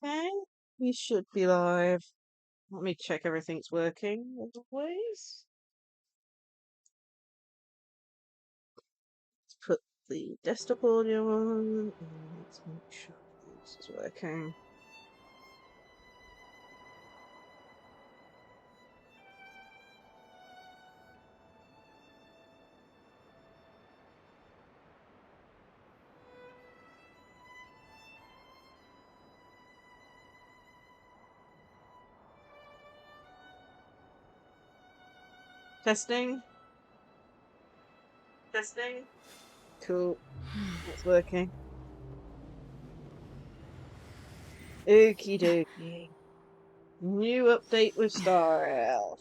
Okay, we should be live. Let me check everything's working as always. Let's put the desktop audio on and let's make sure this is working. Testing. Testing. Cool. It's working. Okie dokie. New update with Star Elf.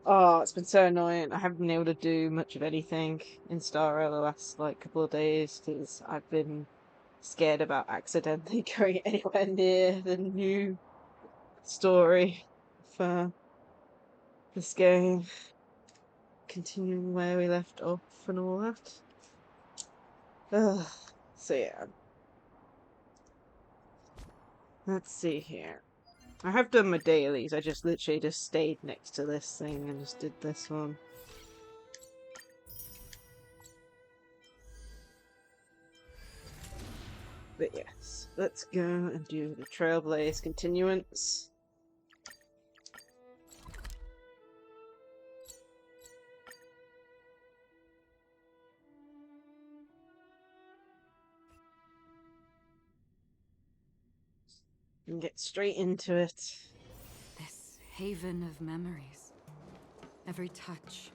Oh, it's been so annoying. I haven't been able to do much of anything in Star Elf the last couple of days because I've been scared about accidentally going anywhere near the new story for this game. Continuing where we left off and all that. Ugh. So yeah. Let's see here. I have done my dailies, I just literally just stayed next to this thing and just did this one. But yes, let's go and do the Trailblaze Continuance. And get straight into it. This haven of memories. Every touch,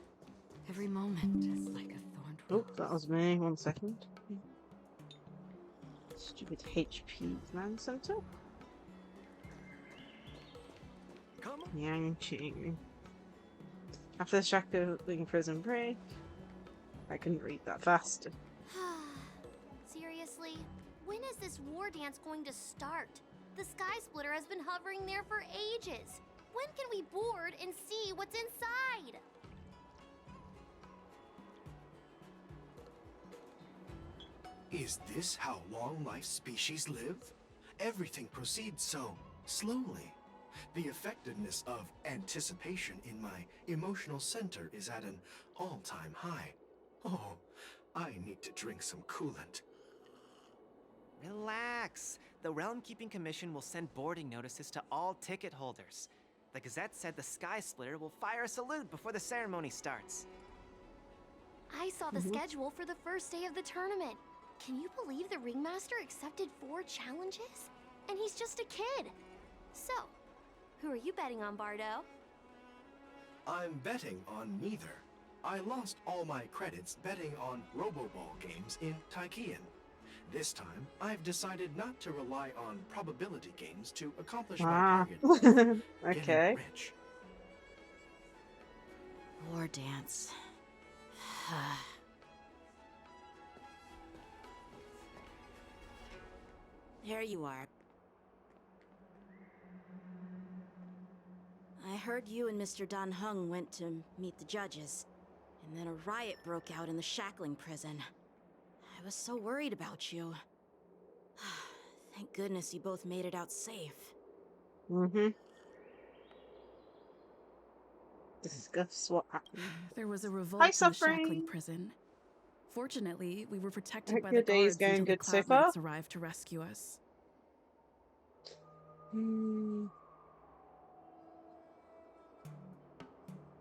every moment is like a thorned rose. Oh, that was me. 1 second. Stupid HP Command Center. Yang-Ching. After the shackling prison break, I couldn't read that fast. Seriously? When is this war dance going to start? The Sky Splitter has been hovering there for ages. When can we board and see what's inside? Is this how long-life species live? Everything proceeds so slowly. The effectiveness of anticipation in my emotional center is at an all-time high. Oh, I need to drink some coolant. Relax. The Realm Keeping Commission will send boarding notices to all ticket holders. The Gazette said the Sky Splitter will fire a salute before the ceremony starts. I saw the schedule for the first day of the tournament. Can you believe the Ringmaster accepted 4 challenges? And he's just a kid. So, who are you betting on, Bardo? I'm betting on neither. I lost all my credits betting on Roboball games in Taikian. This time, I've decided not to rely on probability games to accomplish my target. Okay. Getting rich. War dance. There you are. I heard you and Mr. Dan Heng went to meet the judges, and then a riot broke out in the shackling prison. I was so worried about you. Thank goodness you both made it out safe. Discuss what happened. There was a Hi, revolt in the Suffering. shackling prison. Fortunately, we were protected Hope by your the day is guards going until the good so Cloud far. Knights arrived to rescue us.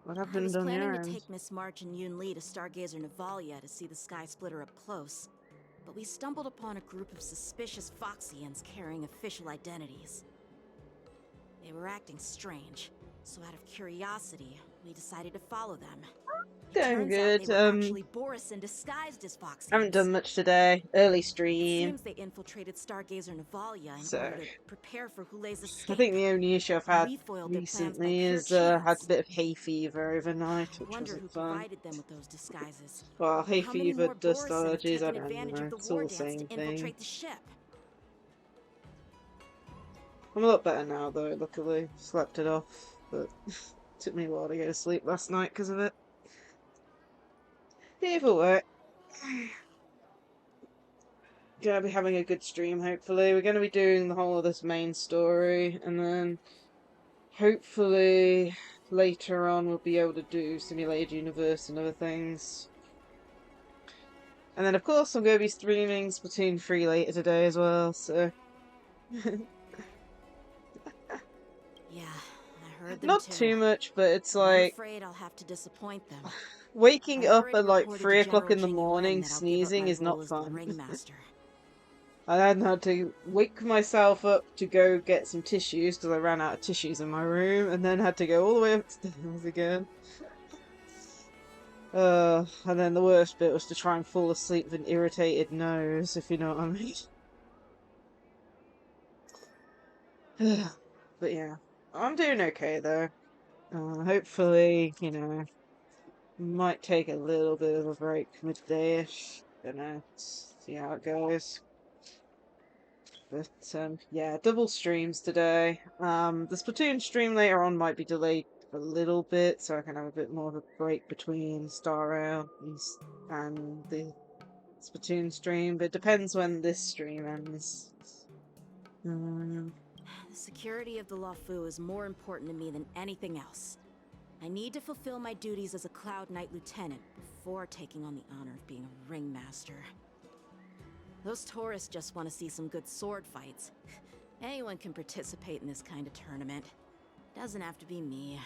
What I happened was on planning your to end? take Miss March and Yun Li to Stargazer Navalia to see the Sky Splitter up close, but we stumbled upon a group of suspicious Foxians carrying official identities. They were acting strange, so out of curiosity, we decided to follow them. It Going turns good. out they were actually Boris disguised as Foxians. Haven't done much today. Early It stream. seems they infiltrated Stargazer Navalia in So, order to prepare for Hule's escape. I think the only issue I've had We foiled their plans by recently pure is had a chance. bit of hay fever overnight, I which wonder wasn't who fun. provided them with those disguises. Well, hay How many fever, more dust Borisin have allergies, I taken don't advantage know. of the It's war all the dance same to thing. infiltrate the ship? I'm a lot better now, though, luckily. Slept it off, but took me a while to go to sleep last night because of it. Either way. gonna be having a good stream, hopefully. We're gonna be doing the whole of this main story, and then hopefully later on we'll be able to do Simulated Universe and other things. And then of course I'm gonna be streaming Splatoon 3 later today as well, so Yeah, I heard them not too. too much, but it's And I'm like afraid I'll have to disappoint them. waking I've up already at like reported to 3 o'clock General in the Jingy Ren morning that I'll give up sneezing my is role not as the fun. ringmaster. I then had to wake myself up to go get some tissues because I ran out of tissues in my room, and then had to go all the way upstairs again. And then the worst bit was to try and fall asleep with an irritated nose, if you know what I mean. But yeah, I'm doing okay though. Hopefully, you know, might take a little bit of a break midday-ish. Don't know, see how it goes. But yeah, double streams today. The Splatoon stream later on might be delayed a little bit, so I can have a bit more of a break between Star Rail and the Splatoon stream. But it depends when this stream ends. Um, The security of the Lafu is more important to me than anything else. I need to fulfill my duties as a Cloud Knight Lieutenant before taking on the honor of being a ringmaster. Those tourists just want to see some good sword fights. Anyone can participate in this kind of tournament. Doesn't have to be me.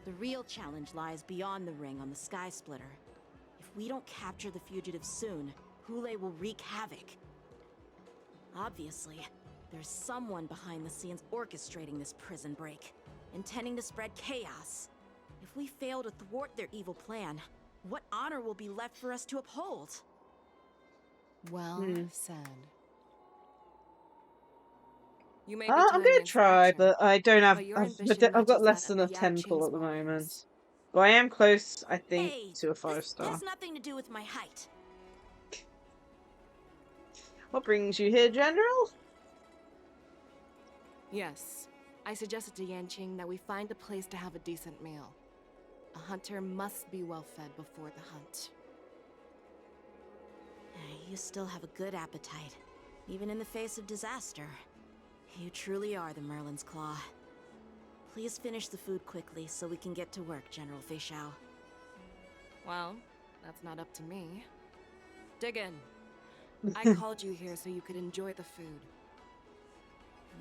The real challenge lies beyond the ring on the Sky Splitter. If we don't capture the fugitives soon, Hule will wreak havoc. Obviously, there's someone behind the scenes orchestrating this prison break, intending to spread chaos. If we fail to thwart their evil plan, what honor will be left for us to uphold? Well said. You may be I'm tiny gonna in try, stature, but I don't have. but your ambition I've got matches less that than of a the Yao 10 pull Qing's at the moment. warriors. But I am close, I think, Hey, to a 5 this star. has nothing to do with my height. What brings you here, General? Yes, I suggested to Yanqing that we find a place to have a decent meal. A hunter must be well fed before the hunt. You still have a good appetite, even in the face of disaster. You truly are the Merlin's Claw. Please finish the food quickly so we can get to work, General Fei Xiao. Well, that's not up to me. Dig in. I called you here so you could enjoy the food.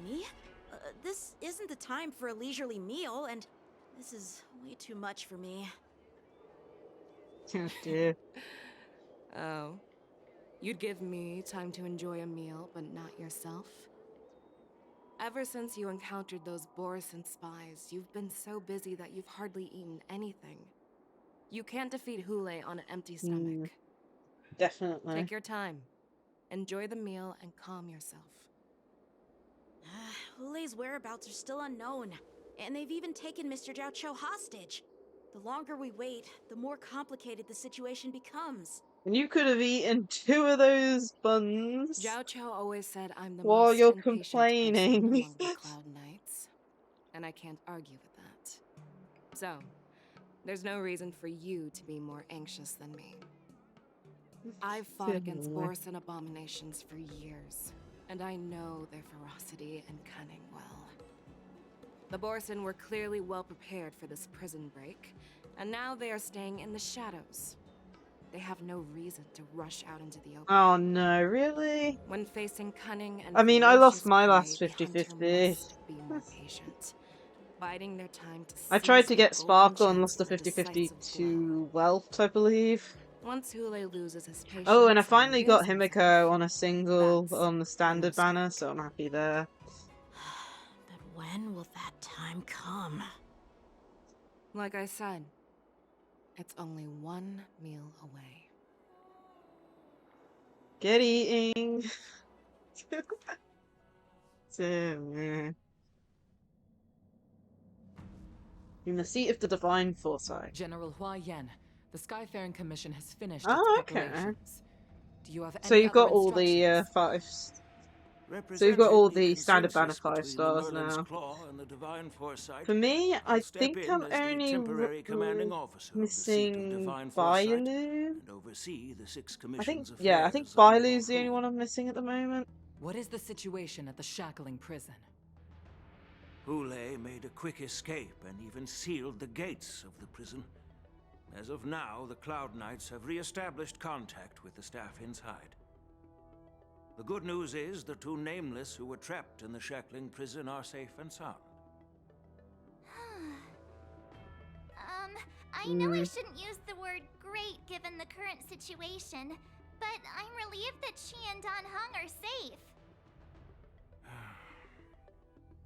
Me? This isn't the time for a leisurely meal, and this is way too much for me. Oh dear. Oh. You'd give me time to enjoy a meal, but not yourself? Ever since you encountered those Borison spies, you've been so busy that you've hardly eaten anything. You can't defeat Hule on an empty stomach. Definitely. Take your time. Enjoy the meal and calm yourself. Hule's whereabouts are still unknown, and they've even taken Mr. Zhao Cho hostage. The longer we wait, the more complicated the situation becomes. And you could have eaten 2 of those buns Zhao Cho always said I'm the while most you're impatient person complaining. among the Cloud Knights, and I can't argue with that. So, there's no reason for you to be more anxious than me. I've fought against Borison abominations for years, and I know their ferocity and cunning well. The Borison were clearly well prepared for this prison break, and now they are staying in the shadows. They have no reason to rush out into the open. Oh no, really? When facing cunning and I mean, I lost ferocious my prey, last the hunter 50-50. must be more patient, biding their time to I tried seize to the get golden Sparkle and chance lost the for 50-50 decisive to Wealth, I believe. Once Hule loses his patience Oh, and I finally and got reveals Himiko himself, on a single that's on the when standard we banner, strike. so I'm happy there. But when will that time come? Like I said, it's only one meal away. Get eating! So, in the seat of the divine foresight. General Hua Yan, the Skyfaring Commission has finished its Oh, okay. preparations. Do you have So any you've other got all the instructions? 5s. So we've got all Representing the standard banner consensus 5 between the stars Merlin's now. Claw and the Divine Foresight, For me, I'll I step think in I'm as the only temporary commanding officer of the seat of missing Divine Foresight Bailu. and oversee the six I think, commission's yeah, I think affairs on the Bailu's the only Lawful. one I'm missing at the moment. What is the situation at the shackling prison? Hule made a quick escape and even sealed the gates of the prison. As of now, the Cloud Knights have re-established contact with the staff inside. The good news is the two Nameless who were trapped in the shackling prison are safe and sound. I know I shouldn't use the word great given the current situation, but I'm relieved that she and Don Hung are safe.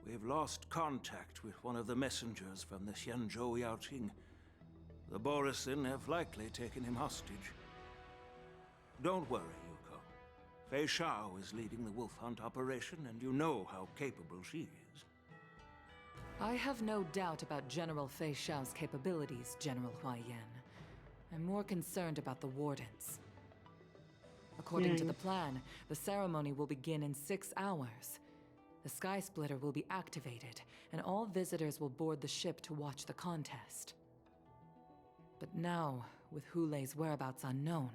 We've lost contact with one of the messengers from the Xianzhou Yaoqing. The Borisin have likely taken him hostage. Don't worry, Yuko. Fei Shao is leading the wolf hunt operation, and you know how capable she is. I have no doubt about General Fei Shao's capabilities, General Huaiyan. I'm more concerned about the Wardens. According to the plan, the ceremony will begin in 6 hours. The Sky Splitter will be activated, and all visitors will board the ship to watch the contest. But now, with Hule's whereabouts unknown,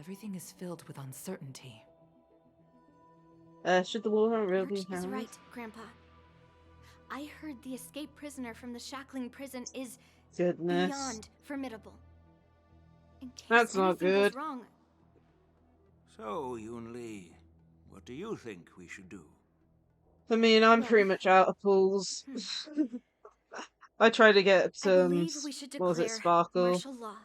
everything is filled with uncertainty. Should the war really be March is held? right, Grandpa. I heard the escaped prisoner from the shackling prison is Goodness. beyond formidable. In case That's not anything goes good. wrong, So, Yunli, what do you think we should do? I mean, I'm Well, pretty much out of pools. I tried to get I some, believe we should what was it, declare Sparkle? martial law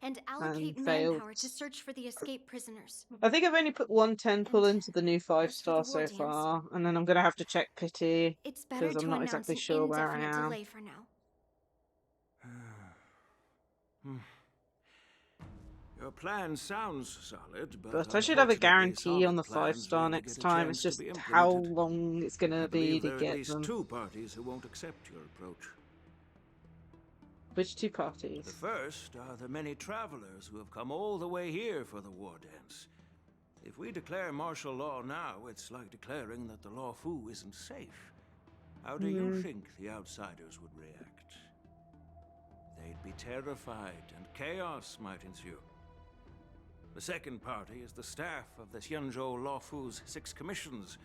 and allocate And failed. manpower to search for the escaped prisoners. I think I've only put 110 pull And into the new 5 as for the star so war dance, far, and then I'm gonna have to check Pity, It's better because I'm to not announce exactly an sure where I indefinite am. delay for now. Your plan sounds solid, But I should have a unfortunately, guarantee on solid the 5 plans star rarely next get a time, chance it's to just be how implemented. long it's I gonna be believe to there are at get least them. 2 parties who won't accept your approach. Which 2 The parties? first are the many travelers who have come all the way here for the war dance. If we declare martial law now, it's like declaring that the Lawfu isn't safe. How do you think the outsiders would react? They'd be terrified, and chaos might ensue. The second party is the staff of the Xianzhou Lawfu's 6 commissions.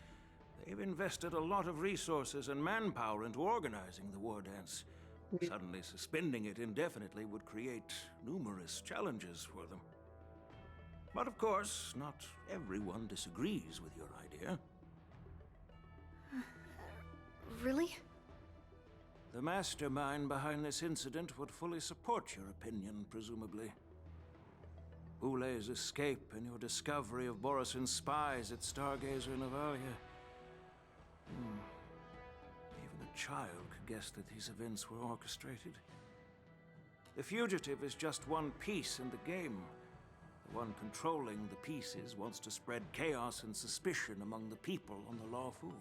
They've invested a lot of resources and manpower into organizing the war dance. Suddenly suspending it indefinitely would create numerous challenges for them. But of course, not everyone disagrees with your idea. Really? The mastermind behind this incident would fully support your opinion, presumably. Hule's escape and your discovery of Borisin's spies at Stargazer Navalia. Even a child could guess that these events were orchestrated. The fugitive is just one piece in the game. The one controlling the pieces wants to spread chaos and suspicion among the people on the Lawfu.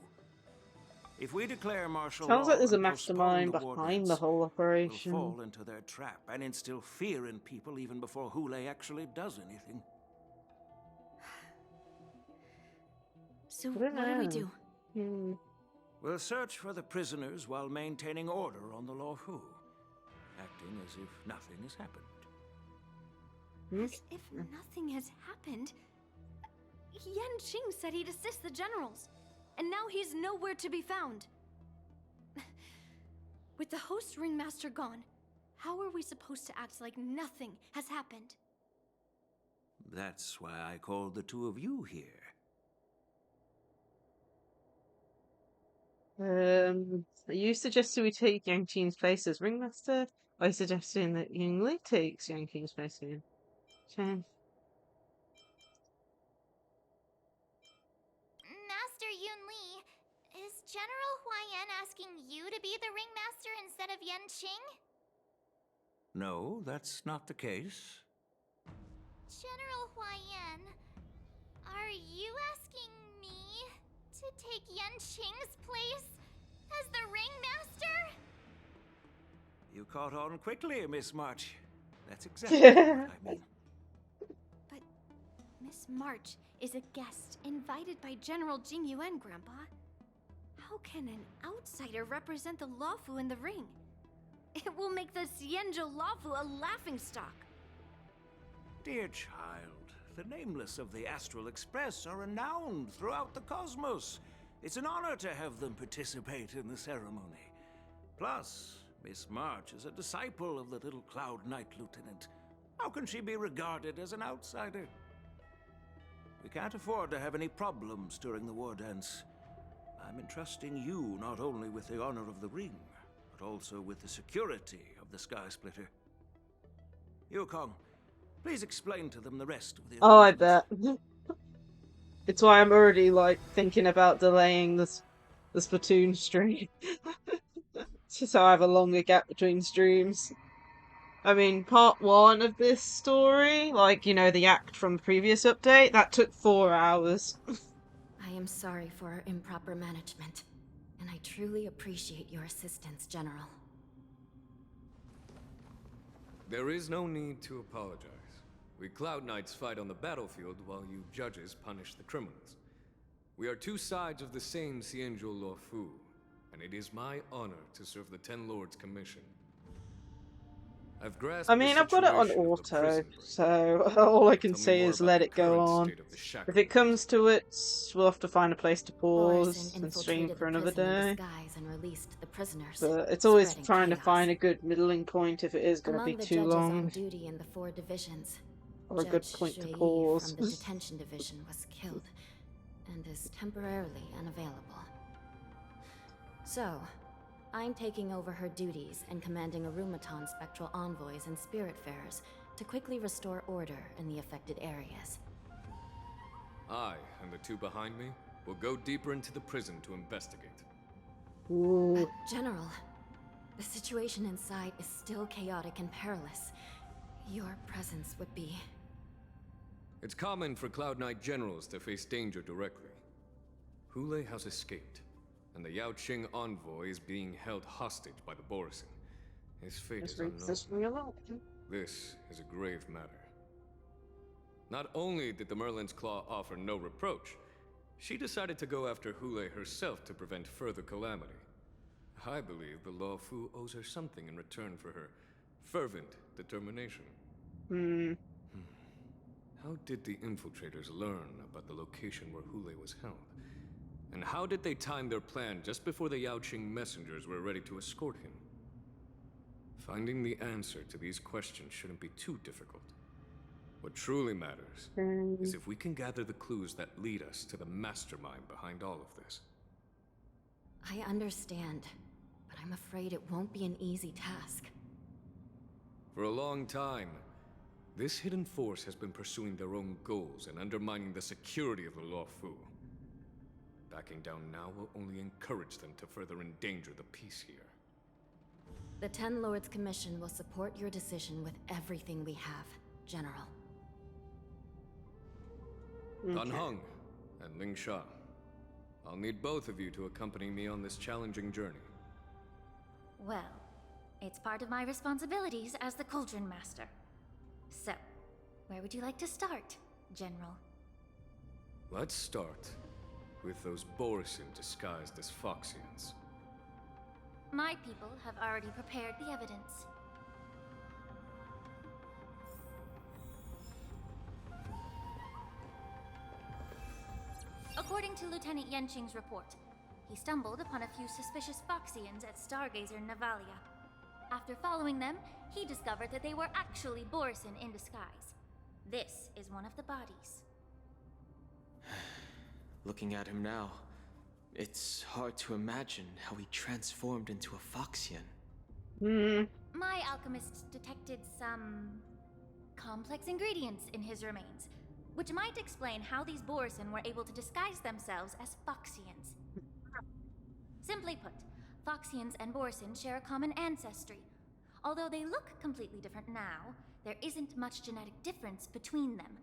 If we declare martial Sounds law like there's a and postpone mastermind the war behind the dance, whole we'll operation. fall into their trap and instill fear in people even before Hule actually does anything. So I don't what do we know. do? We'll search for the prisoners while maintaining order on the Lawfu, acting as if nothing has happened. As if nothing has happened. Yanqing said he'd assist the generals, and now he's nowhere to be found. With the host ringmaster gone, how are we supposed to act like nothing has happened? That's why I called the two of you here. Are you suggesting we take Yang-Qing's place as ringmaster? Are you suggesting that Yingli takes Yang-Qing's place again? Chen. Master Yunli, is General Huaiyan asking you to be the ringmaster instead of Yanqing? No, that's not the case. General Huaiyan, are you asking me to take Yanqing's place as the ringmaster? You caught on quickly, Miss March. That's exactly what I mean. But, Miss This march is a guest invited by General Jing Yuan, Grandpa. How can an outsider represent the Lawfu in the ring? It will make the Xianzhou Lawfu a laughingstock. Dear child, the nameless of the Astral Express are renowned throughout the cosmos. It's an honor to have them participate in the ceremony. Plus, Miss March is a disciple of the little Cloud Knight Lieutenant. How can she be regarded as an outsider? We can't afford to have any problems during the war dance. I'm entrusting you not only with the honor of the ring, but also with the security of the Sky Splitter. Yukong, please explain to them the rest of the Oh, I arrangements. bet. It's why I'm already, like, thinking about delaying the Splatoon stream. Just so I have a longer gap between streams. I mean, part 1 of this story, like, you know, the act from the previous update, that took 4 hours. I am sorry for our improper management, and I truly appreciate your assistance, General. There is no need to apologize. We Cloud Knights fight on the battlefield while you judges punish the criminals. We are two sides of the same Xianzhou Luofu, and it is my honor to serve the Ten Lords' commission. I've grasped I mean, I've got it on auto, so all I can say is let it go on. If it comes to it, we'll have to find a place to pause and stream for another day. But it's always trying to find a good middling point if it is going to be too long. Duty in the 4 divisions, Or a good point to pause. From the detention division was killed and is temporarily unavailable. So, I'm taking over her duties and commanding Arumaton spectral envoys and spiritfarers to quickly restore order in the affected areas. I and the two behind me will go deeper into the prison to investigate. Ooh. General, the situation inside is still chaotic and perilous. Your presence would be... It's common for Cloud Knight generals to face danger directly. Hule has escaped, and the Yaoqing envoy is being held hostage by the Borisin. His fate is unknown. This is a grave matter. Not only did the Merlin's Claw offer no reproach, she decided to go after Hule herself to prevent further calamity. I believe the Luofu owes her something in return for her fervent determination. How did the infiltrators learn about the location where Hule was held? And how did they time their plan just before the Yaoqing messengers were ready to escort him? Finding the answer to these questions shouldn't be too difficult. What truly matters is if we can gather the clues that lead us to the mastermind behind all of this. I understand, but I'm afraid it won't be an easy task. For a long time, this hidden force has been pursuing their own goals and undermining the security of the Luofu. Backing down now will only encourage them to further endanger the peace here. The Ten Lords Commission will support your decision with everything we have, General. Dan Heng and Ling Sha, I'll need both of you to accompany me on this challenging journey. Well, it's part of my responsibilities as the Cauldron Master. So, where would you like to start, General? Let's start with those Borisin disguised as Foxians. My people have already prepared the evidence. According to Lieutenant Yenqing's report, he stumbled upon a few suspicious Foxians at Stargazer Navalia. After following them, he discovered that they were actually Borisin in disguise. This is one of the bodies. Looking at him now, it's hard to imagine how he transformed into a Foxian. My alchemists detected some complex ingredients in his remains, which might explain how these Borisin were able to disguise themselves as Foxians. Simply put, Foxians and Borisin share a common ancestry. Although they look completely different now, there isn't much genetic difference between them.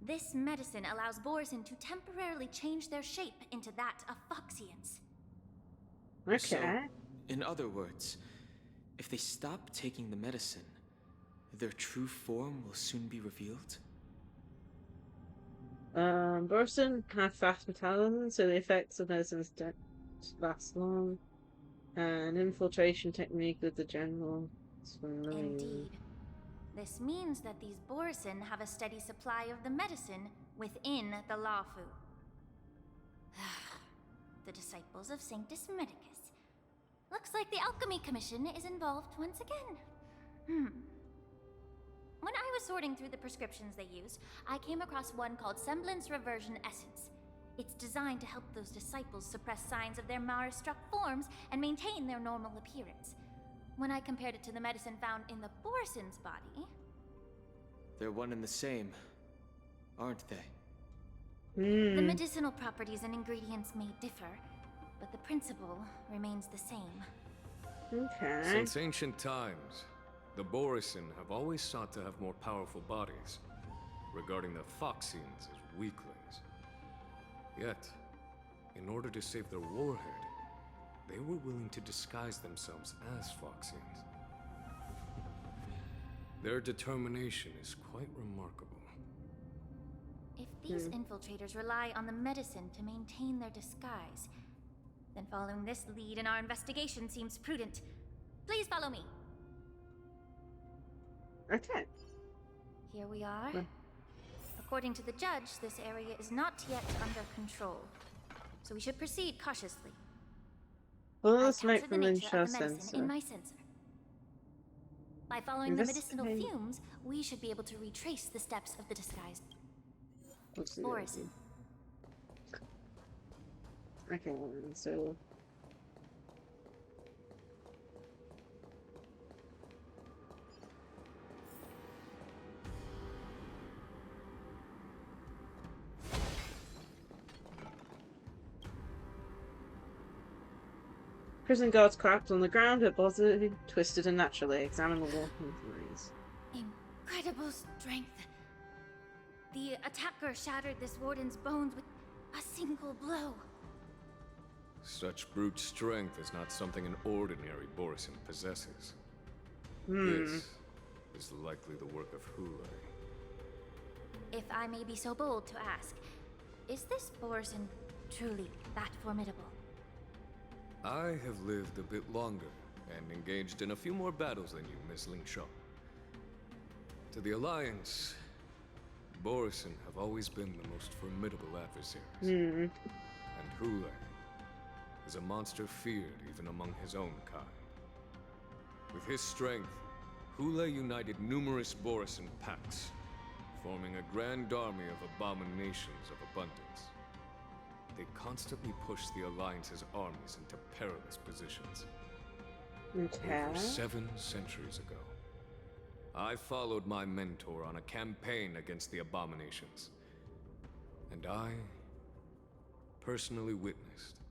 This medicine allows Borisin to temporarily change their shape into that of Foxians. Okay. So, in other words, if they stop taking the medicine, their true form will soon be revealed? Borson have fast metabolism, so the effects of medicines don't last long. An infiltration technique with the general is familiar. Indeed. This means that these Borson have a steady supply of the medicine within the Lafu. The disciples of Sanctus Medicus. Looks like the Alchemy Commission is involved once again. When I was sorting through the prescriptions they used, I came across one called Semblance Reversion Essence. It's designed to help those disciples suppress signs of their Mara-struck forms and maintain their normal appearance. When I compared it to the medicine found in the Borson's body... They're one and the same, aren't they? The medicinal properties and ingredients may differ, but the principle remains the same. Okay. Since ancient times, the Borson have always sought to have more powerful bodies, regarding the Phoxians as weaklings. Yet, in order to save their warhead, they were willing to disguise themselves as Phoxians. Their determination is quite remarkable. If these infiltrators rely on the medicine to maintain their disguise, then following this lead in our investigation seems prudent. Please follow me. Okay. Here we are. According to the judge, this area is not yet under control, so we should proceed cautiously. Follow the I smoke captured the from the nature of the sensor. medicine in my sensor. By following the medicinal fumes, we should be able to retrace the steps of the disguised Borson. Okay, so... Prison guards cracked on the ground, her body twisted unnaturally. Examine the wall injuries. Incredible strength. The attacker shattered this warden's bones with a single blow. Such brute strength is not something an ordinary Borson possesses. This is likely the work of Hule. If I may be so bold to ask, is this Borson truly that formidable? I have lived a bit longer and engaged in a few more battles than you, Miss Lacie-Chan. To the Alliance, Borson have always been the most formidable adversaries. And Hule is a monster feared even among his own kind. With his strength, Hule united numerous Borson packs, forming a grand army of abominations of abundance. They constantly push the Alliance's armies into perilous positions. Over 7 centuries ago, I followed my mentor on a campaign against the abominations. And I personally witnessed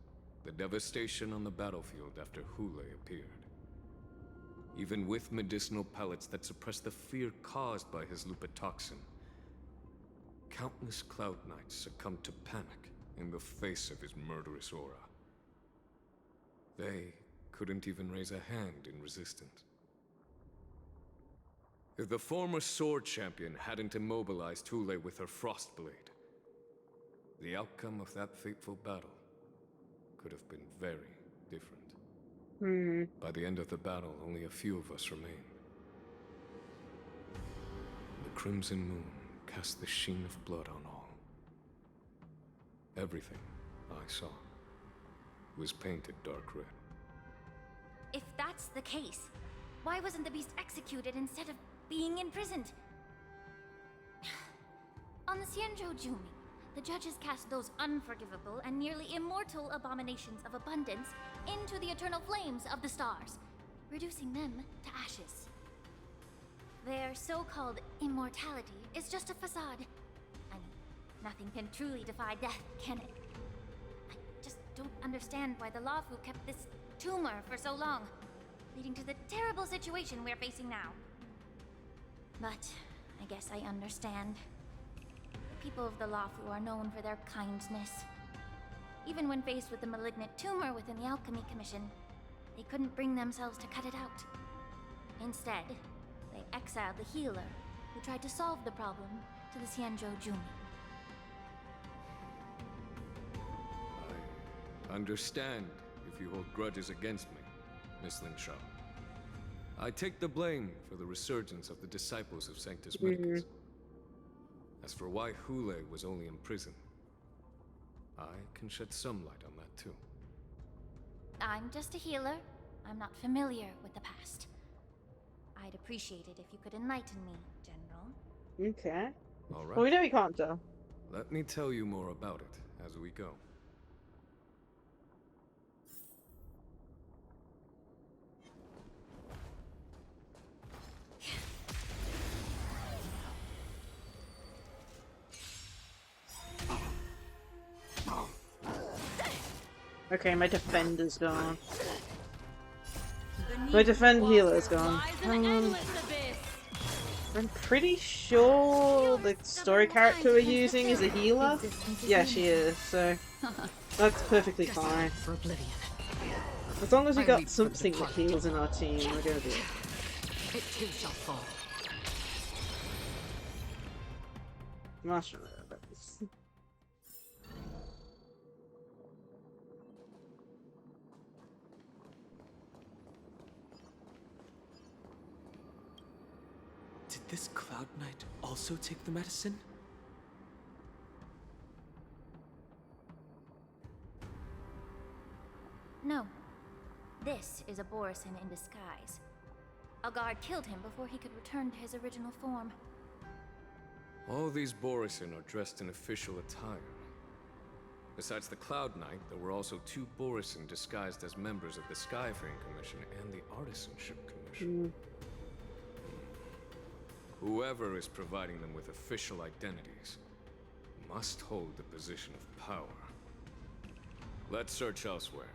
the devastation on the battlefield after Hule appeared. Even with medicinal pellets that suppressed the fear caused by his lupitoxin, countless Cloud Knights succumbed to panic in the face of his murderous aura. They couldn't even raise a hand in resistance. If the former sword champion hadn't immobilized Hule with her Frostblade, the outcome of that fateful battle could have been very different. By the end of the battle, only a few of us remained. The crimson moon cast the sheen of blood on all. Everything I saw was painted dark red. If that's the case, why wasn't the beast executed instead of being imprisoned? On the Xianzhou Jumi, the judges cast those unforgivable and nearly immortal abominations of abundance into the eternal flames of the stars, reducing them to ashes. Their so-called immortality is just a facade. I mean, nothing can truly defy death, can it? I just don't understand why the Lafu kept this tumor for so long, leading to the terrible situation we're facing now. But I guess I understand. The people of the Lafu are known for their kindness. Even when faced with the malignant tumor within the Alchemy Commission, they couldn't bring themselves to cut it out. Instead, they exiled the healer who tried to solve the problem to the Xianzhou Jumi. Understand if you hold grudges against me, Miss Lingshaw. I take the blame for the resurgence of the disciples of Sanctus Medicus. As for why Hule was only in prison, I can shed some light on that too. I'm just a healer. I'm not familiar with the past. I'd appreciate it if you could enlighten me, General. Okay. All right. Well, we know we can't tell. Let me tell you more about it as we go. Okay, my defender's gone. My defend healer's gone. I'm pretty sure the story character we're using is a healer. Yeah, she is, so that's perfectly fine. As long as we got something that heals in our team, we're gonna do it. It too shall fall. Marshmallows. Did this Cloud Knight also take the medicine? No. This is a Borison in disguise. A guard killed him before he could return to his original form. All these Borison are dressed in official attire. Besides the Cloud Knight, there were also 2 Borison disguised as members of the Skyfaring Commission and the Artisanship Commission. Whoever is providing them with official identities must hold the position of power. Let's search elsewhere.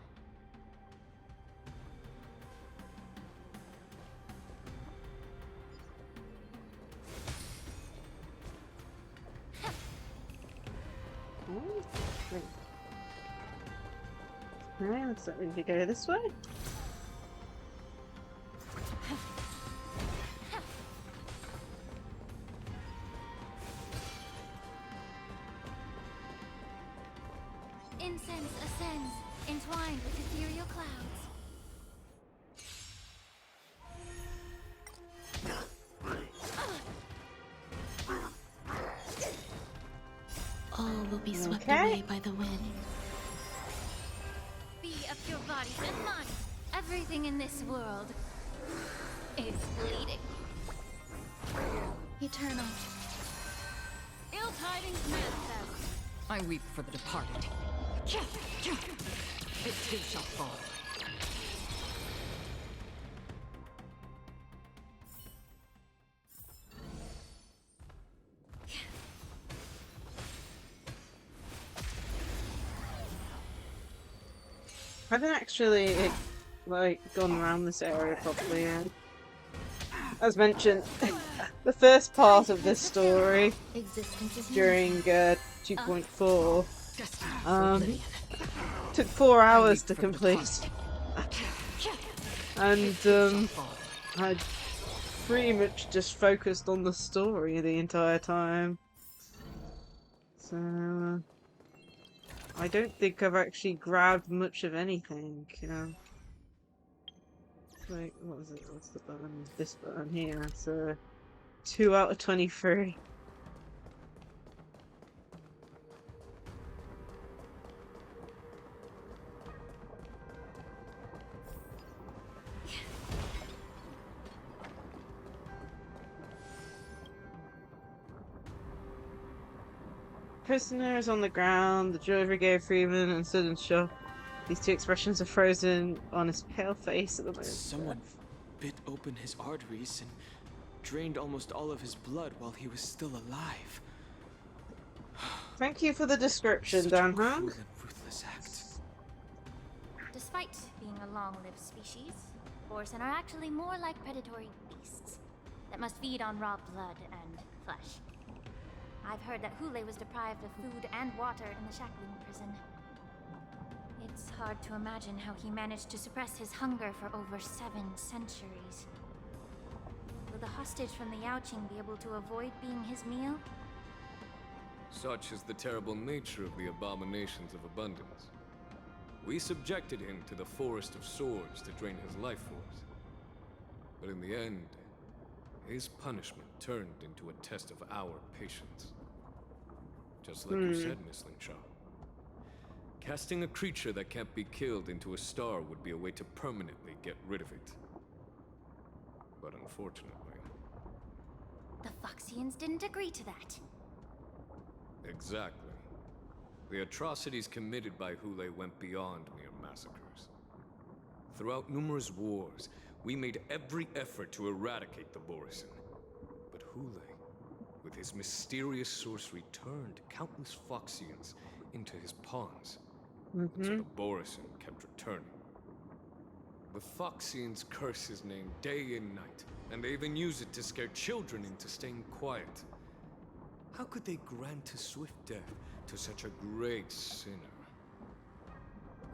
Alright, looks like we need to go this way. Incense ascends, entwined with ethereal clouds. All will be swept Okay. away by the wind. Be of your bodies and minds. Everything in this world is bleeding. Eternal. Ill tidings manifest. I weep for the departed. It too shall fall. I haven't actually gone around this area properly yet. As mentioned, the first part of this story during 2.4 took 4 hours to complete, and I pretty much just focused on the story the entire time. So I don't think I've actually grabbed much of anything, you know. Like, what was it? What's the button? This button here. So 2 out of 23. Prisoners on the ground, the Joy Brigade Freeman, and sudden shock. These 2 expressions are frozen on his pale face at the moment. Someone bit open his arteries and drained almost all of his blood while he was still alive. Thank you for the description, Such Dan. a cruel and ruthless act. Despite being a long-lived species, Borson are actually more like predatory beasts that must feed on raw blood and flesh. I've heard that Hule was deprived of food and water in the shackling prison. It's hard to imagine how he managed to suppress his hunger for over 7 centuries. Will the hostage from the Yaoqing be able to avoid being his meal? Such is the terrible nature of the abominations of abundance. We subjected him to the Forest of Swords to drain his life force. But in the end, his punishment turned into a test of our patience. Just like you said, Miss Lacie-Chan. Casting a creature that can't be killed into a star would be a way to permanently get rid of it. But unfortunately... The Foxians didn't agree to that. Exactly. The atrocities committed by Hule went beyond mere massacres. Throughout numerous wars, we made every effort to eradicate the Borisin. But Hule, with his mysterious sorcery, turned countless Foxians into his pawns. And so the Borisin kept returning. The Foxians curse his name day and night, and they even use it to scare children into staying quiet. How could they grant a swift death to such a great sinner?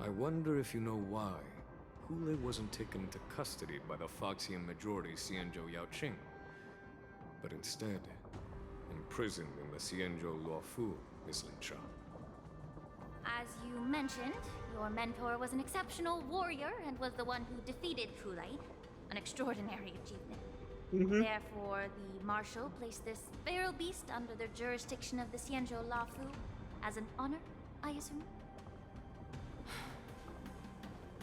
I wonder if you know why Hule wasn't taken into custody by the Foxian majority Xianzhou Yaoqing, but instead imprisoned in the Xianzhou Luofu, Miss Lacie-Chan. As you mentioned, your mentor was an exceptional warrior and was the one who defeated Hule, an extraordinary achievement. Therefore, the Marshal placed this feral beast under the jurisdiction of the Xianzhou Luofu as an honor, I assume?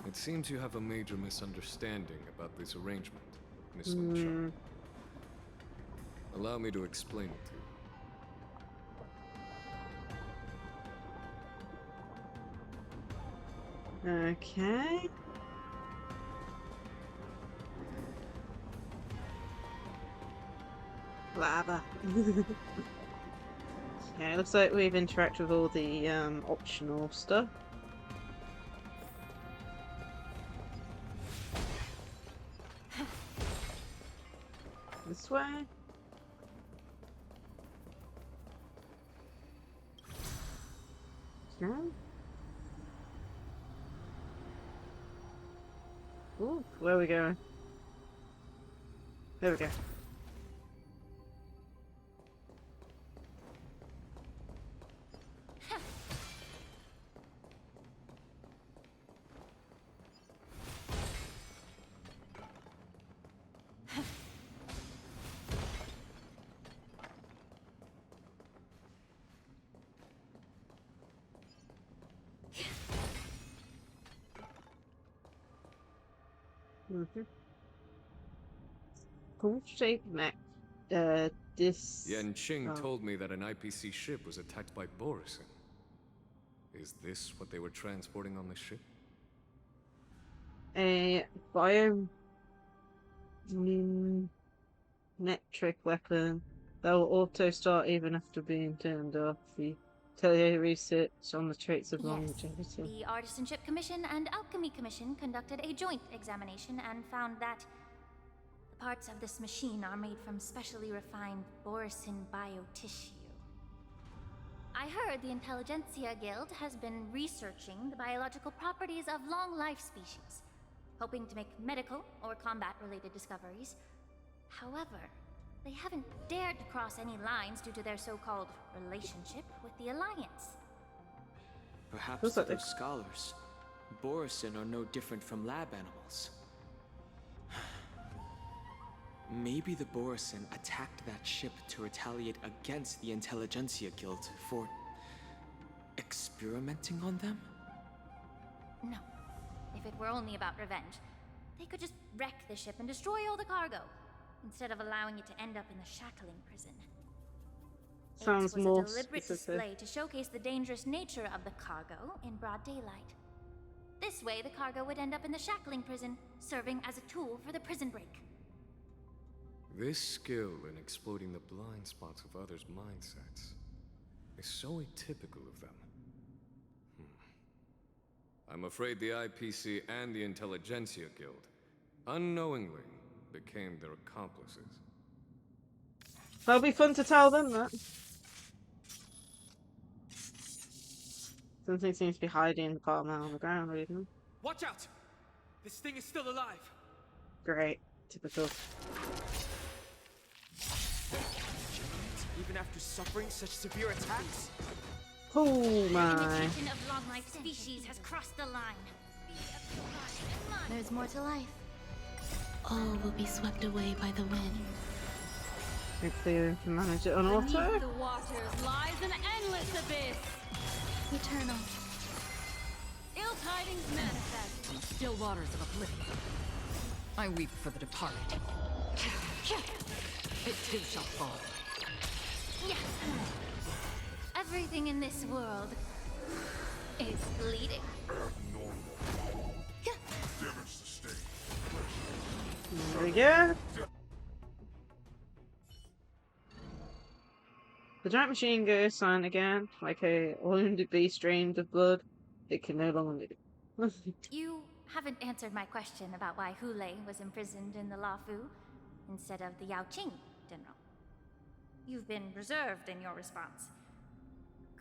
It seems you have a major misunderstanding about this arrangement, Miss Lacie-Chan. Allow me to explain it to you. Okay. Lava. Okay, looks like we've interacted with all the optional stuff. This way. Okay. Ooh, where are we going? There we go. Cool-shaped mech. This... Yanqing told me that an IPC ship was attacked by Borisin. Is this what they were transporting on the ship? A biometric weapon that will auto-start even after being turned off. The Atelier research on the traits of longevity. The Artisanship Commission and Alchemy Commission conducted a joint examination and found that the parts of this machine are made from specially refined Borisin biotissue. I heard the Intelligentsia Guild has been researching the biological properties of long-life species, hoping to make medical or combat-related discoveries. However, they haven't dared to cross any lines due to their so-called relationship with the Alliance. Perhaps to those scholars, Borisin are no different from lab animals. Maybe the Borisin attacked that ship to retaliate against the Intelligentsia Guild for experimenting on them? No. If it were only about revenge, they could just wreck the ship and destroy all the cargo, instead of allowing it to end up in the shackling prison. Sounds it was more a deliberate specific. display to showcase the dangerous nature of the cargo in broad daylight. This way, the cargo would end up in the shackling prison, serving as a tool for the prison break. This skill in exploiting the blind spots of others' mindsets is so atypical of them. I'm afraid the IPC and the Intelligentsia Guild unknowingly became their accomplices. That'll be fun to tell them that. Something seems to be hiding in the bottom on the ground, reading. Watch out! This thing is still alive! Great. Typical. Even after suffering such severe attacks? Oh The my. imitation of long-life species has crossed the line. There's more to life. All will be swept away by the wind. Hopefully we can manage it on auto. Beneath the waters lies an endless abyss. Eternal. Ill tidings manifest in still waters of oblivion. I weep for the departed. It too shall fall. Yes. Everything in this world is bleeding. There we go. The giant machine goes silent again, like a wounded beast drained of blood. It can no longer move. You haven't answered my question about why Hule was imprisoned in the Lafu instead of the Yaoqing, General. You've been reserved in your response.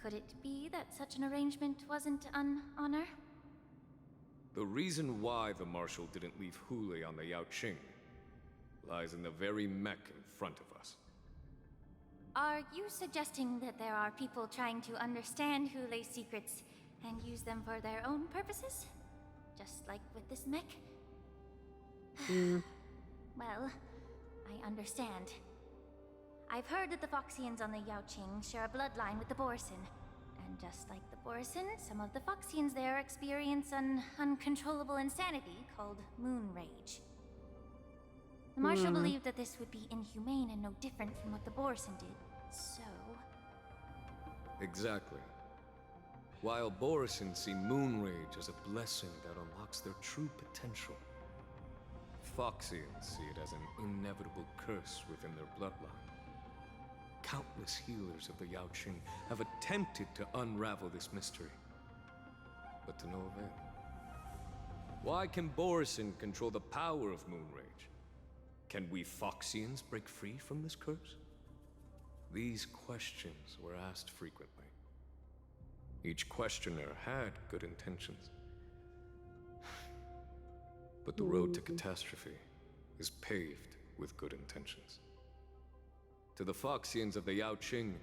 Could it be that such an arrangement wasn't an honor? The reason why the Marshal didn't leave Hule on the Yaoqing lies in the very mech in front of us. Are you suggesting that there are people trying to understand Hule's secrets and use them for their own purposes? Just like with this mech? Well, I understand. I've heard that the Foxians on the Yaoqing share a bloodline with the Borisin. And just like the Borisin, some of the Foxians there experience an uncontrollable insanity called moon rage. The Marshal believed that this would be inhumane and no different from what the Borisin did, so... Exactly. While Borisin see moon rage as a blessing that unlocks their true potential, Foxians see it as an inevitable curse within their bloodline. Countless healers of the Yaoqing have attempted to unravel this mystery, but to no avail. Why can Borisin control the power of moon rage? Can we Foxians break free from this curse? These questions were asked frequently. Each questioner had good intentions. But the road to catastrophe is paved with good intentions. To the Foxians of the Yaoqing,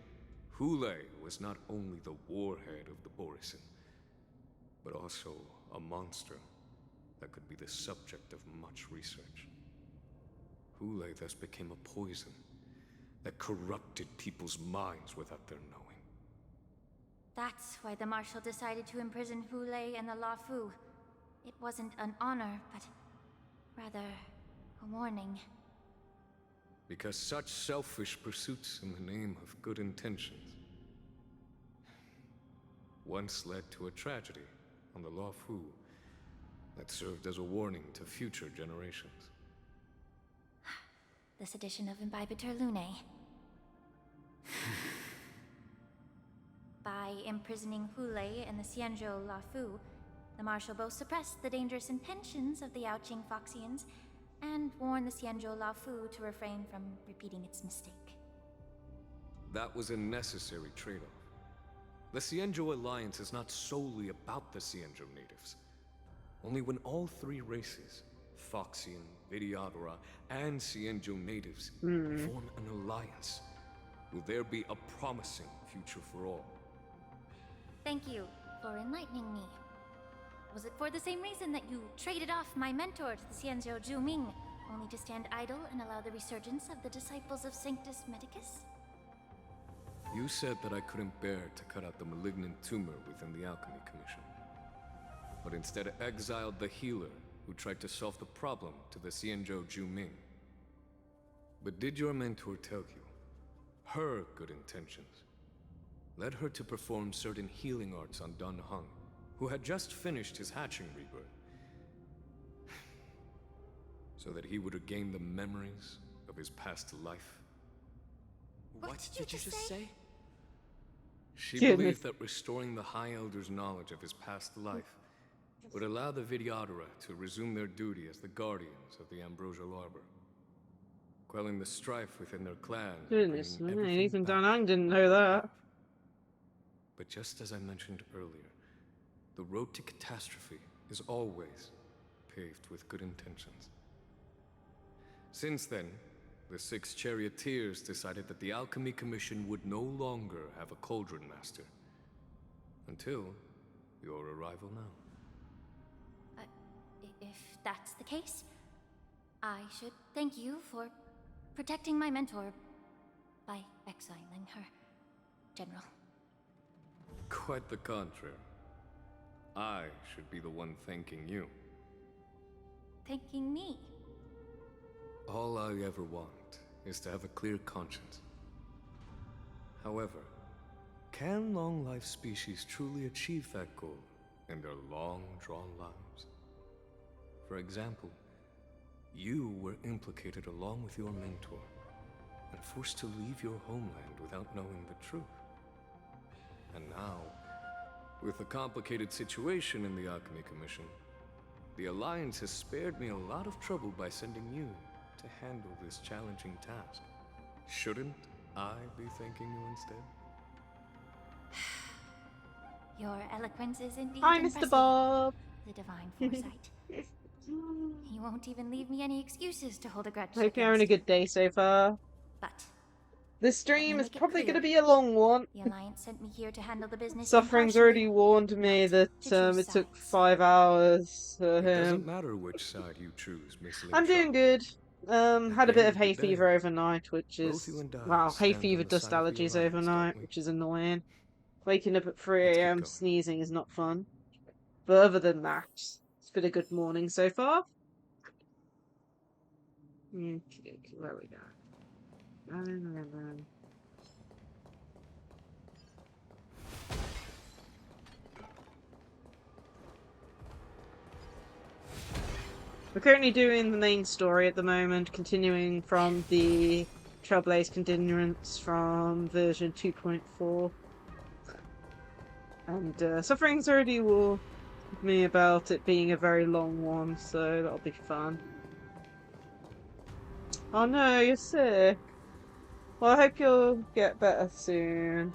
Hule was not only the warhead of the Borisin, but also a monster that could be the subject of much research. Hule thus became a poison that corrupted people's minds without their knowing. That's why the Marshal decided to imprison Hule and the Lafu. It wasn't an honor, but rather a warning. Because such selfish pursuits in the name of good intentions once led to a tragedy on the Lafu that served as a warning to future generations. This edition of ENVtuber Lunae. By imprisoning Hule and the Xianzhou Lafu, the Marshal both suppressed the dangerous intentions of the Yaoqing Foxians and warned the Xianzhou Lafu to refrain from repeating its mistake. That was a necessary trade-off. The Xianzhou alliance is not solely about the Xianzhou natives. Only when all three races, Foxian, Videodora, and Xianzhou natives, form an alliance, will there be a promising future for all. Thank you for enlightening me. Was it for the same reason that you traded off my mentor to the Xianzhou Zhuming, only to stand idle and allow the resurgence of the disciples of Sanctus Medicus? You said that I couldn't bear to cut out the malignant tumor within the Alchemy Commission, but instead exiled the healer who tried to solve the problem to the Xianzhou Zhuming. But did your mentor tell you her good intentions led her to perform certain healing arts on Dan Heng, who had just finished his hatching rebirth, so that he would regain the memories of his past life? What did you just say? She believed that restoring the High Elder's knowledge of his past life would allow the Videodora to resume their duty as the guardians of the Ambrosial Arbor, quelling the strife within their clan. Goodness me, even Dan Heng didn't know that. But just as I mentioned earlier, the road to catastrophe is always paved with good intentions. Since then, the 6 charioteers decided that the Alchemy Commission would no longer have a cauldron master, Until your arrival now. If that's the case, I should thank you for protecting my mentor by exiling her, General. Quite the contrary. I should be the one thanking you. Thanking me? All I ever want is to have a clear conscience. However, can long-life species truly achieve that goal in their long-drawn lives? For example, you were implicated along with your mentor and forced to leave your homeland without knowing the truth. And now, with the complicated situation in the Alchemy Commission, the Alliance has spared me a lot of trouble by sending you to handle this challenging task. Shouldn't I be thanking you instead? Your eloquence is indeed Hi, impressive. Mr. Bob. The divine foresight. You won't even leave me any excuses to hold a grudge Hope you're having a good day so far. But This stream is make it probably clear. going to be a long one. The Alliance sent me here to handle the business Suffering's impartially. already warned me that it took 5 hours for It him. doesn't matter which side you choose, Miss Ling. I'm doing good. Had a the bit end of of the hay day, fever overnight, which both is you and I wow, hay stand fever on the dust side of the allergies Alliance, overnight, don't we? which is annoying. Waking up at 3 Let's keep a.m. going. sneezing is not fun. But other than that, it's been a good morning so far. Okay, where we go? We're currently doing the main story at the moment, continuing from the Trailblaze Continuance from version 2.4. And Suffering's already warned me about it being a very long one, so that'll be fun. Oh no, you're sick. Well, I hope you'll get better soon.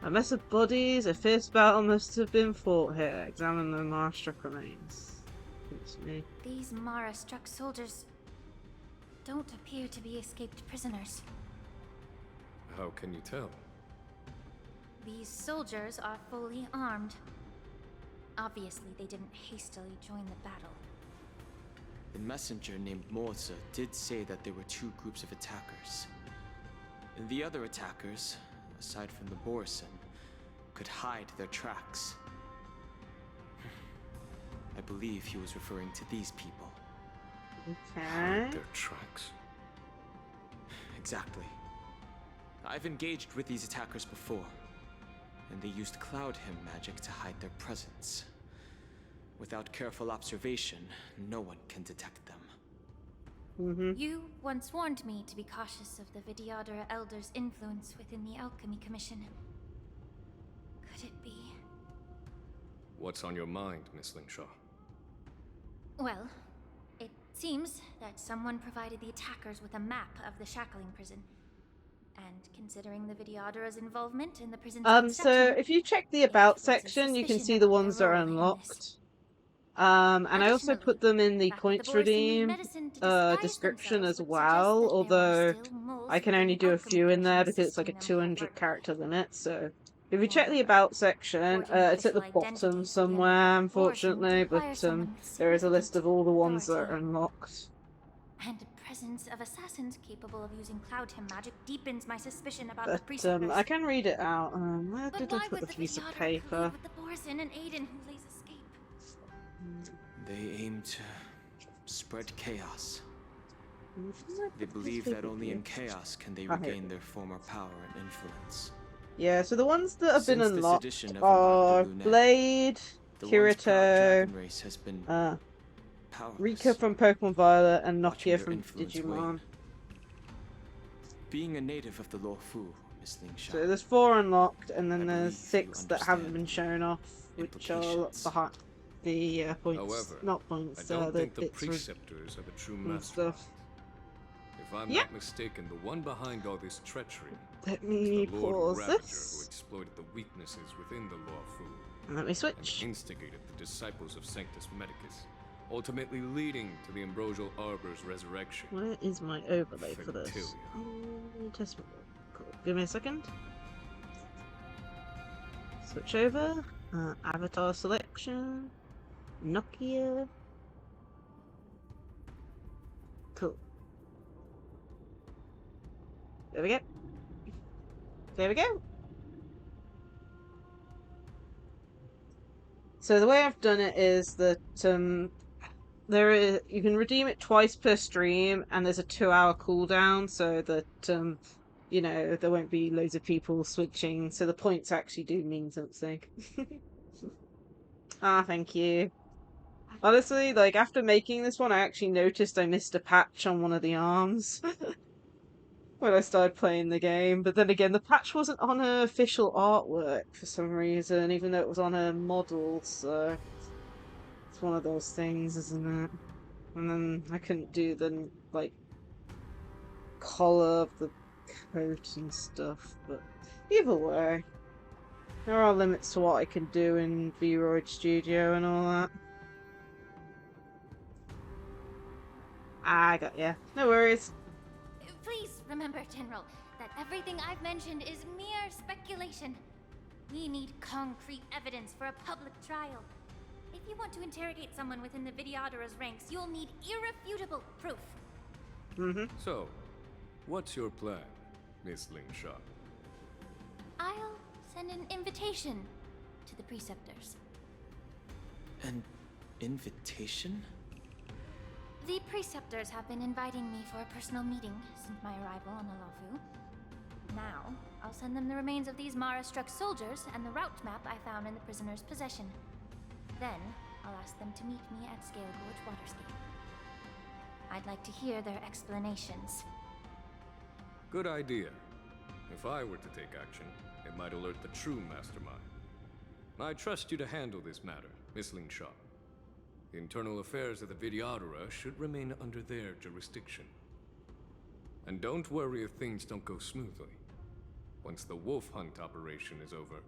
A mess of bodies, a fierce battle must have been fought here. Examine the Mara-struck remains. It's me. These Mara-struck soldiers don't appear to be escaped prisoners. How can you tell? These soldiers are fully armed. Obviously, they didn't hastily join the battle. The messenger named Morza did say that there were 2 groups of attackers. And the other attackers, aside from the Borison, could hide their tracks. I believe he was referring to these people. Okay. Their tracks. Exactly. I've engaged with these attackers before, and they used Cloud Hymn magic to hide their presence. Without careful observation, no one can detect them. You once warned me to be cautious of the Vidyadhara Elder's influence within the Alchemy Commission. Could it be? What's on your mind, Miss Lingshaw? Well, it seems that someone provided the attackers with a map of the shackling prison. And considering the Vidyadhara's involvement in the prison's So construction, if you check the about raises section, you can suspicion see the about their ones that are role in unlocked. this. And I also Additionally, put them in the fact that points the Borison need redeem medicine to disguise description themselves as would suggest well, that there are although still moles I can within only the do a Alchemy few in there Commission because it's like a assisting them with that 200 work. character limit, so if you check the Moreover, about section, forging it's at the official bottom identities somewhere, within the Borison would unfortunately, but require someone with there is a list of all the ones that authority. are unlocked. And the presence of assassins capable of using Cloud Hymn magic deepens my suspicion about the But preceptors. I can read it out. Where But did I why put would the the piece of Vidyadhara paper? collude with the Borison and Aiden who lays escape? They aim to spread chaos. Where They did this believe paper that only go? in chaos can they Oh, here. regain their former power and influence. Yeah, so the ones that have been Since this unlocked edition of are Embark the Lunae, Blade, the once proud Kirito, dragon race has been powerless, Rika from Pokemon Violet, and watching Nokia their from influence Digimon. wane. Being a native of the Luofu, Miss Lingshaw, So there's 4 unlocked, and then I there's believe you 6 that haven't understand been shown off, which are implications. behind the points. However, not points, I don't the think the bits preceptors are the true and masters. stuff. If I'm Yeah. not mistaken, the one behind all this treachery Let is me the Lord pause Ravager this. who exploited the weaknesses within the Luofu And let me and switch. instigated the disciples of Sanctus Medicus, ultimately leading to the Ambrosial Arbor's resurrection. Where is my overlay for this? Fentilia. Testament. Cool. Give me a second. Switch over. Avatar selection. Nokia. Cool. There we go. There we go. So the way I've done it is that you can redeem it twice per stream, and there's a 2-hour cooldown, so that you know, there won't be loads of people switching. So the points actually do mean something. Ah, thank you. Honestly, like after making this one, I actually noticed I missed a patch on one of the arms when I started playing the game. But then again, the patch wasn't on her official artwork for some reason, even though it was on her model. So it's one of those things, isn't it? And then I couldn't do the like collar of the coat and stuff. But either way, there are limits to what I can do in V-Roid Studio and all that. I got ya. No worries. Please remember, General, that everything I've mentioned is mere speculation. We need concrete evidence for a public trial. If you want to interrogate someone within the Videodor's ranks, you'll need irrefutable proof. So, what's your plan, Miss Lacie-Chan? I'll send an invitation to the Preceptors. An invitation? The Preceptors have been inviting me for a personal meeting since my arrival on the Lafu. Now, I'll send them the remains of these Mara-struck soldiers and the route map I found in the prisoner's possession. Then, I'll ask them to meet me at Scale Gorge Waterscape. I'd like to hear their explanations. Good idea. If I were to take action, it might alert the true mastermind. I trust you to handle this matter, Miss Lacie-Chan. The internal affairs of the Videodora should remain under their jurisdiction. And don't worry if things don't go smoothly. Once the wolf hunt operation is over,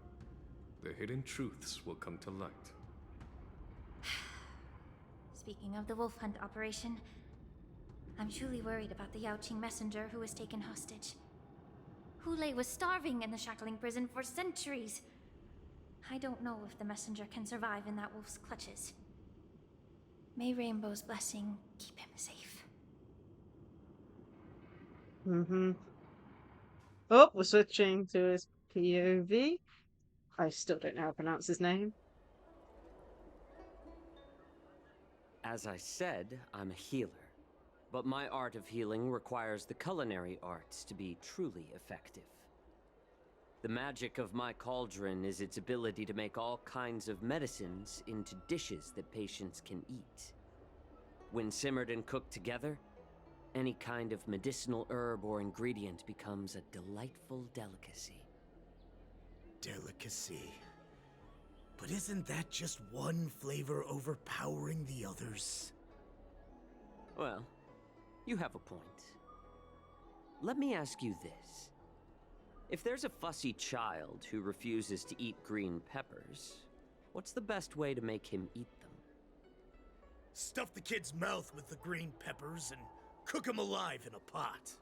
the hidden truths will come to light. Speaking of the wolf hunt operation, I'm truly worried about the Yaoqing messenger who was taken hostage. Hulei was starving in the shackling prison for centuries. I don't know if the messenger can survive in that wolf's clutches. May Rainbow's blessing keep him safe. Oh, we're switching to his POV. I still don't know how to pronounce his name. As I said, I'm a healer. But my art of healing requires the culinary arts to be truly effective. The magic of my cauldron is its ability to make all kinds of medicines into dishes that patients can eat. When simmered and cooked together, any kind of medicinal herb or ingredient becomes a delightful delicacy. Delicacy. But isn't that just one flavor overpowering the others? Well, you have a point. Let me ask you this. If there's a fussy child who refuses to eat green peppers, what's the best way to make him eat them? Stuff the kid's mouth with the green peppers and cook him alive in a pot.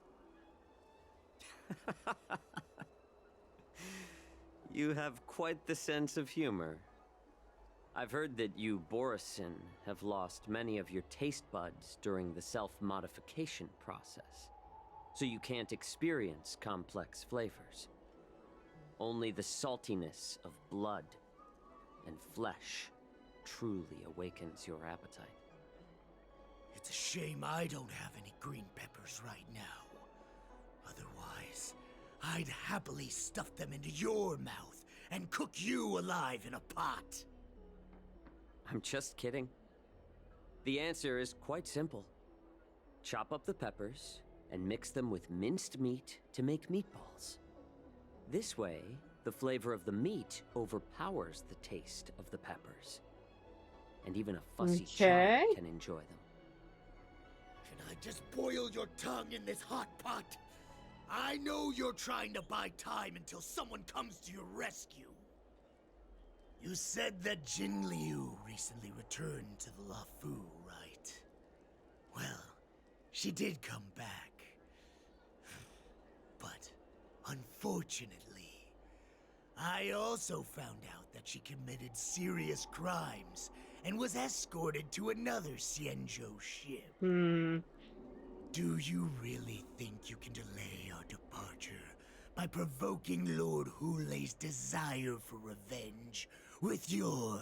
You have quite the sense of humor. I've heard that you, Borisin, have lost many of your taste buds during the self-modification process, so you can't experience complex flavors. Only the saltiness of blood and flesh truly awakens your appetite. It's a shame I don't have any green peppers right now. Otherwise, I'd happily stuff them into your mouth and cook you alive in a pot. I'm just kidding. The answer is quite simple. Chop up the peppers and mix them with minced meat to make meatballs. This way, the flavor of the meat overpowers the taste of the peppers. And even a fussy child can enjoy them. Can I just boil your tongue in this hot pot? I know you're trying to buy time until someone comes to your rescue. You said that Jin Liu recently returned to the Lafu, right? Well, she did come back. But, unfortunately, I also found out that she committed serious crimes and was escorted to another Xianzhou ship. Do you really think you can delay our departure by provoking Lord Hulei's desire for revenge with your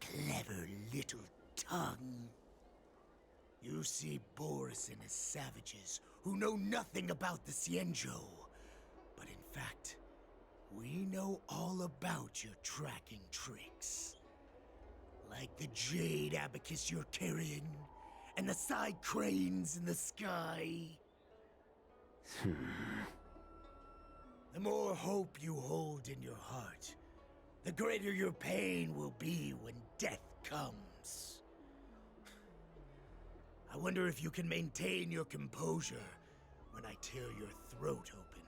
clever little tongue? You see Boris and his savages who know nothing about the Xianzhou, but in fact, we know all about your tracking tricks. Like the jade abacus you're carrying, and the side cranes in the sky. The more hope you hold in your heart, the greater your pain will be when death comes. I wonder if you can maintain your composure when I tear your throat open.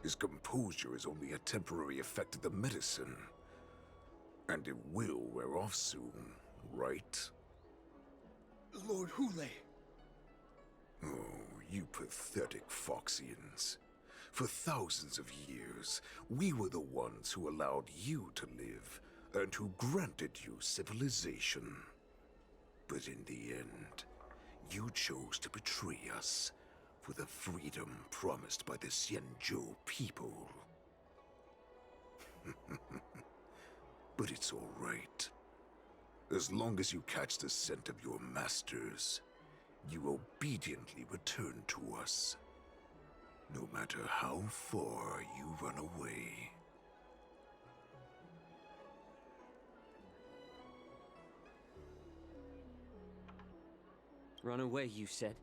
His composure is only a temporary effect of the medicine. And it will wear off soon, right? Lord Hulei. Oh, you pathetic Foxians. For thousands of years, we were the ones who allowed you to live, and who granted you civilization. But in the end, you chose to betray us for the freedom promised by the Xianzhou people. But it's all right. As long as you catch the scent of your masters, you obediently return to us. No matter how far you run away. Run away, you said?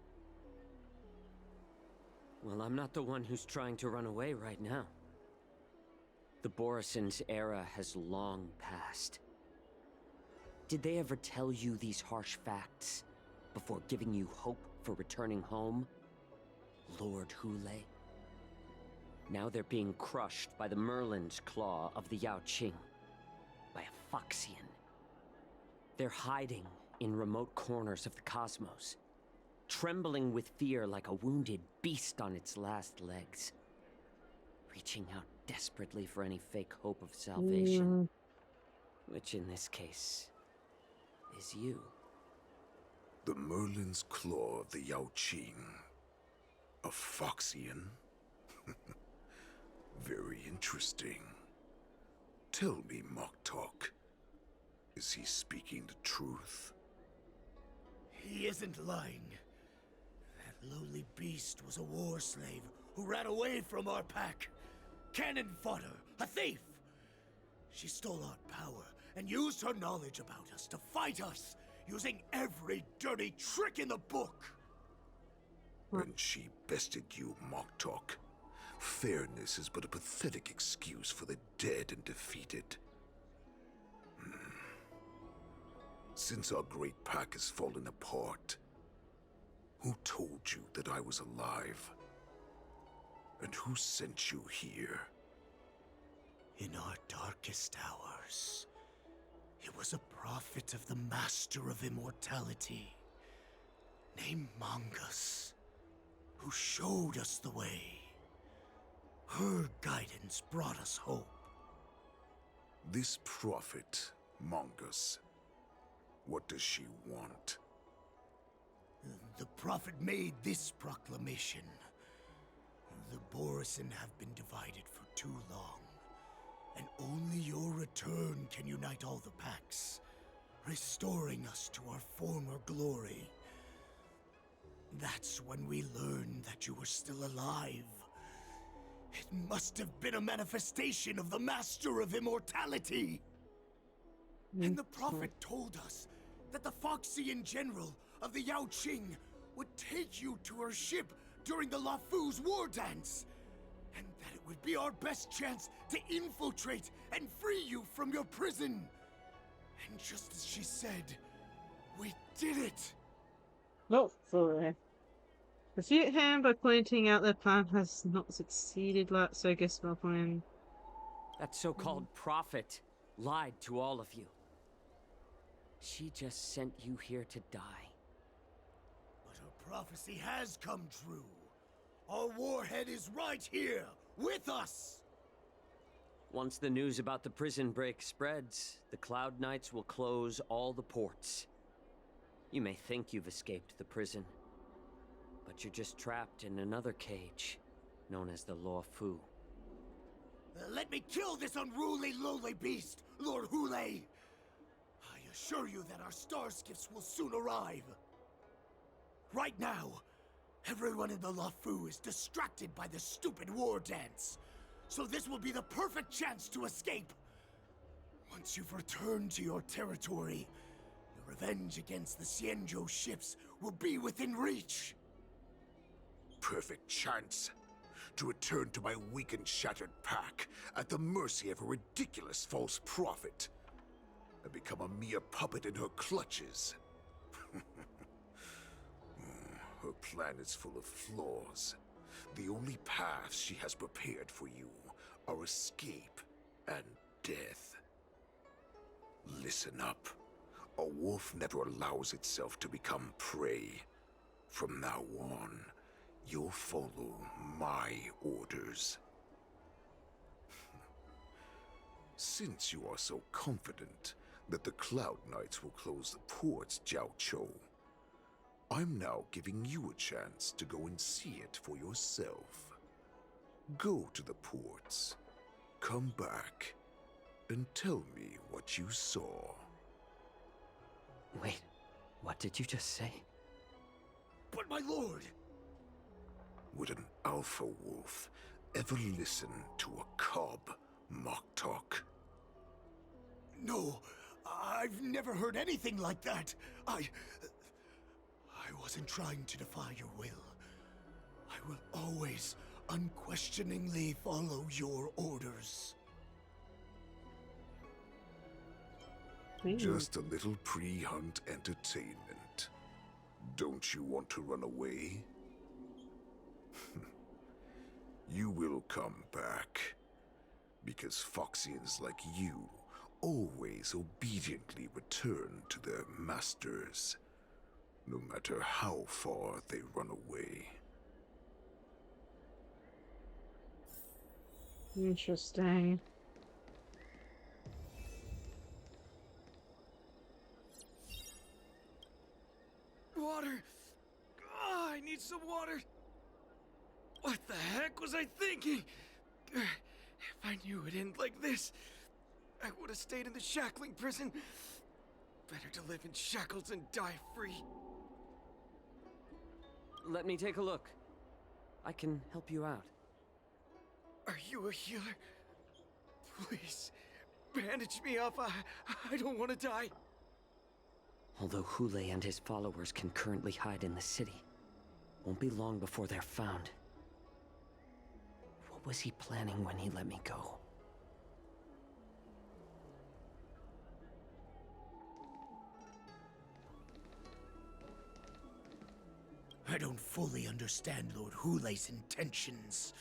Well, I'm not the one who's trying to run away right now. The Borison's era has long passed. Did they ever tell you these harsh facts before giving you hope for returning home, Lord Hulei? Now they're being crushed by the Merlin's claw of the Yaoqing, by a Foxian. They're hiding in remote corners of the cosmos, trembling with fear like a wounded beast on its last legs, reaching out desperately for any fake hope of salvation, which in this case is you. The Merlin's claw of the Yaoqing. A Foxian? Very interesting. Tell me, Moktok, is he speaking the truth? He isn't lying. That lowly beast was a war slave who ran away from our pack. Cannon fodder, a thief! She stole our power and used her knowledge about us to fight us, using every dirty trick in the book! And she bested you, Moktok. Fairness is but a pathetic excuse for the dead and defeated. Since our great pack has fallen apart, who told you that I was alive? And who sent you here? In our darkest hours, it was a prophet of the Master of Immortality, named Mongus, who showed us the way. Her guidance brought us hope. This prophet, Mongus, what does she want? The prophet made this proclamation. The Borison have been divided for too long, and only your return can unite all the packs, restoring us to our former glory. That's when we learned that you were still alive. It must have been a manifestation of the Master of Immortality. And the prophet told us that the Foxian general of the Yaoqing would take you to her ship during the Lafu's war dance, and that it would be our best chance to infiltrate and free you from your prison. And just as she said, we did it! Hopefully. Refute him by pointing out their plan has not succeeded, so I guess we'll point. That so-called prophet lied to all of you. She just sent you here to die. But her prophecy has come true. Our warhead is right here, With us! Once the news about the prison break spreads, the Cloud Knights will close all the ports. You may think you've escaped the prison, but you're just trapped in another cage, known as the Law-Fu. Let me kill this unruly, lowly beast, Lord Hule! I assure you that our star skiffs will soon arrive. Right now, everyone in the Lafu is distracted by the stupid war dance. So this will be the perfect chance to escape. Once you've returned to your territory, your revenge against the Xianzhou ships will be within reach. Perfect chance to return to my weak and shattered pack at the mercy of a ridiculous false prophet and become a mere puppet in her clutches. Her plan is full of flaws. The only paths she has prepared for you are escape and death. Listen up. A wolf never allows itself to become prey. From now on, you'll follow my orders. Since you are so confident that the Cloud Knights will close the ports, Jiao Chou, I'm now giving you a chance to go and see it for yourself. Go to the ports, come back, and tell me what you saw. Wait, what did you just say? But my lord! Would an alpha wolf ever listen to a cub mock talk? No, I've never heard anything like that. I wasn't trying to defy your will. I will always unquestioningly follow your orders. Just a little pre-hunt entertainment. Don't you want to run away? You will come back. Because Foxians like you always obediently return to their masters, no matter how far they run away. Interesting. Water! Oh, I need some water! What the heck was I thinking? If I knew it'd end like this, I would have stayed in the shackling prison. Better to live in shackles and die free. Let me take a look. I can help you out. Are you a healer? Please, bandage me up. I don't want to die. Although Hule and his followers can currently hide in the city, won't be long before they're found. What was he planning when he let me go? I don't fully understand Lord Hule's intentions,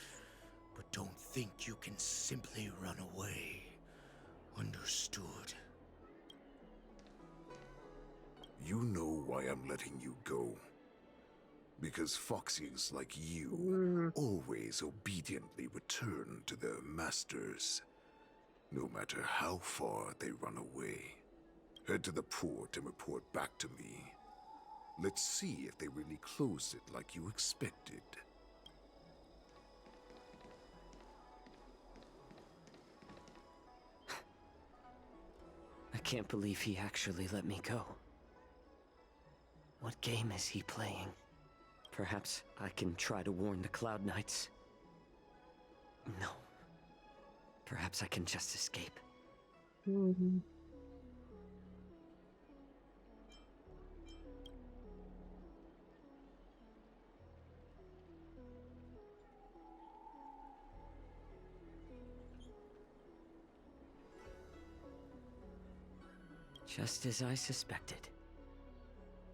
but don't think you can simply run away. Understood. You know why I'm letting you go. Because Foxians like you always obediently return to their masters, no matter how far they run away. Head to the port and report back to me. Let's see if they really closed it like you expected. I can't believe he actually let me go. What game is he playing? Perhaps I can try to warn the Cloud Knights. No. Perhaps I can just escape. Just as I suspected.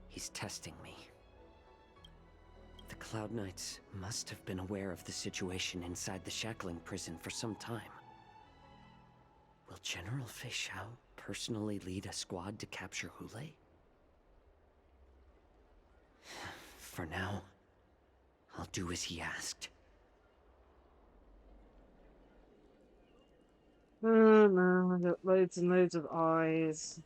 He's testing me. The Cloud Knights must have been aware of the situation inside the shackling prison for some time. Will General Fei Xiao personally lead a squad to capture Hule? For now, I'll do as he asked. Oh no, I got loads and loads of eyes.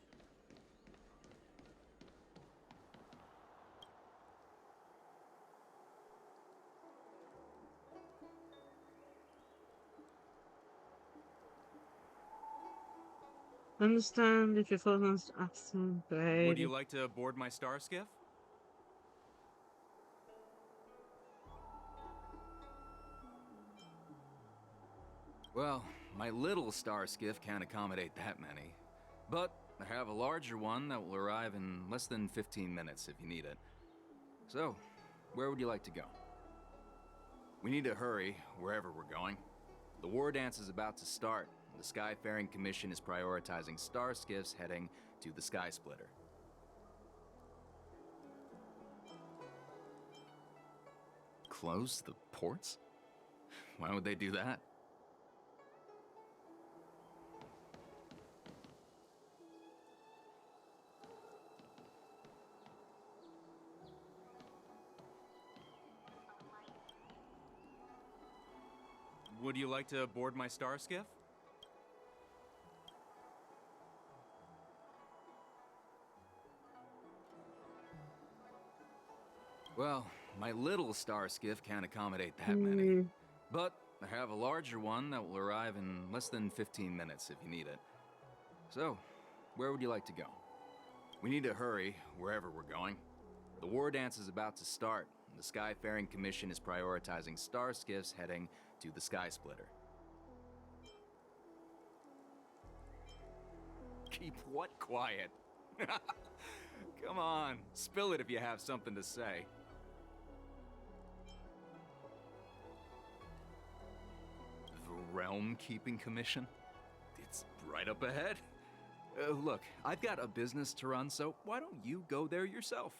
Understand if your father wants to ask them, Would you like to board my star skiff? Well, my little star skiff can't accommodate that many. But I have a larger one that will arrive in less than 15 minutes if you need it. So, where would you like to go? We need to hurry wherever we're going. The war dance is about to start. The Skyfaring Commission is prioritizing star skiffs heading to the Sky Splitter. Close the ports? Why would they do that? Would you like to board my star skiff? Well, my little star skiff can't accommodate that many. But I have a larger one that will arrive in less than 15 minutes if you need it. So, where would you like to go? We need to hurry wherever we're going. The war dance is about to start. The Skyfaring Commission is prioritizing star skiffs heading to the Sky Splitter. Keep what quiet? Come on, spill it if you have something to say. The Realm Keeping Commission? It's right up ahead. Look, I've got a business to run, so why don't you go there yourself?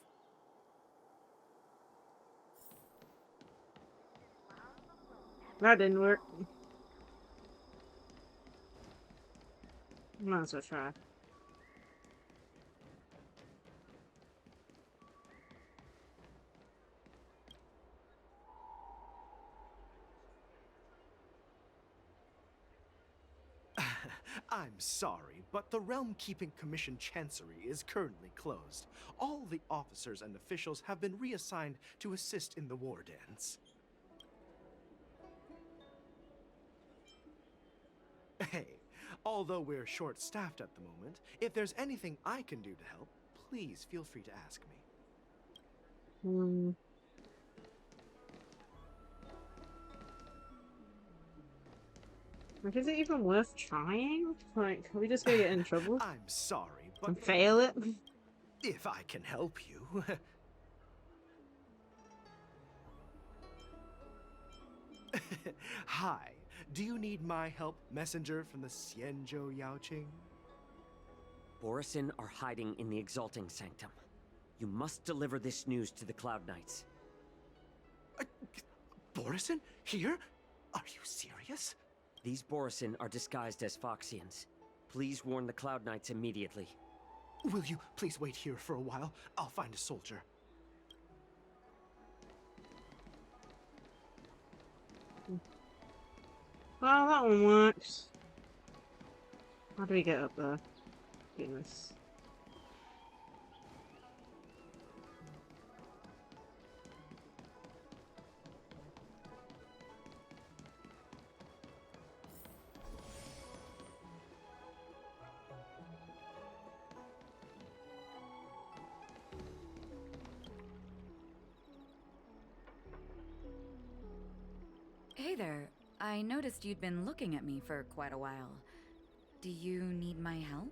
That didn't work. Might as well try. I'm sorry, but the Realm Keeping Commission Chancery is currently closed. All the officers and officials have been reassigned to assist in the war dance. Hey, although we're short-staffed at the moment, if there's anything I can do to help, please feel free to ask me. Like, is it even worth trying? Like, are we just gonna get in trouble? I'm sorry, but... And fail it? If I can help you... Hi, do you need my help, messenger from the Xianzhou Yaoqing? Borison are hiding in the Exalting Sanctum. You must deliver this news to the Cloud Knights. Borison? Here? Are you serious? These Borison are disguised as Foxians. Please warn the Cloud Knights immediately. Will you please wait here for a while? I'll find a soldier. Well, that one works. How do we get up there? Goodness. Hey there. I noticed you'd been looking at me for quite a while. Do you need my help?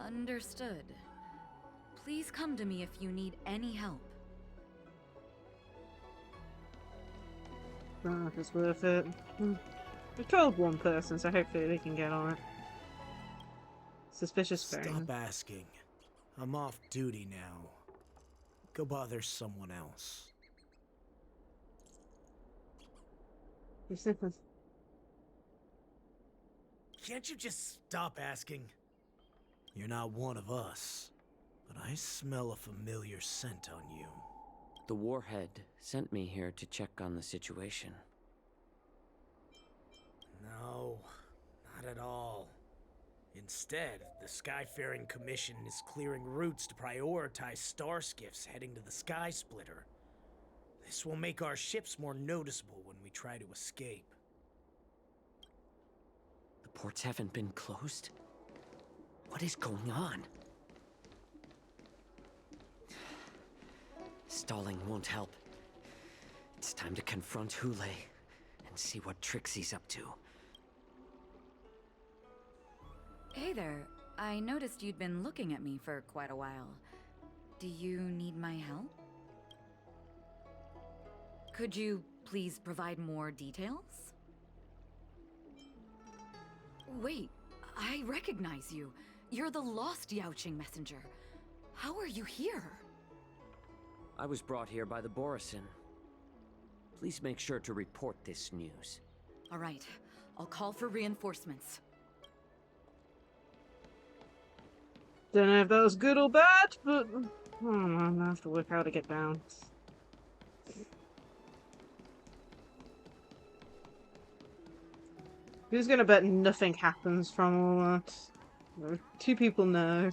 Understood. Please come to me if you need any help. I don't know if it's worth it. We told one person, so hopefully they can get on it. Suspicious phone. Stop asking. I'm off duty now. Go bother someone else. Can't you just stop asking? You're not one of us, but I smell a familiar scent on you. The Warhead sent me here to check on the situation. No, not at all. Instead, the Skyfaring Commission is clearing routes to prioritize star skiffs heading to the Sky Splitter. This will make our ships more noticeable when we try to escape. The ports haven't been closed? What is going on? Stalling won't help. It's time to confront Hule and see what tricks he's up to. Hey there. I noticed you'd been looking at me for quite a while. Do you need my help? Could you please provide more details? Wait, I recognize you. You're the lost Lacie-Chan messenger. How are you here? I was brought here by the Borison. Please make sure to report this news. All right, I'll call for reinforcements. Don't know if that was good or bad, but I have to work out how to get down. Who's gonna bet nothing happens from all that? Two people know.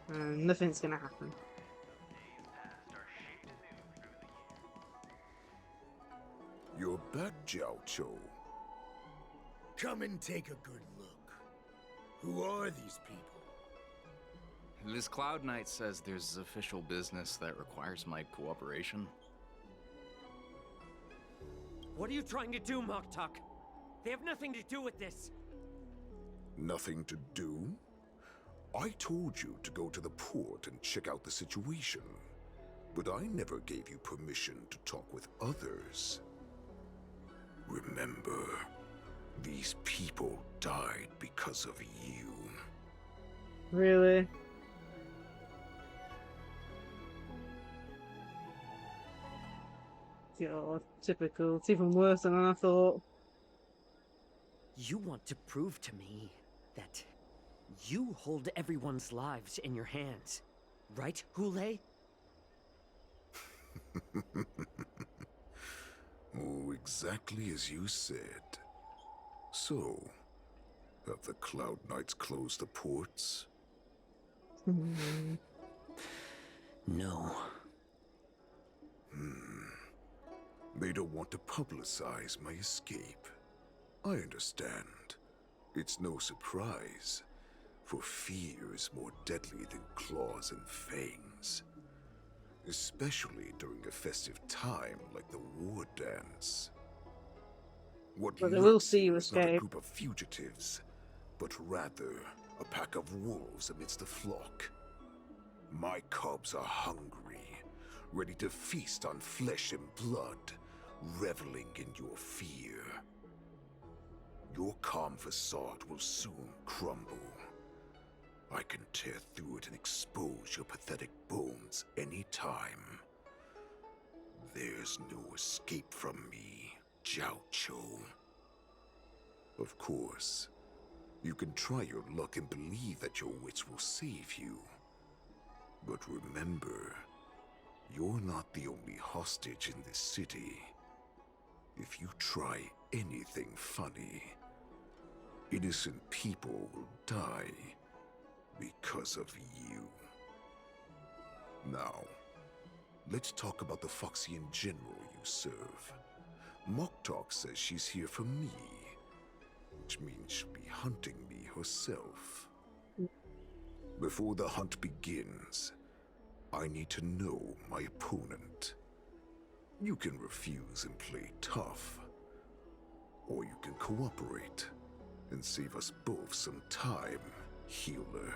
Nothing's gonna happen. You're back, Jiao-Cho. Come and take a good look. Who are these people? This Cloud Knight says there's official business that requires my cooperation. What are you trying to do, Moktuk? They have nothing to do with this. Nothing to do? I told you to go to the port and check out the situation. But I never gave you permission to talk with others. Remember, these people died because of you. Really? God, typical. It's even worse than I thought. You want to prove to me that you hold everyone's lives in your hands, right, Hule? Oh, exactly as you said. So, have the Cloud Knights closed the ports? No. They don't want to publicize my escape. I understand. It's no surprise, for fear is more deadly than claws and fangs. Especially during a festive time like the war dance. What But they will looks see you here is not a escape. group of fugitives, but rather a pack of wolves amidst a flock. My cubs are hungry, ready to feast on flesh and blood, reveling in your fear. Your calm facade will soon crumble. I can tear through it and expose your pathetic bones any time. There's no escape from me, Jiao-Cho. Of course, you can try your luck and believe that your wits will save you. But remember, you're not the only hostage in this city. If you try anything funny, innocent people will die because of you. Now, let's talk about the Foxian general you serve. Moktuk says she's here for me, which means she'll be hunting me herself. Before the hunt begins, I need to know my opponent. You can refuse and play tough, or you can cooperate and save us both some time, healer.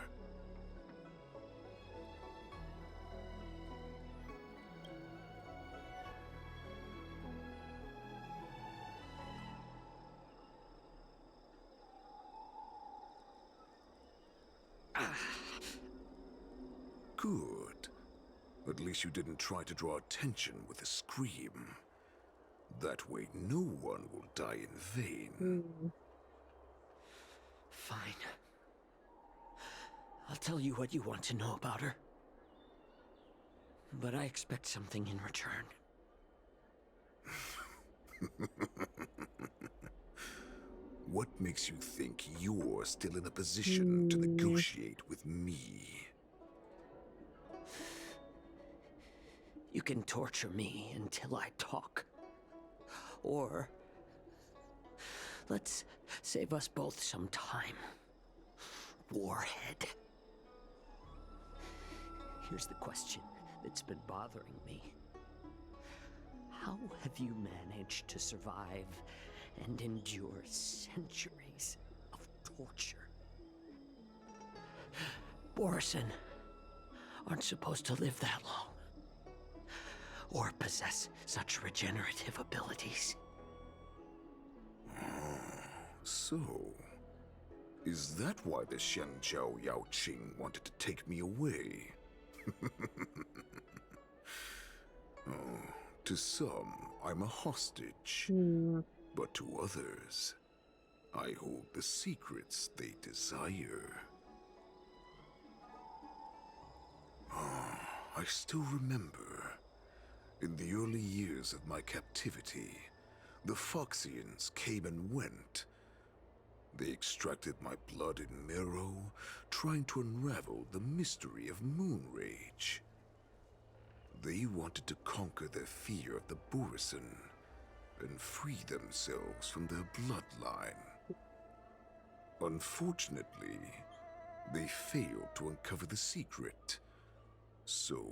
Good. At least you didn't try to draw attention with a scream. That way no one will die in vain. Fine. I'll tell you what you want to know about her. But I expect something in return. What makes you think you're still in a position to negotiate with me? You can torture me until I talk. Or let's save us both some time. Warhead. Here's the question that's been bothering me. How have you managed to survive and endure centuries of torture? Borison aren't supposed to live that long, or possess such regenerative abilities. So, is that why the Shenjiao Yaoqing wanted to take me away? Oh, to some, I'm a hostage. But to others, I hold the secrets they desire. I still remember, in the early years of my captivity, the Foxians came and went. They extracted my blood and marrow, trying to unravel the mystery of moon rage. They wanted to conquer their fear of the Borison and free themselves from their bloodline. Unfortunately, they failed to uncover the secret. So,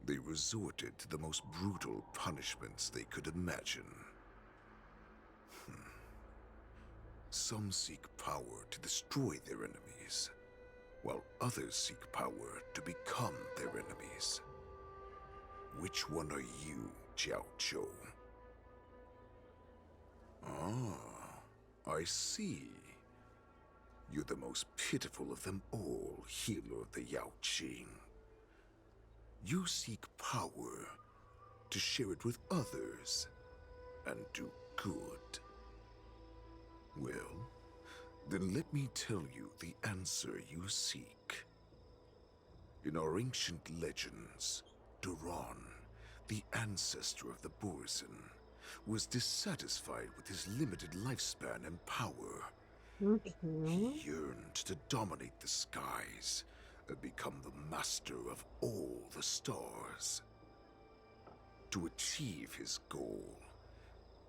they resorted to the most brutal punishments they could imagine. Some seek power to destroy their enemies, while others seek power to become their enemies. Which one are you, Jiao Zhou? I see. You're the most pitiful of them all, healer of the Yaoqing. You seek power to share it with others and do good. Well, then let me tell you the answer you seek. In our ancient legends, Duran, the ancestor of the Borison, was dissatisfied with his limited lifespan and power. He yearned to dominate the skies and become the master of all the stars. To achieve his goal,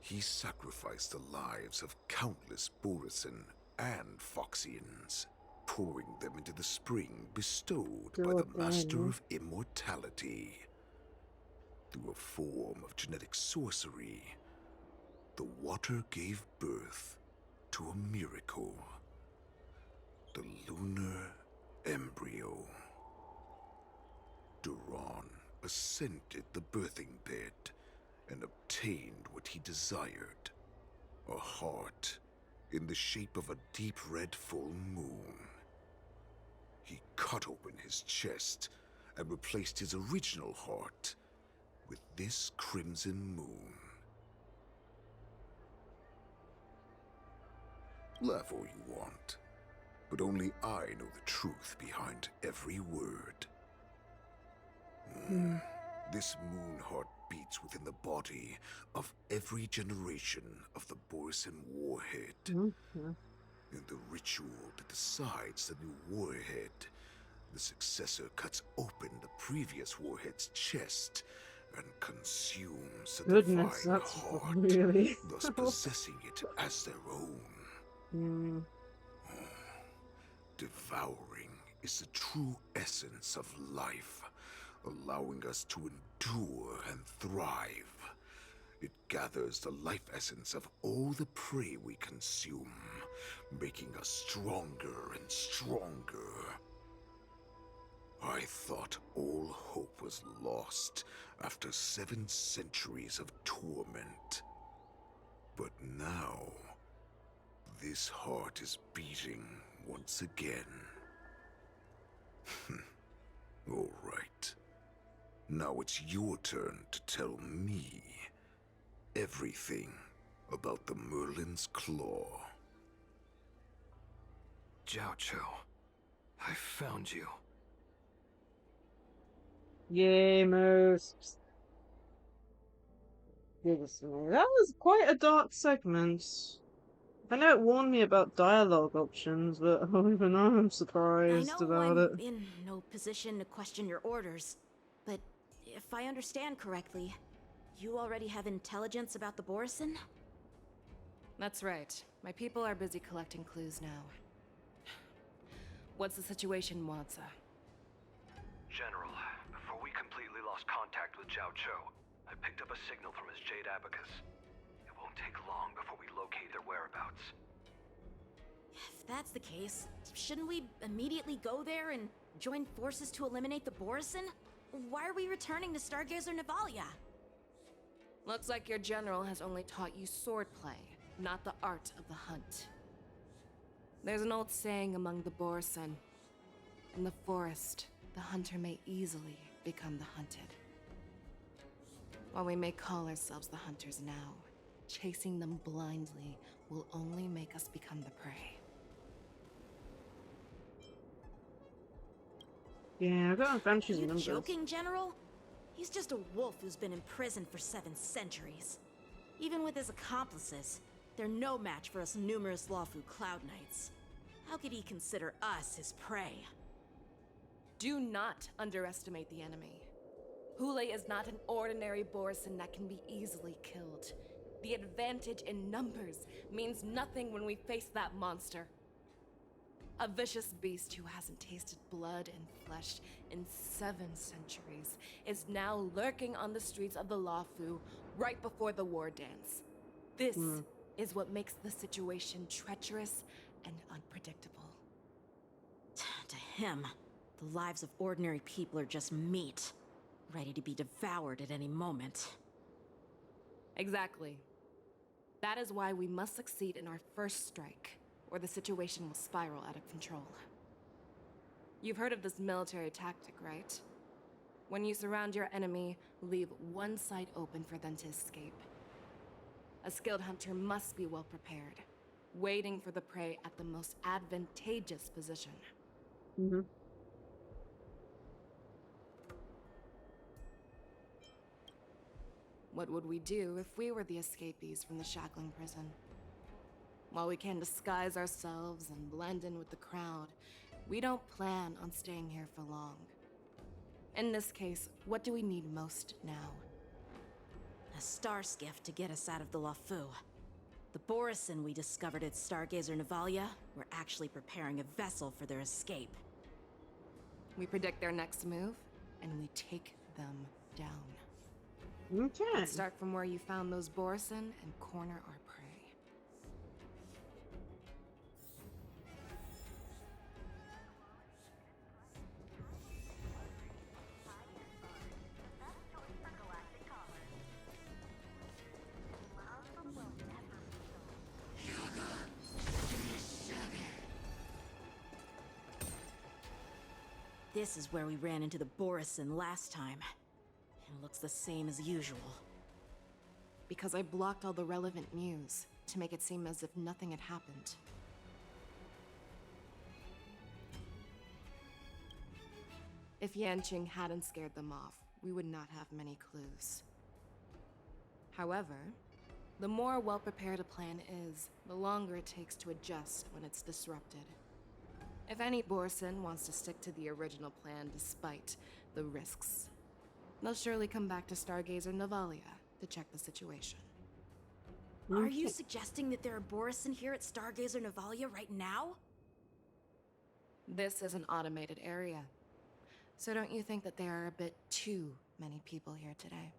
he sacrificed the lives of countless Borison and Foxians, pouring them into the spring bestowed by the Master of Immortality. Through a form of genetic sorcery, the water gave birth to a miracle. The lunar embryo. Duran ascended the birthing bed and obtained what he desired. A heart in the shape of a deep red full moon. He cut open his chest and replaced his original heart with this crimson moon. Laugh all you want, but only I know the truth behind every word. This moon heart beats within the body of every generation of the Borison warhead. In the ritual that decides the new warhead, the successor cuts open the previous warhead's chest and consumes the divine heart, really thus possessing it as their own. Devouring is the true essence of life, allowing us to endure and thrive. It gathers the life essence of all the prey we consume, making us stronger and stronger. I thought all hope was lost after 7 centuries of torment. But now, this heart is beating once again. All right. Now it's your turn to tell me everything about the Merlin's Claw. Jiao Zhou, I found you. Yay, most. That was quite a dark segment. I know it warned me about dialogue options, but even I'm I surprised know about I'm it. in no position to question your orders, but if I understand correctly, you already have intelligence about the Borison? That's right. My people are busy collecting clues now. What's the situation, Wadza? General, before we completely lost contact with Zhao Cho, I picked up a signal from his Jade Abacus. It won't take long before we locate their whereabouts. If that's the case, shouldn't we immediately go there and join forces to eliminate the Borison? Why are we returning to Stargazer Navalia? Looks like your general has only taught you swordplay, not the art of the hunt. There's an old saying among the Borison. In the forest, the hunter may easily become the hunted. While we may call ourselves the hunters now, chasing them blindly will only make us become the prey. Yeah, I got adventures You in numbers. joking, General? He's just a wolf who's been imprisoned for 7 centuries. Even with his accomplices, they're no match for us numerous Lawfu Cloud Knights. How could he consider us his prey? Do not underestimate the enemy. Hule is not an ordinary Borison that can be easily killed. The advantage in numbers means nothing when we face that monster. A vicious beast who hasn't tasted blood and flesh in 7 centuries is now lurking on the streets of the Lawfu right before the war dance. This is what makes the situation treacherous and unpredictable. To him, the lives of ordinary people are just meat, ready to be devoured at any moment. Exactly. That is why we must succeed in our first strike, or the situation will spiral out of control. You've heard of this military tactic, right? When you surround your enemy, leave one side open for them to escape. A skilled hunter must be well prepared, waiting for the prey at the most advantageous position. What would we do if we were the escapees from the shackling prison? While we can disguise ourselves and blend in with the crowd, we don't plan on staying here for long. In this case, what do we need most now? A star skiff to get us out of the Lawfu. The Borison we discovered at Stargazer Navalia were actually preparing a vessel for their escape. We predict their next move, and we take them down. Okay. Let's start from where you found those Borison and corner our prey. This is where we ran into the Borison last time. It looks the same as usual. Because I blocked all the relevant news to make it seem as if nothing had happened. If Yanqing hadn't scared them off, we would not have many clues. However, the more well-prepared a plan is, the longer it takes to adjust when it's disrupted. If any Borison wants to stick to the original plan despite the risks, they'll surely come back to Stargazer Navalia to check the situation. Are you suggesting that there are Borison here at Stargazer Navalia right now? This is an automated area. So don't you think that there are a bit too many people here today?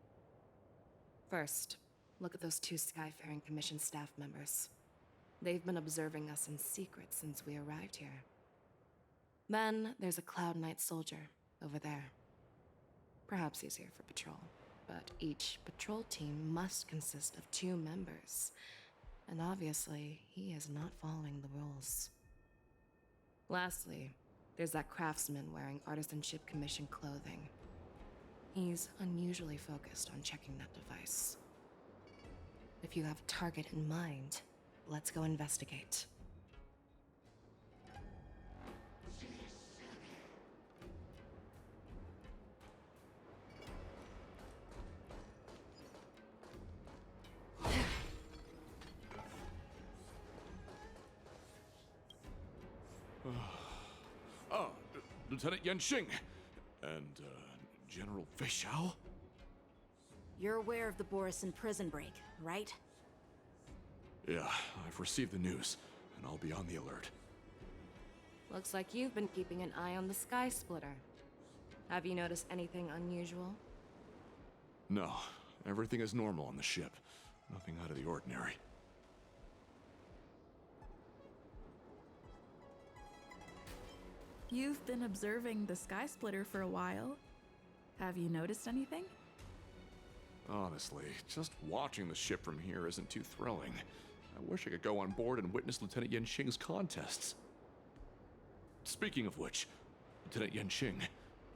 First, look at those 2 Skyfaring Commission staff members. They've been observing us in secret since we arrived here. Then there's a Cloud Knight soldier over there. Perhaps he's here for patrol, but each patrol team must consist of 2 members. And obviously, he is not following the rules. Lastly, there's that craftsman wearing Artisanship Commission clothing. He's unusually focused on checking that device. If you have a target in mind, let's go investigate. Lieutenant Yanqing, and, General Fei Xiao? You're aware of the Borison prison break, right? Yeah, I've received the news, and I'll be on the alert. Looks like you've been keeping an eye on the Sky Splitter. Have you noticed anything unusual? No, everything is normal on the ship. Nothing out of the ordinary. You've been observing the Sky Splitter for a while. Have you noticed anything? Honestly, just watching the ship from here isn't too thrilling. I wish I could go on board and witness Lieutenant Yanqing's contests. Speaking of which, Lieutenant Yanqing,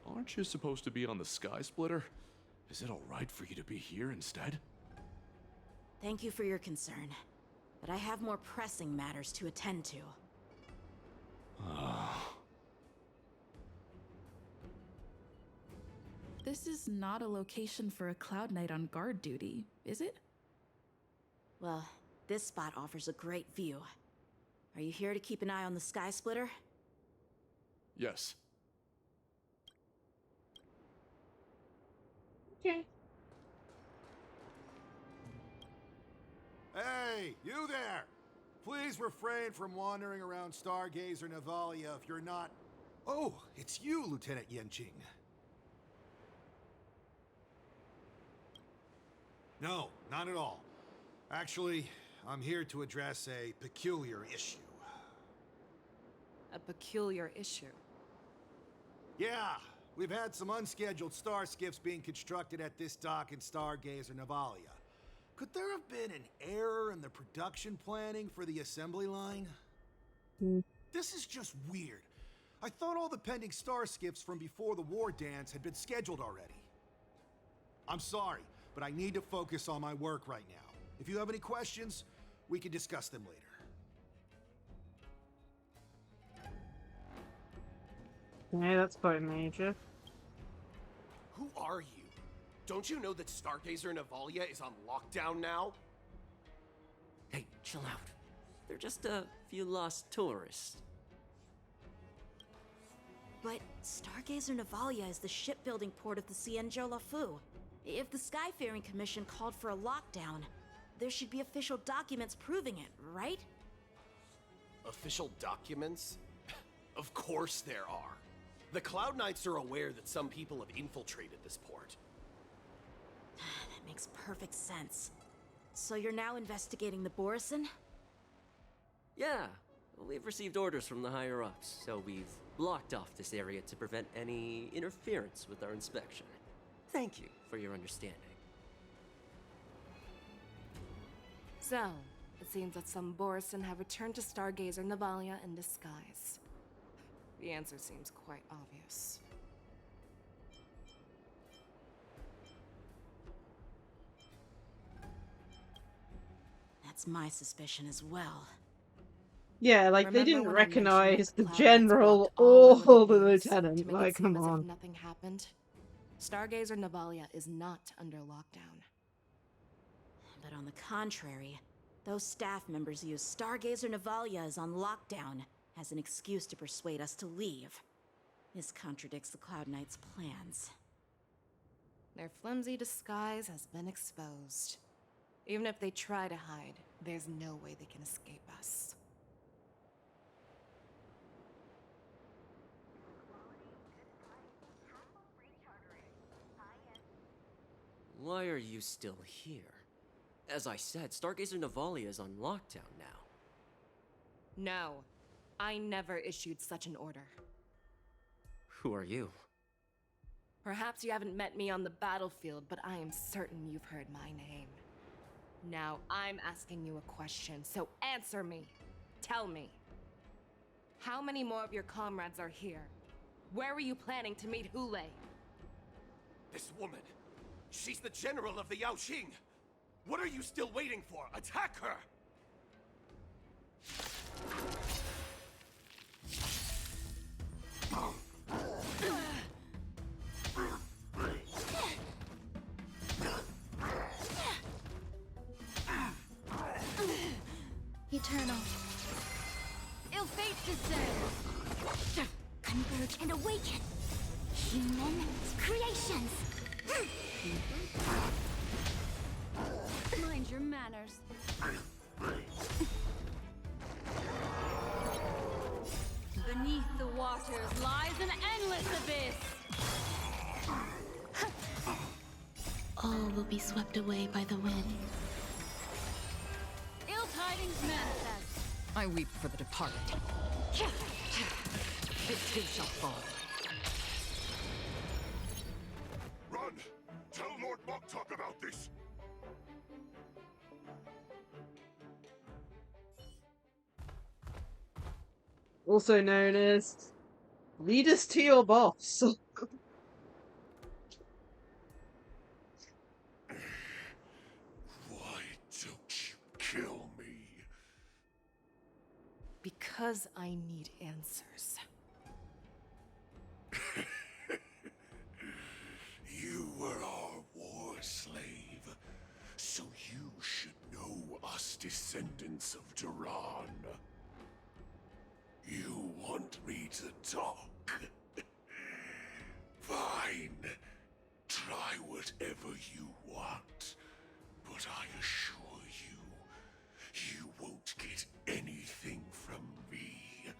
aren't you supposed to be on the Sky Splitter? Is it alright for you to be here instead? Thank you for your concern, but I have more pressing matters to attend to. This is not a location for a Cloud Knight on guard duty, is it? Well, this spot offers a great view. Are you here to keep an eye on the Sky Splitter? Yes. Okay. Hey, you there! Please refrain from wandering around Stargazer Navalia if you're not... Oh, it's you, Lieutenant Yanqing. No, not at all. Actually, I'm here to address a peculiar issue. A peculiar issue? Yeah, we've had some unscheduled star skiffs being constructed at this dock in Stargazer Navalia. Could there have been an error in the production planning for the assembly line? This is just weird. I thought all the pending star skiffs from before the war dance had been scheduled already. I'm sorry, but I need to focus on my work right now. If you have any questions, we can discuss them later. Yeah, that's quite major. Who are you? Don't you know that Stargazer Navalia is on lockdown now? Hey, chill out. They're just a few lost tourists. But Stargazer Navalia is the shipbuilding port of the Cienjo Lafu. If the Skyfaring Commission called for a lockdown, there should be official documents proving it, right? Official documents? Of course there are. The Cloud Knights are aware that some people have infiltrated this port. That makes perfect sense. So you're now investigating the Borison? Yeah, we've received orders from the higher-ups, so we've blocked off this area to prevent any interference with our inspection. Thank you for your understanding. So, it seems that some Borison have returned to Stargazer Navalia in disguise. The answer seems quite obvious. That's my suspicion as well. Yeah, like they Remember didn't when I mentioned recognize that the Cloud Knights general blocked or all the relatives lieutenant. to make Like, it seem come as if on. nothing happened? Stargazer Navalia is not under lockdown. But on the contrary, those staff members use Stargazer Navalia is on lockdown as an excuse to persuade us to leave. This contradicts the Cloud Knights' plans. Their flimsy disguise has been exposed. Even if they try to hide, there's no way they can escape us. Why are you still here? As I said, Stargazer Navalia is on lockdown now. No, I never issued such an order. Who are you? Perhaps you haven't met me on the battlefield, but I am certain you've heard my name. Now I'm asking you a question, so answer me. Tell me. How many more of your comrades are here? Where were you planning to meet Hule? This woman, she's the general of the Yaoxing. What are you still waiting for? Attack her! Eternal. Ill fate descends. converge and awaken. Human creations. Mind your manners. Beneath the waters lies an endless abyss. All will be swept away by the wind. Ill tidings manifest. I weep for the departed. It too shall fall. Run! Tell Lord Moktok about this! Also known as lead us to your boss. Why don't you kill me? Because I need answers. You were our war slave, so you should know us descendants of Duran. You want me to talk? Fine. Try whatever you want. But I assure you, you won't get anything from me.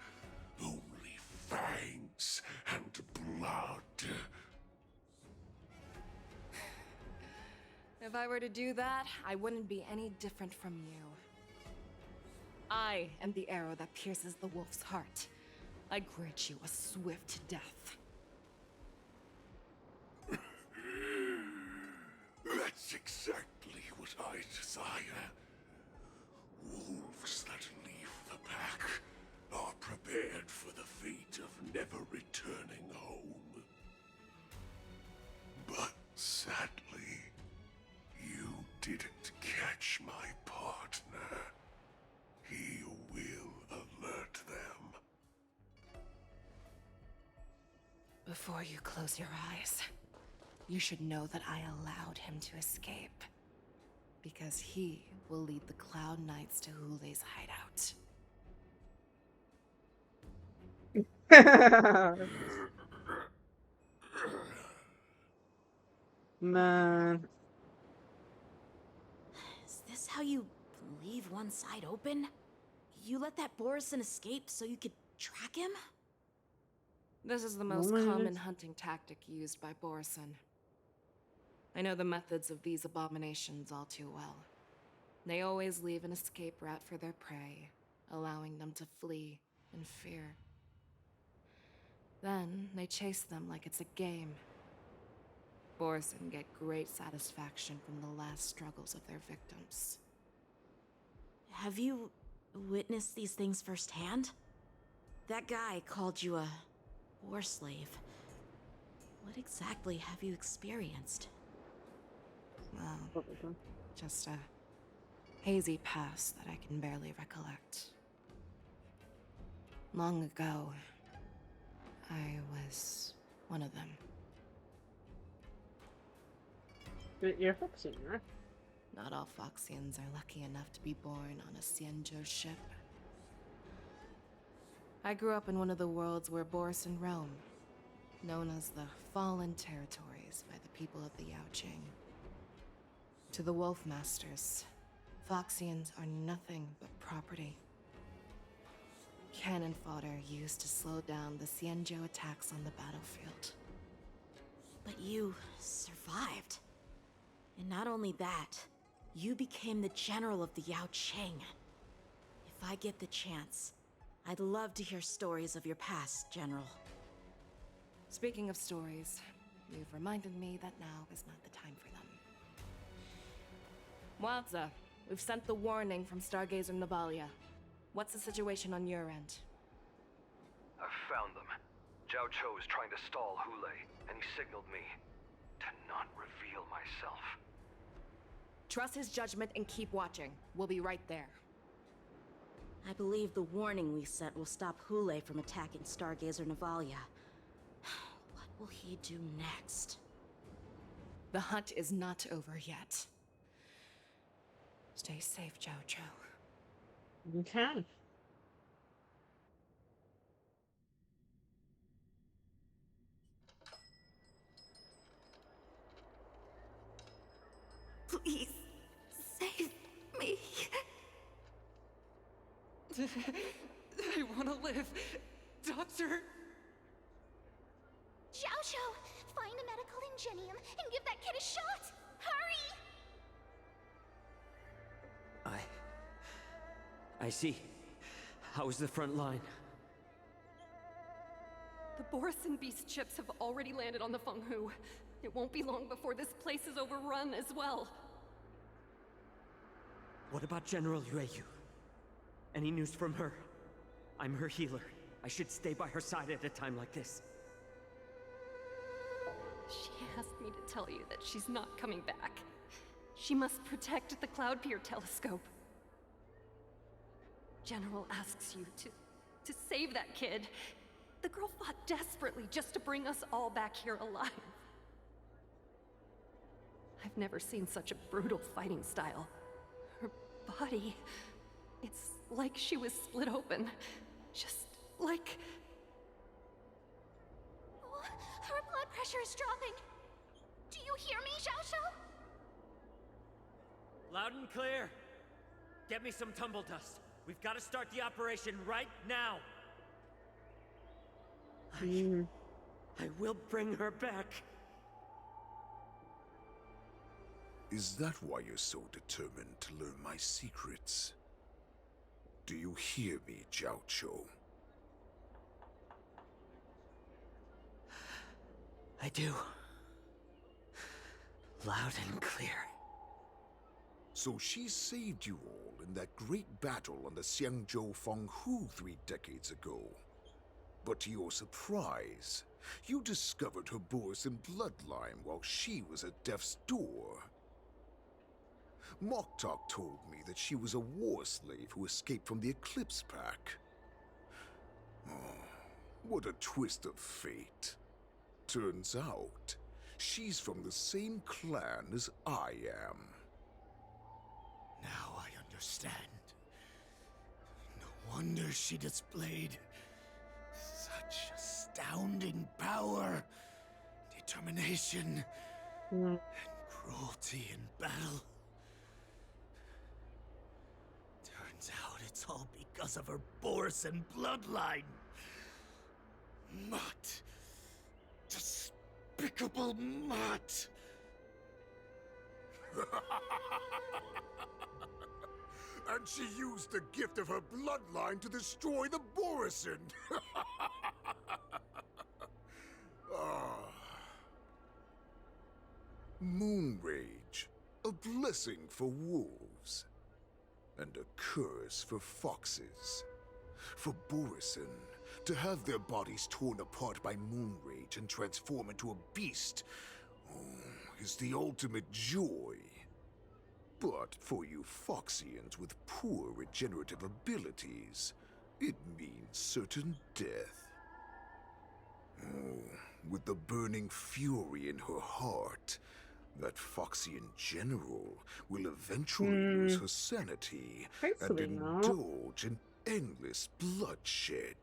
Only fangs and blood. If I were to do that, I wouldn't be any different from you. I am the arrow that pierces the wolf's heart. I grant you a swift death. That's exactly what I desire. Wolves that leave the pack are prepared for the fate of never returning home. But sadly, you didn't catch my partner. He will alert them. Before you close your eyes, you should know that I allowed him to escape. Because he will lead the Cloud Knights to Hule's hideout. Man. Is this how you leave one side open? You let that Borison escape so you could track him? This is the most What? common hunting tactic used by Borison. I know the methods of these abominations all too well. They always leave an escape route for their prey, allowing them to flee in fear. Then they chase them like it's a game. Borison get great satisfaction from the last struggles of their victims. Have you witnessed these things firsthand? That guy called you a war slave. What exactly have you experienced? Well, just a hazy past that I can barely recollect. Long ago, I was one of them. But you're Foxian, right? Not all Foxians are lucky enough to be born on a Xianzhou ship. I grew up in one of the worlds where Borison roam, known as the Fallen Territories by the people of the Yaoqing. To the Wolf Masters, Foxians are nothing but property. Cannon fodder used to slow down the Xianzhou attacks on the battlefield. But you survived. And not only that, you became the general of the Yaoqing. If I get the chance, I'd love to hear stories of your past, General. Speaking of stories, you've reminded me that now is not the time for them. Wadza, we've sent the warning from Stargazer Navalia. What's the situation on your end? I've found them. Zhao Cho is trying to stall Hule, and he signaled me to not reveal myself. Trust his judgment and keep watching. We'll be right there. I believe the warning we sent will stop Hule from attacking Stargazer Navalia. What will he do next? The hunt is not over yet. Stay safe, Zhao Cho. Okay. I want to live. Doctor? Xiao, find a medical ingenium and give that kid a shot! Hurry! I see. How's the front line? The Borison Beast chips have already landed on the Fenghu. It won't be long before this place is overrun as well. What about General Yueyu? Any news from her? I'm her healer. I should stay by her side at a time like this. She asked me to tell you that she's not coming back. She must protect the Cloudpeer telescope. General asks you to save that kid. The girl fought desperately just to bring us all back here alive. I've never seen such a brutal fighting style. Her body, it's like she was split open. Just like... Oh, her blood pressure is dropping. Do you hear me, Xiao? Loud and clear. Get me some tumble dust. We've got to start the operation right now. I will bring her back. Is that why you're so determined to learn my secrets? Do you hear me, Jiao Cho? I do. Loud and clear. So she saved you all in that great battle on the Xiangzhou Fenghu 3 decades ago. But to your surprise, you discovered her Borison bloodline while she was at death's door. Moktok told me that she was a war slave who escaped from the Eclipse Pack. Oh, what a twist of fate. Turns out, she's from the same clan as I am. Now I understand. No wonder she displayed such astounding power, determination, and cruelty in battle. Turns out it's all because of her Borison bloodline. Mutt. Despicable mutt. And she used the gift of her bloodline to destroy the Borison. Moon Rage, a blessing for wolves, and a curse for foxes. For Borison, to have their bodies torn apart by Moon Rage and transform into a beast is the ultimate joy. But for you Foxians with poor regenerative abilities, it means certain death. With the burning fury in her heart, that Foxian general will eventually lose her sanity and indulge in endless bloodshed.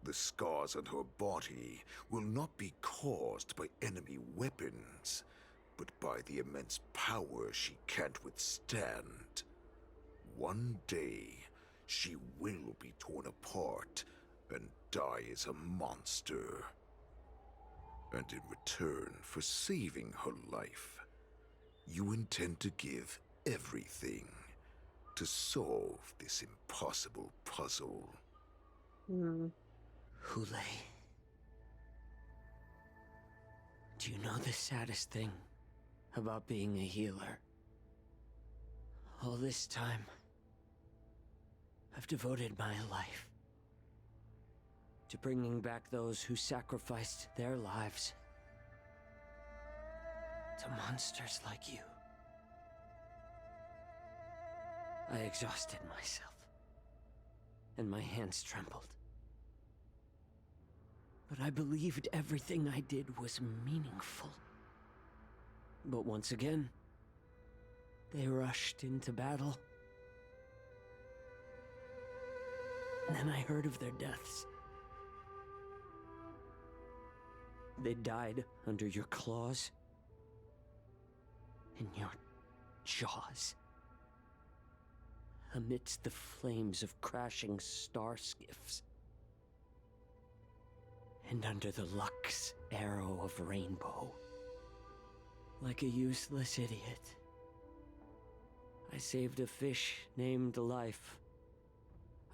The scars on her body will not be caused by enemy weapons, but by the immense power she can't withstand. One day, she will be torn apart and die as a monster. And in return for saving her life, you intend to give everything to solve this impossible puzzle. Hule, do you know the saddest thing about being a healer? All this time, I've devoted my life to bringing back those who sacrificed their lives to monsters like you. I exhausted myself, and my hands trembled. But I believed everything I did was meaningful. But once again, they rushed into battle. And then I heard of their deaths. They died under your claws and your jaws. amidst the flames of crashing star skiffs. And under the Lux arrow of rainbow, like a useless idiot, I saved a fish named Life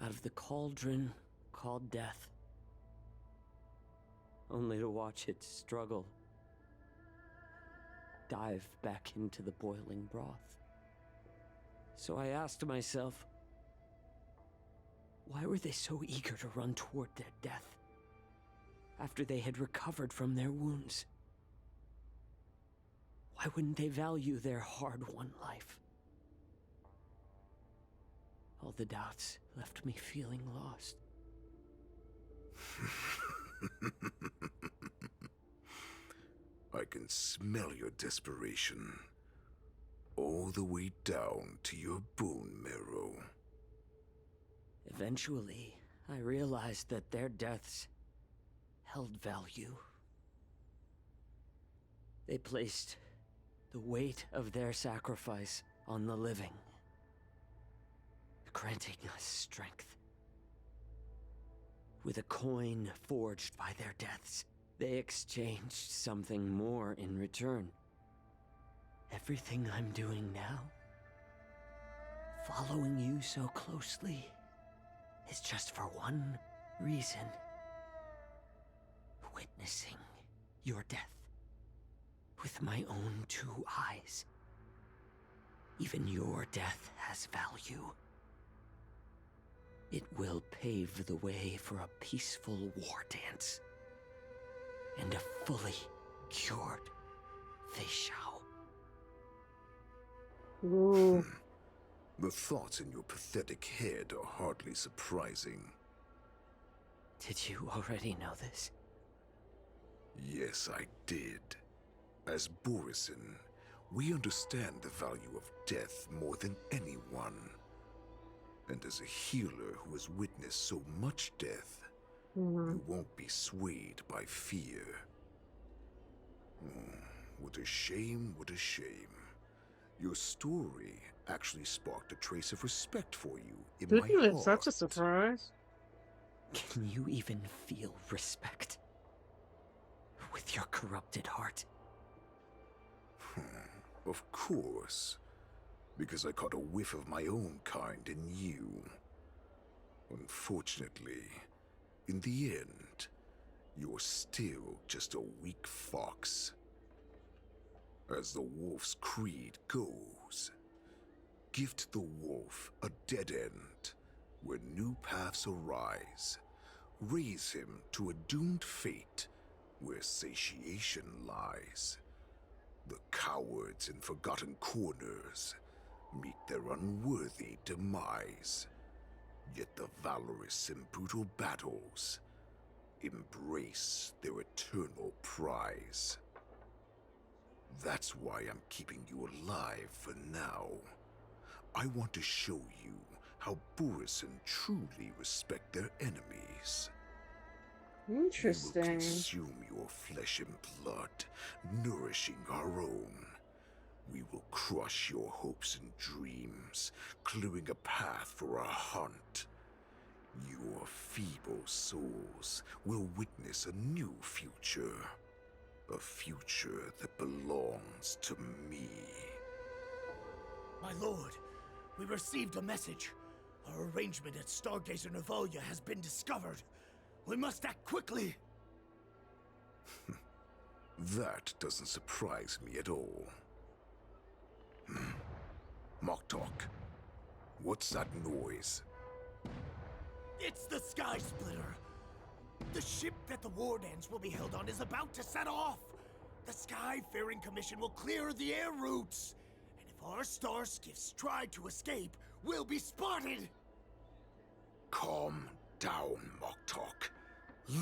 out of the cauldron called Death, only to watch it struggle, dive back into the boiling broth. So I asked myself, why were they so eager to run toward their death after they had recovered from their wounds? Why wouldn't they value their hard-won life? All the doubts left me feeling lost. I can smell your desperation, all the way down to your bone marrow. Eventually, I realized that their deaths held value. They placed the weight of their sacrifice on the living, granting us strength. With a coin forged by their deaths, they exchanged something more in return. Everything I'm doing now, following you so closely, is just for one reason: witnessing your death with my own 2 eyes. Even your death has value. It will pave the way for a peaceful war dance and a fully cured Feishao. Ooh. The thoughts in your pathetic head are hardly surprising. Did you already know this? Yes, I did. As Borison, we understand the value of death more than anyone. And as a healer who has witnessed so much death, you won't be swayed by fear. Oh, what a shame, what a shame. Your story actually sparked a trace of respect for you in my It's heart. such a surprise. Can you even feel respect with your corrupted heart? Of course. Because I caught a whiff of my own kind in you. Unfortunately, in the end, you're still just a weak fox. As the wolf's creed goes, gift the wolf a dead end where new paths arise. Raise him to a doomed fate where satiation lies. The cowards in forgotten corners meet their unworthy demise. Yet the valorous in brutal battles embrace their eternal prize. That's why I'm keeping you alive for now. I want to show you how Borison truly respect their enemies. Interesting. We will consume your flesh and blood, nourishing our own. We will crush your hopes and dreams, clearing a path for our hunt. Your feeble souls will witness a new future. A future that belongs to me. My lord, we received a message. Our arrangement at Stargazer Navalia has been discovered. We must act quickly. That doesn't surprise me at all. Moktok, what's that noise? It's the Sky Splitter. The ship that the Wardens will be held on is about to set off. The Skyfaring Commission will clear the air routes. And if our star skiffs try to escape, we'll be spotted. Calm down, Moktok.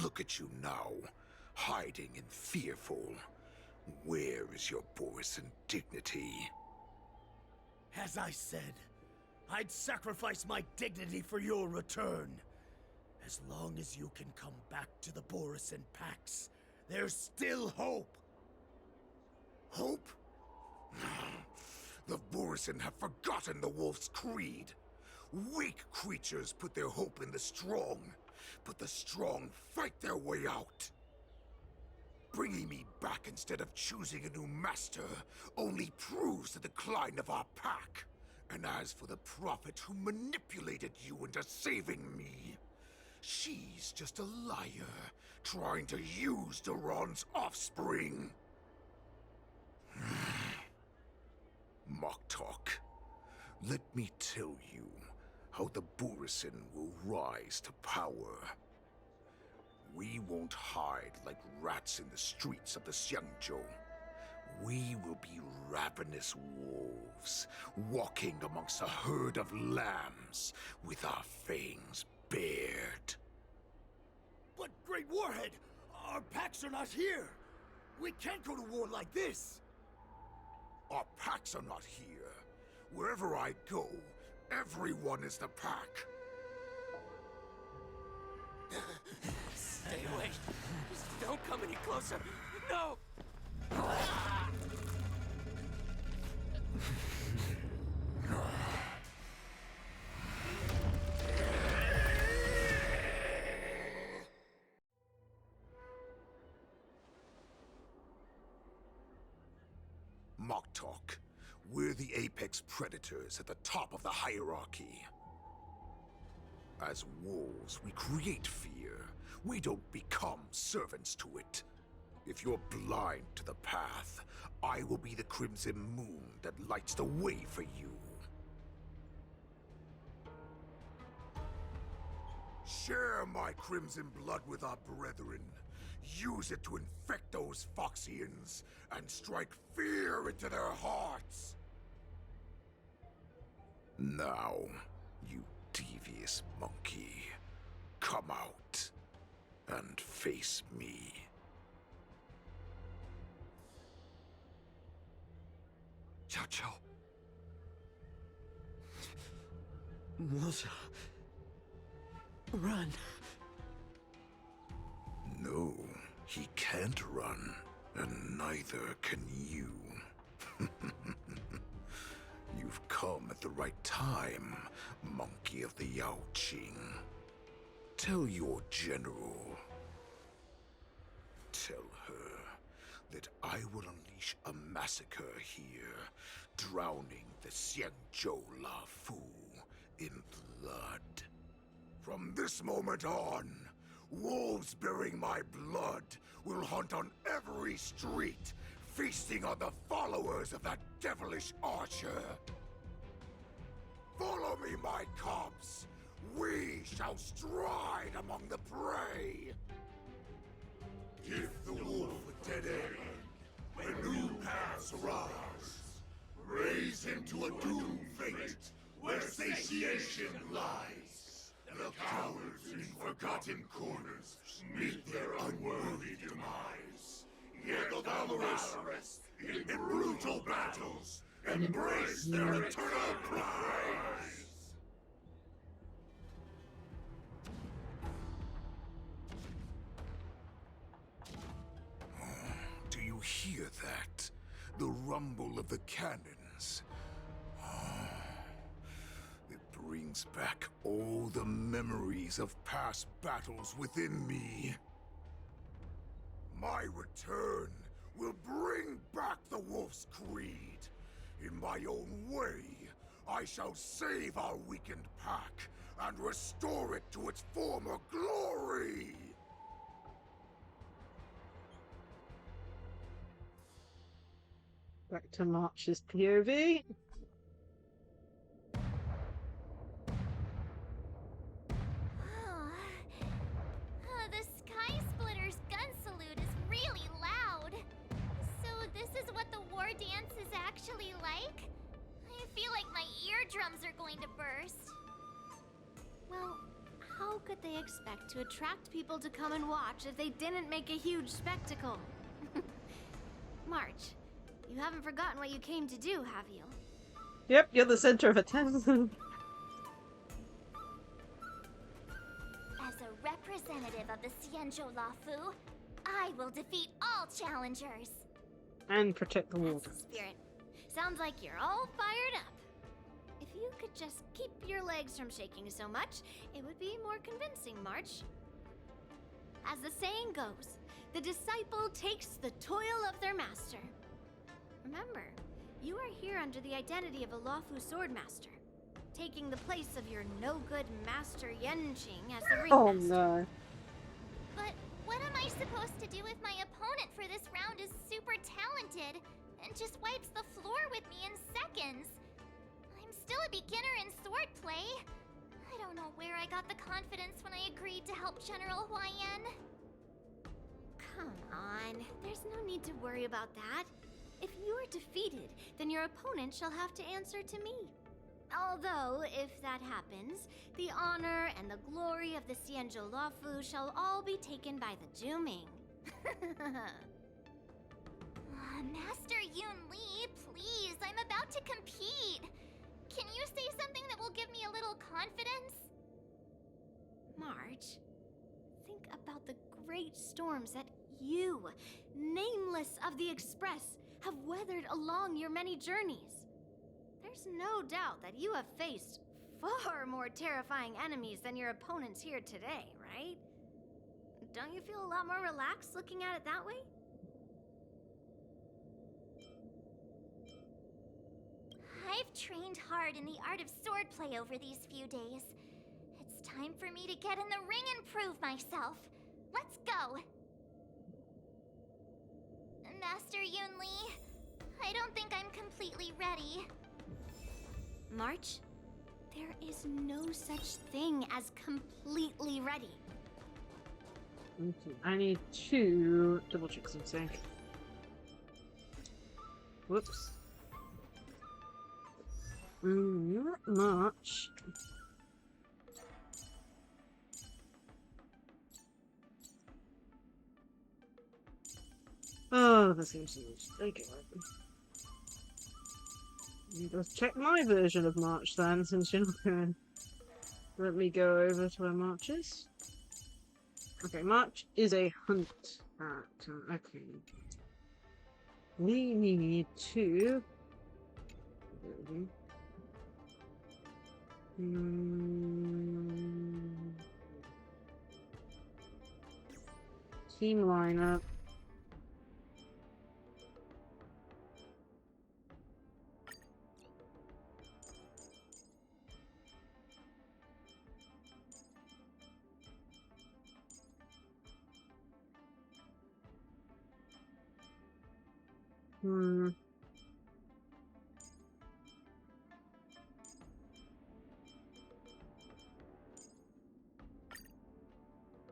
Look at you now, hiding and fearful. Where is your Borison dignity? As I said, I'd sacrifice my dignity for your return. As long as you can come back to the Borison Pax, there's still hope. Hope? The Borison have forgotten the Wolf's creed. Weak creatures put their hope in the strong, but the strong fight their way out. Bringing me back instead of choosing a new master only proves the decline of our pack. And as for the prophet who manipulated you into saving me, she's just a liar, trying to use Duran's offspring. Mock talk. Let me tell you how the Borisin will rise to power. We won't hide like rats in the streets of the Xiangzhou. We will be ravenous wolves, walking amongst a herd of lambs, with our fangs bared. But, Great Warhead, our packs are not here. We can't go to war like this. Our packs are not here. Wherever I go, everyone is the pack. Stay away. Just don't come any closer. No! Mock talk. We're the apex predators at the top of the hierarchy. As wolves, we create fear. We don't become servants to it. If you're blind to the path, I will be the crimson moon that lights the way for you. Share my crimson blood with our brethren. Use it to infect those Foxians and strike fear into their hearts. Now, you devious monkey, come out and face me. Xiao. Milsha. Run. No, he can't run, and neither can you. You've come at the right time, monkey of the Yaoqing. Tell your general. Tell her that I will unleash a massacre here, drowning the Xiangzhou Lafu in blood. From this moment on, wolves bearing my blood will hunt on every street, feasting on the followers of that devilish archer. Follow me, my cubs. We shall stride among the prey. Give the wolf a dead end when new paths arise. Raise him to a doomed fate where satiation lies. The cowards in forgotten corners meet their unworthy demise. Yet the valorous, in brutal battles, embrace their eternal prize. Do you hear that? The rumble of the cannons. It brings back all the memories of past battles within me. My return will bring back the Wolf's Creed. In my own way, I shall save our weakened pack and restore it to its former glory! Back to March's POV. The Sky Splitter's gun salute is really loud. So this is what the war dance is actually like? I feel like my eardrums are going to burst. Well, how could they expect to attract people to come and watch if they didn't make a huge spectacle? March, you haven't forgotten what you came to do, have you? Yep, you're the center of attention. As a representative of the Xianzhou Lafu, I will defeat all challengers. And protect the That's water. the spirit. Sounds like you're all fired up. If you could just keep your legs from shaking so much, it would be more convincing, March. As the saying goes, the disciple takes the toil of their master. Remember, you are here under the identity of a Lawfu Swordmaster, taking the place of your no-good master Yenqing as the ringmaster. Oh no. But what am I supposed to do if my opponent for this round is super talented and just wipes the floor with me in seconds? I'm still a beginner in swordplay. I don't know where I got the confidence when I agreed to help General Huaiyan. Come on, there's no need to worry about that. If you are defeated, then your opponent shall have to answer to me. Although, if that happens, the honor and the glory of the Xianzhou Luofu shall all be taken by the Juming. Master Yun Li, please, I'm about to compete. Can you say something that will give me a little confidence? March, think about the great storms that you, nameless of the Express, have weathered along your many journeys. There's no doubt that you have faced far more terrifying enemies than your opponents here today, right? Don't you feel a lot more relaxed looking at it that way? I've trained hard in the art of swordplay over these few days. It's time for me to get in the ring and prove myself. Let's go! Master Yun Li, I don't think I'm completely ready. March, there is no such thing as completely ready. Okay, I need to double check something. Whoops. Not much. Oh, that seems so much. Okay. Let's check my version of March then, since you're not going to let me go over to where March is. Okay, March is a hunt character. Okay. We need to... Team lineup.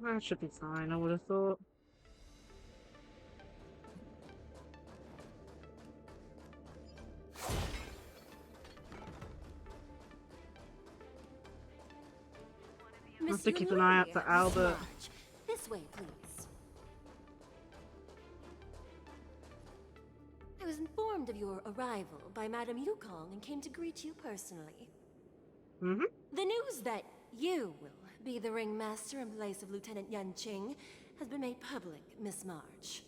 That should be fine, I would have thought. I have to keep an eye out for Albert. This way, please. I was informed of your arrival by Madame Yukong and came to greet you personally. Mm-hmm. The news that you will be the ringmaster in place of Lieutenant Yanqing has been made public, Miss March.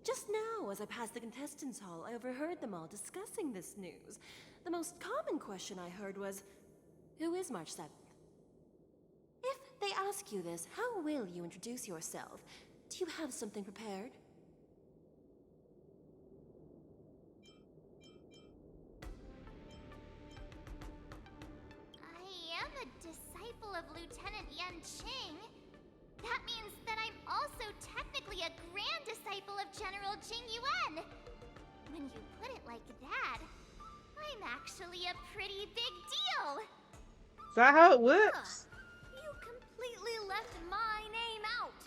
Just now, as I passed the contestants' hall, I overheard them all discussing this news. The most common question I heard was, who is March 7th? If they ask you this, how will you introduce yourself? Do you have something prepared? I am a disciple of Lieutenant Yanqing. That means that I'm also technically a grand disciple of General Jing Yuan. When you put it like that, I'm actually a pretty big deal. Is that how it works? You completely left my name out.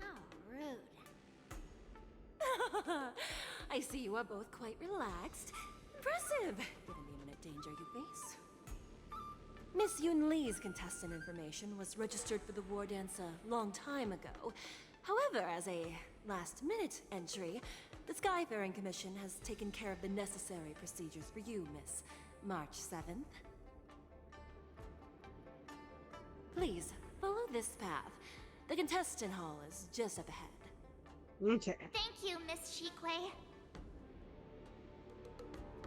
How rude. I see you are both quite relaxed. Impressive, given the imminent danger you face. Miss Yun Li's contestant information was registered for the war dance a long time ago. However, as a last-minute entry, the Skyfaring Commission has taken care of the necessary procedures for you, Miss March 7th. Please, follow this path. The contestant hall is just up ahead. Okay. Thank you, Miss Shikwe.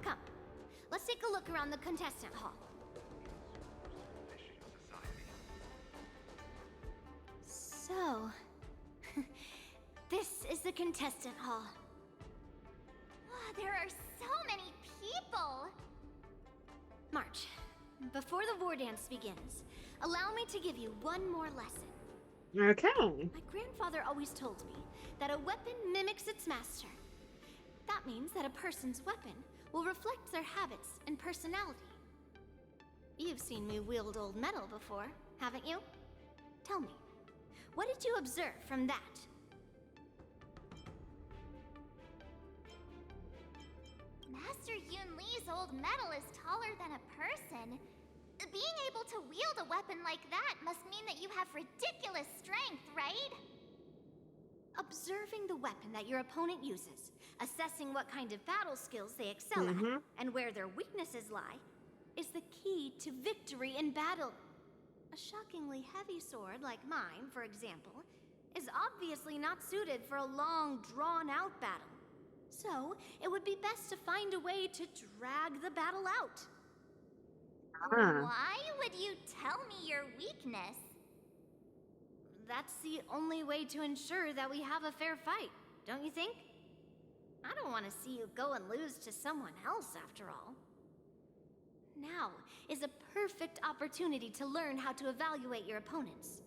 Come, let's take a look around the contestant hall. So, this is the contestant hall. Ah, there are so many people! March, before the war dance begins, allow me to give you one more lesson. Okay. My grandfather always told me that a weapon mimics its master. That means that a person's weapon will reflect their habits and personality. You've seen me wield old metal before, haven't you? Tell me, what did you observe from that? Master Yun Li's old metal is taller than a person. Being able to wield a weapon like that must mean that you have ridiculous strength, right? Observing the weapon that your opponent uses, assessing what kind of battle skills they excel at, and where their weaknesses lie, is the key to victory in battle. A shockingly heavy sword like mine, for example, is obviously not suited for a long, drawn-out battle. So, it would be best to find a way to drag the battle out. Why would you tell me your weakness? That's the only way to ensure that we have a fair fight, don't you think? I don't want to see you go and lose to someone else, after all. Now is a perfect opportunity to learn how to evaluate your opponents.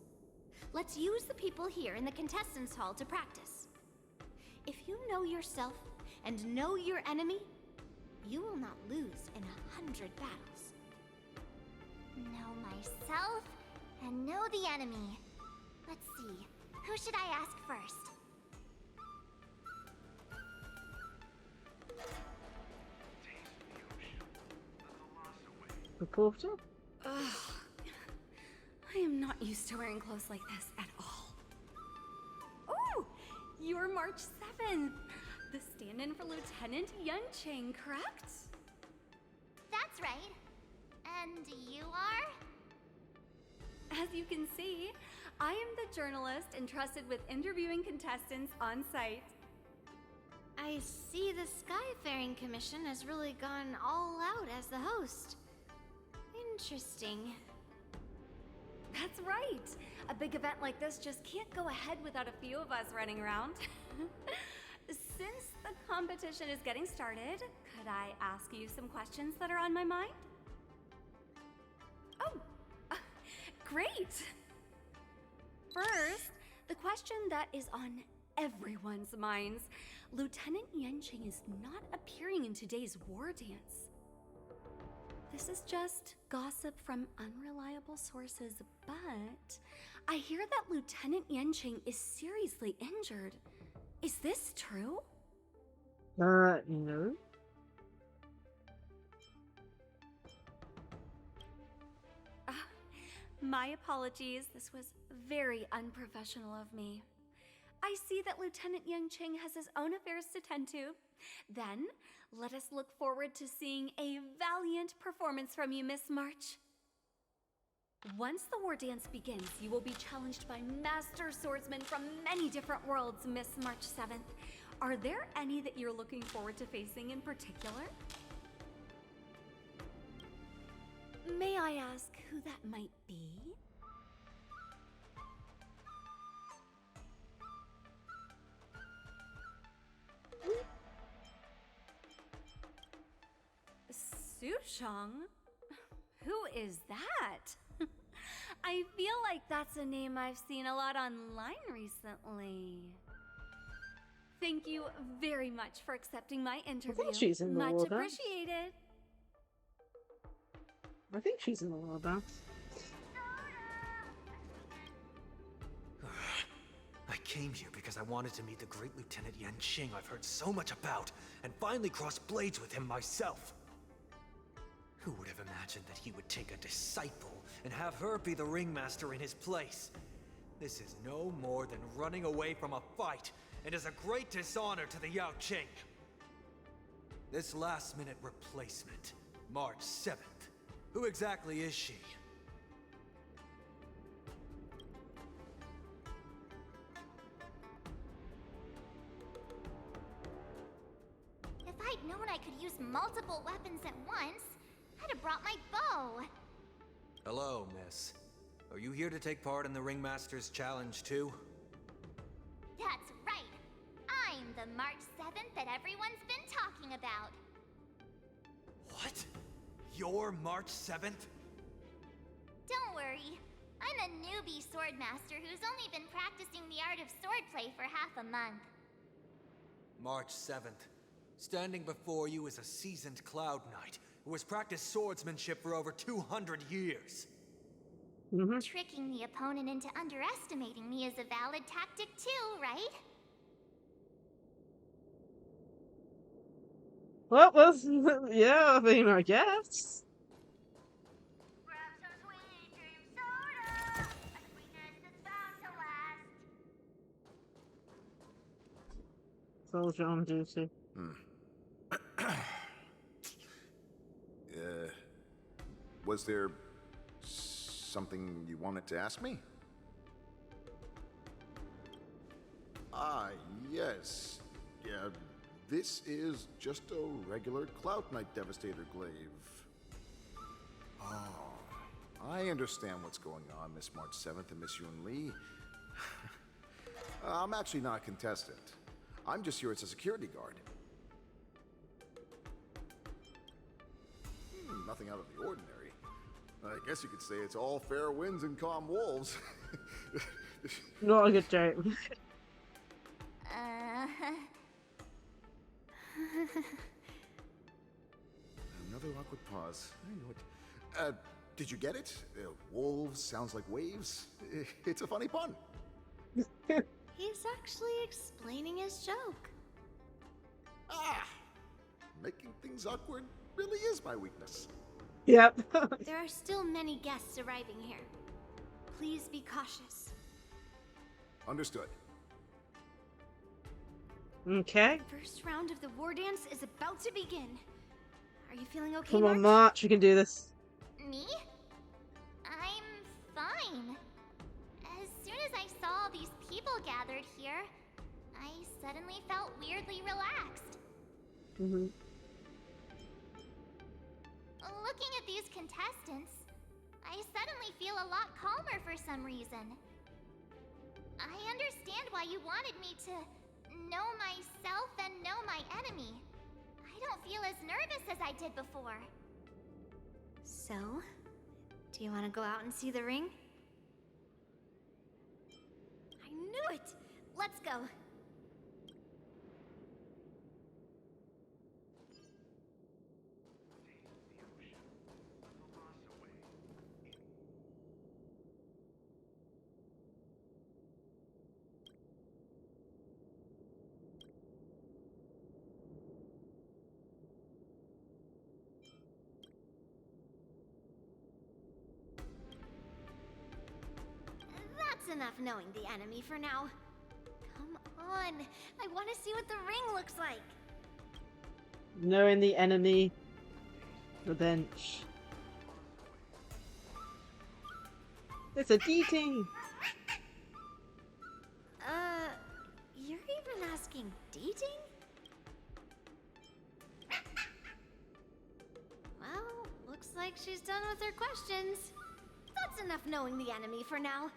Let's use the people here in the contestants' hall to practice. If you know yourself and know your enemy, you will not lose in 100 battles. Know myself and know the enemy. Let's see, who should I ask first? Reporter? Ugh. I am not used to wearing clothes like this at all. Oh, you're March 7th. The stand-in for Lieutenant Yunqing, correct? That's right. And you are? As you can see, I am the journalist entrusted with interviewing contestants on site. I see the Skyfaring Commission has really gone all out as the host. Interesting. That's right. A big event like this just can't go ahead without a few of us running around. Since the competition is getting started, could I ask you some questions that are on my mind? Oh, great! First, the question that is on everyone's minds. Lieutenant Yunqing is not appearing in today's war dance. This is just gossip from unreliable sources, but I hear that Lieutenant Yunqing is seriously injured. Is this true? No. My apologies. This was very unprofessional of me. I see that Lieutenant Yunqing has his own affairs to tend to. Then, let us look forward to seeing a valiant performance from you, Miss March. Once the war dance begins, you will be challenged by master swordsmen from many different worlds, Miss March 7th. Are there any that you're looking forward to facing in particular? May I ask who that might be? Sushang? Who is that? I feel like that's a name I've seen a lot online recently. Thank you very much for accepting my interview. I think she's in the Much order. appreciated. I think she's in the order. I came here because I wanted to meet the great Lieutenant Yunqing I've heard so much about, and finally cross blades with him myself. Who would have imagined that he would take a disciple and have her be the ringmaster in his place? This is no more than running away from a fight, and is a great dishonor to the Yao Qing. This last-minute replacement, March 7th. Who exactly is she? If I'd known I could use multiple weapons at once, I'd have brought my bow. Hello, miss. Are you here to take part in the Ringmaster's Challenge too? That's right. I'm the March 7th that everyone's been talking about. What? You're March 7th? Don't worry. I'm a newbie swordmaster who's only been practicing the art of swordplay for half a month. March 7th. Standing before you is a seasoned Cloud Knight who has practiced swordsmanship for over 200 years. Tricking the opponent into underestimating me is a valid tactic too, right? Well, that's, yeah, I mean, I guess. Soldier on duty. Was there something you wanted to ask me? Ah, yes. Yeah, this is just a regular Cloud Knight Devastator glaive. Oh, I understand what's going on, Miss March 7th and Miss Yun Li. I'm actually not a contestant. I'm just here as a security guard. Nothing out of the ordinary. I guess you could say it's all fair winds and calm wolves. Not a good joke. Another awkward pause. I know it. Did you get it? Wolves sounds like waves. It's a funny pun. He's actually explaining his joke. Ah! Making things awkward really is my weakness. Yep. There are still many guests arriving here. Please be cautious. Understood. Okay. The first round of the war dance is about to begin. Are you feeling okay, Come on, March? March, you can do this. Me? I'm fine. As soon as I saw these people gathered here, I suddenly felt weirdly relaxed. Looking at these contestants, I suddenly feel a lot calmer for some reason. I understand why you wanted me to know myself and know my enemy. I don't feel as nervous as I did before. So, do you want to go out and see the ring? I knew it! Let's go. That's enough knowing the enemy for now. Come on, I want to see what the ring looks like. Knowing the enemy. The bench. It's a D-team. You're even asking dating? Well, looks like she's done with her questions. That's enough knowing the enemy for now.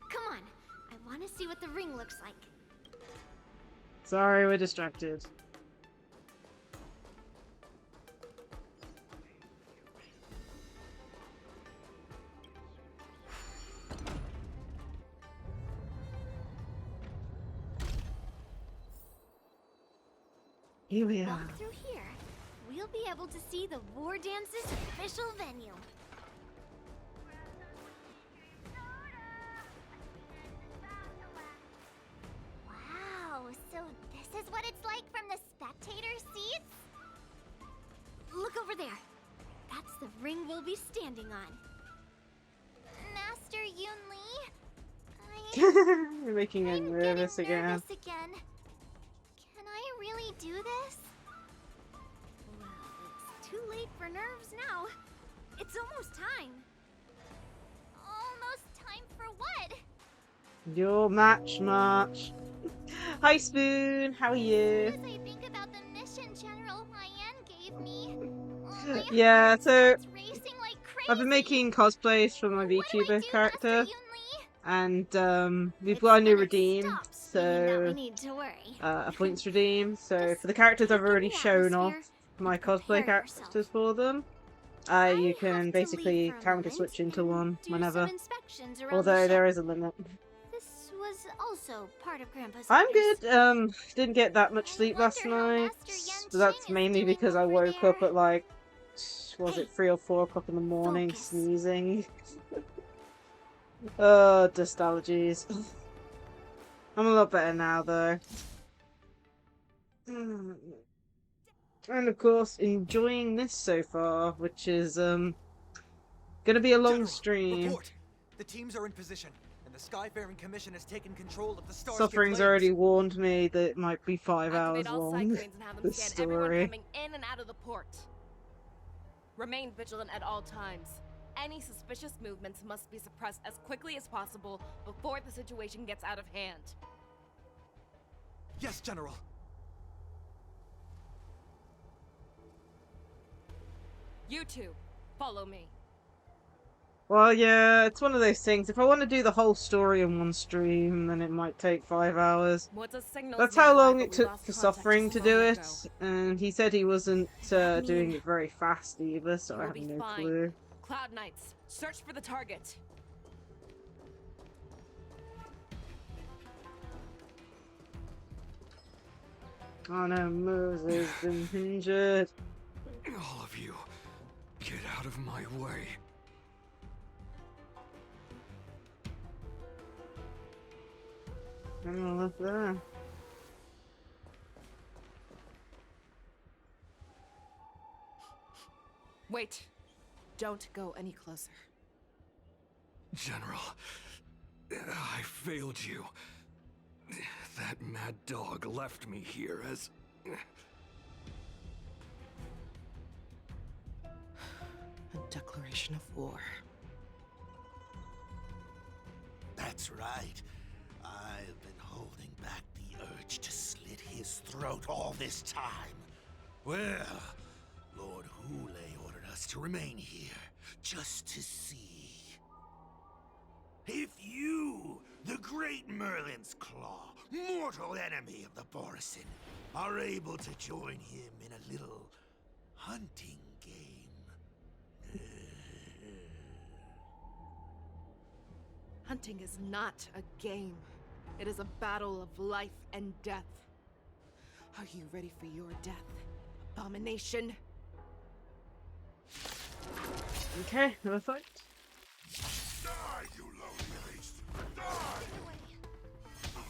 Come on, I want to see what the ring looks like. Sorry, we're distracted. Here we are. Walk through here. We'll be able to see the War Dance's official venue. Wow, so this is what it's like from the spectator seats? Look over there. That's the ring we'll be standing on. Master Yun Li? You're making me nervous again. Nervous again. Can I really do this? Well, it's too late for nerves now. It's almost time. Almost time for what? Your match, March. Hi, Spoon. How are you? As I think about the mission General Hyen gave me, my Yeah, heart so starts racing like crazy. I've been making cosplays for my VTuber character, and we've got a new redeem, so a points redeem. So for the characters I've already shown off my cosplay characters for them, you can basically counter switch into one whenever. Although there is a limit. This was also part of Grandpa's I'm orders. good. Didn't get that much sleep last night, but that's mainly because I woke up at like, was it 3 or 4 o'clock in the morning, sneezing. Dust allergies. I'm a lot better now, though. And of course, enjoying this so far, which is gonna be a long stream. Report. The teams are in position, and the Skyfaring Commission has taken control of the Starship Suffering's lanes. already warned me that it might be 5 hours Activate all long. cyclones and have them This scan everyone story. coming in and out of the port. Remain vigilant at all times. Any suspicious movements must be suppressed as quickly as possible before the situation gets out of hand. Yes, General. You two, follow me. Well, yeah, it's one of those things. If I want to do the whole story in one stream, then it might take 5 hours. That's how long it took for Suffering to do it, and he said he wasn't doing it very fast either, so I have no clue. Cloud Knights, search for the target. Oh no, Moses has been injured. All of you, get out of my way. I'm left there. Wait. Don't go any closer. General, I failed you. That mad dog left me here as... A declaration of war. That's right. I've been holding back the urge to slit his throat all this time. Well, Lord Hule ordered us to remain here, just to see. If you, the great Merlin's Claw, mortal enemy of the Borisin, are able to join him in a little hunting game. Hunting is not a game. It is a battle of life and death. Are you ready for your death, abomination? Okay, have a fight. Die, you lonely beast! Die!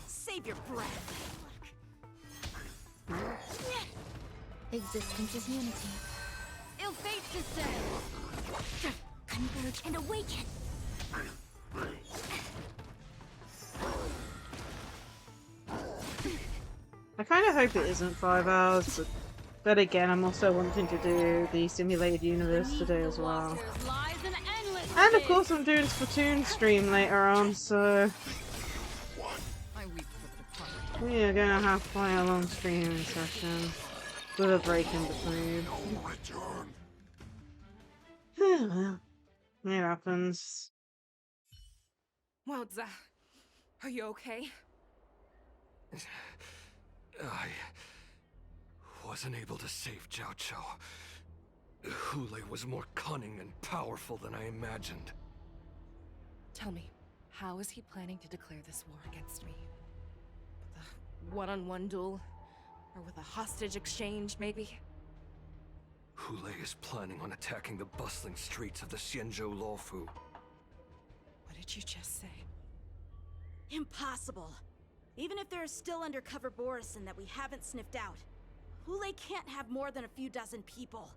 Save your breath. Existence is unity. Ill fate descend. Converge and awaken. I kind of hope it isn't 5 hours, but again, I'm also wanting to do the simulated universe today as well. And of course, I'm doing Splatoon stream later on, so we are gonna have quite a long streaming session with a break in between. Well, it happens. Wowza, are you okay? I wasn't able to save Jiao Chou. Hule was more cunning and powerful than I imagined. Tell me, how is he planning to declare this war against me? With a one-on-one duel? Or with a hostage exchange, maybe? Hule is planning on attacking the bustling streets of the Xianzhou Luofu. What did you just say? Impossible. Even if there are still undercover Borisin that we haven't sniffed out, Hule can't have more than a few dozen people.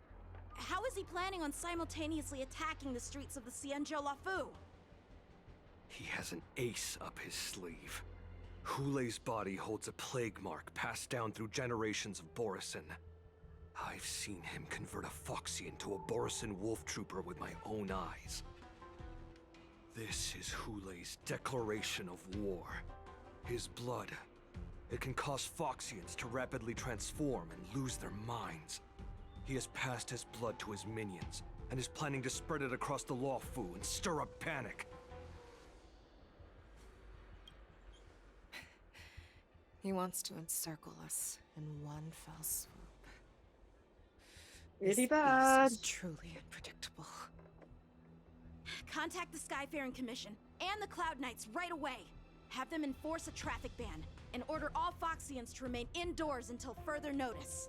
How is he planning on simultaneously attacking the streets of the Xianzhou Luofu? He has an ace up his sleeve. Hule's body holds a plague mark passed down through generations of Borisin. I've seen him convert a Foxian to a Borisin wolf trooper with my own eyes. This is Hule's declaration of war. His blood. It can cause Foxians to rapidly transform and lose their minds. He has passed his blood to his minions, and is planning to spread it across the Law-Fu and stir up panic. He wants to encircle us in one fell swoop. Pretty This bad. beast is truly unpredictable. Contact the Skyfaring Commission and the Cloud Knights right away. Have them enforce a traffic ban and order all Foxians to remain indoors until further notice.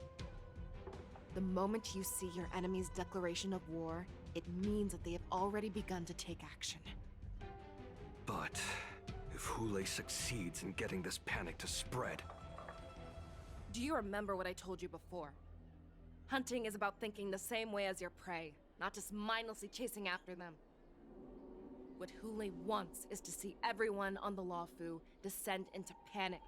The moment you see your enemy's declaration of war, it means that they have already begun to take action. But if Hule succeeds in getting this panic to spread... Do you remember what I told you before? Hunting is about thinking the same way as your prey, not just mindlessly chasing after them. What Hule wants is to see everyone on the Law-Fu descend into panic.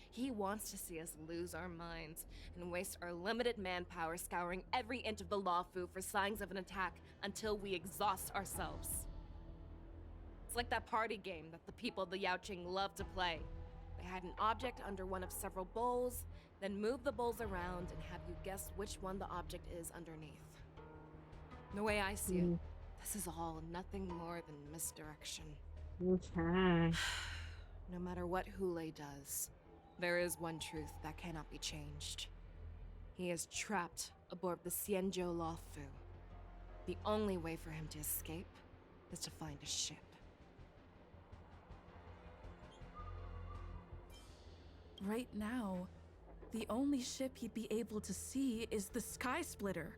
He wants to see us lose our minds and waste our limited manpower scouring every inch of the Law-Fu for signs of an attack until we exhaust ourselves. It's like that party game that the people of the Yaoqing love to play. They hide an object under one of several bowls, then move the bowls around and have you guess which one the object is underneath. The way I see it, this is all nothing more than misdirection. Okay. No matter what Hule does, there is one truth that cannot be changed. He is trapped aboard the Xianzhou Law-Fu. The only way for him to escape is to find a ship. Right now, the only ship he'd be able to see is the Sky Splitter.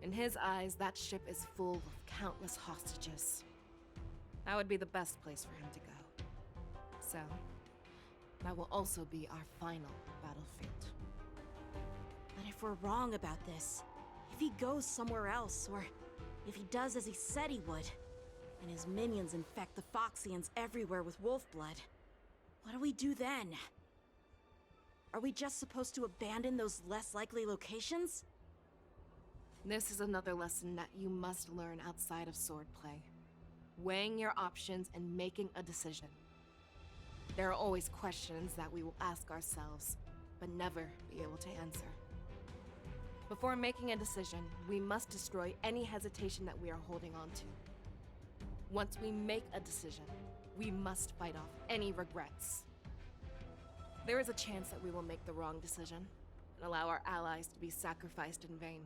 In his eyes, that ship is full of countless hostages. That would be the best place for him to go. So, that will also be our final battlefield. But if we're wrong about this, if he goes somewhere else, or if he does as he said he would, and his minions infect the Foxians everywhere with wolf blood, what do we do then? Are we just supposed to abandon those less likely locations? This is another lesson that you must learn outside of swordplay. Weighing your options and making a decision. There are always questions that we will ask ourselves, but never be able to answer. Before making a decision, we must destroy any hesitation that we are holding on to. Once we make a decision, we must fight off any regrets. There is a chance that we will make the wrong decision and allow our allies to be sacrificed in vain.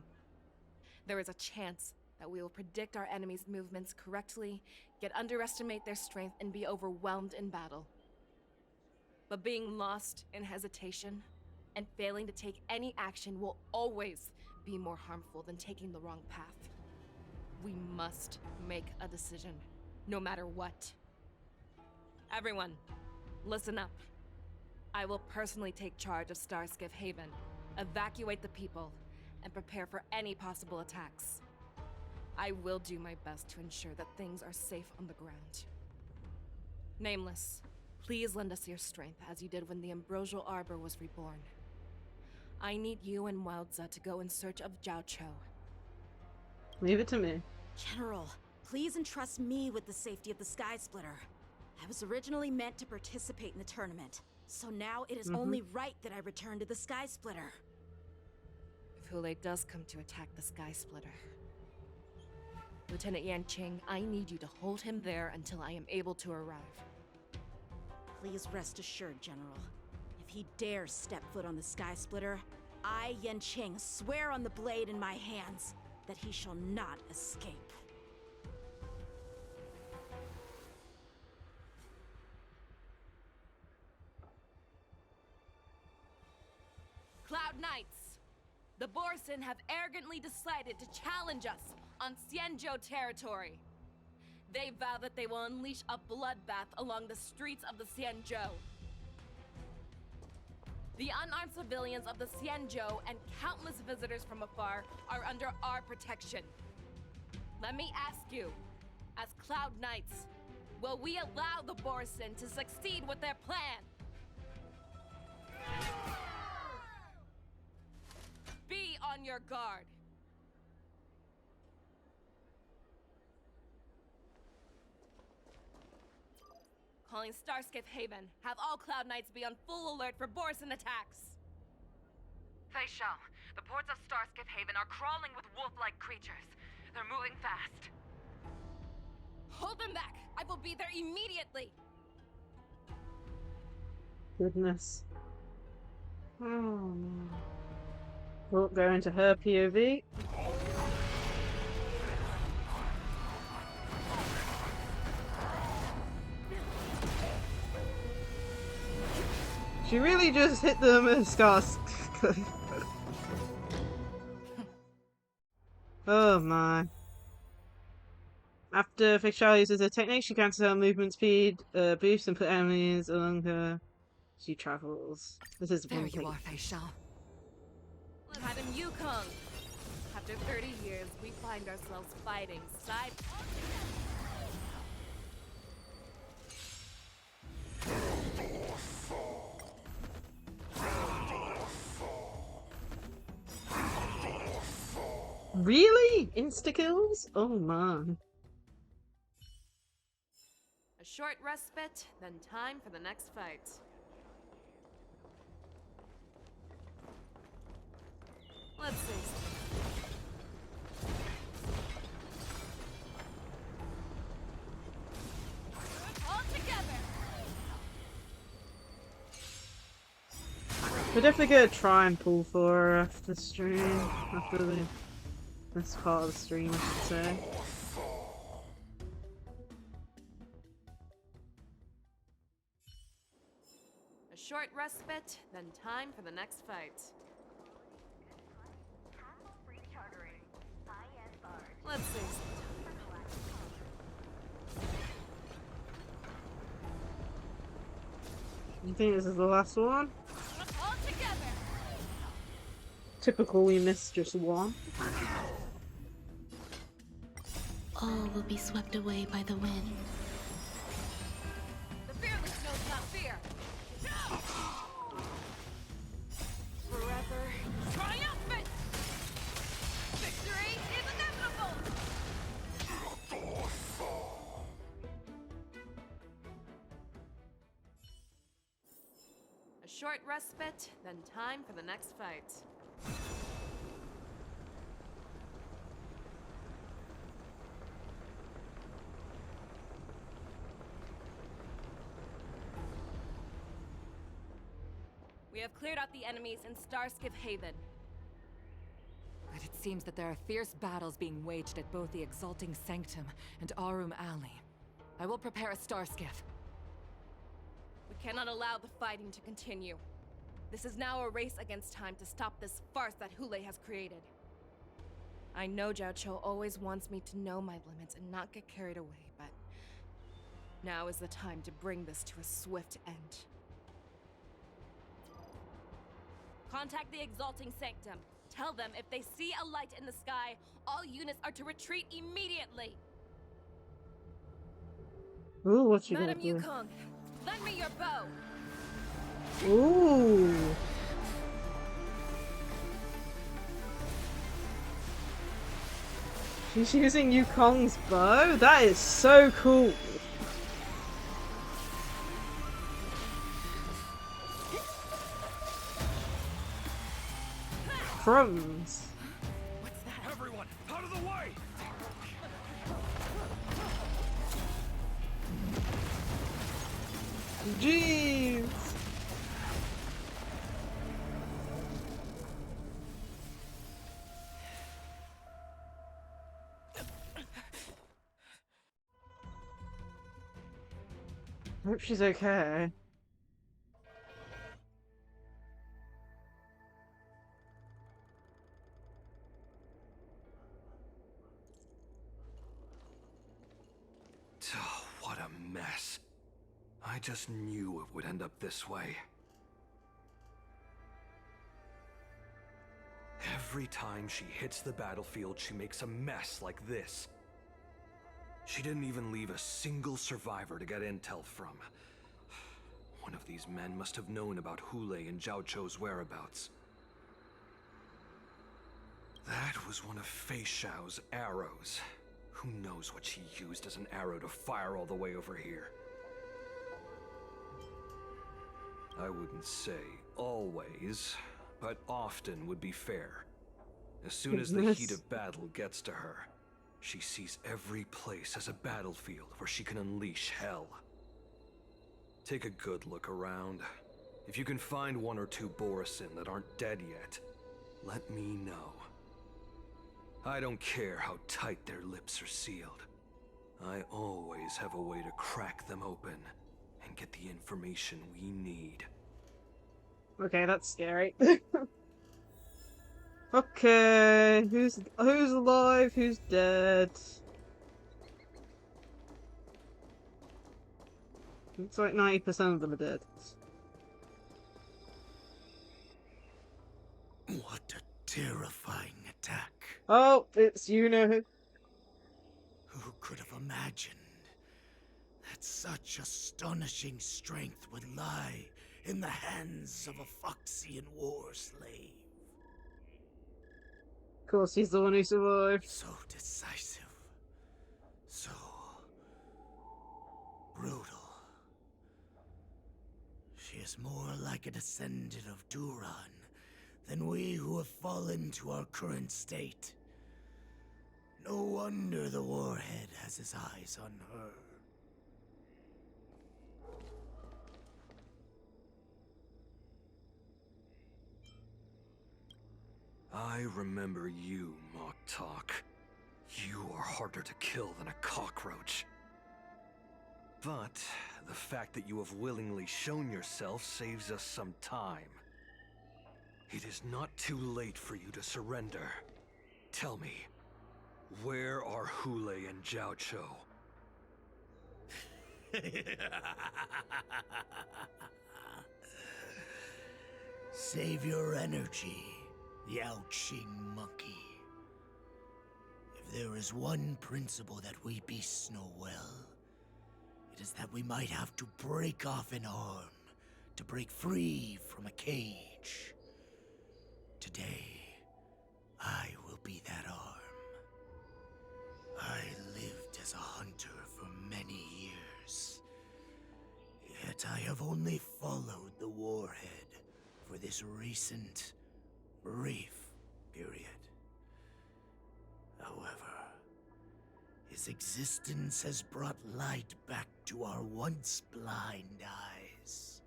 There is a chance that we will predict our enemy's movements correctly, yet underestimate their strength and be overwhelmed in battle. But being lost in hesitation and failing to take any action will always be more harmful than taking the wrong path. We must make a decision, no matter what. Everyone, listen up. I will personally take charge of Starskiff Haven, evacuate the people, and prepare for any possible attacks. I will do my best to ensure that things are safe on the ground. Nameless, please lend us your strength as you did when the Ambrosial Arbor was reborn. I need you and Wildza to go in search of Jiao Cho. Leave it to me. General, please entrust me with the safety of the Sky Splitter. I was originally meant to participate in the tournament, so now it is only right that I return to the Sky Splitter. If Hule does come to attack the Sky Splitter, Lieutenant Yanqing, I need you to hold him there until I am able to arrive. Please rest assured, General. If he dares step foot on the Sky Splitter, I, Yanqing, swear on the blade in my hands that he shall not escape. Cloud Knights! The Borson have arrogantly decided to challenge us on Xianzhou territory. They vow that they will unleash a bloodbath along the streets of the Xianzhou. The unarmed civilians of the Xianzhou and countless visitors from afar are under our protection. Let me ask you, as Cloud Knights, will we allow the Borson to succeed with their plan? Be on your guard. Calling Starskiff Haven. Have all Cloud Knights be on full alert for Borson attacks. Fei Shao, The ports of Starskip Haven are crawling with wolf-like creatures. They're moving fast. Hold them back! I will be there immediately! Goodness. Oh. We'll go into her POV. She really just hit them with scars. Oh my. After Fixal uses her technique, she cancels her movement speed boost and put enemies along her. She travels. This is There one you thing. are, Fei-Shao. Madam Yukong! After 30 years, we find ourselves fighting side. Really? Insta-kills? Oh man. A short respite, then time for the next fight. Let's see. All together! We're definitely gonna try and pull for her after the stream. After this part of the stream, I should say. A short respite, then time for the next fight. Let's see. You think this is the last one? All together! Typical, we missed just one. All will be swept away by the wind. The fearless knows not fear. Forever triumphant! Victory is inevitable! A short respite, then time for the next fight. We have cleared out the enemies in Starskip Haven. But it seems that there are fierce battles being waged at both the Exalting Sanctum and Arum Alley. I will prepare a star skiff. We cannot allow the fighting to continue. This is now a race against time to stop this farce that Hulei has created. I know Jiao always wants me to know my limits and not get carried away, but now is the time to bring this to a swift end. Contact the Exalting Sanctum. Tell them if they see a light in the sky, all units are to retreat immediately. Ooh, what's she gonna Madam do? Yukong, lend me your bow. Ooh. She's using Yukong's bow? That is so cool. Crumbs. What's that? Everyone, out of the way! Jeez. I hope she's okay. Oh, what a mess. I just knew it would end up this way. Every time she hits the battlefield, she makes a mess like this. She didn't even leave a single survivor to get intel from. One of these men must have known about Hulei and Jiao Chou's whereabouts. That was one of Fei-Shao's arrows. Who knows what she used as an arrow to fire all the way over here? I wouldn't say always, but often would be fair. As soon as the Goodness. heat of battle gets to her, she sees every place as a battlefield where she can unleash hell. Take a good look around. If you can find one or two Borisin that aren't dead yet, let me know. I don't care how tight their lips are sealed. I always have a way to crack them open and get the information we need. Okay, that's scary. Okay, who's alive? Who's dead? Looks like 90% of them are dead. What a terrifying attack. Oh, it's you know who. Who could have imagined that such astonishing strength would lie in the hands of a Foxian war slave? Of course, he's the one who survived. So decisive. So brutal. She is more like a descendant of Duran than we who have fallen to our current state. No wonder the Warhead has his eyes on her. I remember you, Mock Talk. You are harder to kill than a cockroach. But the fact that you have willingly shown yourself saves us some time. It is not too late for you to surrender. Tell me, where are Hule and Jiao Cho? Save your energy, Yao Qing monkey. If there is one principle that we beasts know well, it is that we might have to break off an arm to break free from a cage. Today, I will be that arm. I lived as a hunter for many years, yet I have only followed the Warhead for this recent, brief period. However, his existence has brought light back to our once blind eyes,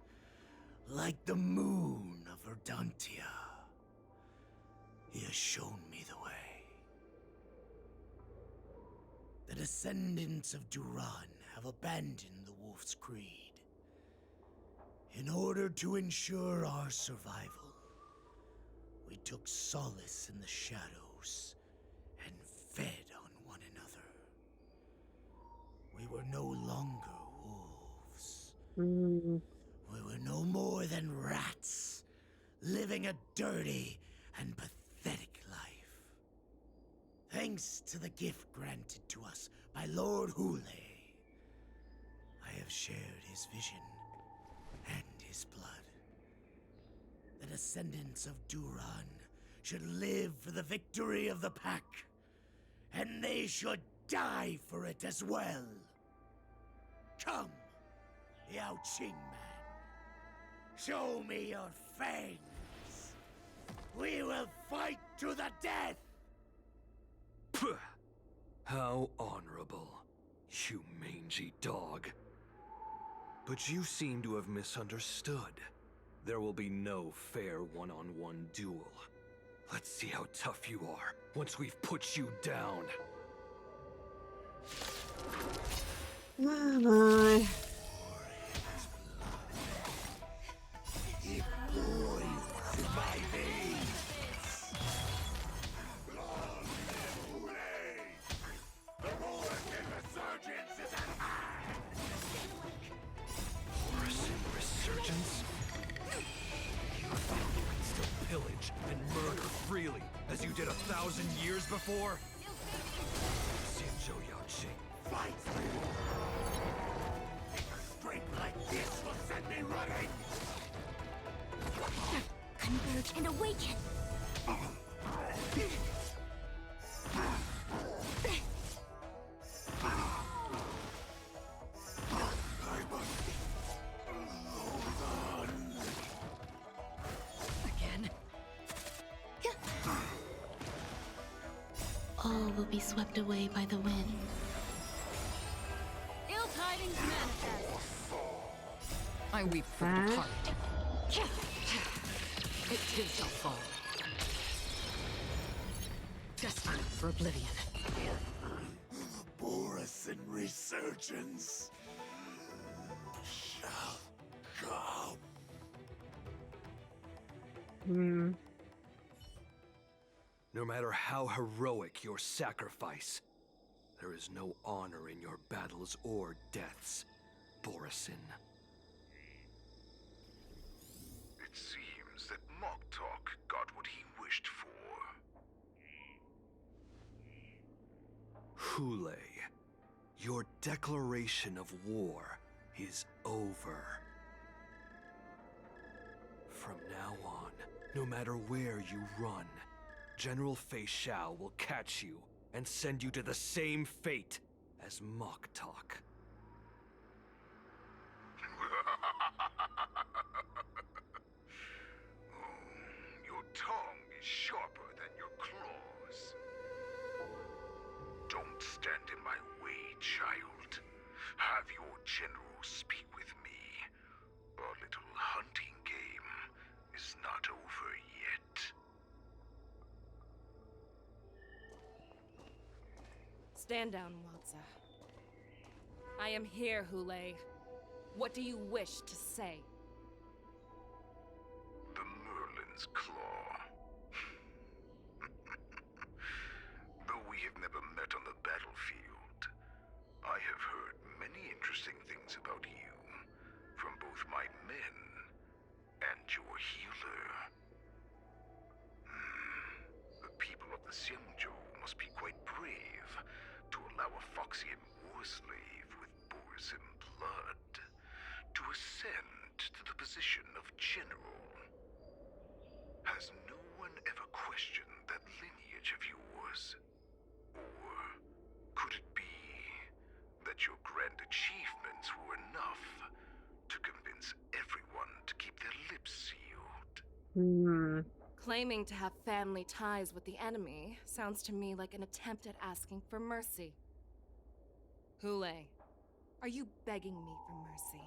like the moon of Verdantia. He has shown me the way. The descendants of Duran have abandoned the Wolf's Creed. In order to ensure our survival, we took solace in the shadows and fed on one another. We were no longer wolves. We were no more than rats, living a dirty and pathetic life. Thanks to the gift granted to us by Lord Hule, I have shared his vision and his blood. The descendants of Duran should live for the victory of the pack, and they should die for it as well. Come, Yao Qing man. Show me your fangs. We will fight to the death! Puh. How honorable, you mangy dog. But you seem to have misunderstood. There will be no fair one-on-one duel. Let's see how tough you are once we've put you down. Oh my. It boils in my veins. The Borisin resurgence is at hand! Borisin resurgence? You think you can still pillage and murder freely, as you did 1,000 years before? Sanjo Yao Qing. Fight! Strength like this will send me running! Converge and awaken! Again? All will be swept away by the wind. Ill tidings manifest. I weep for the departed. It too shall fall. Destined for oblivion. Borison resurgence shall come. No matter how heroic your sacrifice, there is no honor in your battles or deaths, Borison. It seems that Moktok got what he wished for. Hule, your declaration of war is over. From now on, no matter where you run, General Fei Xiao will catch you and send you to the same fate as Moktok. Your tongue is sharper than your claws. Don't stand in my way, child. Have your general speak with me. Our little hunting game is not over yet. Stand down, Watsa. I am here, Hule. What do you wish to say? The Merlin's Claw. Though we have never met on the battlefield, I have heard many interesting things about you from both my men and your healer. The people of the Xiangzhou must be quite brave to allow a Foxian war slave with Borison blood to ascend to the position of general. Has no one ever questioned that lineage of yours? Or could it be that your grand achievements were enough to convince everyone to keep their lips sealed? Claiming to have family ties with the enemy sounds to me like an attempt at asking for mercy. Hule, are you begging me for mercy?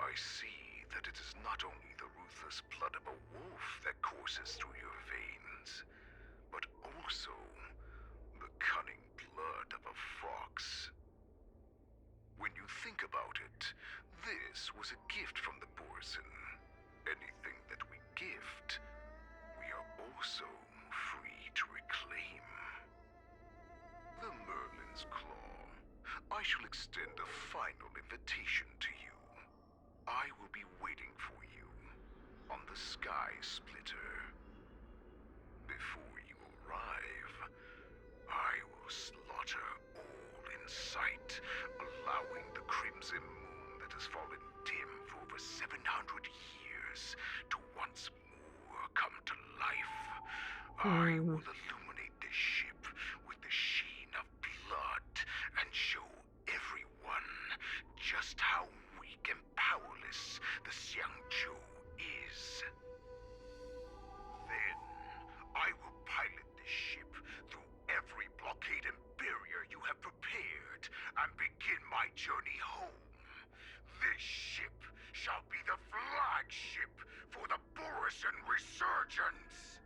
I see that it is not only the ruthless blood of a wolf that courses through your veins, but also the cunning blood of a fox. When you think about it, this was a gift from the Borison. Anything that we gift, we are also free to reclaim. The Merlin's Claw. I shall extend a final invitation to you. I will be waiting for you on the Sky Splitter. Before you arrive, I will slaughter all in sight, allowing the crimson moon that has fallen dim for over 700 years to once more come to life. I will illuminate this ship with the sheen of blood and show everyone just how weak and powerless the Xiangzhou is. Then, I will pilot this ship through every blockade and barrier you have prepared and begin my journey home. This ship shall be the flagship for the Borison Resurgence.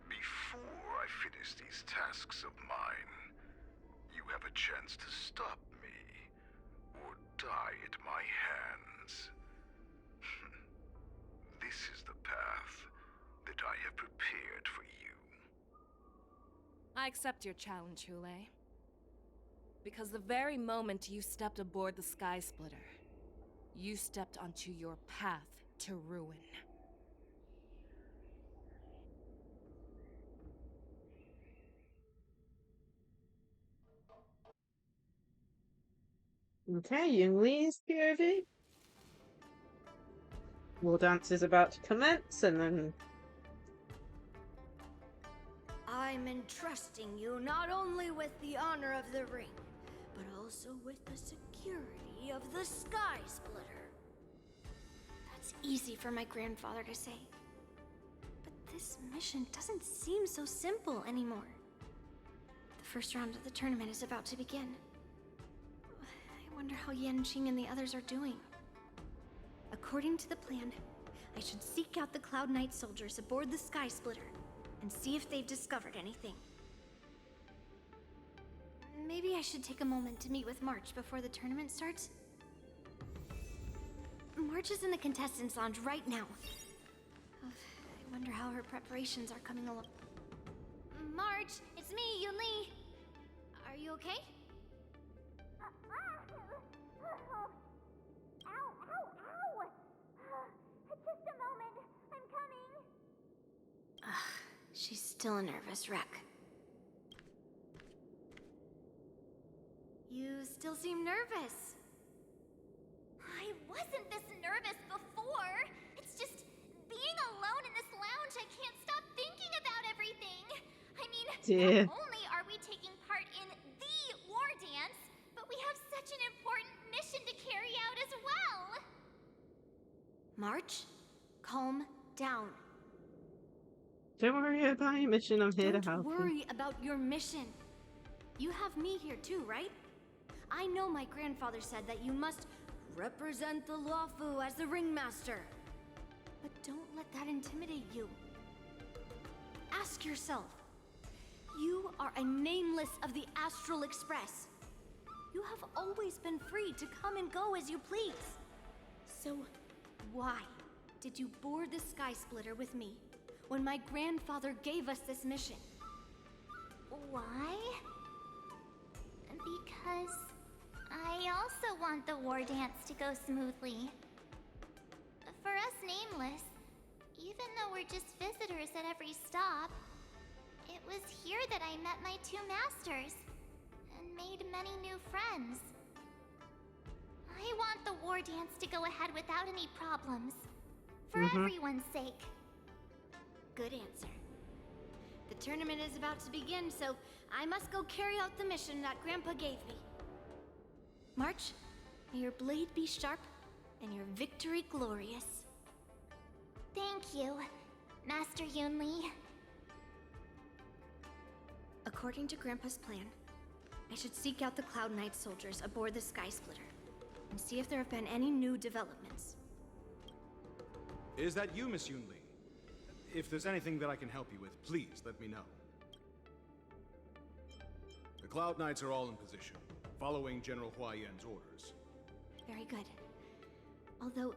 Before I finish these tasks of mine, you have a chance to stop me or die at my hands. This is the path that I have prepared for you. I accept your challenge, Hule. Because the very moment you stepped aboard the Sky Splitter, you stepped onto your path to ruin. Okay, Young Lee's POV. War dance is about to commence, and then I'm entrusting you not only with the honor of the ring, but also with the security of the Sky Splitter. That's easy for my grandfather to say. But this mission doesn't seem so simple anymore. first round of the tournament is about to begin. I wonder how Yanqing and the others are doing. According to the plan, I should seek out the Cloud Knight soldiers aboard the Sky Splitter and see if they've discovered anything. Maybe I should take a moment to meet with March before the tournament starts. March is in the contestants' lounge right now. I wonder how her preparations are coming along. March, it's me, Yunli. Are you okay? Just a moment. I'm coming. She's still a nervous wreck. You still seem nervous. I wasn't this nervous before. It's just being alone in this lounge, I can't stop thinking about everything. I mean, not only are we taking part in the war dance, but we have such an important mission to carry out as well. March, calm down. Don't worry about your mission, I'm here to help Don't worry about your mission. You have me here too, right? I know my grandfather said that you must represent the Luofu as the ringmaster. But don't let that intimidate you. Ask yourself, you are a nameless of the Astral Express. You have always been free to come and go as you please. So why did you board the Sky Splitter with me when my grandfather gave us this mission? Why? Because I also want the war dance to go smoothly. For us Nameless, even though we're just visitors at every stop, it was here that I met my two masters and made many new friends. I want the war dance to go ahead without any problems, for everyone's sake. Good answer. The tournament is about to begin, so I must go carry out the mission that Grandpa gave me. March, may your blade be sharp and your victory glorious. Thank you, Master Yunli. According to Grandpa's plan, I should seek out the Cloud Knight soldiers aboard the Sky Splitter and see if there have been any new developments. Is that you, Miss Yunli? If there's anything that I can help you with, please let me know. The Cloud Knights are all in position, following General Hua Yan's orders. Very good. Although,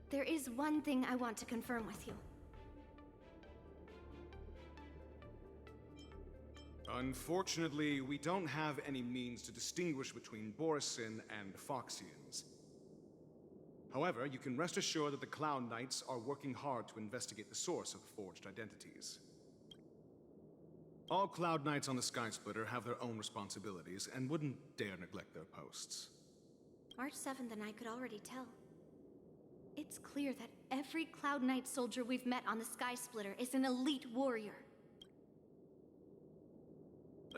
there is one thing I want to confirm with you. Unfortunately, we don't have any means to distinguish between Borisin and Foxians. However, you can rest assured that the Cloud Knights are working hard to investigate the source of forged identities. All Cloud Knights on the Sky Splitter have their own responsibilities and wouldn't dare neglect their posts. March 7th and I could already tell. It's clear that every Cloud Knight soldier we've met on the Sky Splitter is an elite warrior.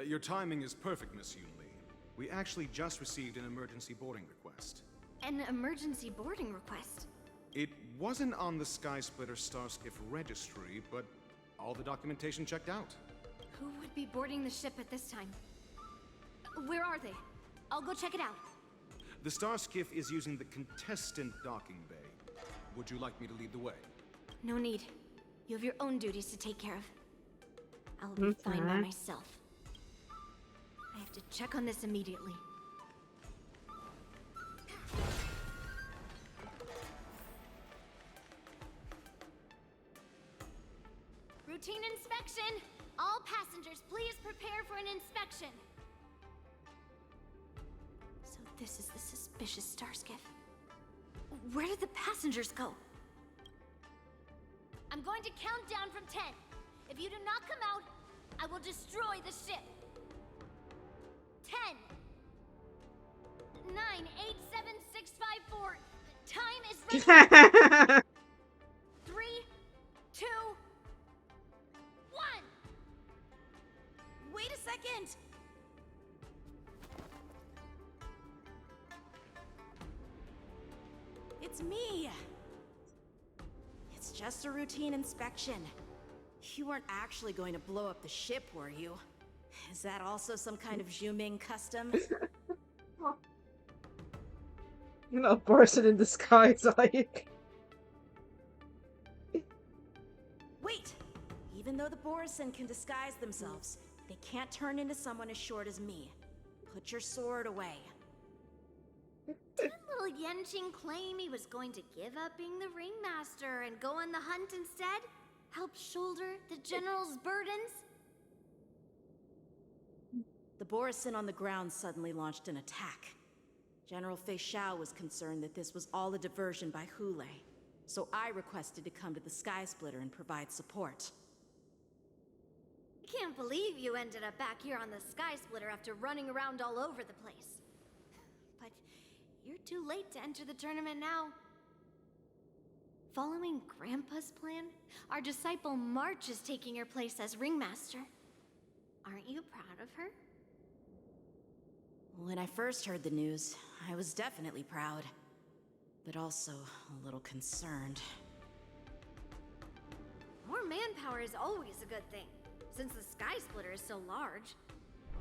Your timing is perfect, Miss Yunli. We actually just received an emergency boarding request. An emergency boarding request? It wasn't on the Sky Splitter Starskiff registry, but all the documentation checked out. Who would be boarding the ship at this time? Where are they? I'll go check it out. The Starskiff is using the contestant docking bay. Would you like me to lead the way? No need. You have your own duties to take care of. I'll be fine by myself. I have to check on this immediately. Routine inspection! All passengers, please prepare for an inspection. So this is the suspicious Starskiff. Where did the passengers go? I'm going to count down from 10. If you do not come out, I will destroy the ship. 10, 9, 8, 7, 6, 5, 4. Time is ready. 3, 2, 1. Wait a second. It's me. It's just a routine inspection. You weren't actually going to blow up the ship, were you? Is that also some kind of Zhuming custom? You're not a person in disguise, are you? Wait! Even though the Borisin can disguise themselves, they can't turn into someone as short as me. Put your sword away. Didn't little Yanqing claim he was going to give up being the ringmaster and go on the hunt instead? Help shoulder the general's burdens? The Borisin on the ground suddenly launched an attack. General Fei Xiao was concerned that this was all a diversion by Hule, so I requested to come to the Sky Splitter and provide support. I can't believe you ended up back here on the Sky Splitter after running around all over the place. But you're too late to enter the tournament now. Following Grandpa's plan, our disciple March is taking your place as ringmaster. Aren't you proud of her? When I first heard the news, I was definitely proud, but also a little concerned. More manpower is always a good thing, since the Sky Splitter is so large.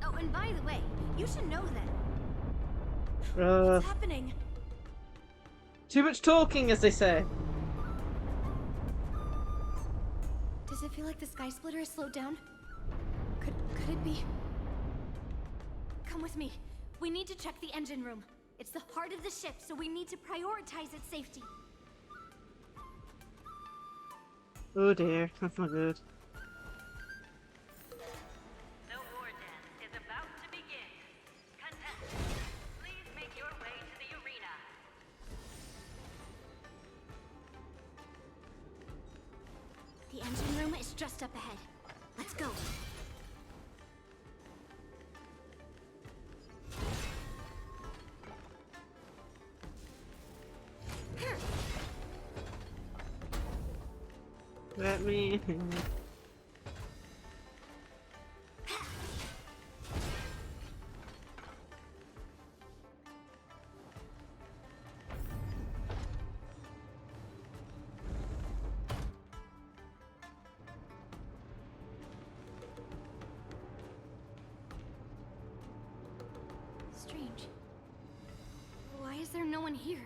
Oh, and by the way, you should know that... What's happening? Too much talking, as they say. Does it feel like the Sky Splitter has slowed down? Could it be? Come with me. We need to check the engine room. It's the heart of the ship, so we need to prioritize its safety. Oh dear, that's not good. The war dance is about to begin. Contestants, please make your way to the arena. The engine room is just up ahead. Let's go. Let me... Strange. Why is there no one here?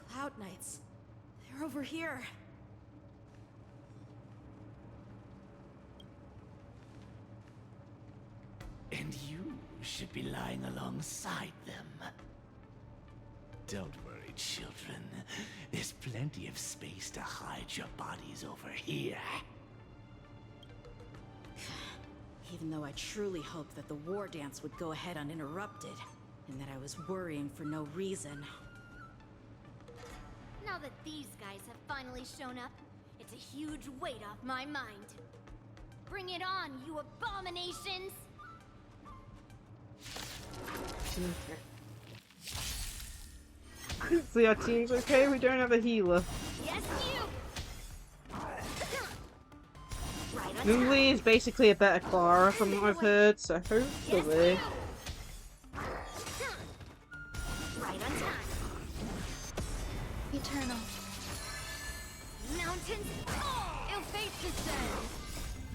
Cloud Knights. They're over here. And you should be lying alongside them. Don't worry, children. There's plenty of space to hide your bodies over here. Even though I truly hoped that the war dance would go ahead uninterrupted, and that I was worrying for no reason. Now that these guys have finally shown up, it's a huge weight off my mind. Bring it on, you abominations! See, our team's okay, we don't have a healer. Yes, you! Moonlee is basically a better Clara from what I've heard, so hopefully... Right on time. Eternal. Mountains, Ill fate descends.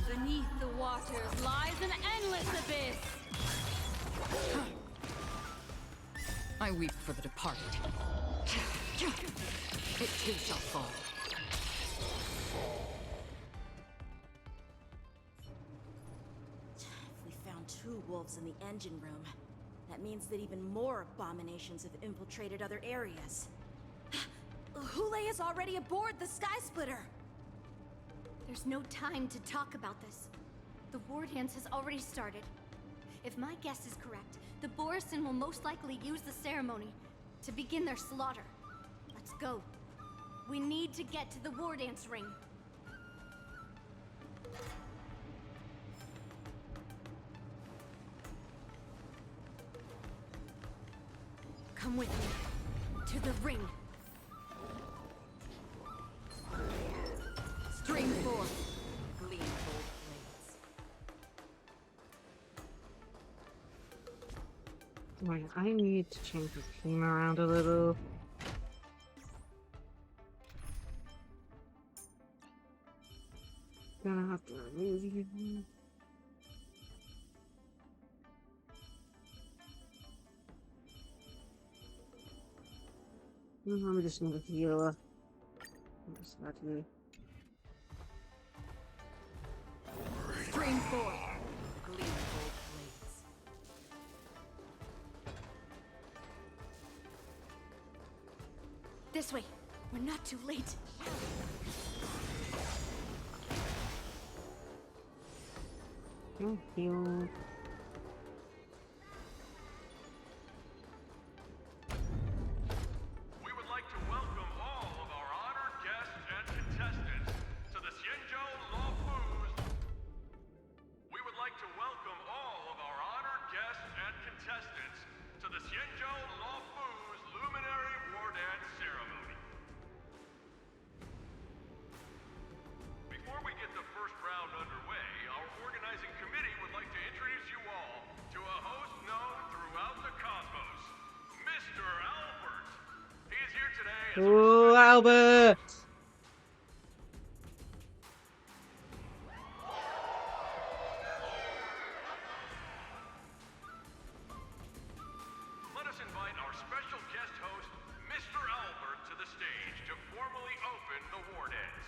Beneath the waters lies an endless abyss. I weep for the departed. It too shall fall. If we found 2 wolves in the engine room, that means that even more abominations have infiltrated other areas. Hule is already aboard the Sky Splitter! there's no time to talk about this. The war dance has already started. If my guess is correct, the Borisin will most likely use the ceremony to begin their slaughter. Let's go. We need to get to the war dance ring. Come with me. To the ring. Wait, I need to change the theme around a little. Gonna have to remove you. I'm just gonna heal. Stream 4. Gleaming gold blades. This way. We're not too late. Thank you. We would like to welcome all of our honored guests and contestants to the Xianzhou Lawfoo's. We would like to welcome all of our honored guests and contestants to the Xianzhou Lawfoo's Luminary War Dance Ceremony. Before we get the first round underway, our organizing committee would like to introduce you all to a host known throughout the cosmos, Mr. Albert. He is here today as Oh, Albert! Let us invite our special guest host, Mr. Albert, to the stage to formally open the war dance.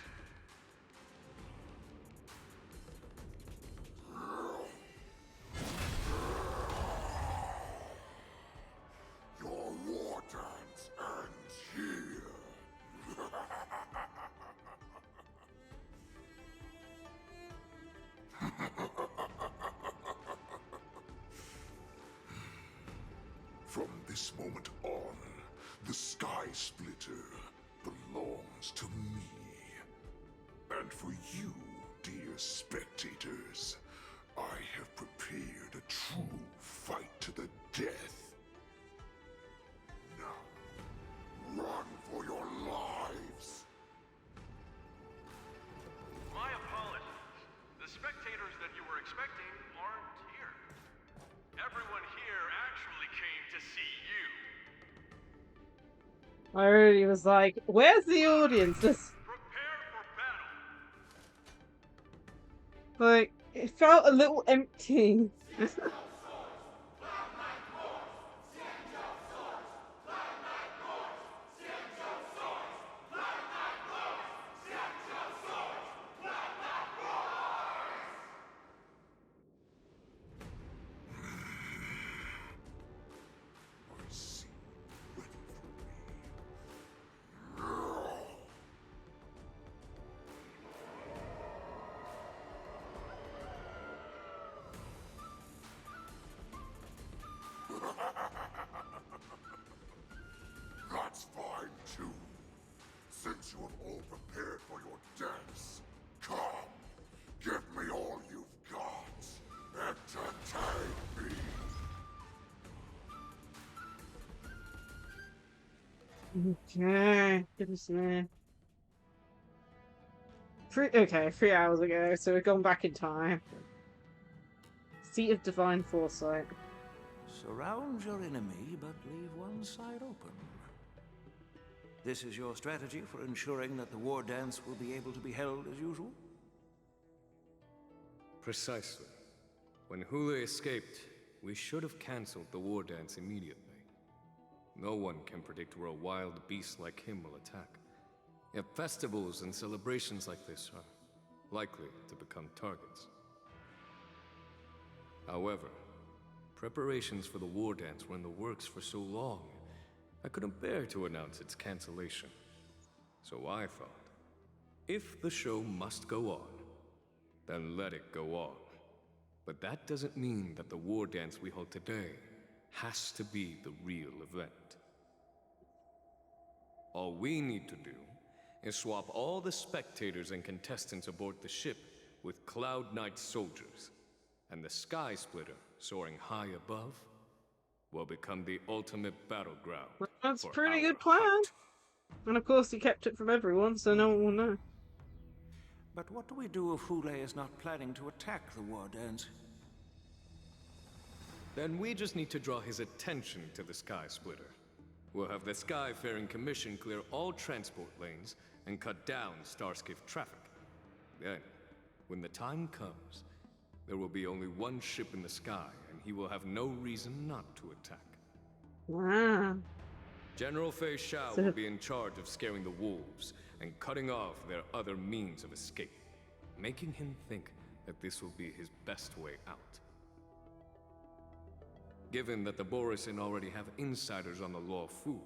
Your war dance ends here. From this moment on, the Sky Splitter belongs to me. And for you, dear spectators, I have prepared a true fight to the death. Now, run for your lives! My apologies. The spectators that you were expecting aren't here. Everyone here actually came to see you. I already was like, where's the audience? Prepare for battle. Like, it felt a little empty. That's fine too. Since you have all prepared for your dance, come, give me all you've got. Entertain me. Okay, goodness me. 3 hours ago, so we've gone back in time. Seat of Divine Foresight. Surround your enemy, but leave one side open. This is your strategy for ensuring that the war dance will be able to be held as usual? Precisely. When Hule escaped, we should have cancelled the war dance immediately. No one can predict where a wild beast like him will attack. Yet festivals and celebrations like this are likely to become targets. However, preparations for the war dance were in the works for so long, I couldn't bear to announce its cancellation. So I thought, if the show must go on, then let it go on. But that doesn't mean that the war dance we hold today has to be the real event. All we need to do is swap all the spectators and contestants aboard the ship with Cloud Knight soldiers, and the Sky Splitter, soaring high above, will become the ultimate battleground. That's a pretty good plan. And of course he kept it from everyone, so no one will know. But what do we do if Hule is not planning to attack the war dance? Then we just need to draw his attention to the Sky Splitter. We'll have the Skyfaring Commission clear all transport lanes and cut down Starskiff traffic. Then, when the time comes, there will be only one ship in the sky, and he will have no reason not to attack. Wow. General Fei Shao will be in charge of scaring the wolves and cutting off their other means of escape, making him think that this will be his best way out. Given that the Borisin already have insiders on the Law Fu,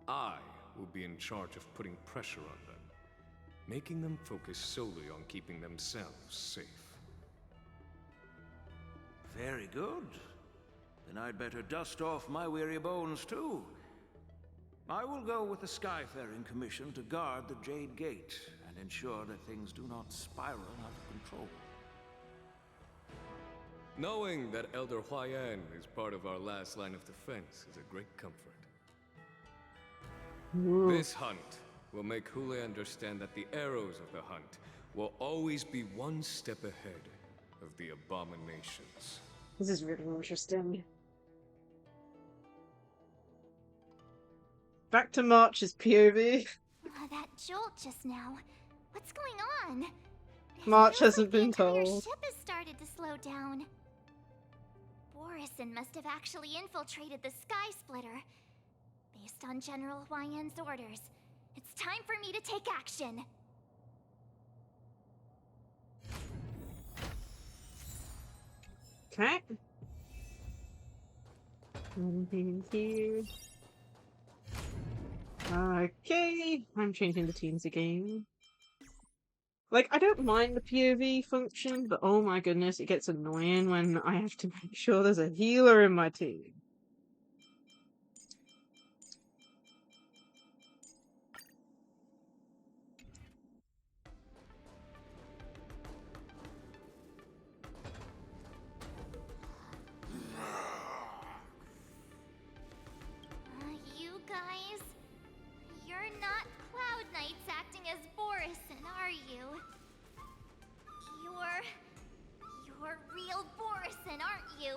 I will be in charge of putting pressure on them, making them focus solely on keeping themselves safe. Very good. Then I'd better dust off my weary bones too. I will go with the Skyfaring Commission to guard the Jade Gate and ensure that things do not spiral out of control. Knowing that Elder Huayan is part of our last line of defense is a great comfort. This hunt will make Hule understand that the arrows of the hunt will always be one step ahead of the abominations. This is really interesting. Back to March's POV. Oh, that jolt just now. What's going on? March Feels hasn't like been the entire told. ship has started to slow down. Borisin must have actually infiltrated the Sky Splitter. Based on General Huayan's orders, it's time for me to take action. Okay. Anything here? Okay, I'm changing the teams again. Like, I don't mind the POV function, but oh my goodness, it gets annoying when I have to make sure there's a healer in my team. You guys, you're not Cloud Knights acting as Borisin, are you? You're real Borisin, aren't you?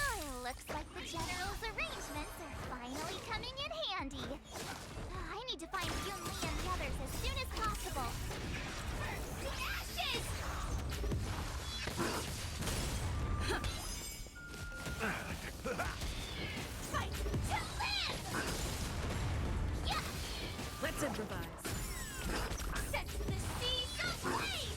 Oh, looks like the General's arrangements are finally coming in handy. I need to find Yunli and the others as soon as possible. To ashes! Fight to live! Yeah! Let's improvise. Set the seas ablaze!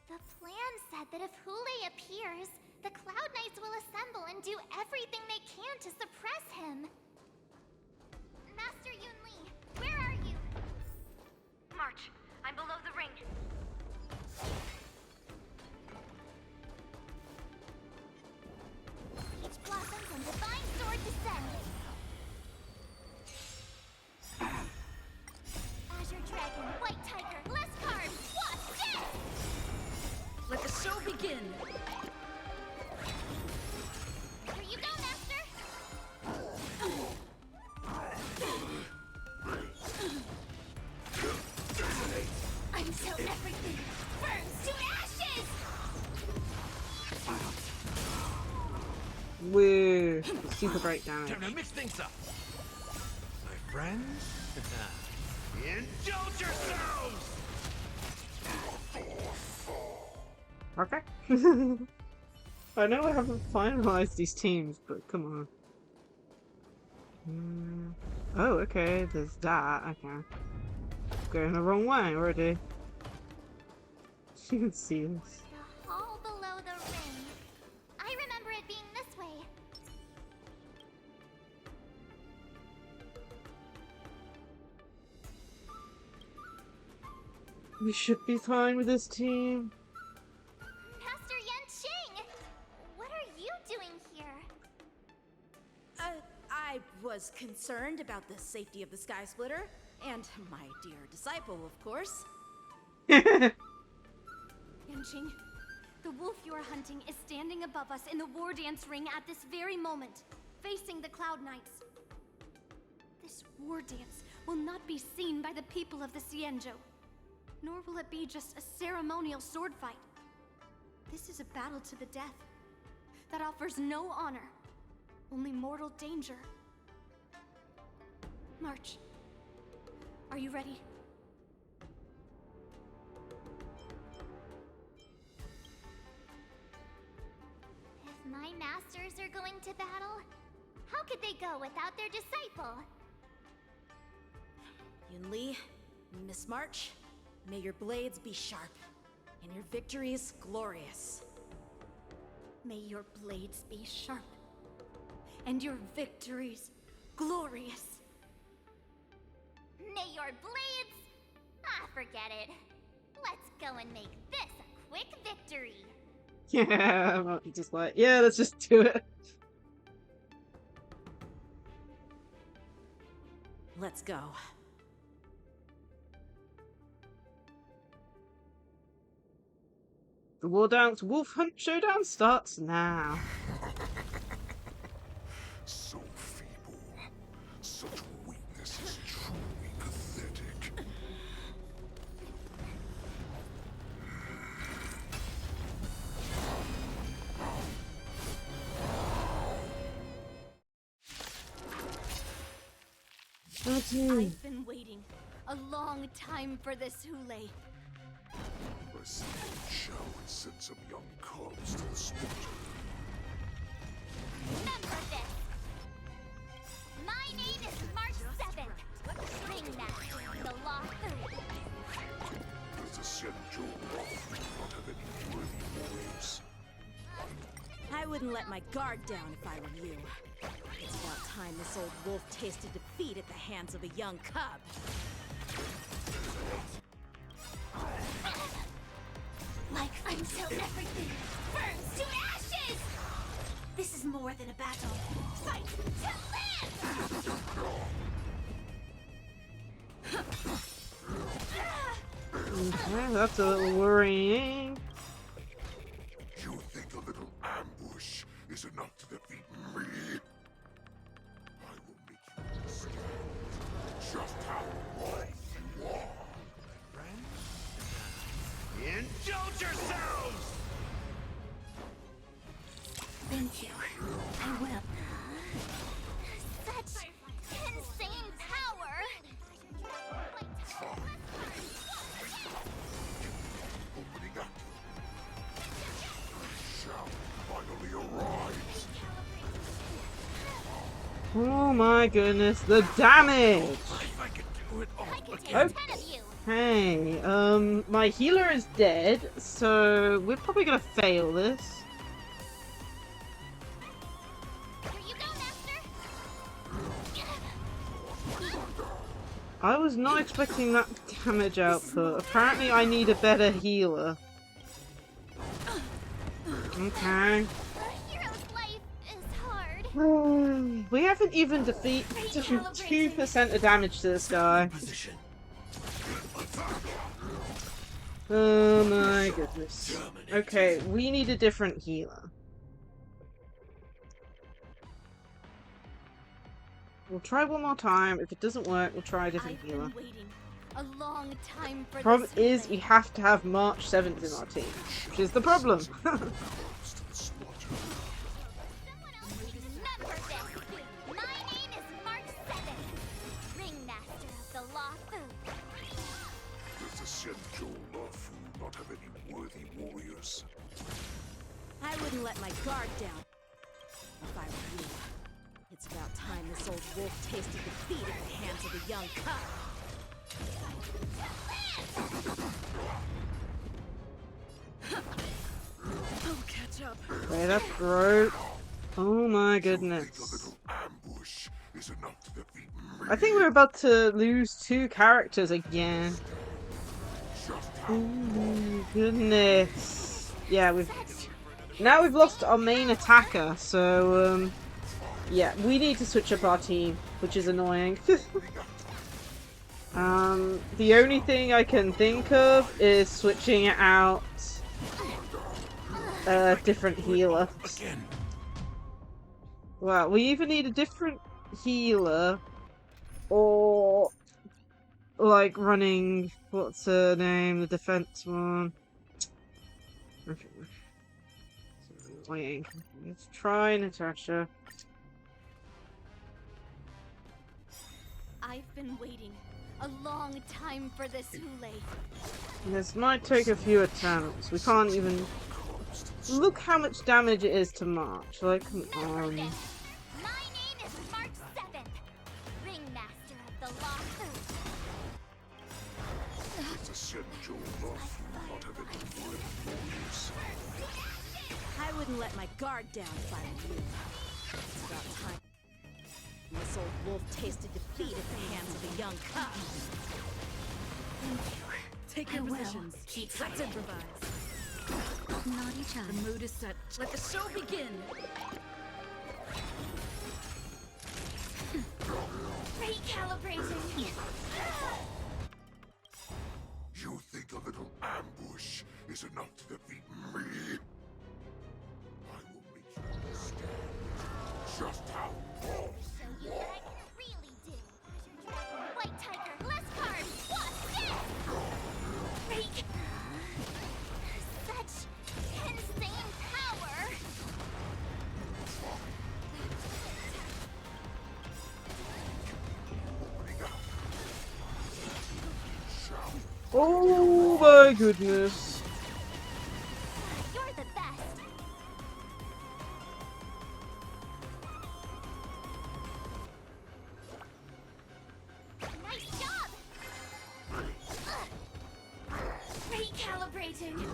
The plan said that if Hule appears, the Cloud Knights will assemble and do everything they can to suppress him. Master Yunli, where are you? March, I'm below the ring. Peach Blossoms and Divine Sword descend. Azure Dragon, White Tiger, less cards, what's this? Let the show begin. Here you go, Master. Until everything burns to ashes! Woo! Super great damage. Time to mix things up. My friends, indulge yourselves! Okay. I know I haven't finalized these teams, but come on. Oh, okay, there's that. Okay. Going the wrong way already. You can see this. The hall below the ring. I remember it being this way. We should be fine with this team. Master Yanqing! What are you doing here? I was concerned about the safety of the Sky Splitter, and my dear disciple, of course. Yanqing, The wolf you are hunting is standing above us in the war dance ring at this very moment, facing the Cloud Knights. This war dance will not be seen by the people of the Xianzhou, nor will it be just a ceremonial sword fight. This is a battle to the death that offers no honor, only mortal danger. March. Are you ready? If my masters are going to battle, how could they go without their disciple? Yunli, Miss March, may your blades be sharp, and your victories glorious. May your blades be sharp, and your victories glorious. May your blades... Ah, forget it. Let's go and make this a quick victory. Yeah, I'm just like, yeah, let's just do it. Let's go. The War Dance Wolf Hunt Showdown starts now. So feeble. Such weakness is truly pathetic. I've been waiting a long time for this, Hule. I see a show and send some young cubs to the slaughter. Remember this! My name is March 7th, Ringmaster of the Law Food. Does the Xianzhou not have any worthy warriors? I wouldn't let my guard down if I were you. It's about time this old wolf tasted defeat at the hands of a young cub. Like until everything burns to ashes! This is more than a battle. Fight to live! Okay, that's a little worrying. You think a little ambush is enough to defeat me? I will make you understand just how wrong you are. Indulge yourselves! Thank you. I will. Such insane power! Opening up. Shall finally arise. Oh my goodness, the damage! If I could do it all Ten again. of you! Hey, my healer is dead, so we're probably gonna fail this. Here you go, Master! I was not expecting that damage output. Apparently I need a better healer. Okay. A hero's life is hard. We haven't even defeated 2% of damage to this guy. Position. Oh my goodness. Okay, we need a different healer. We'll try one more time. If it doesn't work, we'll try a different I've healer. been waiting a long time for Problem this, is, Hule. we have to have March 7th in our team, which is the problem. Remember this! My name is March 7th, Ringmaster of the Law Food. Does the Xianzhou Lafu not have any worthy warriors? I wouldn't let my guard down if I were you. It's about time this old wolf tasted defeat at the hands of a young cub. I'll catch up. Okay, that's broke. Oh my goodness. Ambush is enough to defeat me. I think we're about to lose 2 characters again. Oh my goodness. Yeah, we've lost our main attacker, so yeah, we need to switch up our team, which is annoying. The only thing I can think of is switching it out a different healer. Again. Well, we either need a different healer or like running what's her name, the defense one. Okay. Annoying. Let's try Natasha. I've been waiting a long time for this, Hule. This might take a few attempts. We can't even look how much damage it is to March. Like, come on. My name is March 7th, Ringmaster of the Lawful. It's a Senjo love, not have any fine moves. I wouldn't let my guard down if I were you. It's about time this old wolf tasted defeat at the hands of a young cub. Take your positions. Let's improvise. Naughty-chan. The mood is set. Let the show begin. Recalibrating. You think a little ambush is enough to defeat me? I will make you understand just how false you are. I can really do. White Tiger, less cards. What's this? Freak. Such insane power. Oh my goodness. You're the best. Nice job. Recalibrating.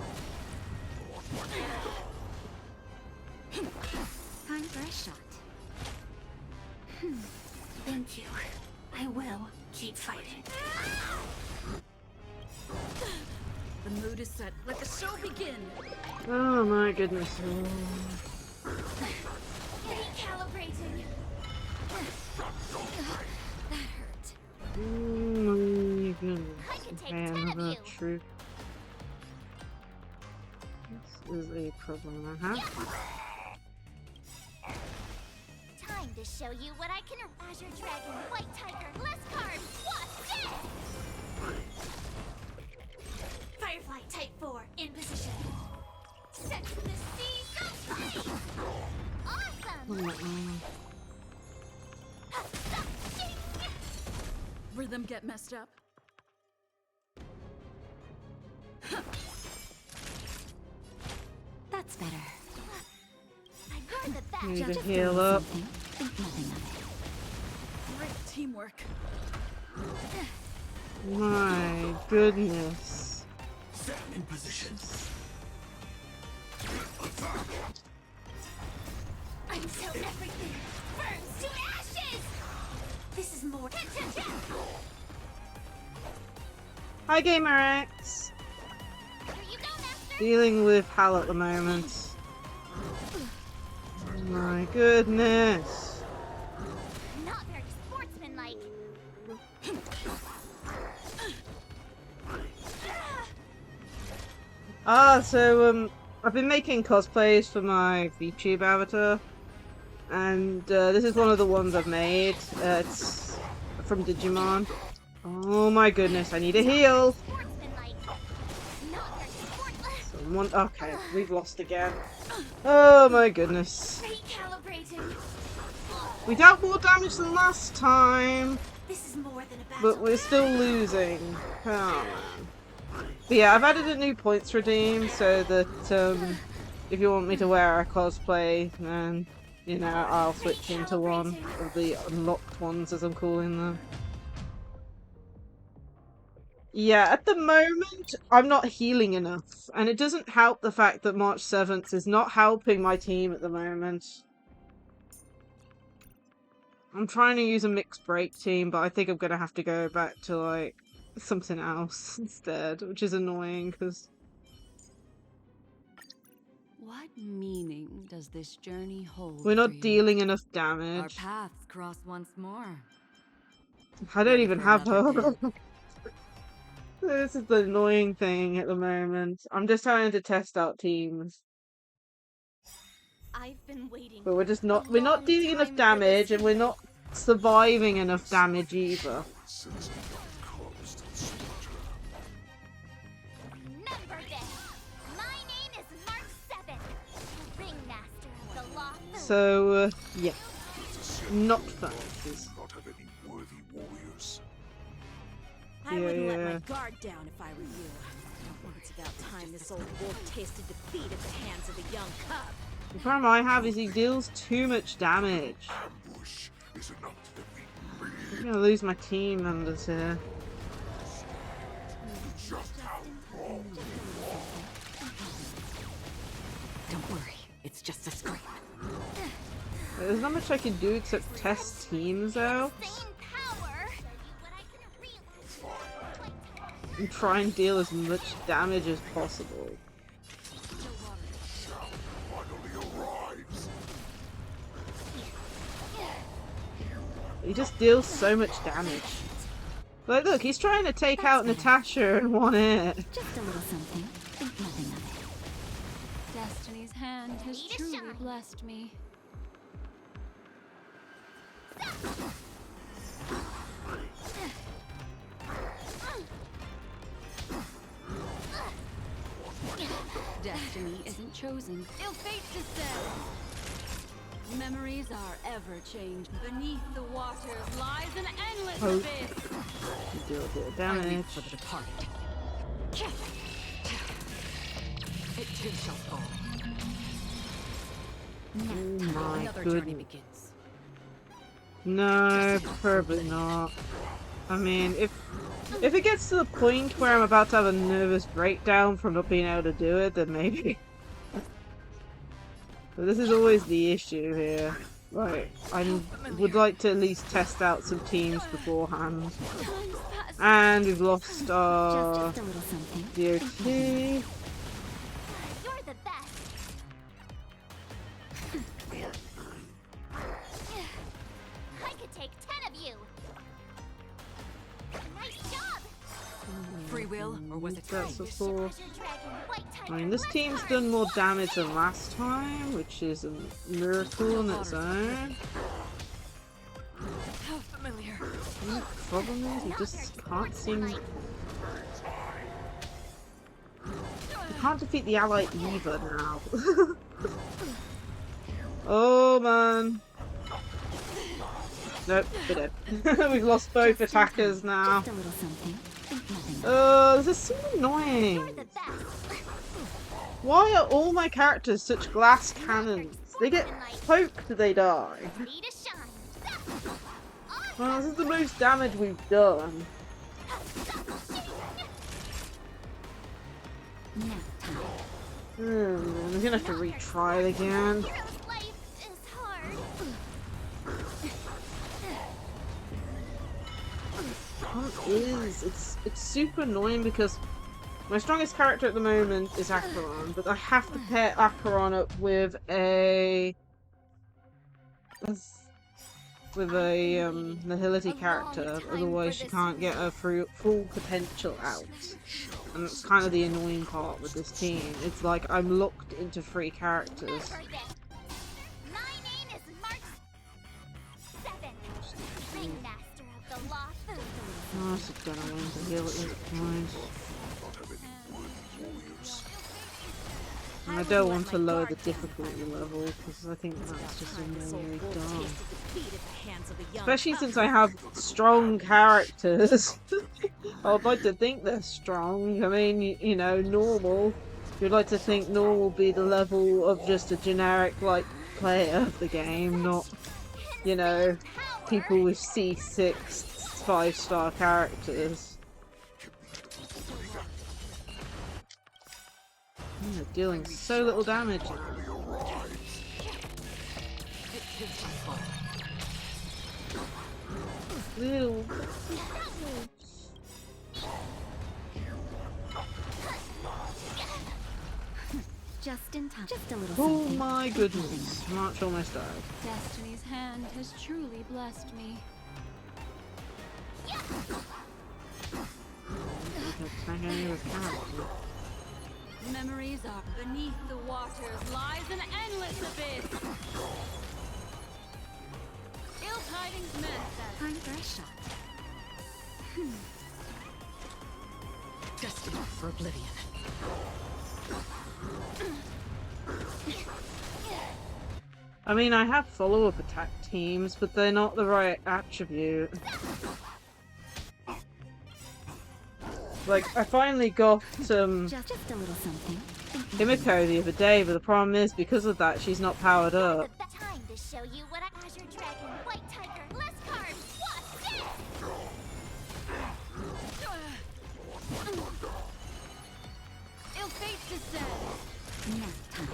Time for a shot. Thank you. I will keep fighting. The mood is set. Let the show begin. Oh my goodness. Recalibrating. That hurt. Oh my goodness. I could take Okay, 10 of another you. truth. This is a problem I have. Time to show you what I can. Azure Dragon, White Tiger, less cards. What's this? Firefly Type 4 in position. Set to the sea, so free! Awesome! Rhythm get messed up. That's better. You're the best. Need to Just heal doing up. something. Think nothing of it. Great teamwork. My goodness. Set in position. Until everything burns to ashes! This is more. Hi, Gamer X. Here you go, Master! Dealing with Hal at the moment. My goodness. Not very sportsmanlike. So I've been making cosplays for my VTube avatar, and this is one of the ones I've made. It's from Digimon. Oh my goodness, I need a heal. Someone, okay, we've lost again. Oh my goodness. Recalibrating. We dealt more damage than last time, This is more than a battle. but we're still losing. Oh man. But yeah, I've added a new points redeem so that if you want me to wear a cosplay, then you know I'll switch into one of the unlocked ones, as I'm calling them. Yeah, at the moment I'm not healing enough, and it doesn't help the fact that March 7th is not helping my team at the moment. I'm trying to use a mixed break team, but I think I'm gonna have to go back to like something else instead, which is annoying because What meaning does this journey hold? we're not for you? dealing enough Our damage. paths cross once more. I don't Ready even for have another her. dip? This is the annoying thing at the moment. I'm just trying to test out teams. I've been waiting. But we're just not a long dealing enough time for damage, this and we're not surviving enough damage either. Remember this. My name is Mark 7, the ringmaster of the law. So, yeah. Not fun. Not have any worthy warriors. I wouldn't let my guard down if I were you. I think it's about time this old wolf tasted defeat at the hands of a young cub. The problem I have is he deals too much damage. Ambush is enough to defeat me. I'm gonna lose my team members here. Just how wrong. Don't worry, it's just a scrape. There's not much I can do except test teams out. And try and deal as much damage as possible. He just deals so much damage. Like, look, he's trying to take out Natasha in one hit. Just a little something. Think nothing of it. Destiny's hand has truly blessed me. Destiny isn't chosen. Ill fate descends. Memories are ever changed. Beneath the waters lies an endless abyss. You deal a bit of damage. For the departed. It too shall fall. Oh my Another journey goodness. begins. No, preferably not. I mean, if it gets to the point where I'm about to have a nervous breakdown from not being able to do it, then maybe. But this is always the issue here. Right, I would like to at least test out some teams beforehand. And we've lost our DOT. You're the best. I could take 10 of you. Nice job. Free will, or was it That's a four. Treasure dragon, white tiger, I mean, this team's done more damage than last time, which is a miracle on its own. How familiar. The problem is, he just can't seem... He can't defeat the ally either now. Oh man. Nope, we're dead. We've lost both attackers now. This is so annoying. Why are all my characters such glass cannons? They get poked, they die. Well, this is the most damage we've done. I'm gonna have to retry it again. It's super annoying because my strongest character at the moment is Acheron, but I have to pair Acheron up with a Nihility character, otherwise she can't get her full potential out. And that's kind of the annoying part with this team. It's like I'm locked into 3 characters. Oh, it's just gonna win to heal at this point. And I don't want to lower the difficulty level because I think that's just really dumb. Especially since I have strong characters. I'd like to think they're strong. I mean, you know, normal. You'd like to think normal will be the level of just a generic, like, player of the game, not, you know, people with C6 5-star characters. They're dealing so little damage now. Little. Just in time. Just a little Oh something. my goodness. March almost died. Destiny's hand has truly blessed me. Memories are beneath the waters lies an endless abyss. Ill tidings manifest. Time for a shot. Destined for oblivion. I mean, I have follow-up attack teams, but they're not the right attribute. Like, I finally got, Just a little something. Himiko the other day, but the problem is, because of that, she's not powered up. Time to show you what Azure Dragon, White Tiger, less cards. What's this? Ill fate descends. Nap time.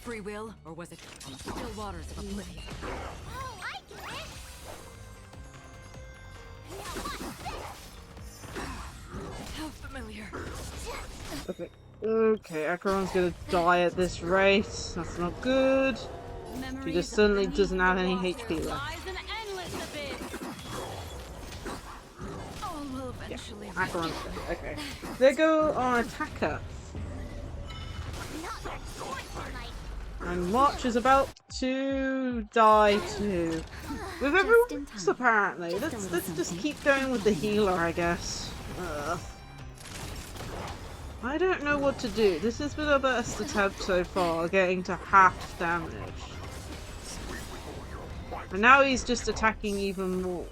Free will, or was it on the still waters of oblivion? Oh, I get it. Now what's this? How familiar. Okay. Okay, Acheron's gonna die at this rate. That's not good. She just suddenly doesn't have any HP left. Yeah, Acheron's dead. Okay. They go on attacker. And March is about to die too. With everyone else, apparently. Let's just keep going with the healer, I guess. I don't know what to do. This has been our best attempt so far, getting to half damage. And now he's just attacking even more.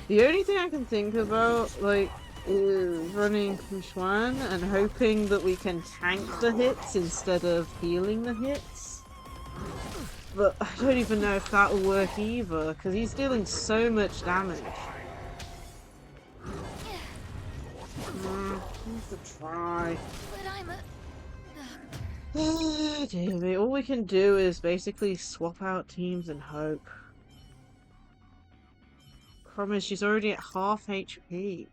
The only thing I can think about, like, is running Xuan and hoping that we can tank the hits instead of healing the hits. But I don't even know if that will work either, because he's dealing so much damage. Let's try. Dear me, all we can do is basically swap out teams and hope. Problem is, she's already at half HP.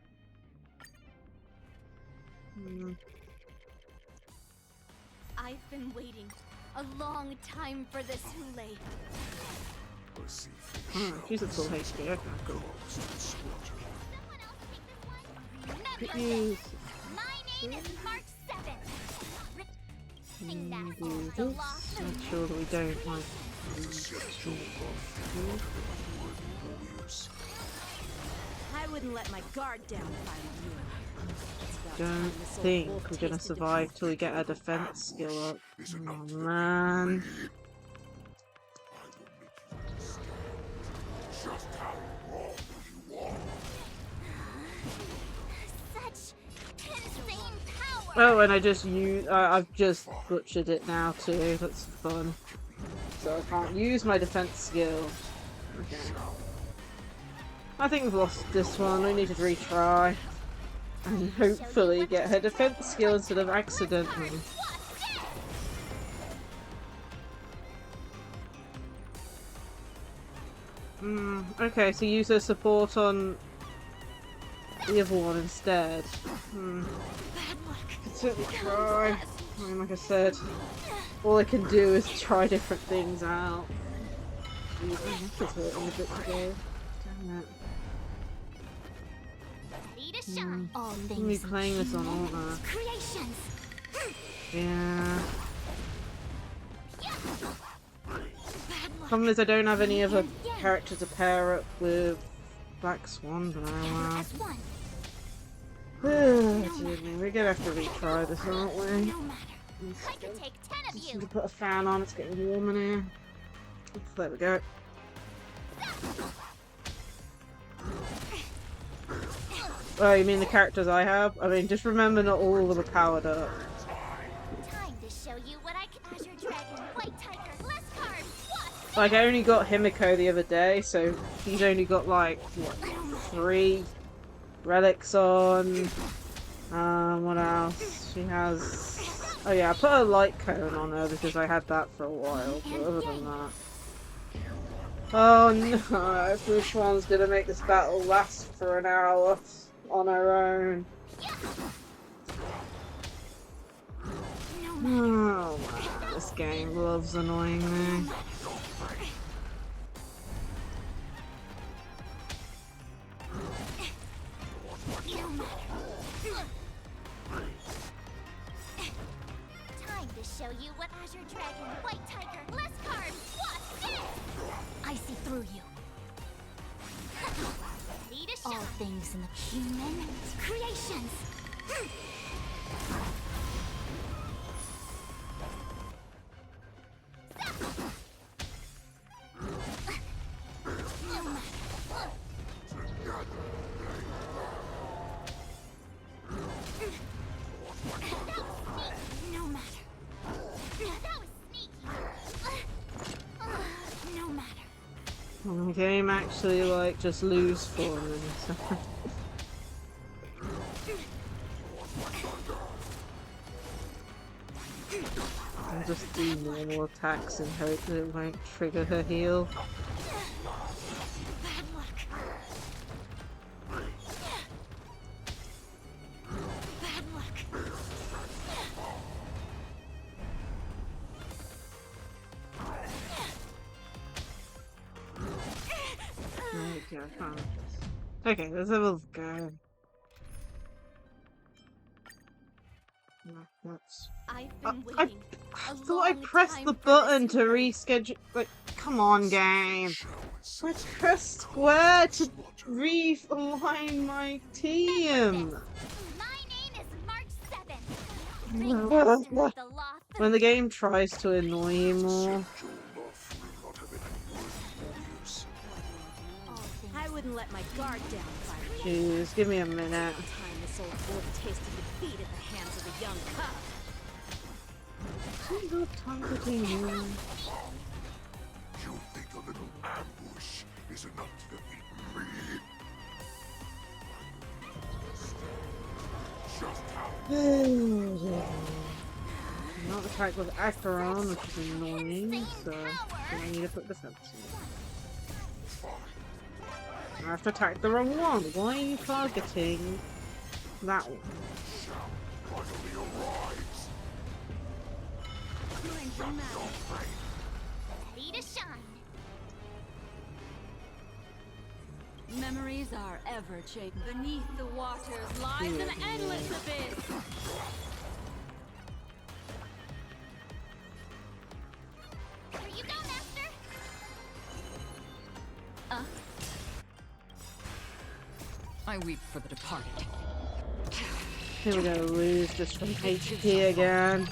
I've been waiting a long time for this, Hule. She's at full HP. Okay, cool. My name is March 7th. Do this. Make sure that we don't like. I wouldn't let my guard down if I were you. Don't think we're gonna survive till we get our defense skill up. Oh man. Oh, and I just I've just butchered it now too. That's fun. So I can't use my defense skill. Okay. I think we've lost this one. We need to retry. And hopefully get her defense skill instead of accidentally. Okay, so use her support on the other one instead. Could certainly try. I mean, like I said, all I can do is try different things out. Jeez, my neck is hurting a bit today. Damn it. I'm gonna be playing this on Alta. Yeah. Problem is I don't have any other character to pair up with Black Swan, but oh well. We're gonna have to retry this, aren't we? Just need to put a fan on, it's getting warm in here. There we go. Oh, you mean the characters I have? I mean, just remember not all of them are powered up. Time to show you what I can. Azure Dragon, White Tiger, less cards. Like, I only got Himiko the other day, so she's only got like, what, 3 relics on. What else? She has... Oh yeah, I put a light cone on her because I had that for a while, but other than that... Oh no, which one's gonna make this battle last for an hour on her own? No Oh man, this game loves annoying me. Time to show you what Azure Dragon, White Tiger, less cards, what's this? I see through you. Ready to shine. All things in the human creations. No matter. That was sneaky. No matter. The game actually like just lose for me. So. I'll just do normal attacks and hope that it won't trigger her heal. Bad luck. Bad luck. Okay, I found this. Okay, let's have a go. That's... I've been I waiting. I thought I pressed the button to reschedule. Like, come on, game. I pressed square to realign my team. My name is March 7th. When the game tries to annoy you more. I wouldn't let my guard down if I were you. Jeez, give me a minute. Time this old wolf tasted defeat at the hands of a young cub. She's not targeting you. You think a little ambush is enough to defeat me? Just how? Not attack with Acheron, which is annoying, so I need to put defense in. I have to attack the wrong one. Why are you targeting that one? Ready to shine. Memories are ever changing. Beneath the waters lies an endless abyss. Here you go, Master. I weep for the departed. Here we're gonna lose just from HP again.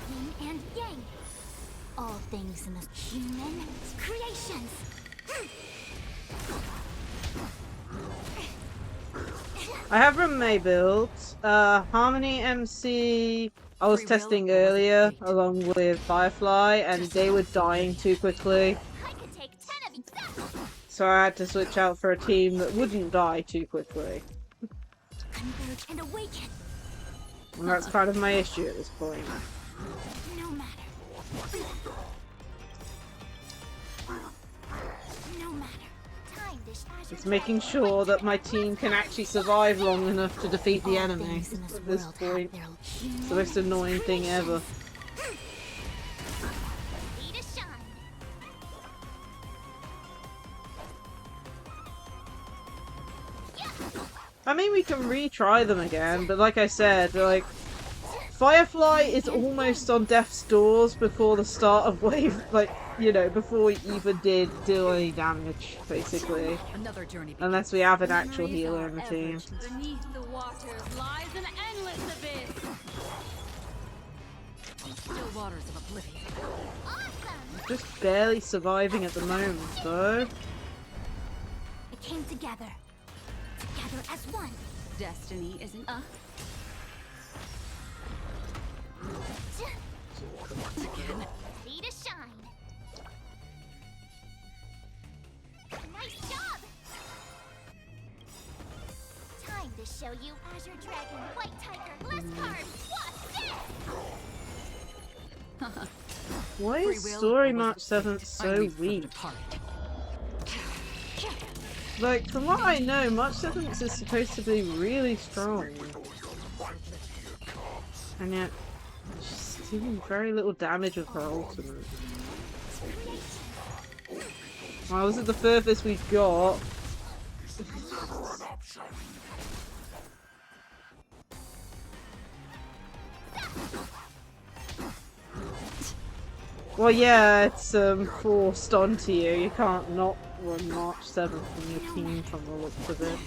Yin and yang. All things in the human creations. I have May built. Harmony MC I was testing earlier along with Firefly and they were dying too quickly. I could take 10 of each. So I had to switch out for a team that wouldn't die too quickly. Converge and awaken. And that's kind of my issue at this point. No matter. No matter. Time this Azure It's making sure that my team can actually survive long enough to defeat the enemy at this point. It's the most annoying thing ever. Ready to shine. I mean, we can retry them again, but like I said, like, Firefly is almost on death's doors before the start of wave, like, you know, before we even did do any damage, basically. Another journey. Unless we have an actual healer in the team. Beneath the waters lies an endless abyss. Still waters of oblivion. Just barely surviving at the moment, though. It came together. Together as one. Destiny isn't Again. Ready to shine. Nice job. Time to show you Azure Dragon, White Tiger, less cards. What's this? Why is Story March 7th so weak? Like, from what I know, March 7th is supposed to be really strong. And yet, she's doing very little damage with her ultimate. Well, this is the furthest we've got. Well, yeah, it's forced onto you. You can't not run March 7th from your team from the looks of it.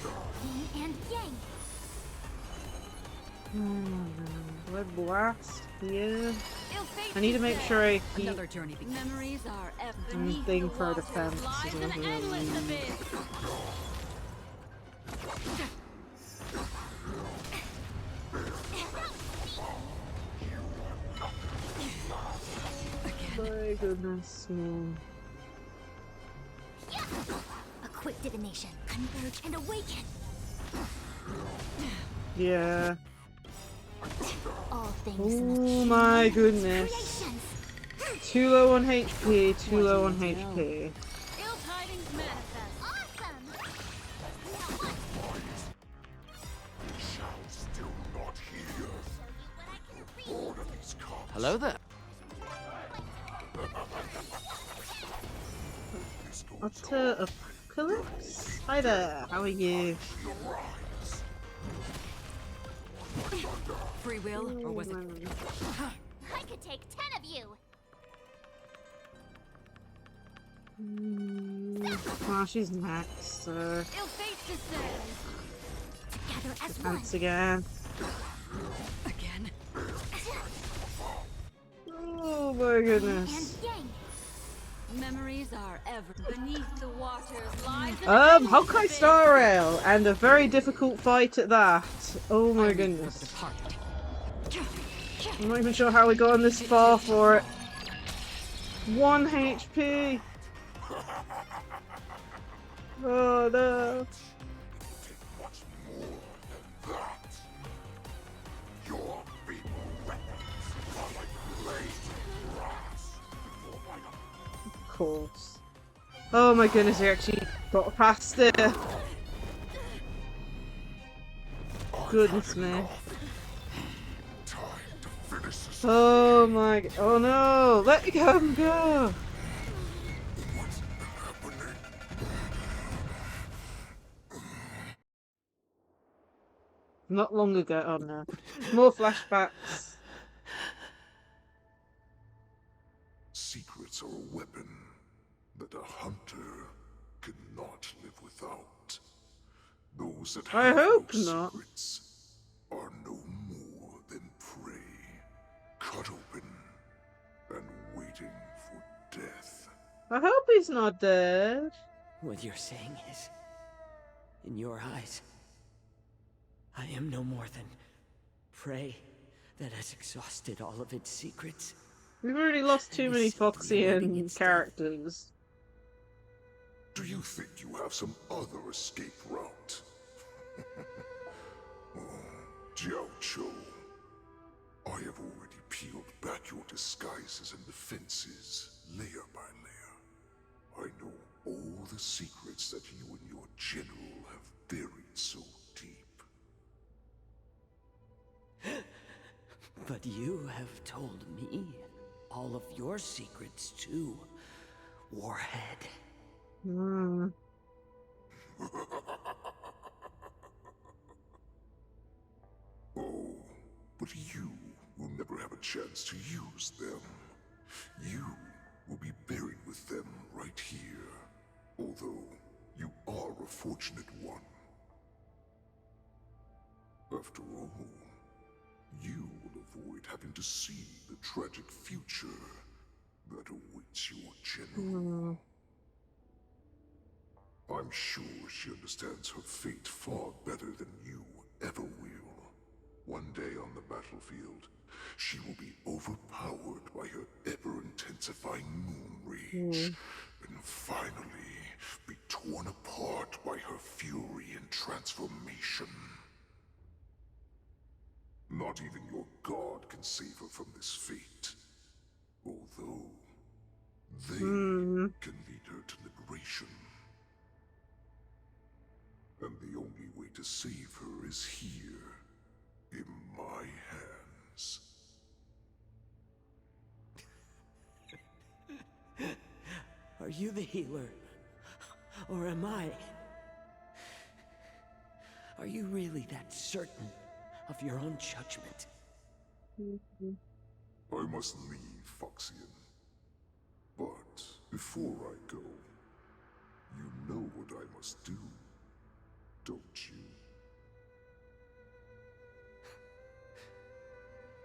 Red Blast, yeah. I need to make sure I keep anything for defense. My goodness, man. A quick divination, converge and awaken. Yeah. All things Oh my goodness. Too low on HP, too low on HP. Ill tidings manifest. Awesome. Hello there. Utter Apocalypse? Hi there, how are you? Free will, or was it? I could take 10 of you. Well, she's next, so... Ill fate descends. Together as one. Defense again. Again? Oh my goodness. Memories are ever beneath the waters. Lies Honkai Star Rail, and a very difficult fight at that. Oh my goodness. I'm not even sure how we got this far for it. 1 HP. Oh no. Of course. Oh my goodness, we actually got past it. Goodness me. Oh my, oh no, let him go. Not long ago, oh no. More flashbacks. Secrets are a weapon that a hunter cannot live without. Those that I have hope no not. secrets are no more than prey, cut open and waiting for death. I hope he's not dead. What you're saying is, in your eyes, I am no more than prey that has exhausted all of its secrets. We've already lost too many Foxian characters. Do you think you have some other escape route? Oh, Jiao Cho, I have already peeled back your disguises and defenses, layer by layer. I know all the secrets that you and your general have buried so deep. But you have told me all of your secrets too, Warhead. Oh, but you will never have a chance to use them. You will be buried with them right here. Although, you are a fortunate one. After all, you will avoid having to see the tragic future that awaits your general. I'm sure she understands her fate far better than you ever will. One day on the battlefield, she will be overpowered by her ever-intensifying moon rage, and finally be torn apart by her fury and transformation. Not even your god can save her from this fate. Although, they can lead her to liberation. And the only way to save her is here, in my hands. Are you the healer? Or am I? Are you really that certain of your own judgment? I must leave, Foxian. But before I go, you know what I must do, don't you?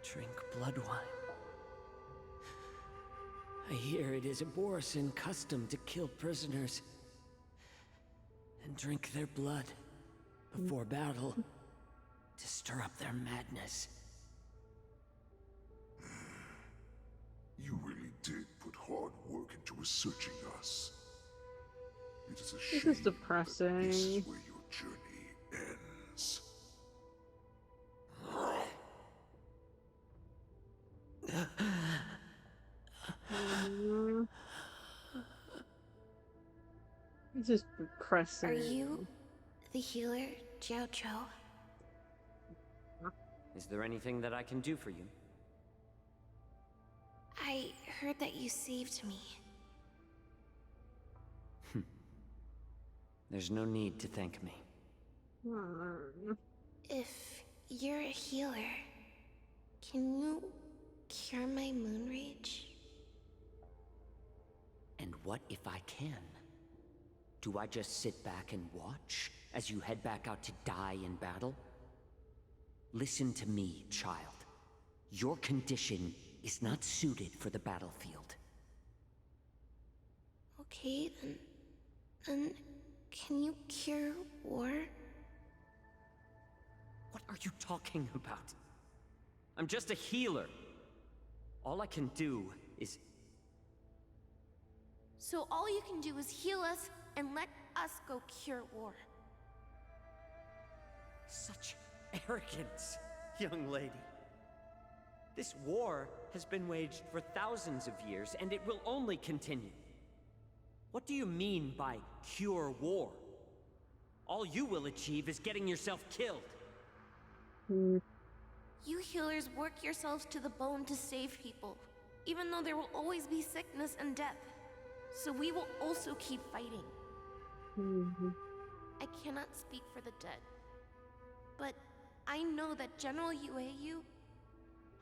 Drink blood wine. I hear it is a Borisin custom to kill prisoners and drink their blood before battle to stir up their madness. You really did put hard work into researching us. It is a This shame is depressing. that this is where your journey ends. This is depressing. Are you the healer, Jiao Cho? Is there anything that I can do for you? I heard that you saved me. There's no need to thank me. If you're a healer, can you cure my moon rage? And what if I can? Do I just sit back and watch as you head back out to die in battle? Listen to me, child. Your condition is not suited for the battlefield. Okay, then can you cure war? What are you talking about? I'm just a healer. All I can do is... So all you can do is heal us and let us go cure war. Such arrogance, young lady. This war has been waged for thousands of years, and it will only continue. What do you mean by cure war? All you will achieve is getting yourself killed. You healers work yourselves to the bone to save people, even though there will always be sickness and death. So we will also keep fighting. I cannot speak for the dead, but I know that General Yueyu,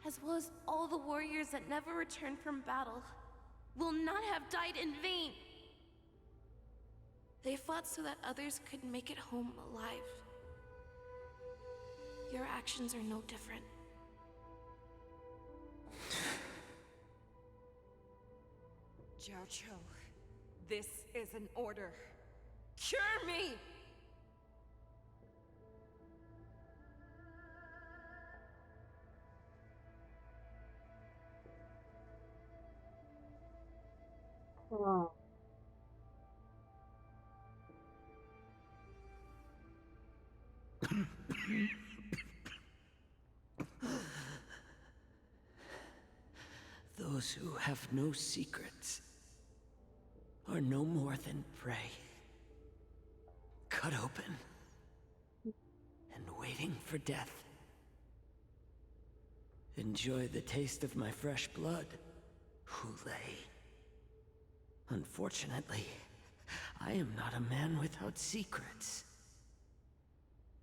as well as all the warriors that never returned from battle, will not have died in vain. They fought so that others could make it home alive. Your actions are no different. Jiao Cho, this is an order. Cure me! Oh. Those who have no secrets are no more than prey. Cut open and waiting for death. Enjoy the taste of my fresh blood, Hulei. Unfortunately, I am not a man without secrets.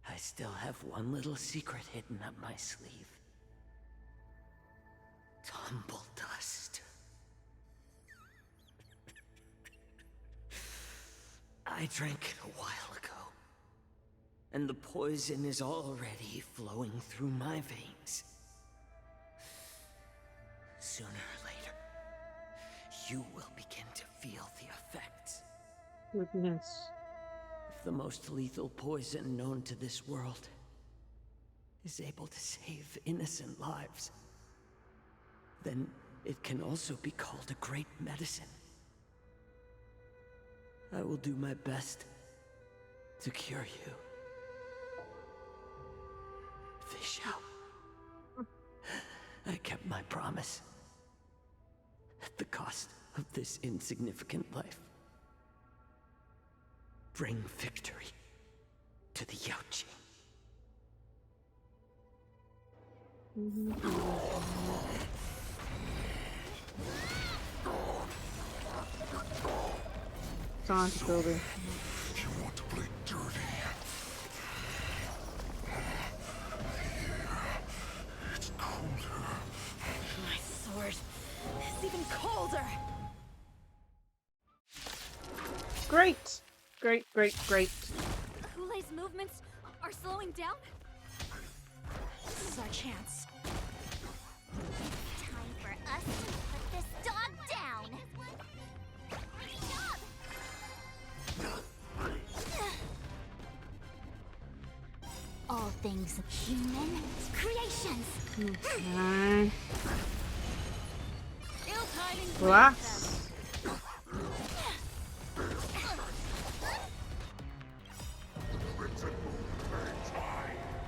I still have one little secret hidden up my sleeve. Tumble dust. I drank it a while ago, and the poison is already flowing through my veins. Sooner or later, you will begin to feel the effects. Goodness. If the most lethal poison known to this world is able to save innocent lives, then it can also be called a great medicine. I will do my best to cure you. Fish out. I kept my promise. At the cost of this insignificant life. Bring victory to the Yaoqing. Time to build it. You want to play dirty? It's colder. My sword is even colder. Great! Great, great, great. Hulei's movements are slowing down? This is our chance. Time for us to put this dog down. All things human creations. Okay. Ill-tidings. Relax.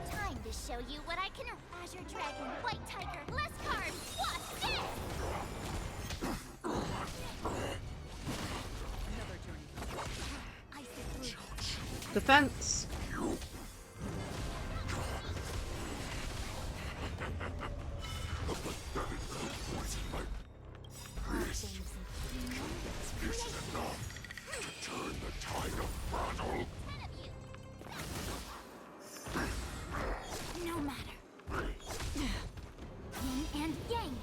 Time to show you what I can. Azure Dragon, White Tiger, less carbs. What's this? Defense. This is enough to turn the tide of battle. No matter. Yin and yang.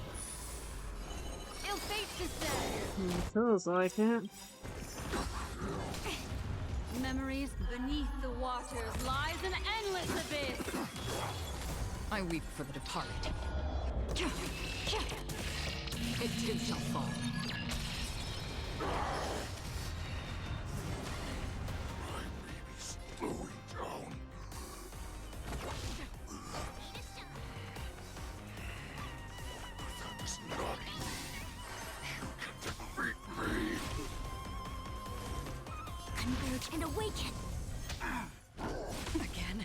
Ill fate descends. Feels like it. Memories beneath the waters lies an endless abyss. I weep for the departed. It too shall fall. Slowing down. That is not me. You can defeat me. Converge and awaken. Again.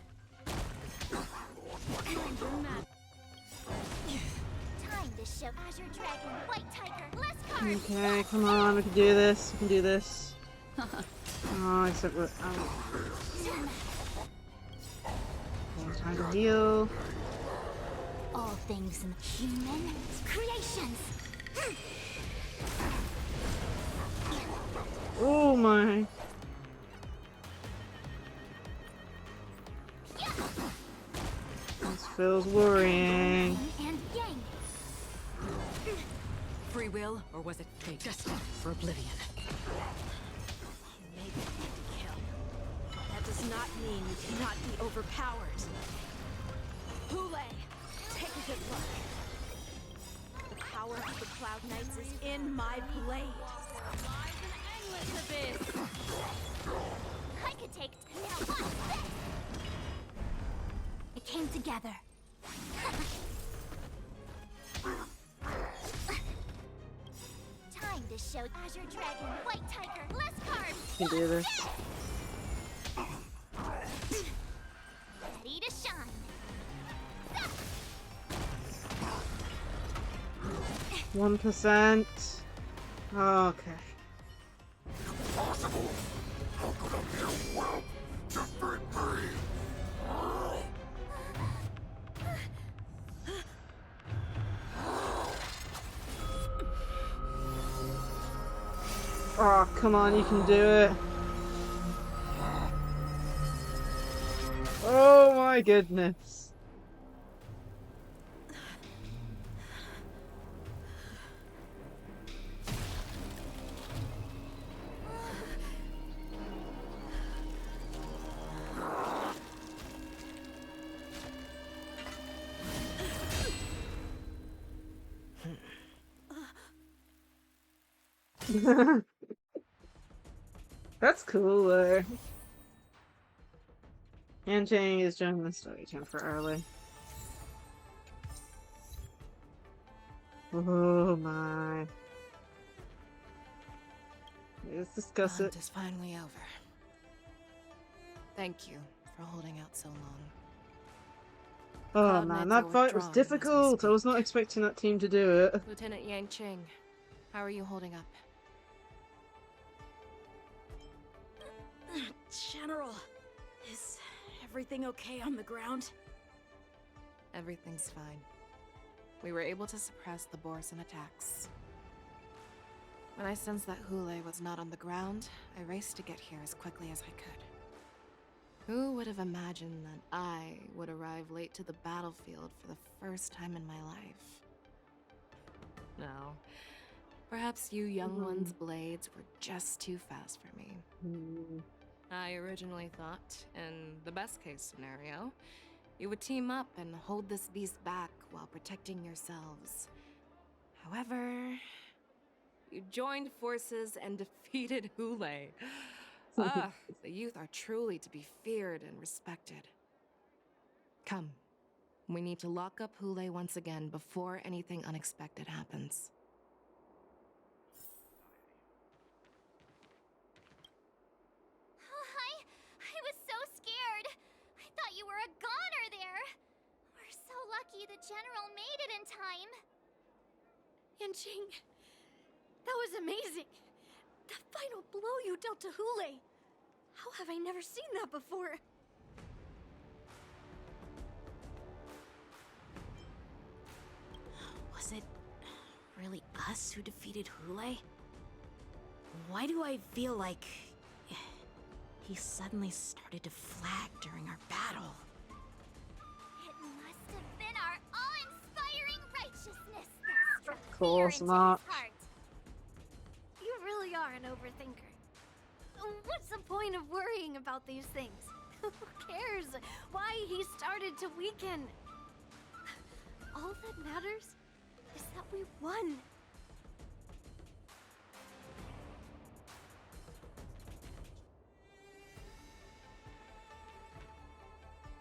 Time to show Azure Dragon, White Tiger, less carbs. Okay, come on, we can do this. We can do this. Oh, except we're time to heal. All things human creations. Oh my. This feels worrying. And yang. Free will, or was it fate? Destined for oblivion. You may be meant to kill. That does not mean you cannot be overpowered. Hulei, take a good look. The power of the Cloud Knights is in my blade. Lies an endless abyss. I could take. Now what's this? It came together. Time to show Azure Dragon, White Tiger, less carbs. We can do this. Ready to shine. 1%. Okay. Impossible. How could a mere whelp defeat me? Oh, come on, you can do it. Oh my goodness. That's cooler. Yanjing is joining the story temporarily. Oh my. Let's discuss it. Hunt is finally over. Thank you for holding out so long. Oh Cloud man, Knights that are fight was withdrawing as we difficult. I was not expecting that team to do it. Lieutenant Yang, how are you holding up? General, Everything okay on the ground? Everything's fine. We were able to suppress the Borson attacks. When I sensed that Hule was not on the ground, I raced to get here as quickly as I could. Who would have imagined that I would arrive late to the battlefield for the first time in my life? No. Perhaps you young ones' blades were just too fast for me. I originally thought, in the best case scenario, you would team up and hold this beast back while protecting yourselves. However, you joined forces and defeated Hule. The youth are truly to be feared and respected. Come, we need to lock up Hule once again before anything unexpected happens. I was so scared. I thought you were a goner there. We're so lucky the General made it in time. Yanqing, that was amazing. The final blow you dealt to Hule. How have I never seen that before? Was it really us who defeated Hule? Why do I feel like he suddenly started to flag during our battle? It must have been our awe-inspiring righteousness that struck Of fear course into not. his heart. You really are an overthinker. What's the point of worrying about these things? Who cares why he started to weaken? All that matters is that we won.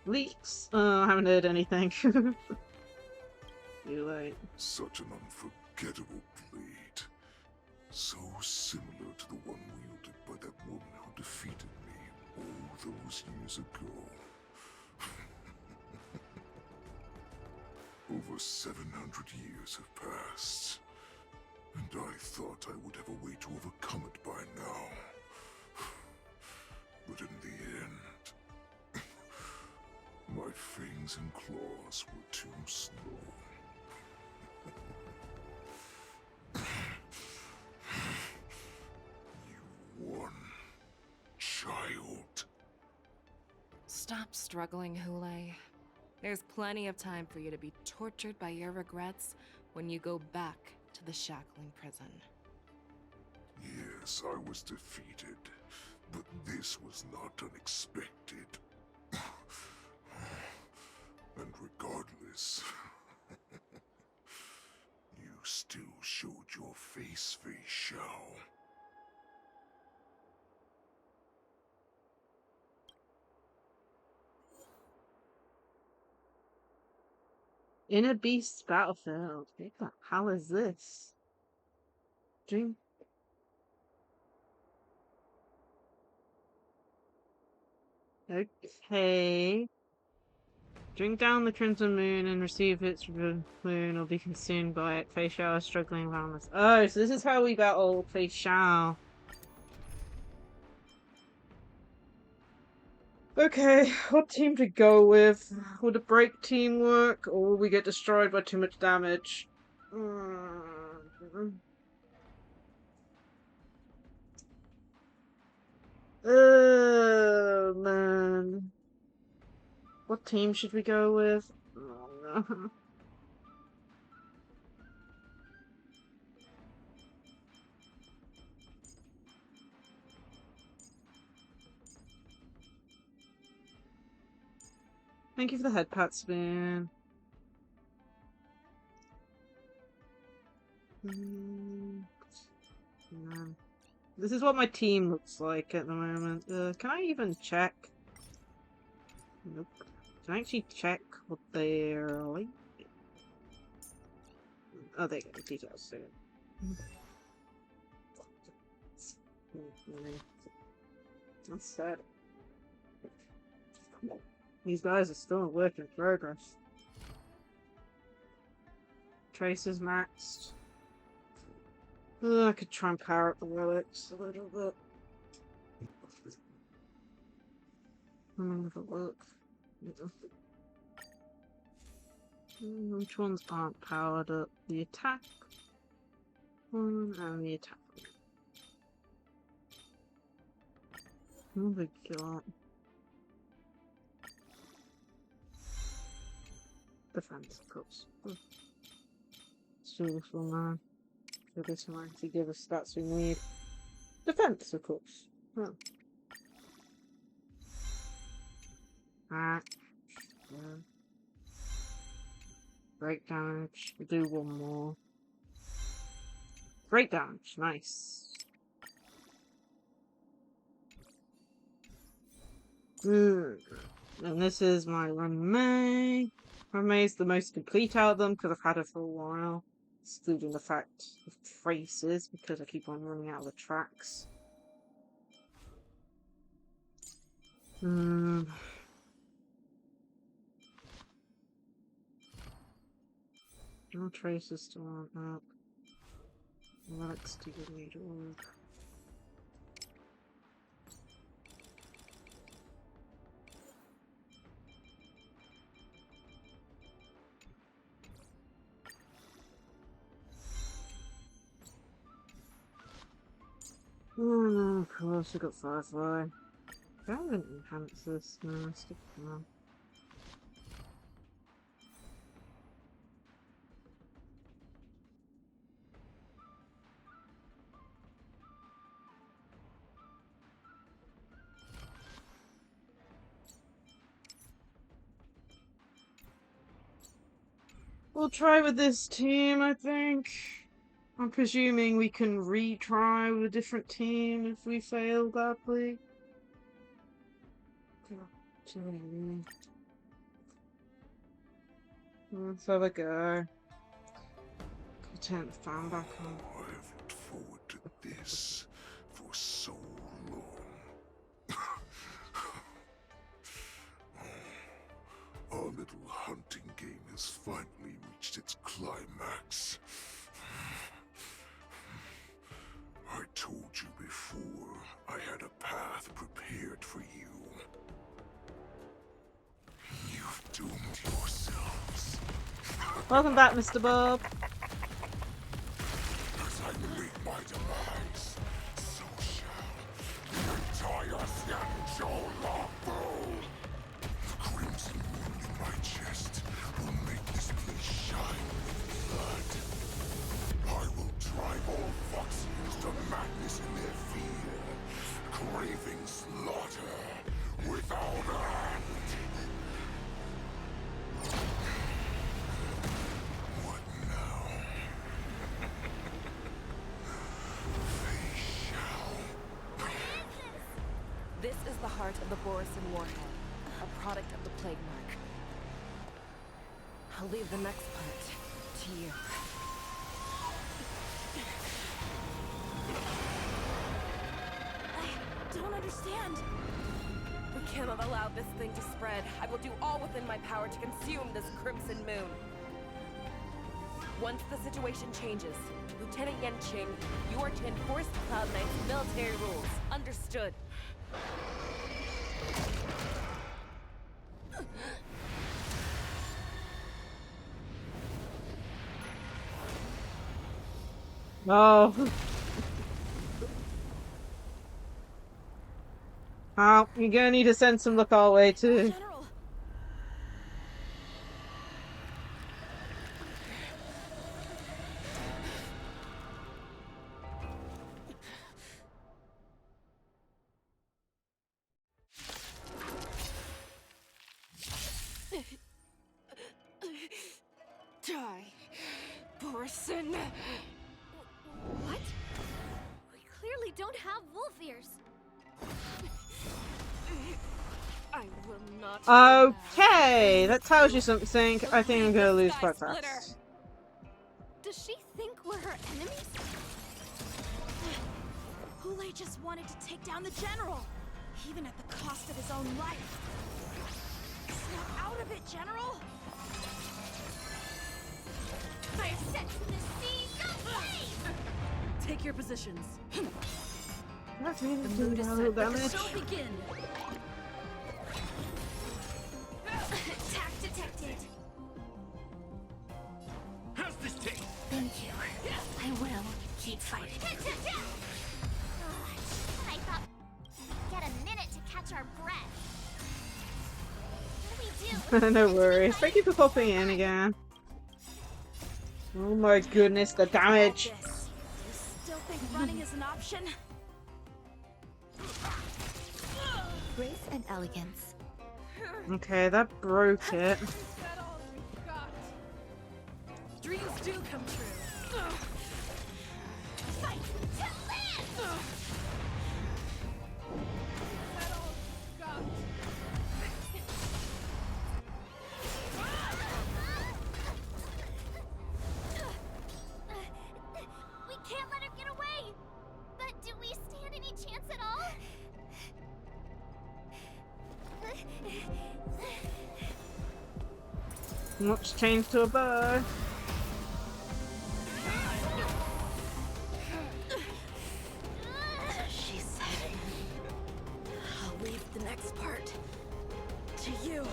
Leaks? I haven't heard anything. Too late. Such an unforgettable blade. So similar to the one wielded by that woman who defeated me all those years ago. Over 700 years have passed, and I thought I would have a way to overcome it by now. But in the end, my fangs and claws were too slow. You won, child. Stop struggling, Hule. There's plenty of time for you to be tortured by your regrets when you go back to the shackling prison. Yes, I was defeated, but this was not unexpected. And regardless, you still showed your face, Fei Xiao. Inner Beast's Battlefield. What the hell is this? Drink. Okay. Drink down the Crimson Moon and receive its moon or be consumed by it. Fei Xiao is struggling around this. Oh, so this is how we battle Fei Xiao. Okay, what team to go with? Would a break team work, or will we get destroyed by too much damage? Oh, man. What team should we go with? Oh, no. Thank you for the head pat, Spoon. This is what my team looks like at the moment. Can I even check? Nope. Can I actually check what they're like? Oh, they got the details there. That's sad. These guys are still a work in progress. Tracer's maxed. I could try and power up the relics a little bit. Have a look. Which ones aren't powered up? The attack one and the attack one. What have we got? Defense, of course. Let's do this one now. For this one to give us stats we need. Defense, of course. Oh. Alright. Yeah. Break damage. We'll do one more. Break damage. Nice. Good. And this is my Ramei. Ramei's the most complete out of them because I've had it for a while. Excluding the fact of traces because I keep on running out of the tracks. No traces still aren't up. Relics to the leader. Oh, of course, I got Firefly. I haven't enhanced this. No, stick it on. We'll try with this team, I think. I'm presuming we can retry with a different team if we fail badly. Let's have a go. Turn the fan back on. I've looked forward to this for so long. Our little hunting game has finally reached its climax. I told you before, I had a path prepared for you. You've doomed yourselves. Welcome back, Mr. Bob. As I meet my demise, so shall the entire Xianzhou Longbow. The crimson wound in my chest will make this place shine with blood. I will drive all Foxians to madness in their fear, craving slaughter without end. What now? They shall. This is the heart of the Borisin warhead, a product of the plague mark. I'll leave the next part to you. I don't understand. We cannot allow this thing to spread. I will do all within my power to consume this crimson moon. Once the situation changes, Lieutenant Yanqing, you are to enforce the Cloud Knight's military rules. Understood. Oh. Oh, you're gonna need to send some look our way too. Die, Borisin. What? We clearly don't have wolf ears. I will not. Okay, that tells you something. I think I'm gonna lose quite fast. Does she think we're her enemies? Hulei just wanted to take down the general, even at the cost of his own life. Snap out of it, General! I have set the seas aflame! Take your positions. That's The really mood is set. Let the show begin. keep fighting. I thought we'd get a minute to catch our breath. What do we do? No worries. Thank you for popping in again. Oh my goodness, the damage! You still think running is an option? Grace and elegance. Okay, that broke it. Dreams do come true. Fight to live! We can't let her get away! But do we stand any chance at all? Let's change to a bow. She said, I'll leave the next part to you.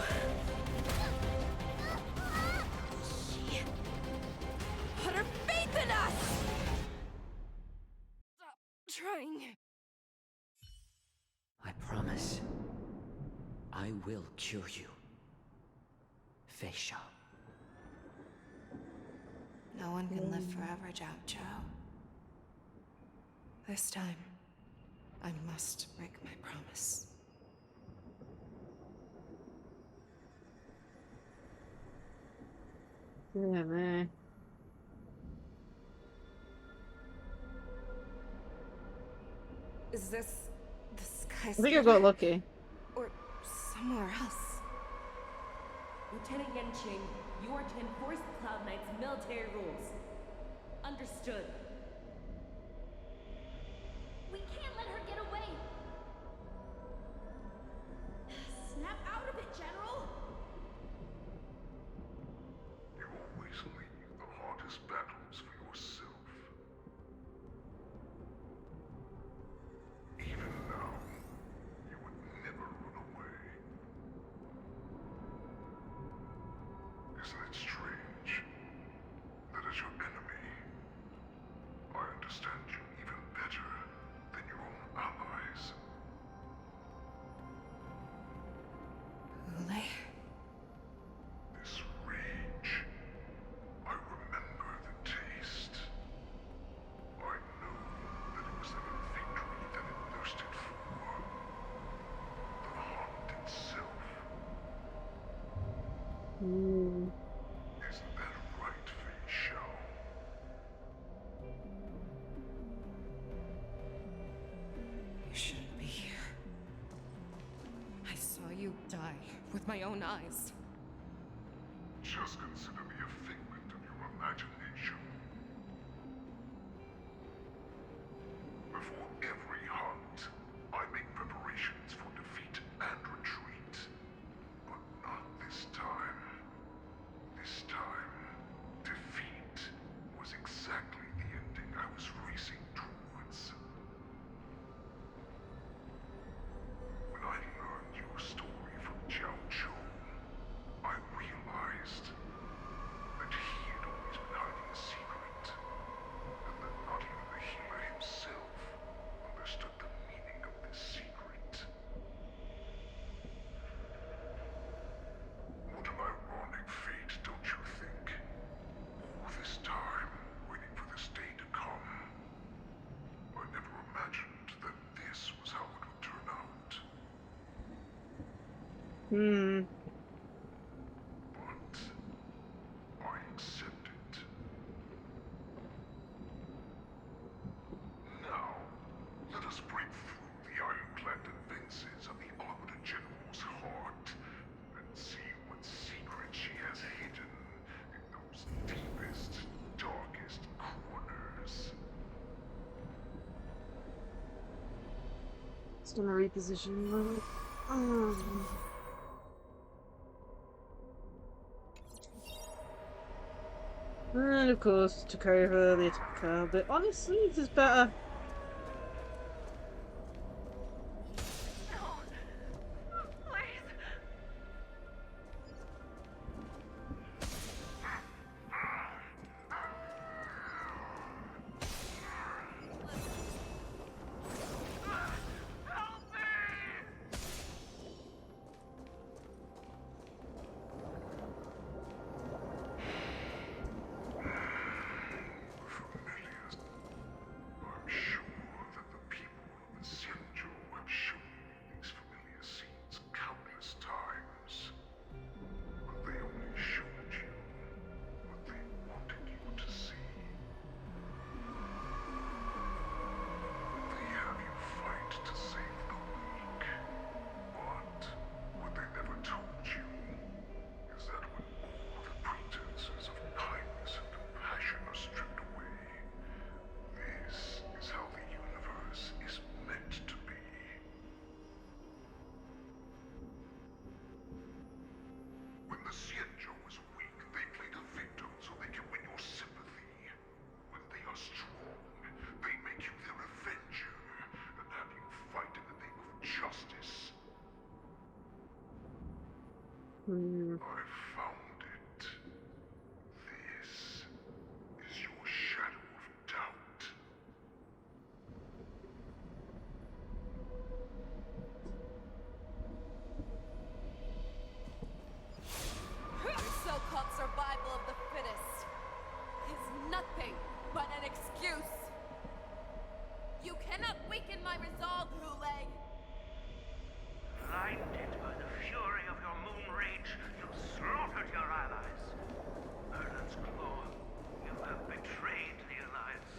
She put her faith in us! Stop trying. I promise. I will cure you. Feisha. No one can live forever, Zhao Zhao. This time, I must break my promise. Yeah, man. Is this the sky? I think I got lucky. Or somewhere else? Lieutenant Yanqing, you are to enforce the Cloud Knight's military rules. Understood. We can't let her get away! Snap out of it, General! You always leave the hardest battles for yourself. Even now, you would never run away. Isn't it strange that as your enemy, I understand you even better than your own allies? Ule? This rage, I remember the taste. I know that it was never victory that it thirsted for. The hunt itself. Isn't that right, Fei Shao? You shouldn't be here. I saw you die with my own eyes. Just consider me a figment of your imagination. Before every hunt, I make preparations for defeat and retreat. But not this time. This time, defeat was exactly the ending I was racing towards. When I learned your story from Zhao Zhou, I realized that he had always been hiding a secret, and that not even the healer himself understood the meaning of this secret. What an ironic fate, don't you think? All this time, waiting for this day to come. I never imagined that this was how it would turn out. But I accept it. Now, let us break through the ironclad defenses of the Arbiter General's heart and see what secret she has hidden in those deepest, darkest corners. It's gonna reposition. And of course, took over the attacker, but honestly, this is better. Hmm. I found it. This is your shadow of doubt. Your so-called survival of the fittest is nothing but an excuse. You cannot weaken my resolve, Hule. Blinded by the fury of your moon rage, you slaughtered your allies. Merlin's Claw, you have betrayed the Alliance.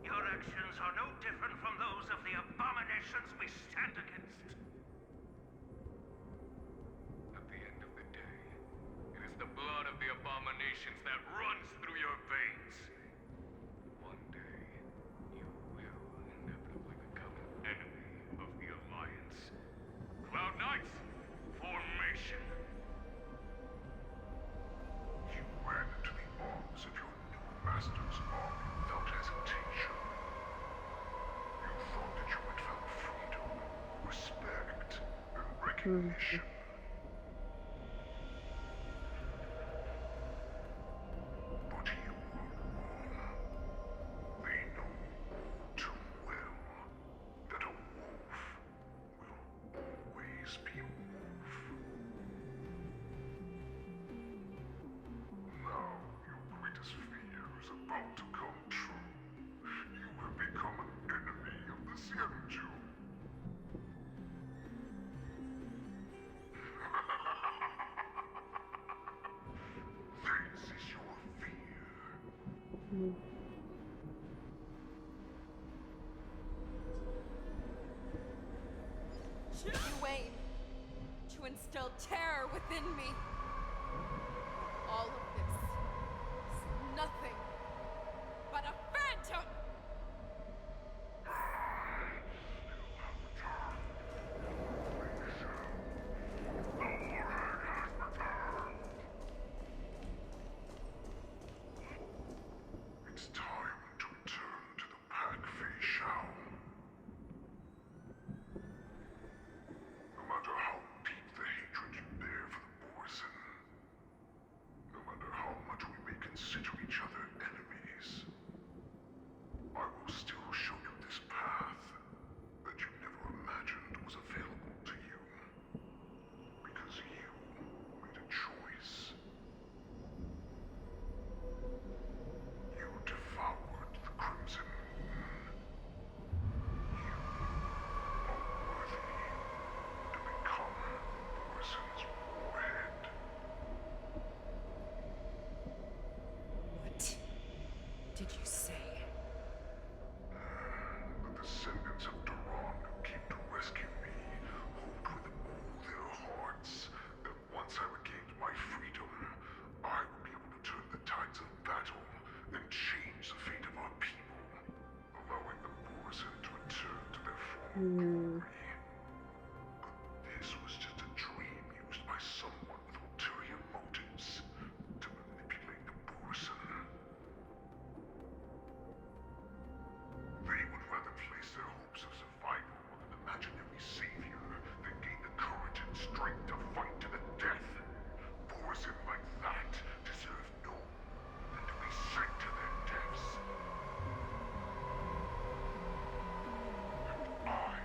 Your actions are no different from those of the abominations we stand against. At the end of the day, it is the blood of the abominations that runs through your veins. One day, you will inevitably become an enemy of the Alliance. Cloud Knights, formation! You ran into the arms of your new master's army without hesitation. You thought that you had found freedom, respect, and recognition. But you were wrong. They know all too well that a wolf will always be a wolf. Now your greatest fear is about to come true. You have become an enemy of the Xianzhou. This is your fear. You aim to instill terror within me. All of this is nothing but a phantom! It's time to return to the Pack Fei Shao. No matter how deep the hatred you bear for the Borison, no matter how much we may consider each other enemies, I will still show you this path that you never imagined was available to you. Because you made a choice. You devoured the Crimson Moon. You are worthy to become Borison's warhead. What did you say? The descendants of Duran who came to rescue me hoped with all their hearts that once I regained my freedom, I would be able to turn the tides of battle and change the fate of our people, allowing the Borison to return to their former glory. But this was just a dream used by someone with ulterior motives to manipulate the Borison. They would rather place their hopes of survival on an imaginary savior than gain the courage and strength to fight to the death. Borison like that deserve no more than to be sent to their deaths. And I,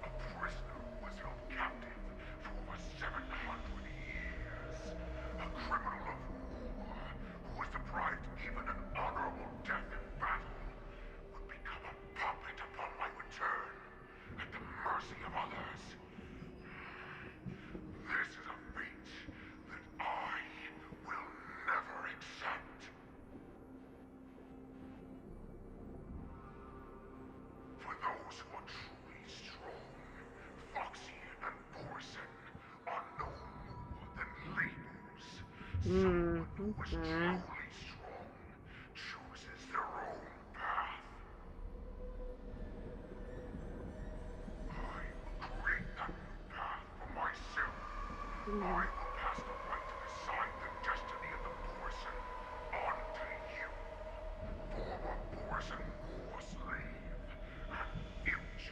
a prisoner who was held captive for over 700 years, a criminal of war who was deprived even an honorable death in battle, would become a puppet upon my return, at the mercy of others. This is a fate that I will never accept. For those who are truly strong, Foxy and Borison are no more than labels. Someone who is truly strong chooses their own path. I will create that new path for myself. I will pass the right to decide the destiny of the Borison on to you, former Borison war slave and future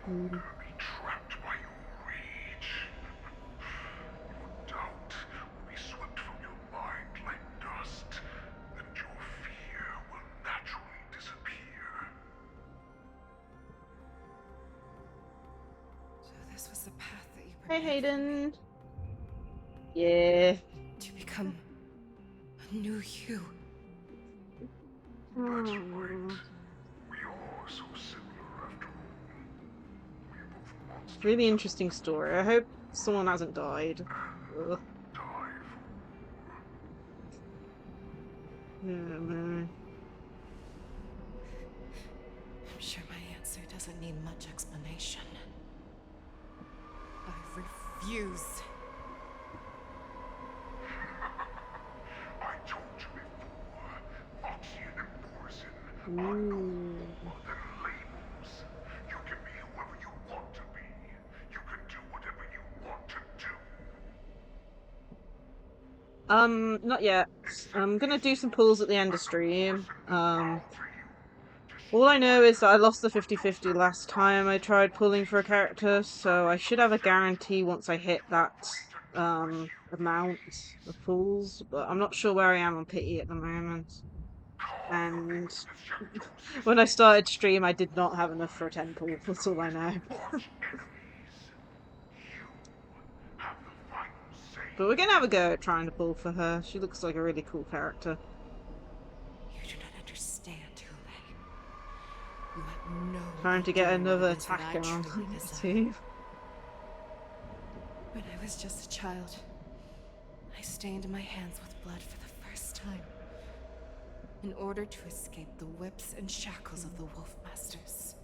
Be trapped by your rage. Your doubt will be swept from your mind like dust, and your fear will naturally disappear. So this was the path that you Hey, prepared for me. Hayden. Yeah. To become a new you. That's right. We are so similar after all. We're both monsters. Really interesting story. I hope someone hasn't died. Ugh. Yeah, man. I'm sure my answer doesn't need much explanation. I refuse. I told you before, Foxian and Borison are no Ooh. more than labels. You can be whoever you want to be. You can do whatever you want to do. Not yet. I'm gonna do some pulls at the end of stream. All I know is that I lost the 50-50 last time I tried pulling for a character, so I should have a guarantee once I hit that amount of pulls, but I'm not sure where I am on pity at the moment. And when I started stream, I did not have enough for a 10 pull. That's all I know. But we're gonna have a go at trying to pull for her. She looks like a really cool character. You do not understand, Hule. You have no Trying to get idea what another it is that attack I on truly desire. too. When I was just a child, I stained my hands with blood for the first time, in order to escape the whips and shackles of the Wolf Masters.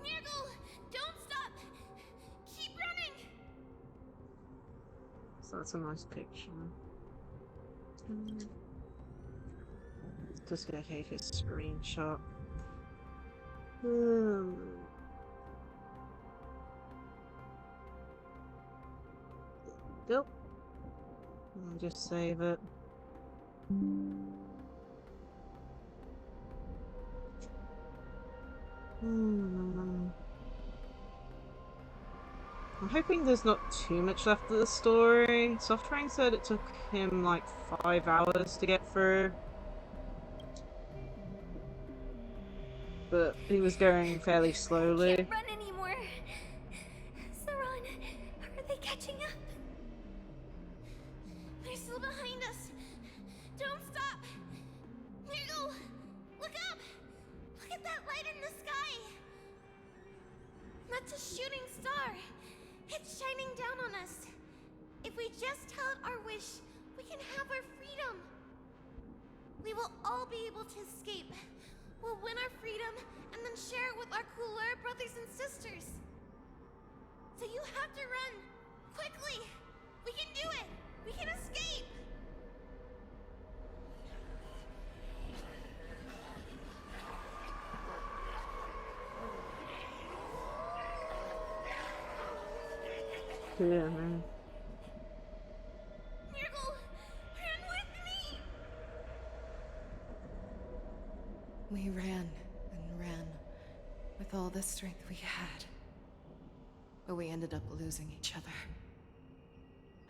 Nirgal, don't stop! Keep running! So that's a nice picture. Just gonna take a screenshot. Nope. I'll just save it. I'm hoping there's not too much left of the story. Software said it took him like 5 hours to get through. But he was going fairly slowly. Can't run anymore. Saran, are they catching up? They're still behind us. Don't stop! Nirgal, look up! Look at that light in the sky! That's a shooting star. It's shining down on us. If we just tell it our wish, we can have our freedom. We will all be able to escape. We'll win our freedom and then share it with our cooler brothers and sisters. So you have to run. Quickly! We can do it! We can escape! Yeah, man. Nirgal, run with me! We ran and ran with all the strength we had. But we ended up losing each other.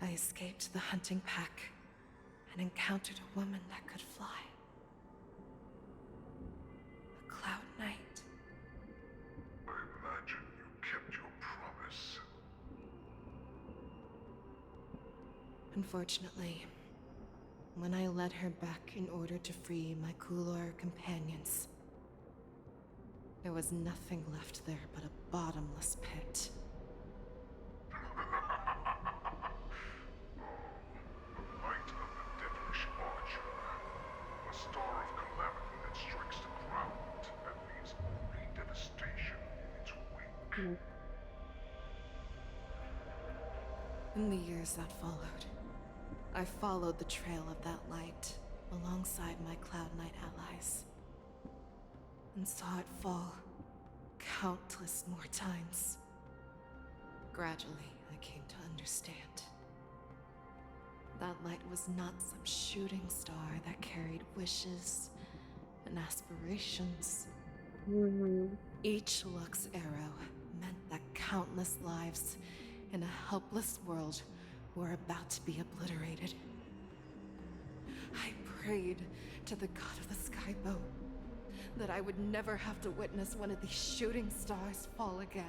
I escaped the hunting pack and encountered a woman that could fly. A Cloud Knight. I imagine you kept your promise. Unfortunately, when I led her back in order to free my Kulor companions, there was nothing left there but a bottomless pit. Light of the devilish archer. A star of calamity that strikes the ground and leaves only devastation in its wake. In the years that followed, I followed the trail of that light alongside my Cloud Knight allies, and saw it fall countless more times. Gradually, I came to understand. That light was not some shooting star that carried wishes and aspirations. Mm-hmm. Each Lux arrow meant that countless lives in a helpless world were about to be obliterated. I prayed to the god of the skyboat that I would never have to witness one of these shooting stars fall again.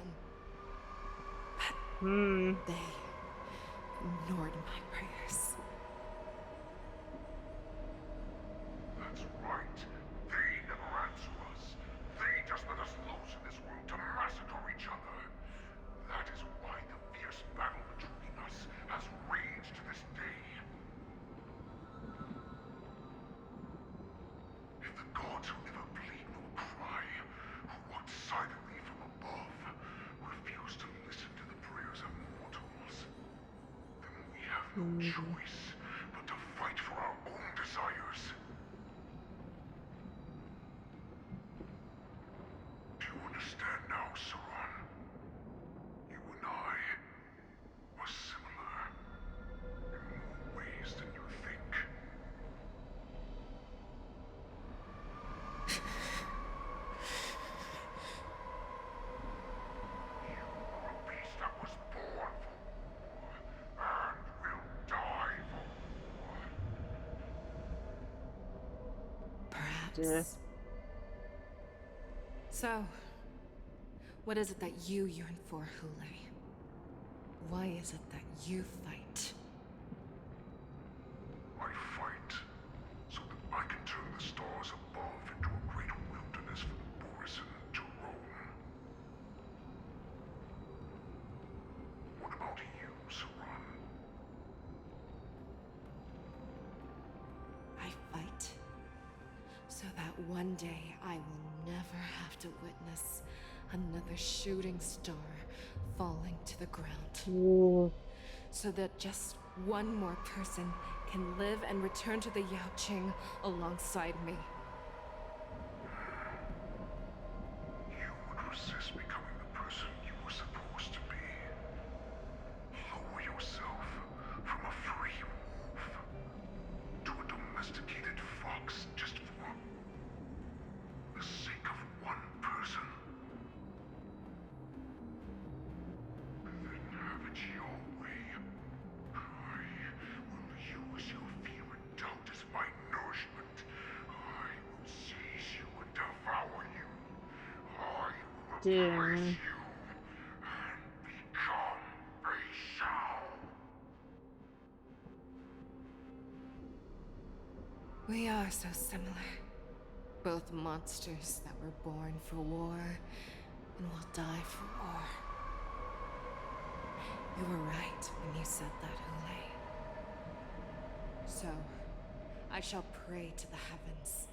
But they ignored my prayers. That's right. They never answer us. They just let us loose in this world to massacre each other. That is why the fierce battle between us has raged to this day. If the gods who never bleed nor cry, who walk silently from above, refuse to listen to the prayers of mortals, then we have no choice but to fight for our own desires. Do you understand now, Saran? You and I are similar in more ways than you think. You are a beast that was born for war and will die for war. Perhaps. Yeah. So, what is it that you yearn for, Hule? Why is it that you fight? I fight so that I can turn the stars above into a great wilderness for the Borisin to roam. What about you, Saran? I fight so that one day I will never have to witness another shooting star falling to the ground. Ooh. So that just one more person can live and return to the Yaoqing alongside me. You would resist becoming the person you were supposed to be. Lower yourself from a free wolf to a domesticated fox just for the sake of one person. Then have it your way. I will use your fear and doubt as my nourishment. I will seize you and devour you. I will embrace Damn. you and become a shell. We are so similar. Both monsters that were born for war and will die for war. You were right when you said that, Hule. So, I shall pray to the heavens.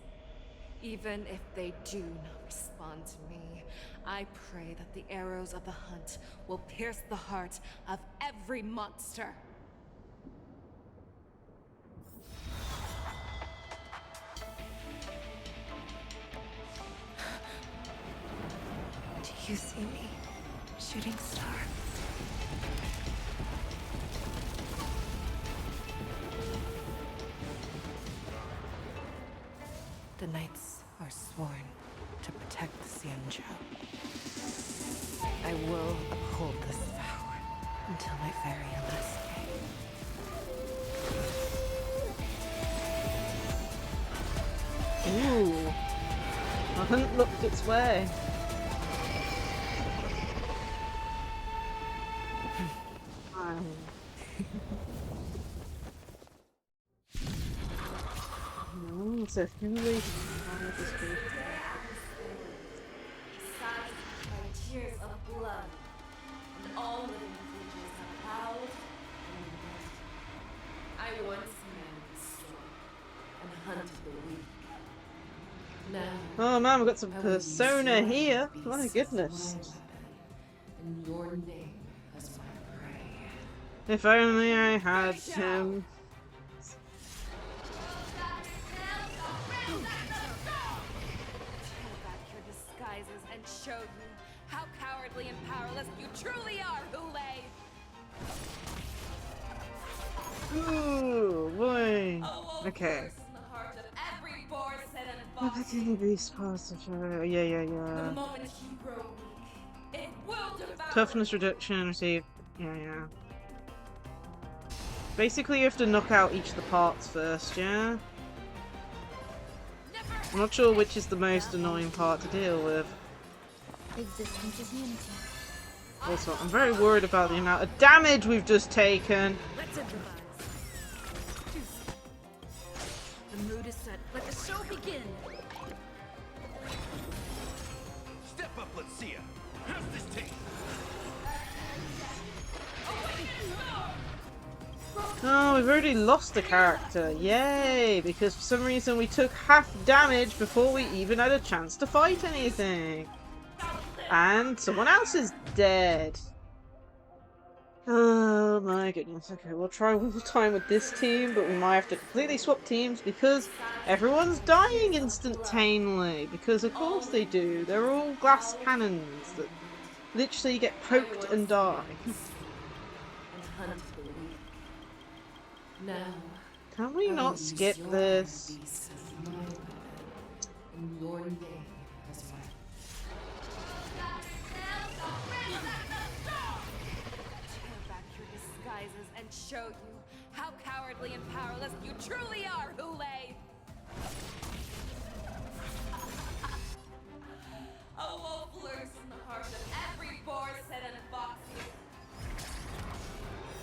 Even if they do not respond to me, I pray that the arrows of the hunt will pierce the heart of every monster. Do you see me, shooting star? The knights are sworn to protect the Xianzhou. I will uphold this vow until my very last day. Ooh. I hadn't looked its way. So Hule this week. By tears of blood, and all living creatures have howled and wept. I once commanded the strong and hunted the weak. Now, Oh man, we've got some I will use persona your here. beast My as goodness. my weapon, and your name as my prey. If only I had him. Disguises and showed me how cowardly and powerless you truly are, Hule! Ooh, boy. Oh, Okay. in the heart of every Borisin and Everything these parts of yeah. The moment you grow weak, it will devour. Toughness reduction, receive. Yeah. Basically, you have to knock out each of the parts first, yeah? I'm not sure which is the most annoying part to deal with. Existence is unity. Also, I'm very worried about the amount of damage we've just taken. Let's improvise. The mood is set. Let the show begin. Step up, Lacie. How's this take? Oh, we've already lost a character. Yay! Because for some reason we took half damage before we even had a chance to fight anything. And someone else is dead. Oh my goodness. Okay, we'll try one more time with this team, but we might have to completely swap teams because everyone's dying instantaneously. Because of course they do. They're all glass cannons that literally get poked and die. Now, Can we not skip this? in your name as well. Tear back your disguises and show you how cowardly and powerless you truly are, Hule! A wolf lurks in the heart of every boar set and foxy.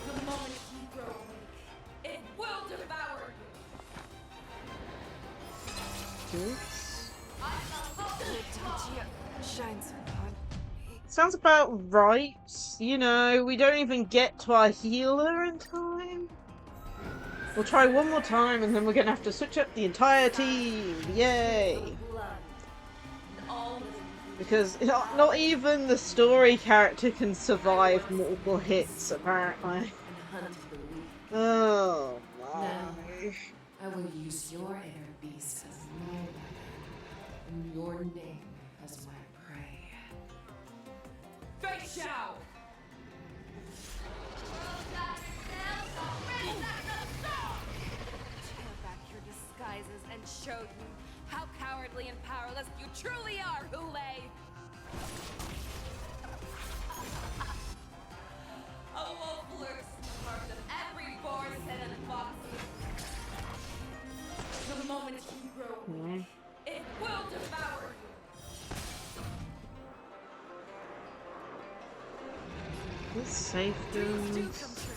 The moment you grow weak, it will devour you. Shines upon me. Sounds about right. You know, we don't even get to our healer in time. We'll try one more time and then we're gonna have to switch up the entire team. Yay! Because not even the story character can survive multiple hits, apparently. Oh my. I will use your air beast as my weapon, and your name as my prey. Fei Xiao! Tear back your disguises and show you how cowardly and powerless you truly are, Hule! A wolf lurks in the heart of every boar set and foxy. The moment you grow weak, it will devour you. This safe dudes.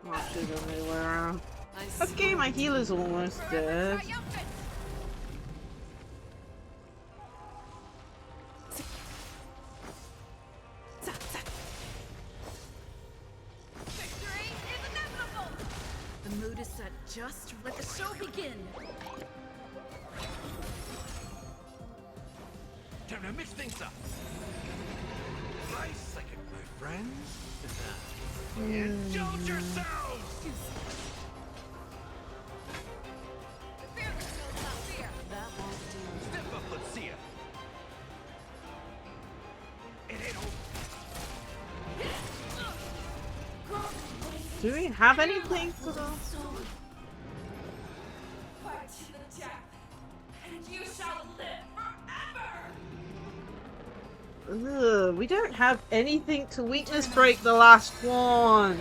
Oh, actually don't know where I am. Okay, my healer's almost dead. The mood is set. Just let the show begin. Time to mix things up. Nice second, my friends. Indulge yourselves! That won't do. Step up, Lacie. It ain't over. Do we have anything for them? Fight to the death, and you shall live forever! Ugh, we don't have anything to weakness break the last one.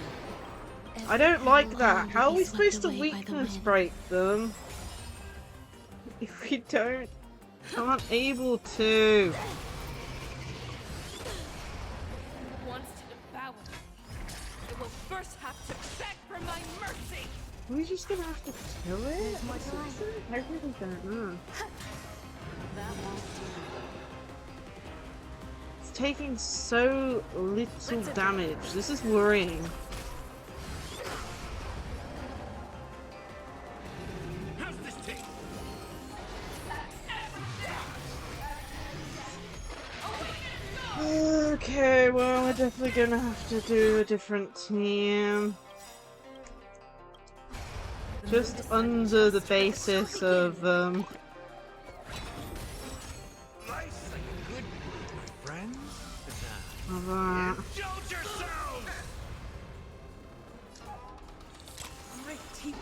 I don't like that. How are we supposed to weakness break them if we aren't able to? Wants to devour. It will first have to beg for my mercy. Are we just gonna have to kill it? I really don't know. That won't do. It's taking so little damage. This is worrying. How's this take? Okay, well, we're definitely gonna have to do a different team. Just under the basis of, Nice second, good, my friends. of that. Indulge yourselves! Great team.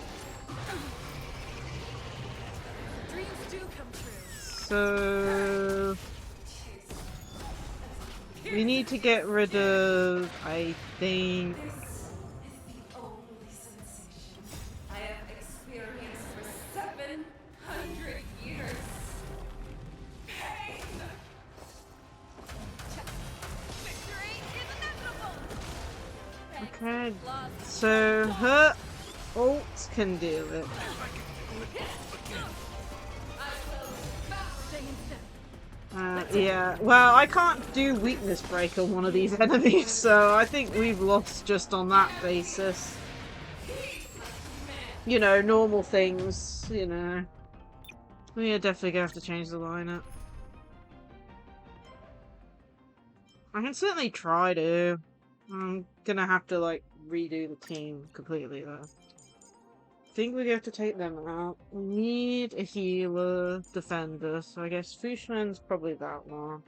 So we need to get rid of, I think. This is the only sensation I have experienced for 700 years. Pain! Victory is inevitable! Okay, so her ult can do it. Yeah, well, I can't do weakness break on one of these enemies, so I think we've lost just on that basis. You know, normal things, you know. We are definitely gonna have to change the lineup. I can certainly try to. I'm gonna have to, like, redo the team completely, though. I think we have to take them out. We need a healer, defender, so I guess Fushman's probably that one.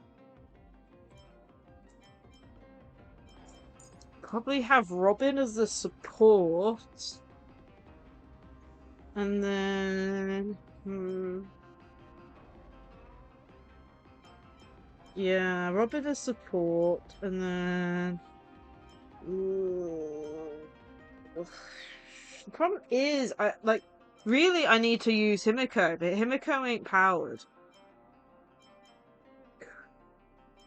Probably have Robin as the support. And then... yeah, Robin as support, and then... The problem is, really I need to use Himiko, but Himiko ain't powered.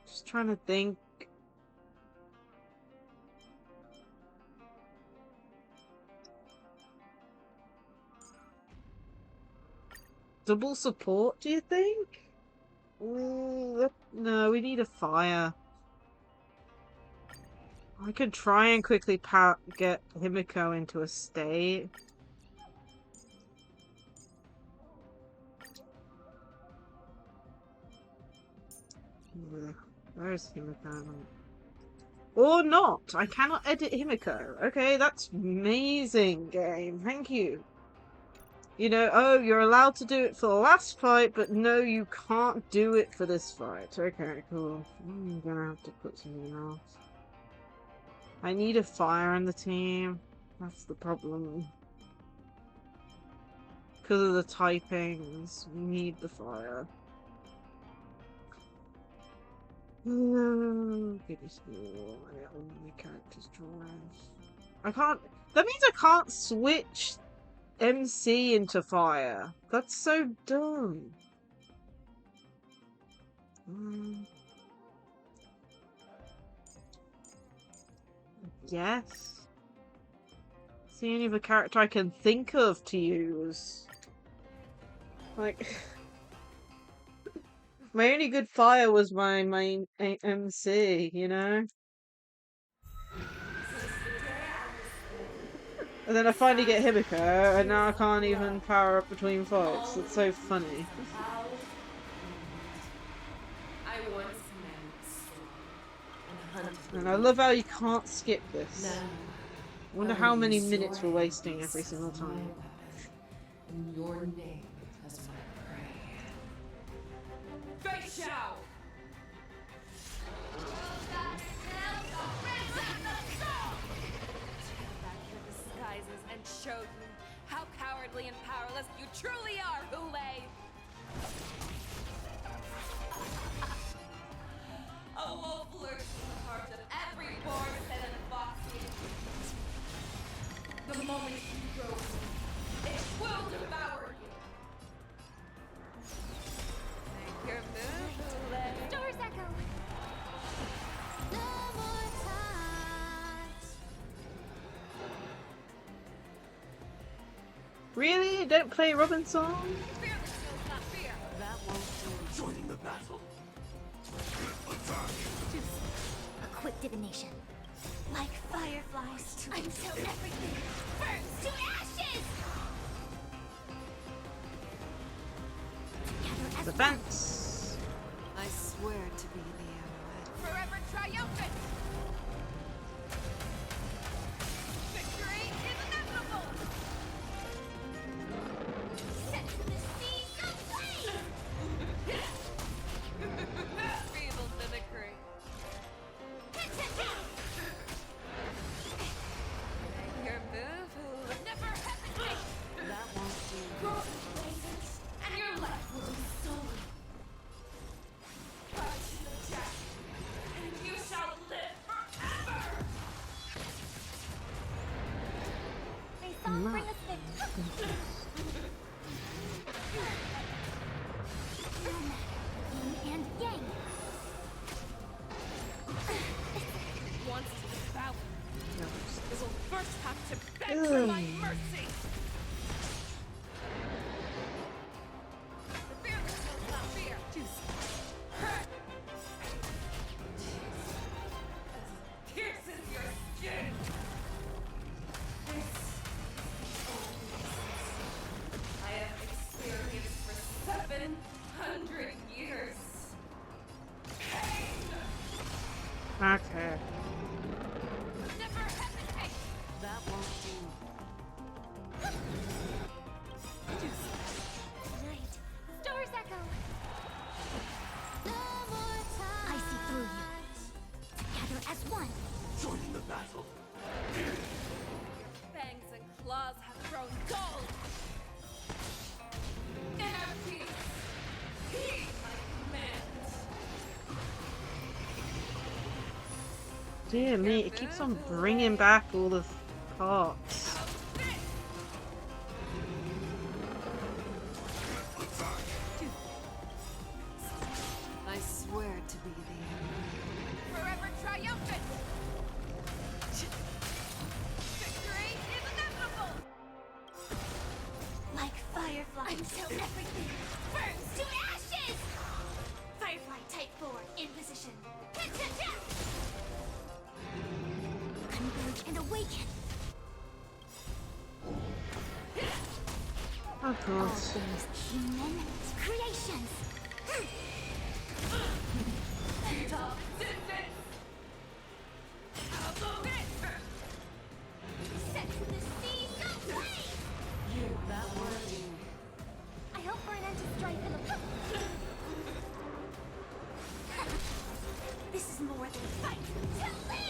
Just trying to think. Double support, do you think? No, we need a fire. I could try and quickly get Himiko into a state. Where's Himiko? Or not! I cannot edit Himiko. Okay, that's amazing game. Thank you. You know, oh, you're allowed to do it for the last fight, but no, you can't do it for this fight. Okay, cool. I'm gonna have to put something else. I need a fire on the team. That's the problem. Because of the typings, we need the fire. Baby school, only characters drawings. I can't. That means I can't switch MC into fire. That's so dumb. Yes. It's the only other character I can think of to use. Like, my only good fire was my main MC, you know? And then I finally get Himiko, and now I can't even power up between fights. It's so funny. And I love how you can't skip this. I wonder how many minutes we're wasting every single time. And your name as my prey. Face Shao! And show you how cowardly and powerless you truly are, Hule! A wolf lurks in the heart of every Borson and Foxian. The moment you grow, it will devour you. Make your move, Hule. Doors echo. No more times. Really? You don't play Robin song? Joining the battle. A quick divination. Like fireflies until everything burns to ashes! Together as Defense! I swear to be the arrowhead. Forever triumphant! Victory is inevitable! set to the seas of flame! Feeble mimicry. Make your move, Hule. Never hesitate! That won't do. Growth patience, and your life will be stolen. Dear me, it keeps on bringing back all the parts. I swear to be the Forever triumphant! Victory is inevitable! Like Firefly until everything burns to ashes! Firefly type 4 in position. Converge and awaken. Oh, All course. things human creations. Set to the seas of flame. That working. I hope for an end to strife in the. This is more than fight to live.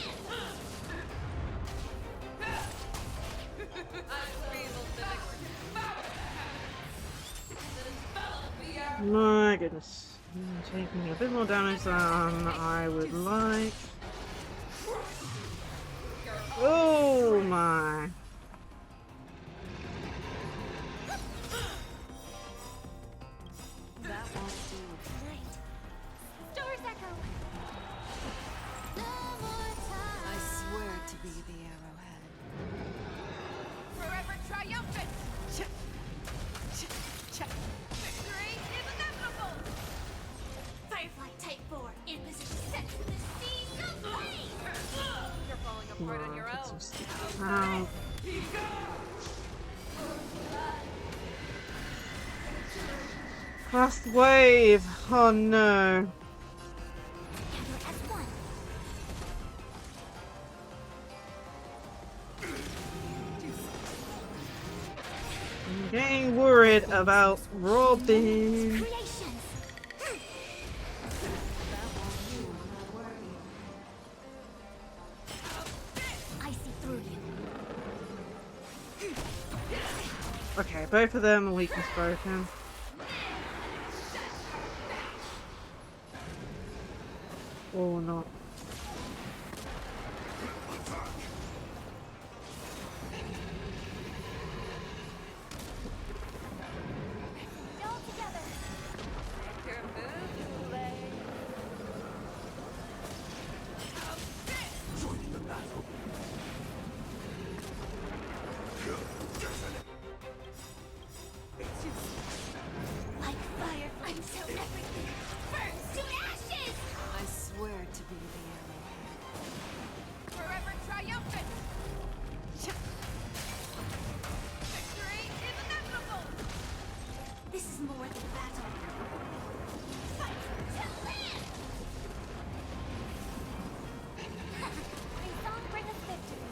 My goodness. I'm taking a bit more damage than I would like. Oh my. That won't do. Stars echo. I swear to be the arrowhead. Forever triumphant! Victory is inevitable! Firefly type 4 in position. Set to the seas of flame. You're falling apart on your own. Ow. Last wave! Oh no. Gather as one. I'm getting worried about Robin. Creations. I see through you. Okay, both of them are weakness broken. Or not. All together. Like fire until everything burns to ashes. I swear to be the arrowhead. Forever triumphant! Victory is inevitable! This is more than battle. Fight to live. May song bring us victory.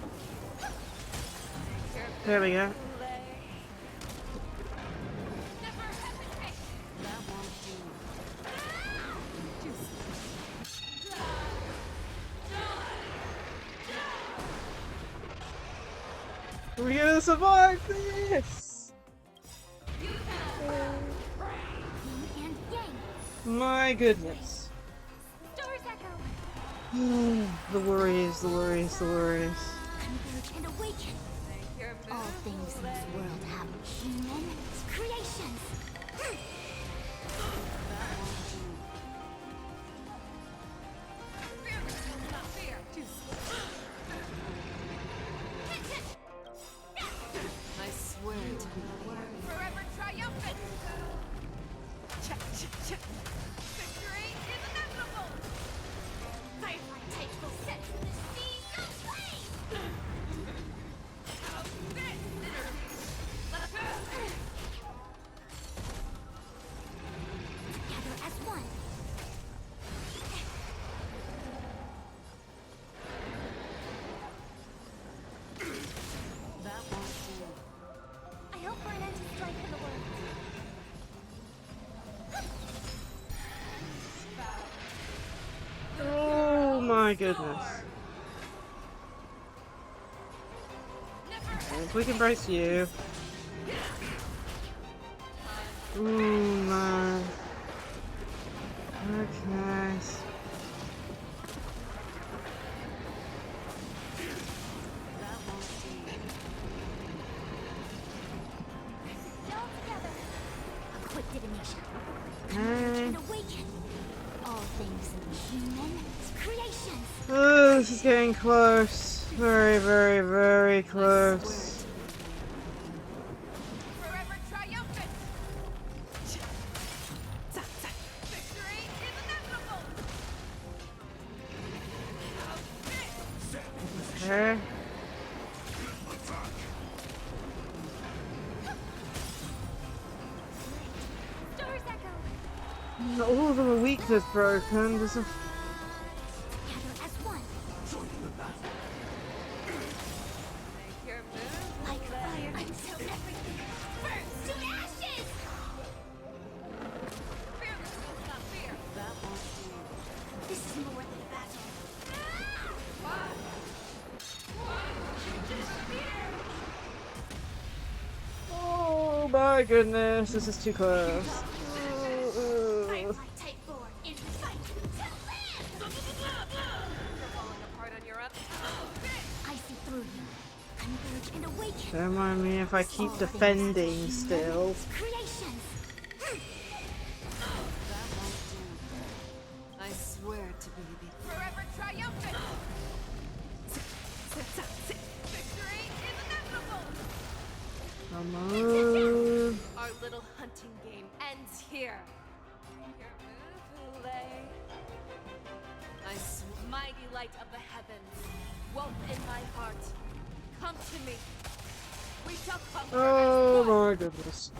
There we go. Never hesitate! That won't do. We're gonna survive this! Yin and yang. My goodness. Stars echo. The worries, the worries, the worries. Converge and awaken. All things in this world have human creations. Not fear! I swear to be the arrowhead. Forever triumphant! Victory is inevitable! Firefly type will set to the seas of flame. Together as one. That won't do. I hope for an end to strife in the world. Oh my goodness. Okay, if we can brace you. Ooh, no. Okay. divination. Okay. And awaken all things human creations. Oh, this is getting close. Very, very, very close. Forever triumphant! Victory is inevitable! Okay. Stars echo. All of them are weakness broken. There's a Together as one. Make your move. Like fire until everything burns to ashes. Fearless will not fear. That won't do. This is more than a battle. Oh my goodness, this is too close. Type 4 is fight to live. You're falling apart on your own. I see through you. Converge and awaken. Don't mind me if I keep defending still. Creations. That won't do. I swear to be the Forever triumphant! Victory is inevitable! Come on. Our little hunting game ends here. Your move, Lay. Mighty light of the heavens, woke in my heart. Come to me. We shall conquer Oh as one. my goodness.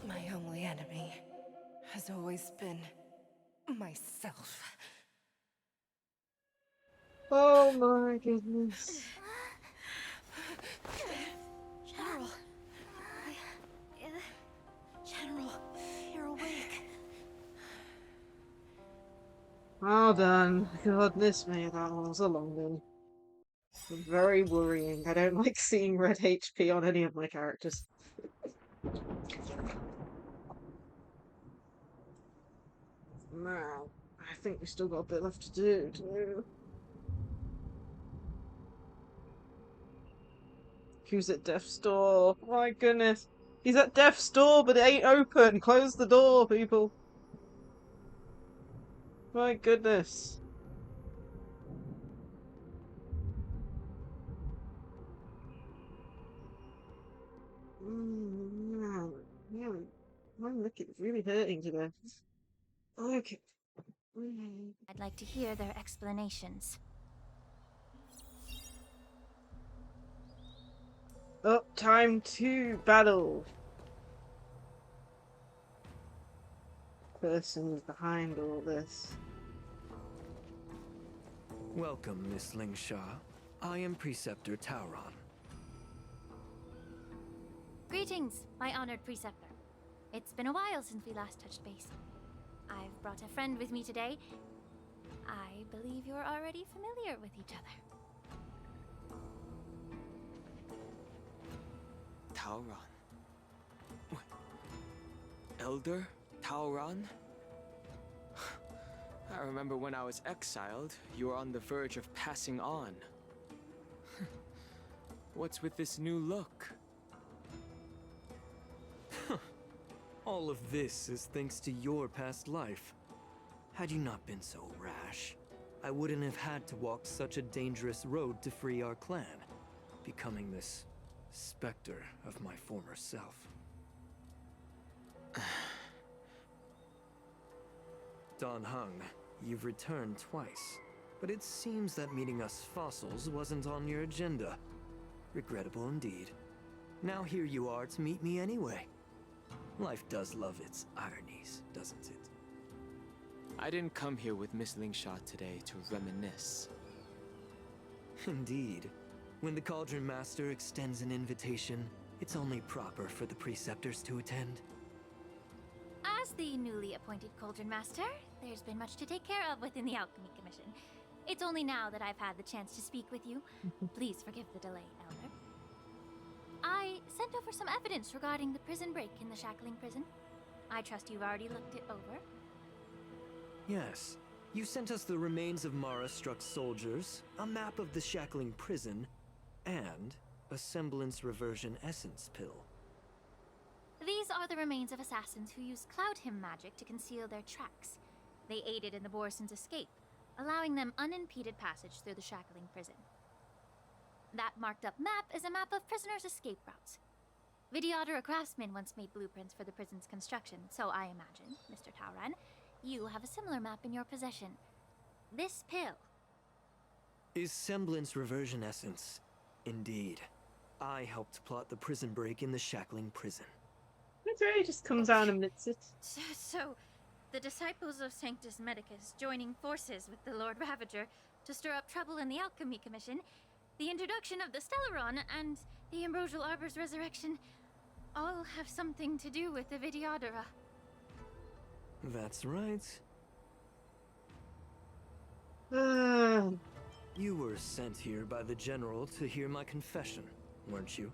My only enemy has always been myself. Oh my goodness. General. General, you're awake. Well done. Goodness me, that one was a long one. Very worrying. I don't like seeing red HP on any of my characters. Now, I think we still got a bit left to do, too. Who's at Death's door? My goodness. He's at Death's door, but it ain't open. Close the door, people. My goodness. Yeah, my neck is really hurting today. Okay. I'd like to hear their explanations. Oh, time to battle. Person behind all this. Welcome, Miss Ling-Sha. I am Preceptor Tauron. Greetings, my honored preceptor. It's been a while since we last touched base. I've brought a friend with me today. I believe you're already familiar with each other. Tauron. What? Elder Tauron? I remember when I was exiled, you were on the verge of passing on. What's with this new look? All of this is thanks to your past life. Had you not been so rash, I wouldn't have had to walk such a dangerous road to free our clan, becoming this specter of my former self. Dan Heng, you've returned twice, but it seems that meeting us fossils wasn't on your agenda. Regrettable indeed. Now here you are to meet me anyway. Life does love its ironies, doesn't it? I didn't come here with Miss Ling-Sha today to reminisce. Indeed. When the Cauldron Master extends an invitation, it's only proper for the Preceptors to attend. As the newly appointed Cauldron Master, there's been much to take care of within the Alchemy Commission. It's only now that I've had the chance to speak with you. Please forgive the delay, Elder. I sent over some evidence regarding the prison break in the Shackling prison. I trust you've already looked it over. Yes. You sent us the remains of Mara-struck soldiers, a map of the Shackling prison, and a semblance reversion essence pill. These are the remains of assassins who used Cloud Hymn magic to conceal their tracks. They aided in the Borison's escape, allowing them unimpeded passage through the Shackling prison. That marked-up map is a map of prisoners' escape routes. Vidyadhara craftsmen once made blueprints for the prison's construction, so I imagine, Mr. Tauran, you have a similar map in your possession. This pill Is semblance reversion essence. Indeed. I helped plot the prison break in the Shackling prison. Okay, just comes down and admits it. So, the disciples of Sanctus Medicus joining forces with the Lord Ravager to stir up trouble in the Alchemy Commission, the introduction of the Stellaron, and the Ambrosial Arbor's resurrection all have something to do with the Vidyadhara. That's right. Uh, You were sent here by the General to hear my confession, weren't you?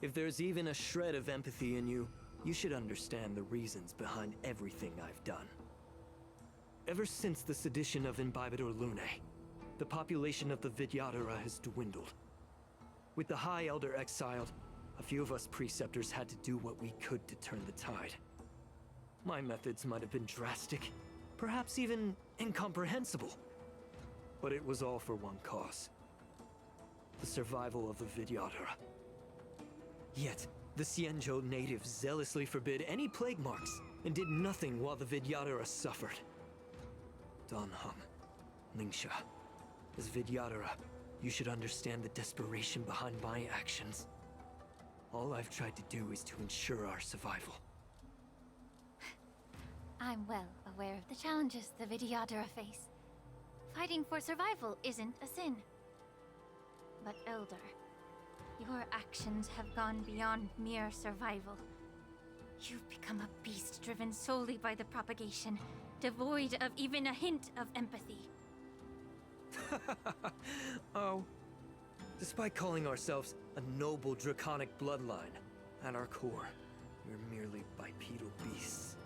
If there's even a shred of empathy in you, you should understand the reasons behind everything I've done. Ever since the sedition of ENVtuber Lunae, the population of the Vidyadhara has dwindled. With the High Elder exiled, a few of us preceptors had to do what we could to turn the tide. My methods might have been drastic, perhaps even incomprehensible. But it was all for one cause. The survival of the Vidyadhara. Yet, the Xianzhou natives zealously forbid any plague marks, and did nothing while the Vidyadhara suffered. Donhum, Lingsha, as Vidyadhara, you should understand the desperation behind my actions. All I've tried to do is to ensure our survival. I'm well aware of the challenges the Vidyadhara face. Fighting for survival isn't a sin. But Elder, your actions have gone beyond mere survival. You've become a beast driven solely by the propagation, devoid of even a hint of empathy. Oh. Despite calling ourselves a noble draconic bloodline, at our core, we're merely bipedal beasts.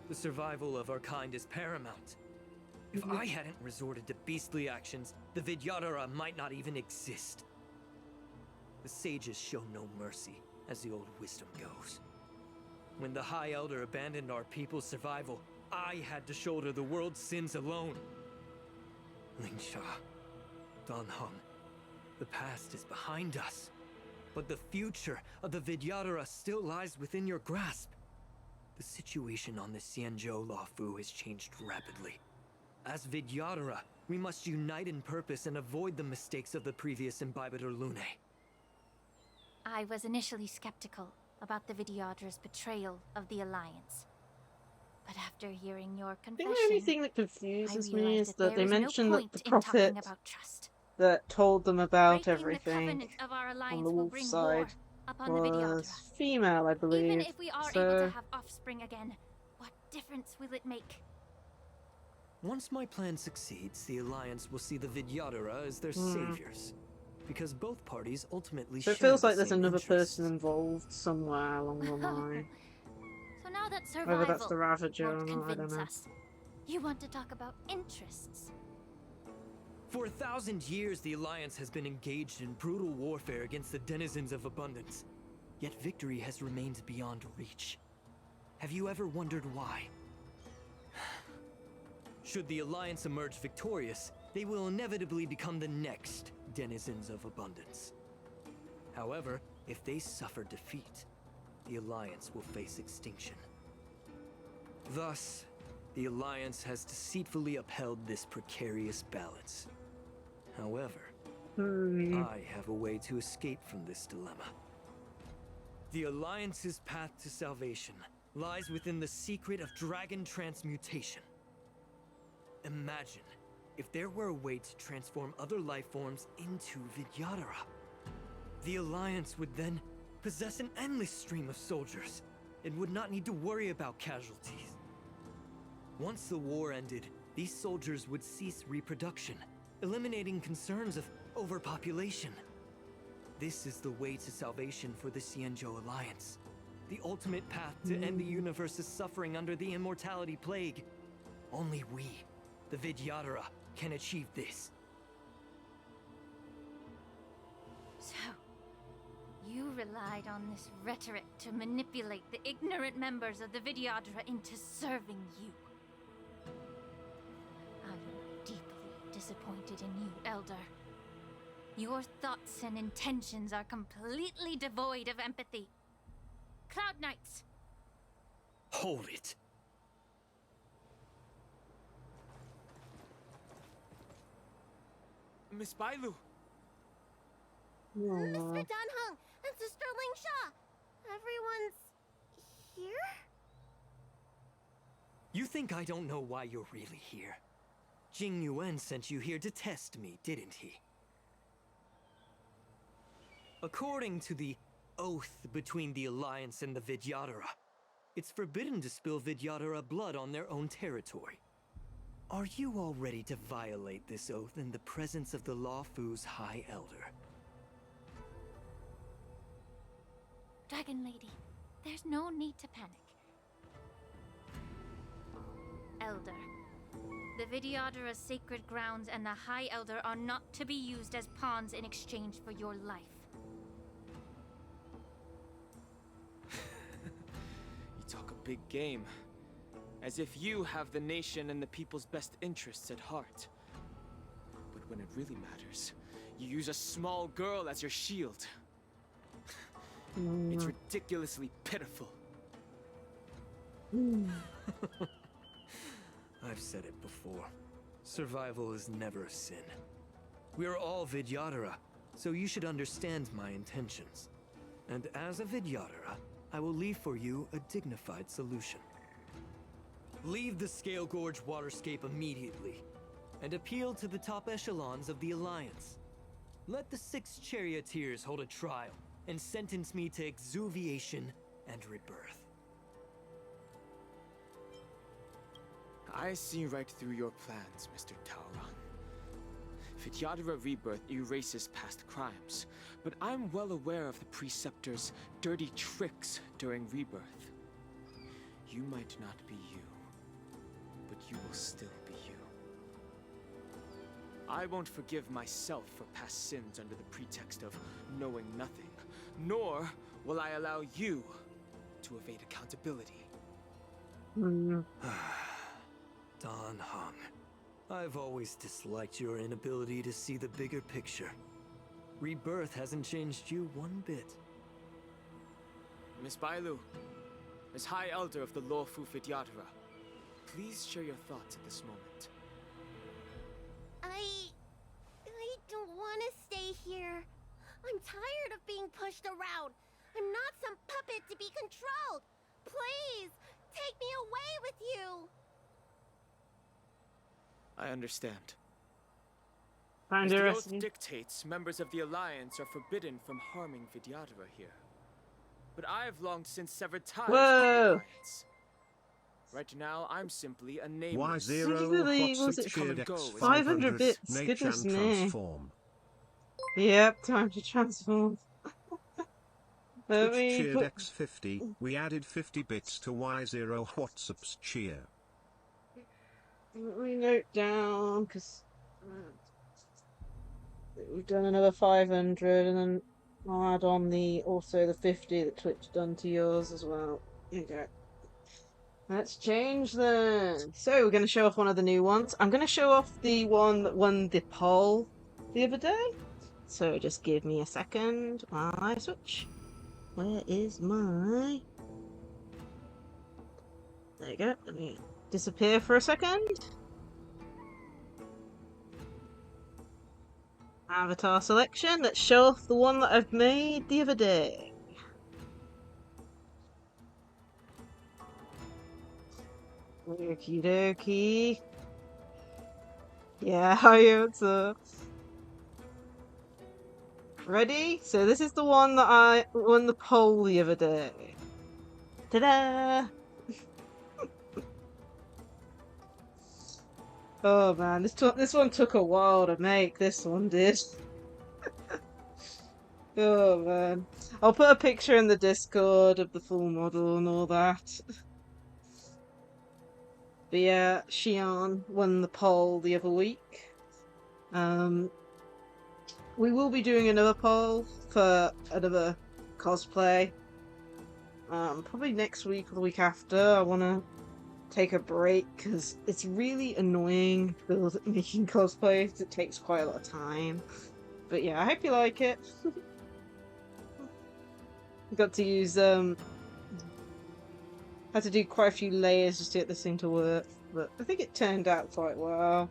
The survival of our kind is paramount. If I hadn't resorted to beastly actions, the Vidyadhara might not even exist. The sages show no mercy, as the old wisdom goes. When the High Elder abandoned our people's survival, I had to shoulder the world's sins alone. Lingsha, Donhung, the past is behind us, but the future of the Vidyadhara still lies within your grasp. The situation on the Xianzhou Luofu has changed rapidly. As Vidyadhara, we must unite in purpose and avoid the mistakes of the previous ENVtuber Lunae. I was initially skeptical about the Vidyadhara's betrayal of the Alliance. But after hearing your I confession, think the only thing that confuses me is that there they is no mention that point the in talking prophet about trust. that told them about Breaking the everything covenant of our on alliance the will wolf bring side war upon the Vidyadhara. was female, I believe. Even if we are able to have offspring again, what difference will it make? Once my plan succeeds, the Alliance will see the Vidyadhara as their Hmm. saviors. Because both parties ultimately So it share feels the like there's same another interests. person involved somewhere along the line. So now that Whether that's survival the Ravager or won't not, I don't convince know. us, you want to talk about interests. For 1,000 years, the Alliance has been engaged in brutal warfare against the denizens of abundance. Yet victory has remained beyond reach. Have you ever wondered why? Should the Alliance emerge victorious, they will inevitably become the next denizens of abundance. However, if they suffer defeat, the Alliance will face extinction. Thus, the Alliance has deceitfully upheld this precarious balance. However, I have a way to escape from this dilemma. The Alliance's path to salvation lies within the secret of dragon transmutation. Imagine if there were a way to transform other life forms into Vidyadhara. The Alliance would then possess an endless stream of soldiers and would not need to worry about casualties. Once the war ended, these soldiers would cease reproduction, eliminating concerns of overpopulation. This is the way to salvation for the Xianzhou Alliance. The ultimate path to end the universe's suffering under the immortality plague. Only we, the Vidyadhara, can achieve this. So, you relied on this rhetoric to manipulate the ignorant members of the Vidyadhara into serving you. I am deeply disappointed in you, Elder. Your thoughts and intentions are completely devoid of empathy. Cloud Knights! Hold it. Miss Bailu! Mr. Danheng and Sister Ling Sha! Everyone's here? You think I don't know why you're really here? Jing Yuan sent you here to test me, didn't he? According to the oath between the Alliance and the Vidyadhara, it's forbidden to spill Vidyadhara blood on their own territory. Are you all ready to violate this oath in the presence of the Luofu's High Elder? Dragon Lady, there's no need to panic. Elder, the Vidyadhara's sacred grounds and the High Elder are not to be used as pawns in exchange for your life. You talk a big game. As if you have the nation and the people's best interests at heart. But when it really matters, you use a small girl as your shield. It's ridiculously pitiful. I've said it before. Survival is never a sin. We're all Vidyadhara, so you should understand my intentions. And as a Vidyadhara, I will leave for you a dignified solution. Leave the Scale Gorge waterscape immediately, and appeal to the top echelons of the Alliance. Let the 6 charioteers hold a trial, and sentence me to exuviation and rebirth. I see right through your plans, Mr. Taoran. Vidyadhara rebirth erases past crimes, but I'm well aware of the Preceptor's dirty tricks during rebirth. You might not be you, but you will still be you. I won't forgive myself for past sins under the pretext of knowing nothing, nor will I allow you to evade accountability. Dan Heng, I've always disliked your inability to see the bigger picture. Rebirth hasn't changed you one bit. Miss Bailu, as High Elder of the Luofu Vidyadhara, please share your thoughts at this moment. I don't want to stay here. I'm tired of being pushed around. I'm not some puppet to be controlled. Please, take me away with you. I understand. Find As the oath interesting. dictates, members of the Alliance are forbidden from harming Vidyadhara here. But I've long since severed ties with the Whoa! Alliance. Right now, I'm simply a nameless. Singularly, was it come and go as 500 bits? Goodness me. Yep, time to transform. Let me cheered put... X50. We added 50 bits to Y0 WhatsApp's cheer. Let me note down, because we've done another 500, and then I'll add on also the 50 that Twitch done to yours as well. There you go. Let's change then. So we're going to show off one of the new ones. I'm going to show off the one that won the poll the other day. So just give me a second while I switch. Where is my... There you go. Let me disappear for a second. Avatar selection. Let's show off the one that I've made the other day. Okie dokie. Yeah, hi, what's up? Ready? So this is the one that I won the poll the other day. Ta-da! Oh man, this one took a while to make. This one did. Oh man, I'll put a picture in the Discord of the full model and all that. But yeah, Xian won the poll the other week. We will be doing another poll for another cosplay. Probably next week or the week after. I want to take a break because it's really annoying making cosplays. It takes quite a lot of time. But yeah, I hope you like it. Got to use had to do quite a few layers just to get this thing to work, but I think it turned out quite well.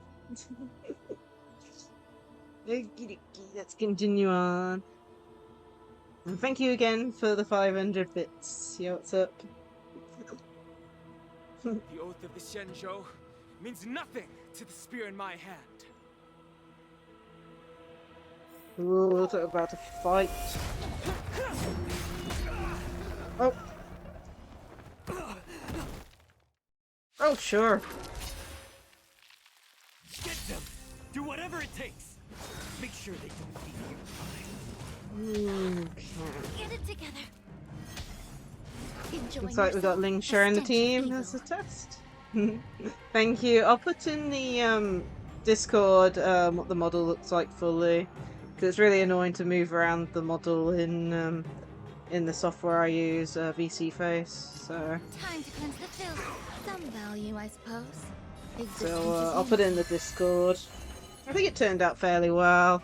Let's continue on. And thank you again for the 500 bits. Yeah, what's up? The oath of the Xianzhou means nothing to the spear in my hand. Ooh, they're about to fight. Oh. Oh, sure. Get them! Do whatever it takes! Make sure they don't leave you behind. Okay. Get it together. Looks like we got Ling sharing the team as a test. Thank you. I'll put in the Discord what the model looks like fully, because it's really annoying to move around the model in the software I use, VC Face. So. Time to cleanse the filth. Some value, I suppose. So I'll put it in the Discord. I think it turned out fairly well.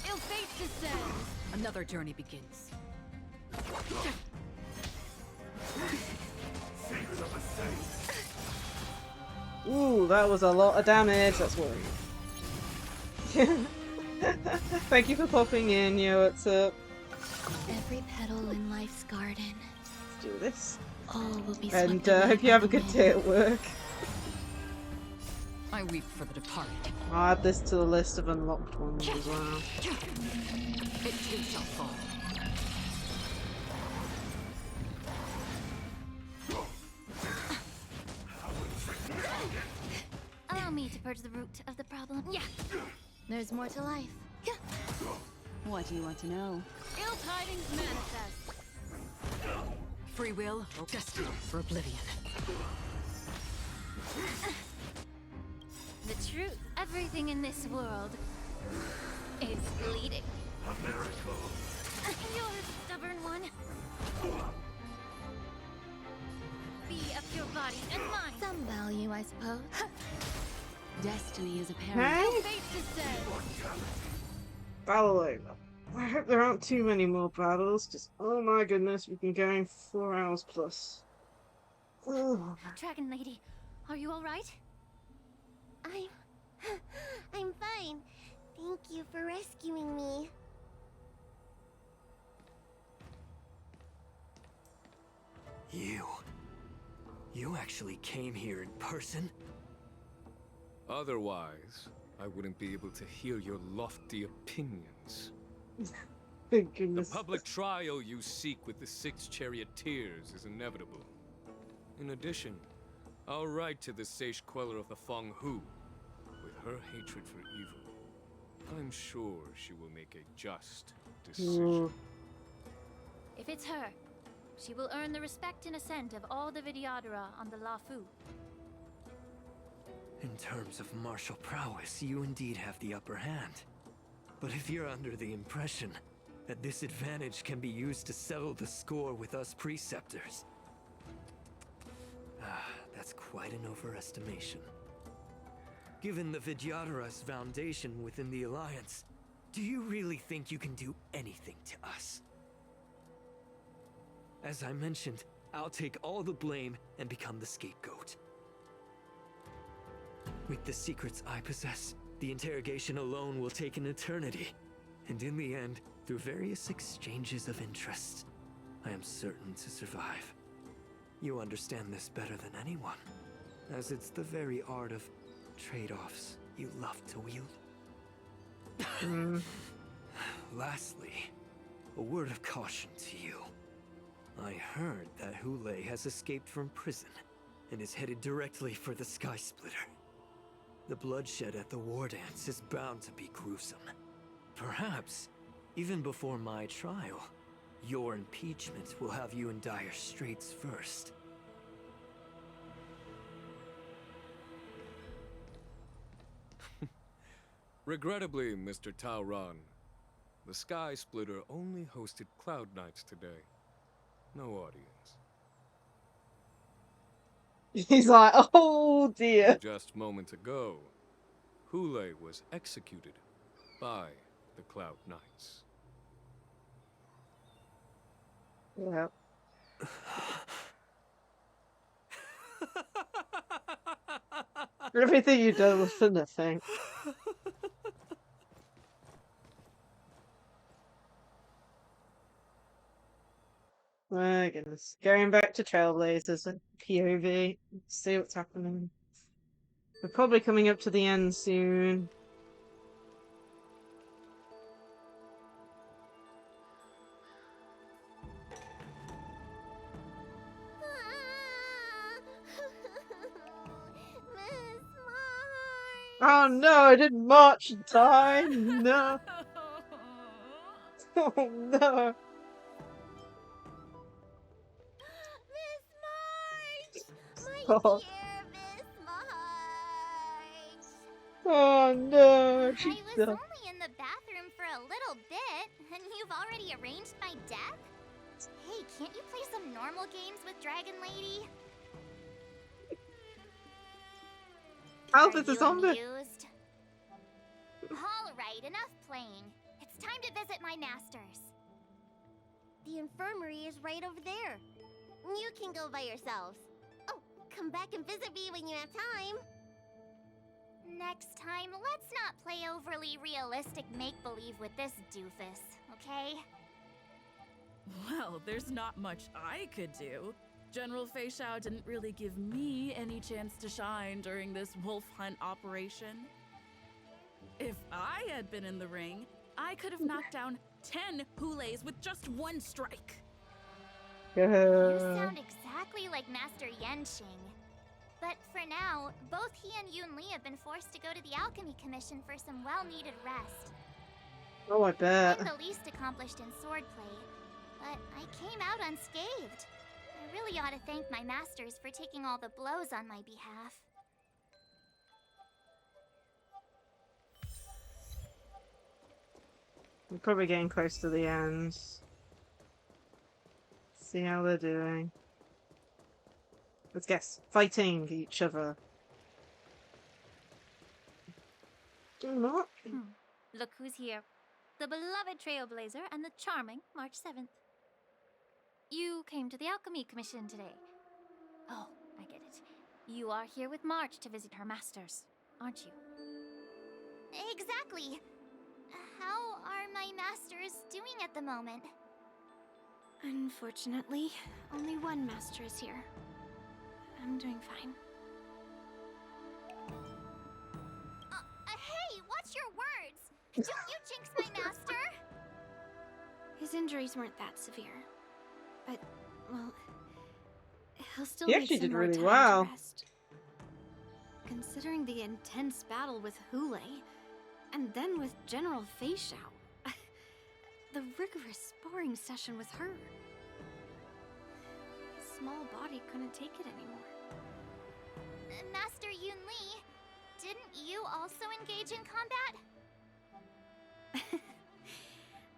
Ill fate descends. Another journey begins. Ooh, that was a lot of damage. That's worrying. Thank you for popping in, yo. What's up? Every petal in life's garden. Let's do this. All will be And hope you have a good day at work. I weep for the departed. I'll add this to the list of unlocked ones as well. It too shall fall. Allow me to purge the root of the problem. Yeah. There's more to life. What do you want to know? Ill tidings manifest. Free will or destiny for oblivion? The truth. Everything in this world is bleeding. A miracle. You're a stubborn one. Be of your body and mine. Some value, I suppose. Destiny is apparent. Hey? Fate descends. Battle over. I hope there aren't too many more battles, because oh my goodness, we've been going 4 hours plus. Ugh. Dragon Lady, are you alright? I'm fine. Thank you for rescuing me. You actually came here in person? Otherwise, I wouldn't be able to hear your lofty opinions. Thank goodness. The public trial you seek with the 6 charioteers is inevitable. In addition, I'll write to the sage queller of the Feng Hu. With her hatred for evil, I'm sure she will make a just decision. If it's her, she will earn the respect and assent of all the Vidyadhara on the Lafu. In terms of martial prowess, you indeed have the upper hand. But if you're under the impression that this advantage can be used to settle the score with us preceptors, that's quite an overestimation. Given the Vidyadhara's foundation within the Alliance, do you really think you can do anything to us? As I mentioned, I'll take all the blame and become the scapegoat. With the secrets I possess, the interrogation alone will take an eternity. And in the end, through various exchanges of interest, I am certain to survive. You understand this better than anyone, as it's the very art of trade-offs you love to wield. Lastly, a word of caution to you. I heard that Hule has escaped from prison and is headed directly for the Sky Splitter. The bloodshed at the war dance is bound to be gruesome. Perhaps, even before my trial, your impeachment will have you in dire straits first. Regrettably, Mr. Taoran, the Sky Splitter only hosted Cloud Knights today. No audience. He's like, oh dear. And just moments ago, Hule was executed by the Cloud Knights. Yeah. Everything you done was for nothing. My goodness. Going back to Trailblazers and POV. See what's happening. We're probably coming up to the end soon. Oh no, I didn't march in time. No. Oh no. Oh. Oh no, she's I was done. only in the bathroom for a little bit, and you've already arranged my death? Hey, can't you play some normal games with Dragon Lady? Albus is on there. Amused? Alright, enough playing. It's time to visit my masters. The infirmary is right over there. You can go by yourselves. Oh, come back and visit me when you have time. Next time, let's not play overly realistic make-believe with this doofus, okay? Well, there's not much I could do. General Fei Xiao didn't really give me any chance to shine during this wolf hunt operation. If I had been in the ring, I could have knocked down 10 Hules with just one strike. You sound exactly like Master Yenqing. But for now, both he and Yun Li have been forced to go to the Alchemy Commission for some well-needed rest. Oh, I bet. I'm the least accomplished in swordplay, but I came out unscathed. I really ought to thank my masters for taking all the blows on my behalf. We're probably getting close to the end. See how they're doing. Let's guess. Fighting each other. Not. Look who's here. The beloved Trailblazer and the charming March 7th. You came to the Alchemy Commission today. Oh, I get it. You are here with March to visit her masters, aren't you? Exactly. How are my masters doing at the moment? Unfortunately, only one master is here. I'm doing fine. Hey, watch your words! Don't you jinx my master! His injuries weren't that severe. But, well, he'll still He need actually some did more really time well. to rest. Considering the intense battle with Hule, and then with General Fei Xiao, the rigorous sparring session with her. His small body couldn't take it anymore. Master Yun Li, didn't you also engage in combat?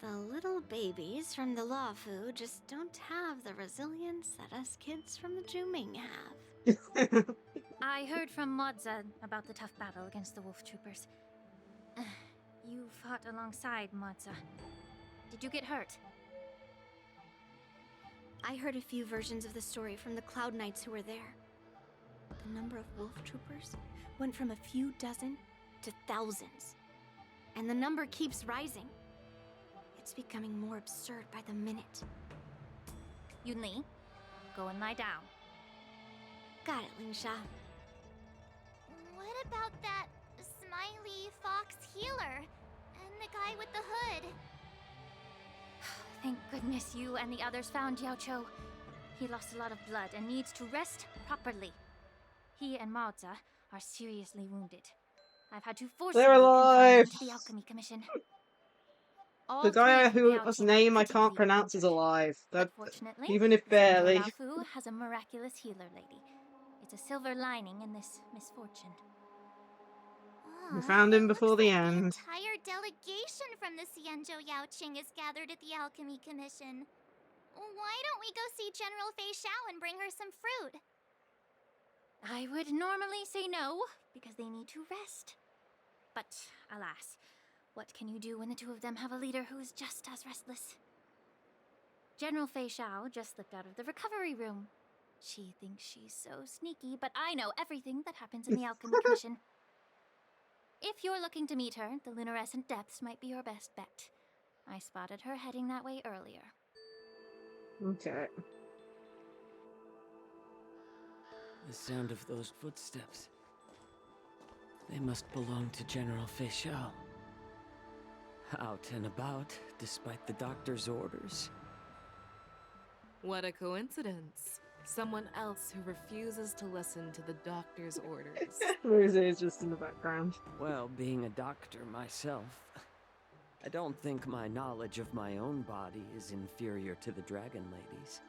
The little babies from the Luofu just don't have the resilience that us kids from the Zhuming have. I heard from Modza about the tough battle against the wolf troopers. You fought alongside Modza. Did you get hurt? I heard a few versions of the story from the Cloud Knights who were there. The number of wolf troopers went from a few dozen to thousands. And the number keeps rising. It's becoming more absurd by the minute. Yun Li, go and lie down. Got it, Lingsha. What about that smiley fox healer and the guy with the hood? Thank goodness you and the others found Yaocho. He lost a lot of blood and needs to rest properly. He and Maoza are seriously wounded. I've had to forcibly They're confine alive! them to the Alchemy Commission. The All three guy of the whose Lacie-Chan are name I can't critically pronounce is injured. alive. But fortunately, Even if Xianzhou barely. Laofu has a miraculous healer lady. It's a silver lining in this misfortune. We found him before the end. Entire delegation from the Xianzhou Yaoqing is gathered at the Alchemy Commission. Why don't we go see General Fei Xiao and bring her some fruit? I would normally say no, because they need to rest. But, alas, what can you do when the two of them have a leader who is just as restless? General Fei Xiao just slipped out of the recovery room. She thinks she's so sneaky, but I know everything that happens in the Alchemy Commission. If you're looking to meet her, the luminescent depths might be your best bet. I spotted her heading that way earlier. Okay. The sound of those footsteps. They must belong to General Fei Xiao. Out and about, despite the doctor's orders. What a coincidence. Someone else who refuses to listen to the doctor's orders. Rose is just in the background. Well, being a doctor myself, I don't think my knowledge of my own body is inferior to the Dragon Lady's.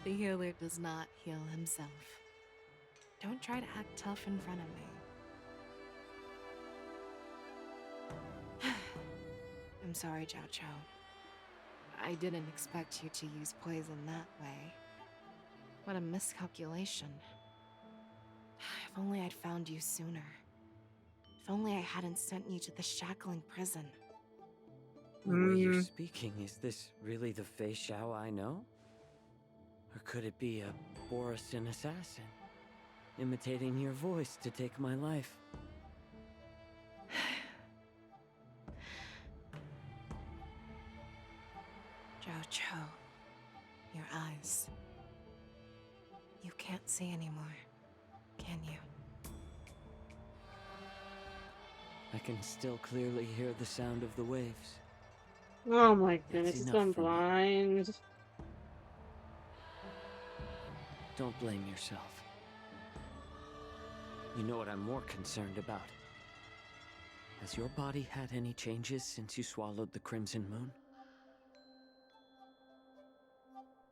The healer does not heal himself. Don't try to act tough in front of me. I'm sorry, Zhao Chou. I didn't expect you to use poison that way. What a miscalculation. If only I'd found you sooner. If only I hadn't sent you to the shackling prison. The way you're speaking, is this really the Fei Xiao I know? Or could it be a Borisin assassin, imitating your voice to take my life? Zhao Chou, your eyes. You can't see anymore, can you? I can still clearly hear the sound of the waves. Oh my goodness, That's it's enough gone for me. blind. Don't blame yourself. You know what I'm more concerned about? Has your body had any changes since you swallowed the Crimson Moon?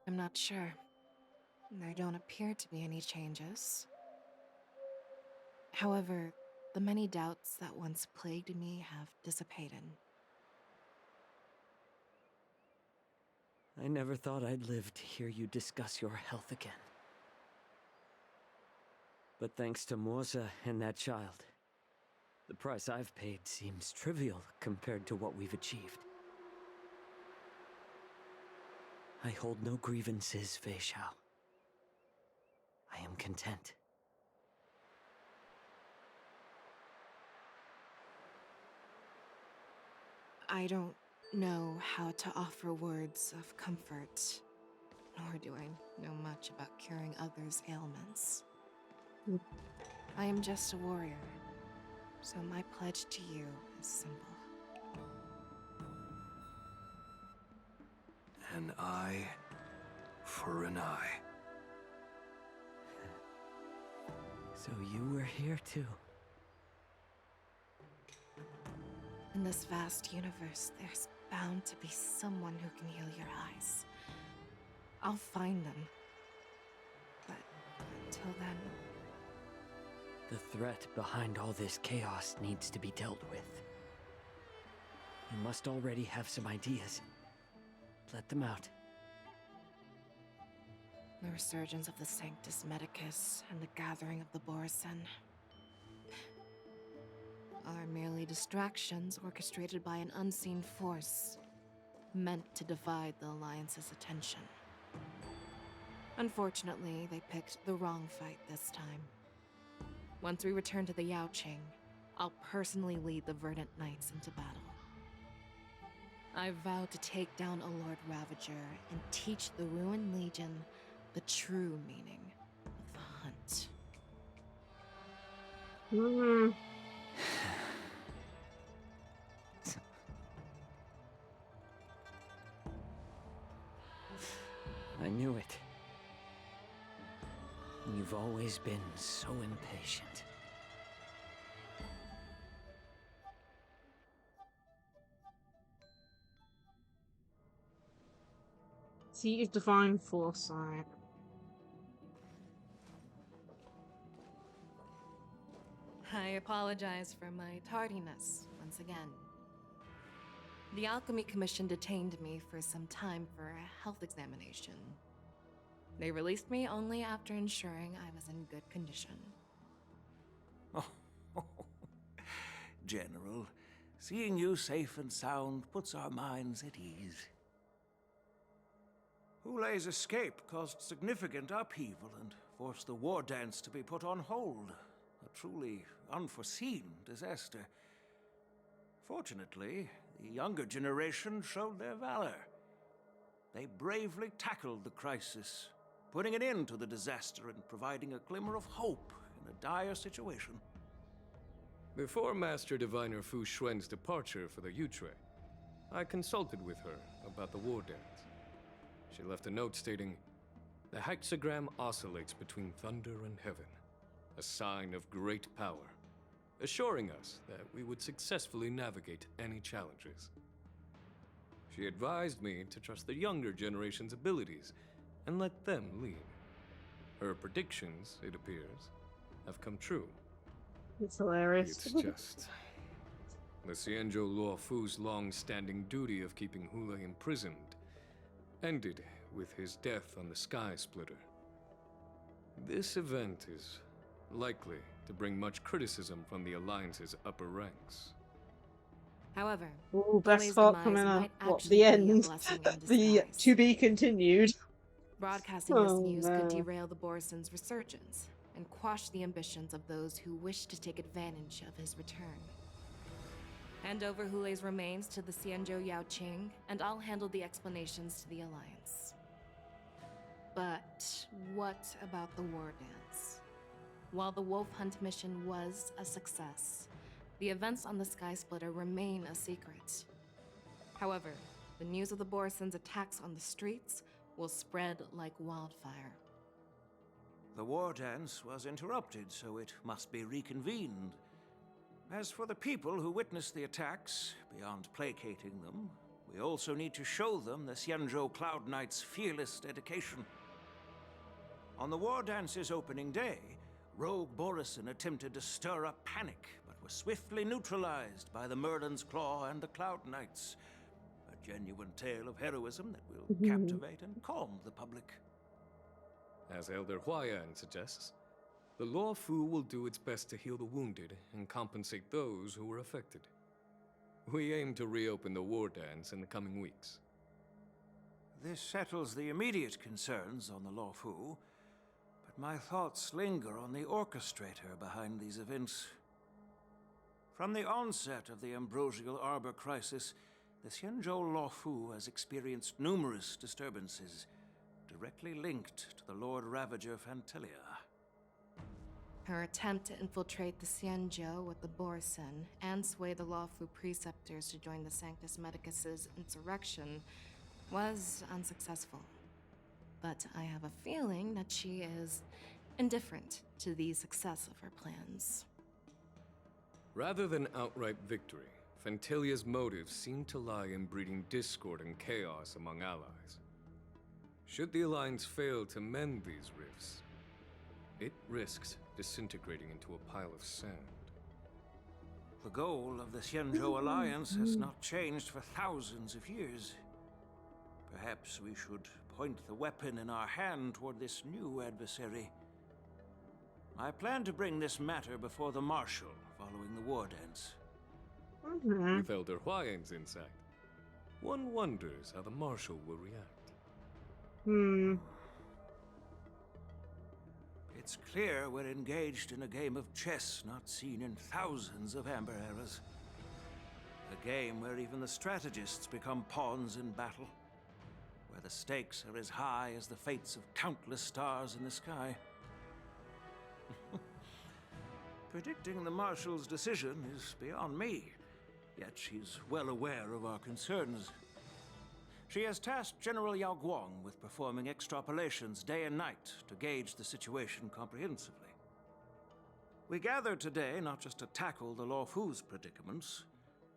I'm not sure. There don't appear to be any changes. However, the many doubts that once plagued me have dissipated. I never thought I'd live to hear you discuss your health again. But thanks to Morza and that child, the price I've paid seems trivial compared to what we've achieved. I hold no grievances, Fei Xiao. I am content. I don't know how to offer words of comfort, nor do I know much about curing others' ailments. I am just a warrior, so my pledge to you is simple. An eye for an eye. So you were here too. In this vast universe, there's bound to be someone who can heal your eyes. I'll find them. But until then... The threat behind all this chaos needs to be dealt with. You must already have some ideas. Let them out. The resurgence of the Sanctus Medicus and the gathering of the Borisin are merely distractions orchestrated by an unseen force, meant to divide the Alliance's attention. Unfortunately, they picked the wrong fight this time. Once we return to the Yaoqing, I'll personally lead the Verdant Knights into battle. I vow to take down a Lord Ravager and teach the Ruined Legion the true meaning of the hunt. I knew it. You've always been so impatient. Seat of Divine Foresight. I apologize for my tardiness once again. The Alchemy Commission detained me for some time for a health examination. They released me only after ensuring I was in good condition. General, seeing you safe and sound puts our minds at ease. Hulei's escape caused significant upheaval and forced the war dance to be put on hold. A truly unforeseen disaster. Fortunately, the younger generation showed their valor. They bravely tackled the crisis, putting an end to the disaster and providing a glimmer of hope in a dire situation. Before Master Diviner Fu Xuan's departure for the Yutre, I consulted with her about the war dance. She left a note stating, "The hexagram oscillates between thunder and heaven, a sign of great power, assuring us that we would successfully navigate any challenges." She advised me to trust the younger generation's abilities and let them lead. Her predictions, it appears, have come true. It's hilarious. It's just... the Xianzhou Luofu's long-standing duty of keeping Hulei imprisoned ended with his death on the Sky Splitter. This event is likely to bring much criticism from the Alliance's upper ranks. However, Ooh, best Hulei's part demise coming up. might What, actually the be a end? blessing in The disguise. to be continued. Broadcasting this news could no. derail the Borison's resurgence and quash the ambitions of those who wish to take advantage of his return. Hand over Hulei's remains to the Xianzhou Yaoqing, and I'll handle the explanations to the Alliance. But what about the war dance? While the Wolf Hunt mission was a success, the events on the Sky Splitter remain a secret. However, the news of the Borison's attacks on the streets will spread like wildfire. The war dance was interrupted, so it must be reconvened. As for the people who witnessed the attacks, beyond placating them, we also need to show them the Xianzhou Cloud Knight's fearless dedication. On the war dance's opening day, rogue Borison attempted to stir up panic, but was swiftly neutralized by the Merlin's Claw and the Cloud Knights. A genuine tale of heroism that will captivate and calm the public. As Elder Huayan suggests, the Luofu will do its best to heal the wounded and compensate those who were affected. We aim to reopen the war dance in the coming weeks. This settles the immediate concerns on the Luofu, but my thoughts linger on the orchestrator behind these events. From the onset of the Ambrosial Arbor crisis, the Xianzhou Luofu has experienced numerous disturbances, directly linked to the Lord Ravager Fantelia. Her attempt to infiltrate the Xianzhou with the Borison and sway the Luofu preceptors to join the Sanctus Medicus's insurrection was unsuccessful. But I have a feeling that she is indifferent to the success of her plans. Rather than outright victory, Fantelia's motives seem to lie in breeding discord and chaos among allies. Should the Alliance fail to mend these rifts, it risks disintegrating into a pile of sand. The goal of the Xianzhou Alliance has not changed for thousands of years. Perhaps we should point the weapon in our hand toward this new adversary. I plan to bring this matter before the Marshal following the war dance. With Elder Huayan's insight, one wonders how the Marshal will react. It's clear we're engaged in a game of chess not seen in thousands of Amber eras. A game where even the strategists become pawns in battle, where the stakes are as high as the fates of countless stars in the sky. Predicting the Marshal's decision is beyond me, yet she's well aware of our concerns. She has tasked General Yao Guang with performing extrapolations day and night to gauge the situation comprehensively. We gathered today not just to tackle the Luofu's predicaments,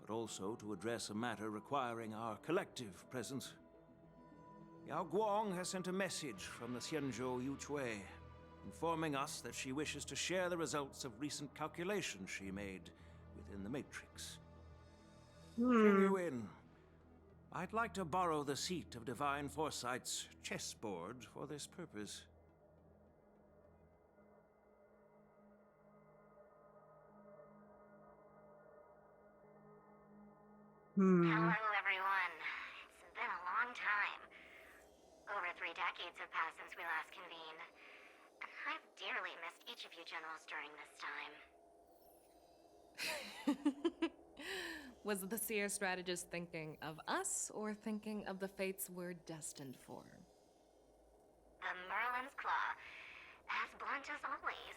but also to address a matter requiring our collective presence. Yao Guang has sent a message from the Xianzhou Yuchui, informing us that she wishes to share the results of recent calculations she made within the Matrix. Jing Yuan, I'd like to borrow the seat of Divine Foresight's chessboard for this purpose. Hello, everyone. It's been a long time. Over 3 decades have passed since we last convened. And I've dearly missed each of you generals during this time. Was the seer strategist thinking of us or thinking of the fates we're destined for? The Merlin's Claw. As blunt as always.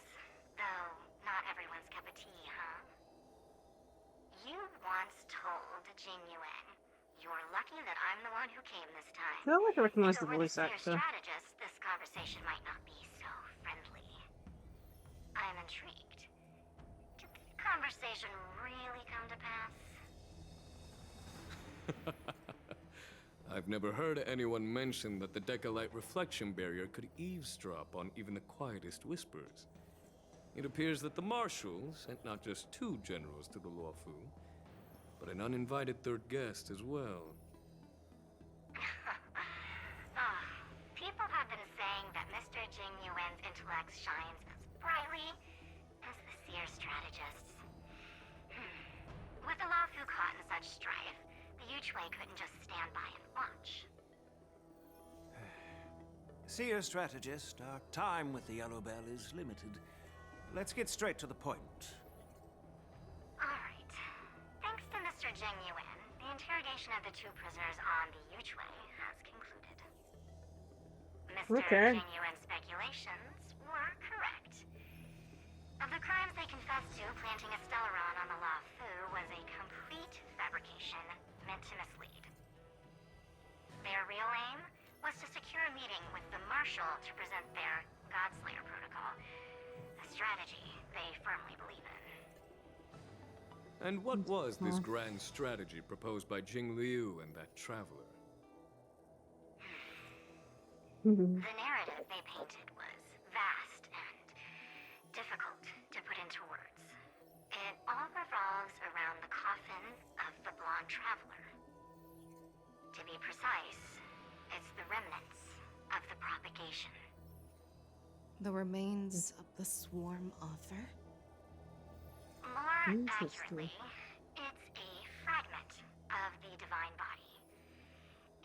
Though, not everyone's cup of tea, huh? You once told Jing Yuan, "You're lucky that I'm the one who came this time." I feel like I recognize If the it were voice seer actor. strategist, this conversation might not be so friendly. I'm intrigued. Did the conversation really come to pass? I've never heard anyone mention that the Decalite reflection barrier could eavesdrop on even the quietest whispers. It appears that the Marshal sent not just 2 generals to the Luofu, but an uninvited 3rd guest as well. People have been saying that Mr. Jing Yuan's intellect shines as brightly as the seer strategist's. With the Luofu caught in such strife, the Yuchui couldn't just stand by and watch. Seer strategist, our time with the Yellow Bell is limited. Let's get straight to the point. Alright. Thanks to Mr. Jing Yuan, the interrogation of the 2 prisoners on the Yuchui has concluded. Mr. Jing Yuan's speculations were correct. Of the crimes they confessed to, planting a Stellaron on the Luofu was a complete fabrication meant to mislead. Their real aim was to secure a meeting with the Marshal to present their Godslayer protocol, a strategy they firmly believe in. And what was this grand strategy proposed by Jing Liu and that traveler? The narrative they painted was vast and difficult to put into words. It all revolves around the coffin of the blonde traveler. To be precise, it's the remnants of the propagation. The remains of the swarm author? More accurately, it's a fragment of the divine body.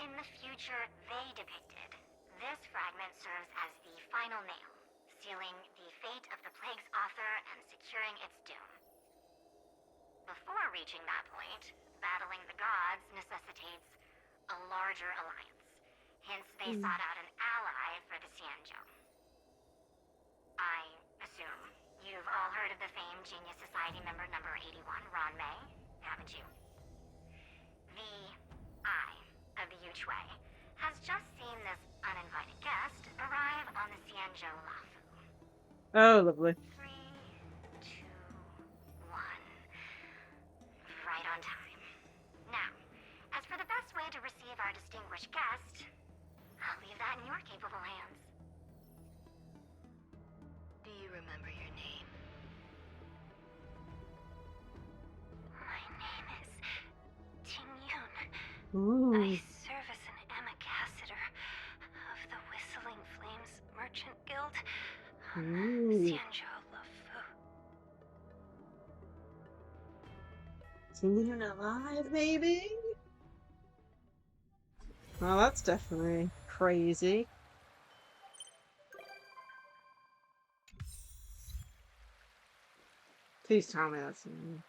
In the future they depicted, this fragment serves as the final nail, sealing the fate of the plague's author and securing its doom. Before reaching that point, battling the gods necessitates a larger alliance. Hence, they sought out an ally for the Xianzhou. I assume you've all heard of the famed Genius Society member number 81, Ron May, haven't you? The Eye of the Yuchui has just seen this uninvited guest arrive on the Xianzhou Luofu. Oh, lovely. 3, 2, 1. Right on time. Now, as for the best way to receive our distinguished guest, I'll leave that in your capable hands. Do you remember your name? My name is Ting Yun. Ooh. I serve as an ambassador of the Whistling Flames Merchant Guild on Xianzhou Luofu. Singing alive, baby. Well, that's definitely crazy. Please tell me that's me.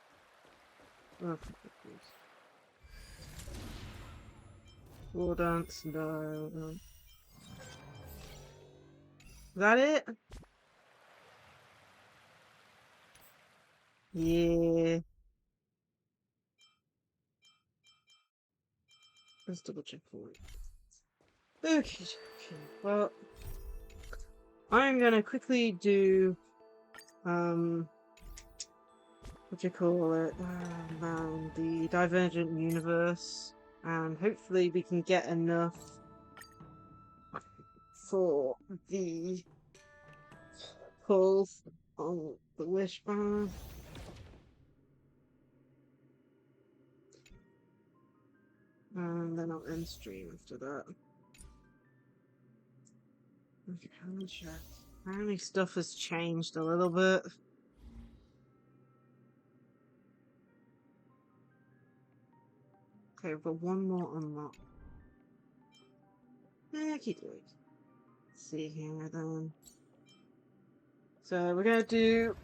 Oh, please. War dance, no. Is that it? Yeah. Let's double check for it. Okay. Well, I'm gonna quickly do what do you call it? Man, the Divergent Universe, and hopefully we can get enough for the pull on the wishbone. And then I'll end stream after that. Okay, let me check. Apparently stuff has changed a little bit. Okay, but one more unlock. Okie doke. Let's see here then. So we're gonna do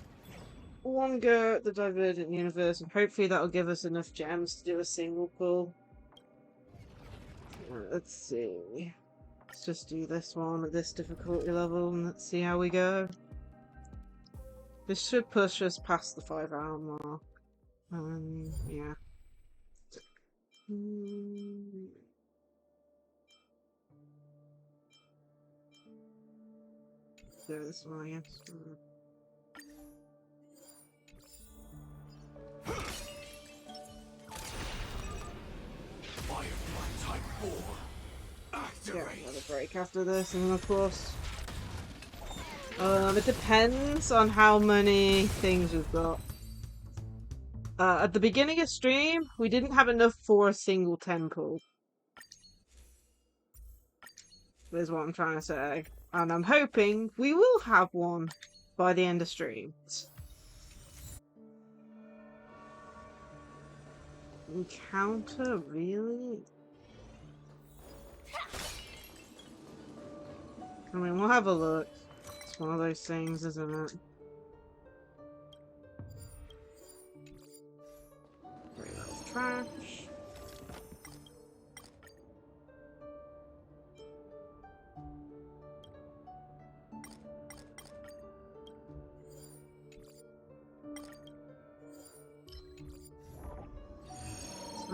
one go at the Divergent Universe, and hopefully that'll give us enough gems to do a single pull. Let's see. Let's just do this one at this difficulty level and let's see how we go. This should push us past the 5-hour mark. Yeah. Do this one, I guess. Yeah, another break after this, and then of course, it depends on how many things we've got. At the beginning of stream, we didn't have enough for a single 10 pull. Is what I'm trying to say. And I'm hoping we will have one by the end of stream. Encounter, really? I mean, we'll have a look. It's one of those things, isn't it? That's trash.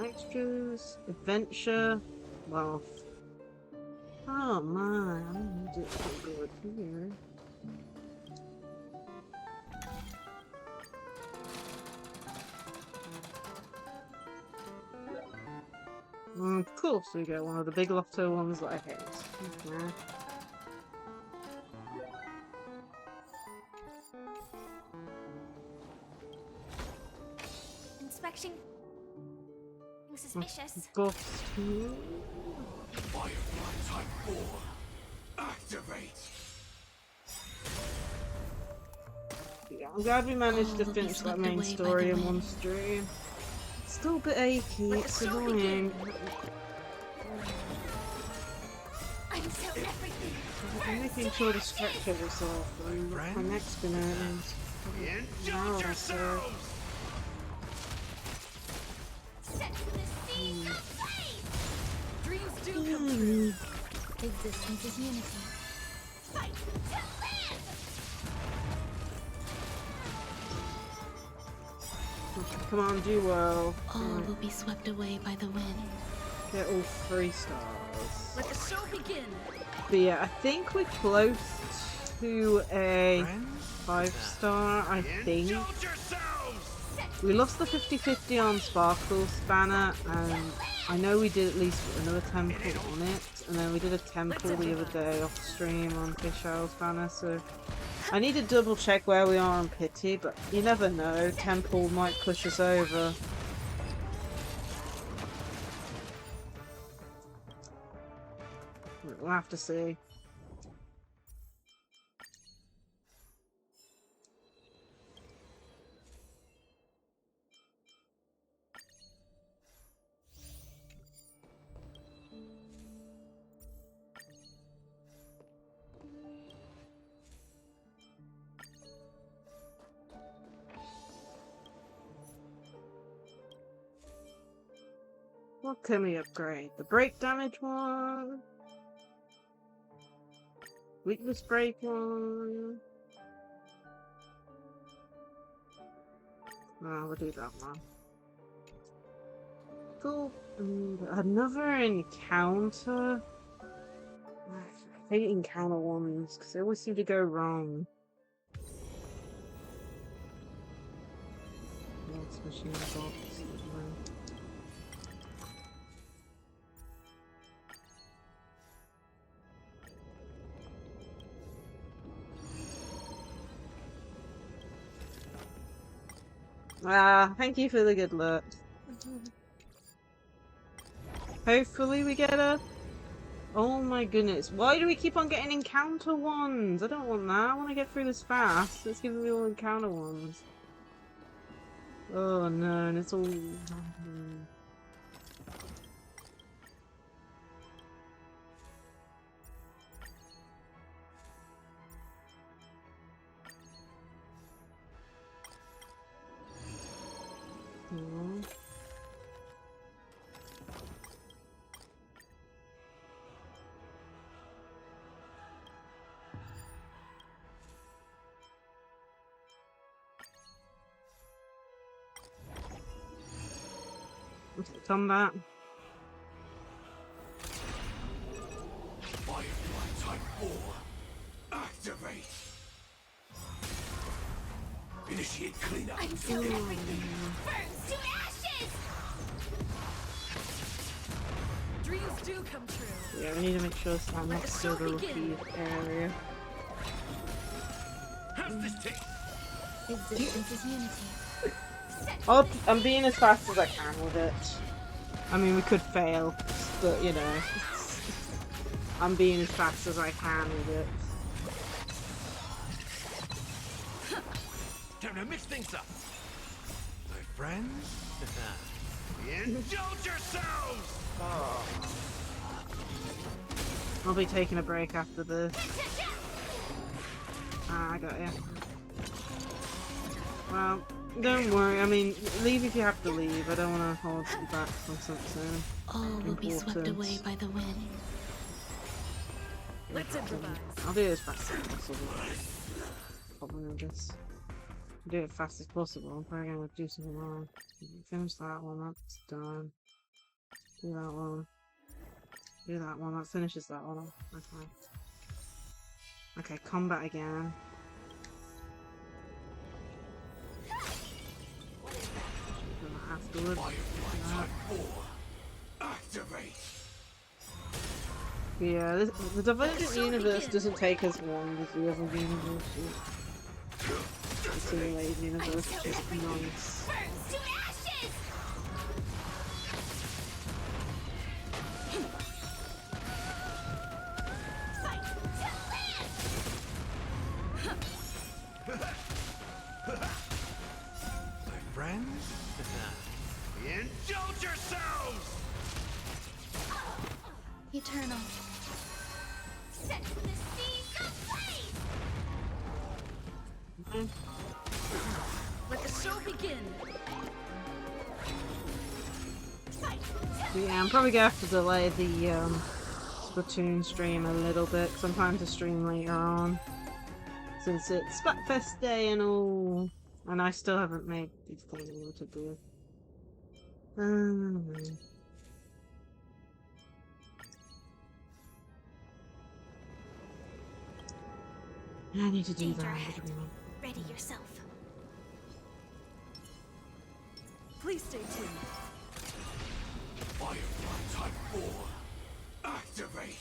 Extras, adventure, wealth. Oh my, I need it to go here. Of course we get one of the big lotto ones that I hate. Okay. Inspection. Suspicious. Ghost. Firefly Type 4. Activate. Yeah, I'm glad we managed to finish that main story in one stream. It's still a bit achy, it's annoying. I'm making sure to stretch yourself and my neck's been hurting. Indulge yourselves! Dreams do come true. Existence is unity. Fight to live! Come on, do well. All will be swept away by the wind. Get all 3 stars. Let the show begin. But yeah, I think we're close to a 5-star, I think. We lost the 50-50 on Sparkle Spanner, and I know we did at least another 10 pull on it, and then we did a 10 pull the other day off stream on Fish Owl Spanner, so I need to double check where we are on Pity, but you never know, 10 pull might push us over. We'll have to see. What can we upgrade? The break damage one? Weakness break one? No, we'll do that one. Cool. Another encounter? I hate encounter ones, because they always seem to go wrong. That's machine box. Ah, thank you for the good luck. Hopefully we get a... Oh my goodness. Why do we keep on getting encounter ones? I don't want that. I want to get through this fast. Let's give me all encounter ones. Oh no, and it's all... Oh. Combat. Firefly Type 4. Activate. Initiate cleanup. Until everything burns to ashes! Dreams do come true. Yeah, we need to make sure it's not next to the repeat area. How's this taste? Existence is unity. I'm being as fast as I can with it. I mean, we could fail, but you know, I'm being as fast as I can with it. Time to mix things up. My friends? Indulge yourselves! I'll be taking a break after this. Ah, I got you. Well, don't worry. I mean, leave if you have to leave. I don't want to hold you back from something. All will be swept away by the wind. Let's improvise. I'll do it as fast as possible. Probably just do it as fast as possible. I'm probably gonna do something wrong. Finish that one. That's done. Do that one. Do that one. That finishes that one. Okay. Okay, combat again. Afterwards. Activate. Yeah, the Divergent Universe doesn't take as long as the other universe. The simulated universe, which is nice. My friends? Indulge yourselves! Eternal. Set the seas ablaze! Let the show begin. Yeah, I'm probably gonna have to delay the Splatoon stream a little bit. Sometimes to stream later on, since it's Splatfest Day and all, and I still haven't made these things I want to do. I need to do Danger that. ahead. Ready yourself. Please stay tuned. Firefly Type 4. Activate.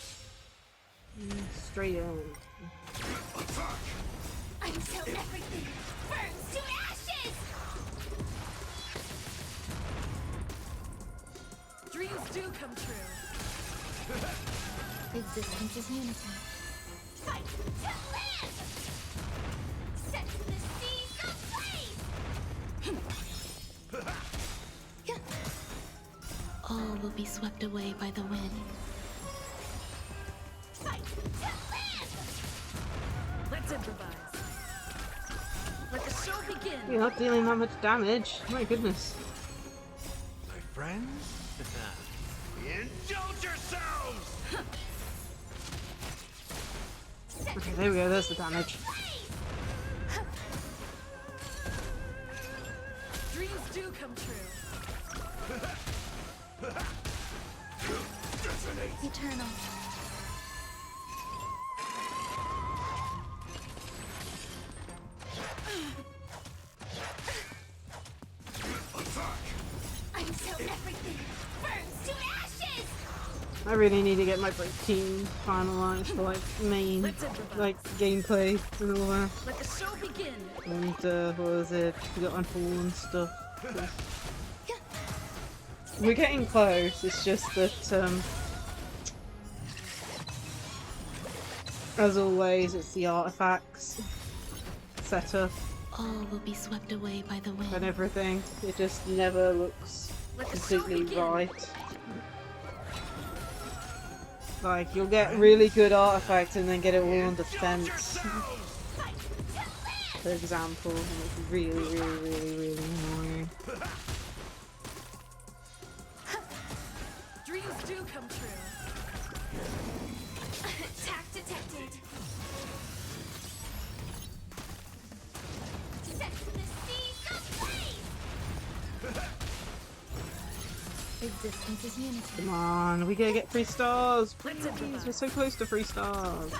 Straight in. Attack. Until everything burns to ashes! Dreams do come true. Existence is unity. Fight to land! Set the seas ablaze! All will be swept away by the wind. Fight to land! Let's improvise. Let the show begin. You're not dealing that much damage. My goodness. My friends? Indulge yourselves! Okay, there we go. There's the damage. Dreams do come true. Eternal. Attack. Until everything burns to ashes! I really need to get my break team finalized for like main, like gameplay and all that. Let the show begin. And what was it? Forgotten Fall and stuff. We're getting close. It's just that as always, it's the artifacts setup. All will be swept away by the wind. And everything. It just never looks completely right. Like, you'll get really good artifacts and then get it all on defense. For example, and it's really annoying. Dreams do come true. Attack detected. Set the seas ablaze. Existence is unity. Come on, we gotta get 3 stars! Please, we're so close to 3 stars!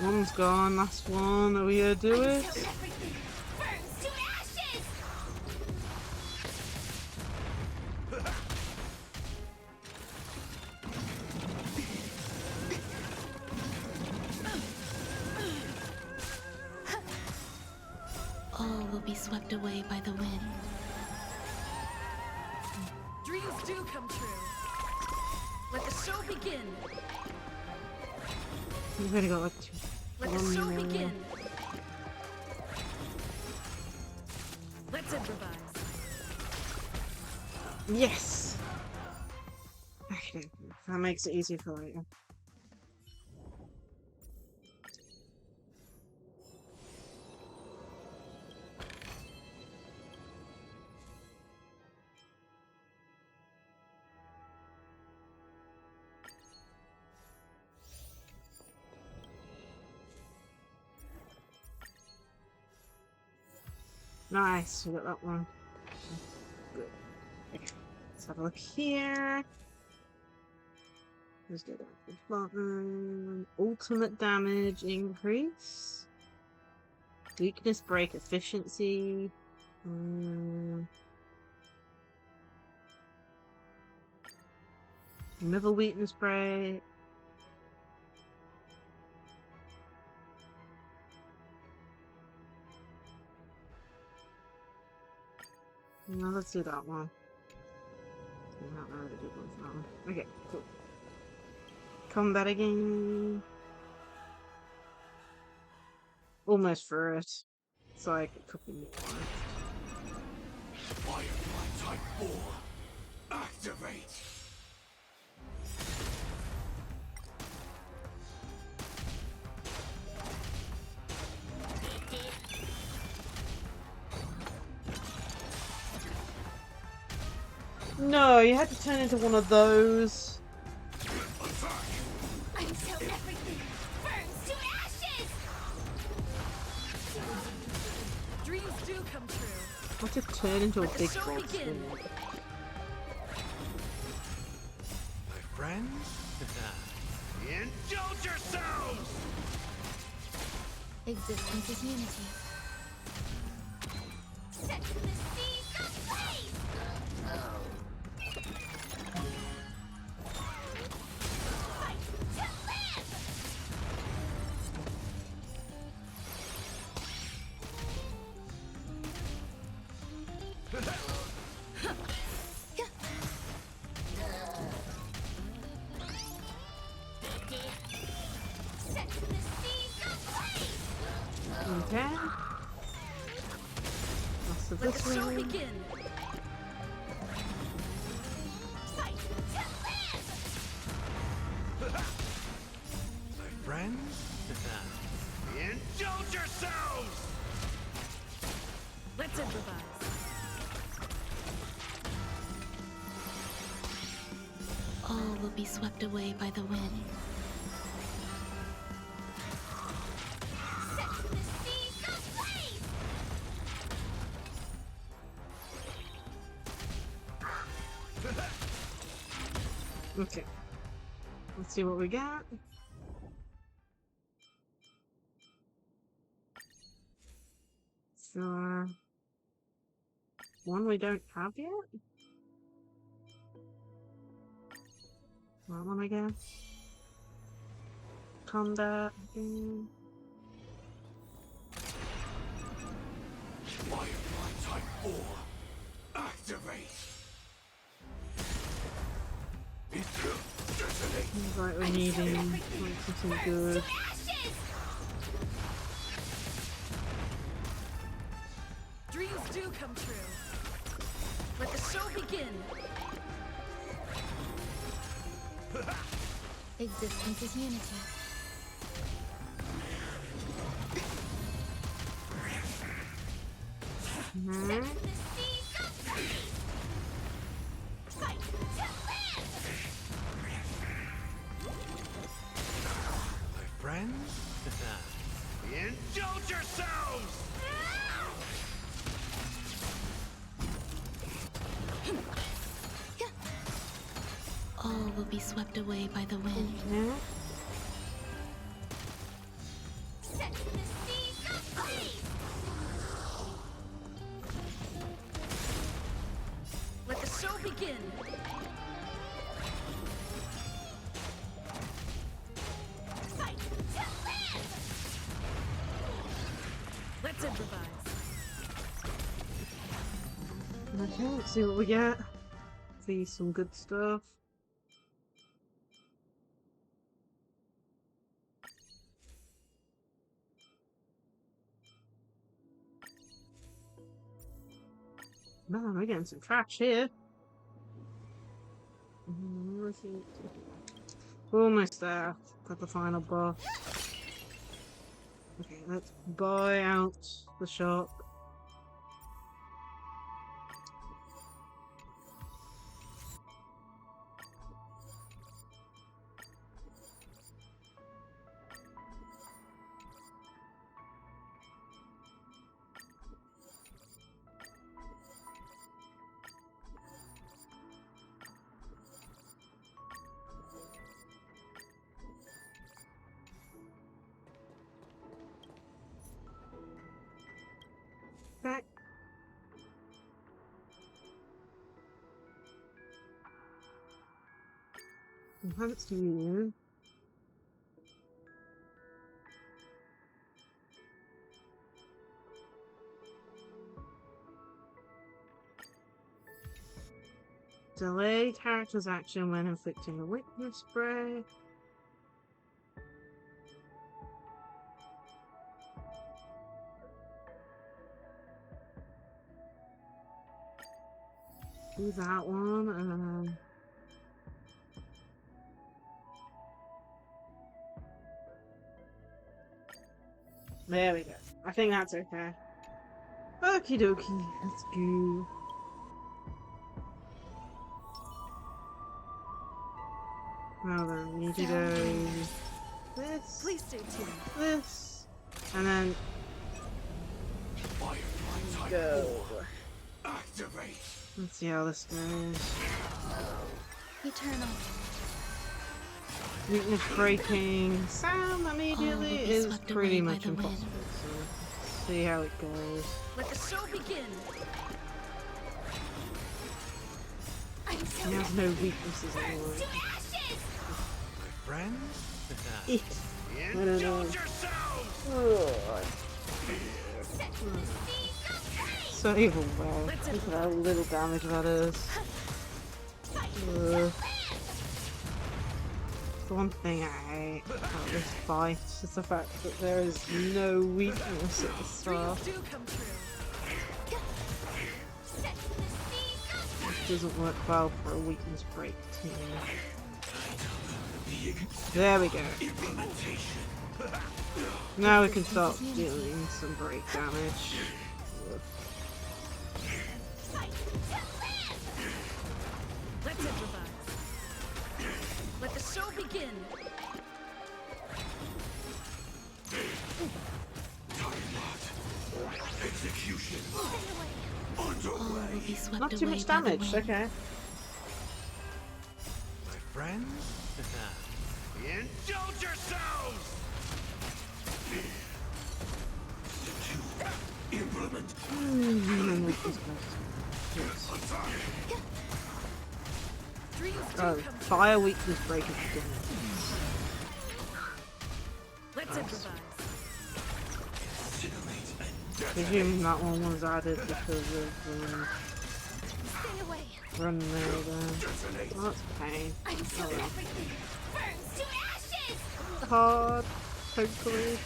One's gone, last one. Are we gonna do it? All will be swept away by the wind. Dreams do come true. Let the show begin. We've only got like 2. Let the show begin. Let's improvise. Yes! Okay, that makes it easier for later. Nice, we got that one. Good. Okay, let's have a look here. Let's do that button. Ultimate damage increase. Weakness break efficiency. Another weakness break. No, let's do that one. Not really good one for that one. Okay, cool. Combat again. Almost for it. It's like a couple more. Firefly Type 4. Activate! No, you had to turn into one of those. Until everything burns to ashes. Dreams do come true. I had to turn into a Let the big show boss. begin. My friends? Indulge yourselves! Existence is unity. Set the seas ablaze. Fight to live. Set the seas ablaze. Okay. So Let this the show one. begin. Fight to live. My friends? Indulge yourselves! Let's improvise. All will be swept away by the wind. Set the seas ablaze. Okay. Let's see what we got. Sure. one we don't have yet? That one, I guess. Combat. Firefly Type 4. Activate. Seems like we're needing something good. Dreams do come true. Let the show begin. Existence is unity. My friends? Indulge yourselves! All will be swept away by the wind. Set the seas free! Let the show begin. Fight to live! Let's improvise. Okay, let's see what we get. See some good stuff. Man, we're getting some trash here. Almost there. Got the final boss. Okay, let's buy out the shop. Back. Enhanced you. Delay character's action when inflicting a weakness spray. Do that one. There we go. I think that's okay. Okie dokie. Let's go. Now then, we need to go this. Please stay tuned. This. And then go. Activate. Let's see how this goes. Eternal. Weakness breaking Sam immediately is pretty much impossible. So see how it goes. Let the show begin. He has no weaknesses anymore. Friends? I don't know. So evil, wow. Look at how little damage that is. The one thing I hate about this fight is the fact that there is no weakness at the start. This doesn't work well for a weakness break team. There we go. Now we can start dealing some break damage. Let's improvise. Let the show begin. Execution. Not too much damage, okay. My friends? Indulge yourselves! Implement. Oh, fire weakness breaking again. Let's improvise. Presume that one was added because of Stay away. run there then. Oh, that's pain. I'm so Oh, everything burns to ashes. hard, hopefully.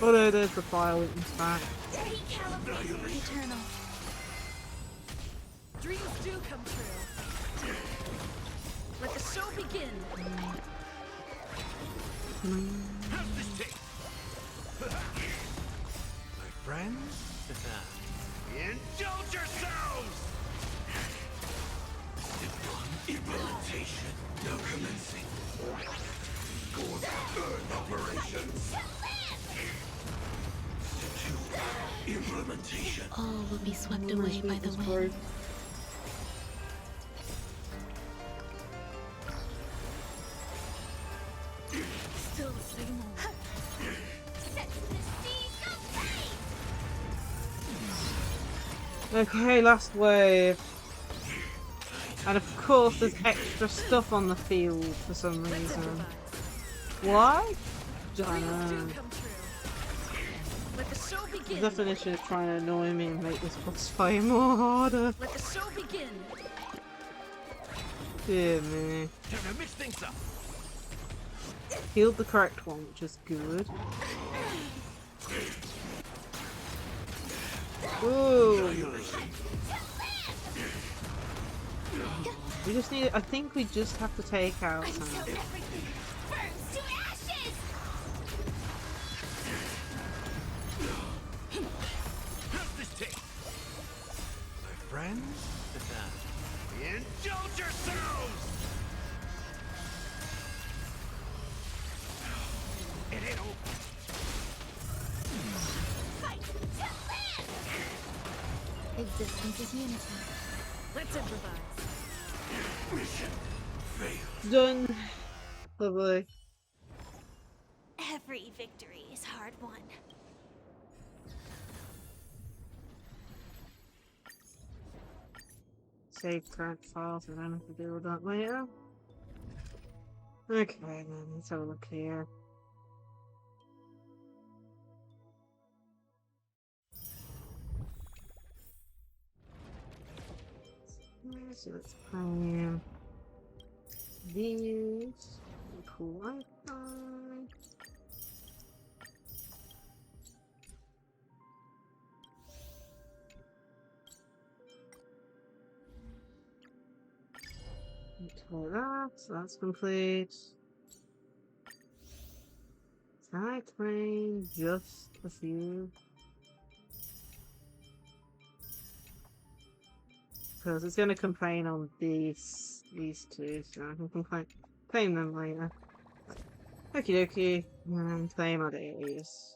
Oh no, there's the fire weakness back. Recalibrating. Eternal. Dreams do come true. Let the show begin. How's this take? My friends? Indulge yourselves! Step 1, implementation. Now commencing. Core burn operations. Step 2, implementation. All will be swept away by the wind. Still the same old. Set the seas of Okay, last wave. And of course there's extra stuff on the field for some reason. Why? I don't know. Let the show The begin. definition is trying to annoy me and make this boss fight more harder. Let the show begin. Dear me. Time to mix things up. Healed the correct one, which is good. Ooh. We just need. I think we just have to take out some. everything burns to ashes. How's this take? My friends? Indulge yourselves! It ain't over. Fight to live. Existence is unity. Let's improvise. Mission failed. Done. Lovely. Every victory is hard won. Save current files. I don't have to deal with that later. Okay, then let's have a look here. So let's play these. Cool Wi-Fi. Until that, so that's complete. Side train, just a few. Because it's going to complain on these two, so I can claim them later. Okie dokie, and claim our days.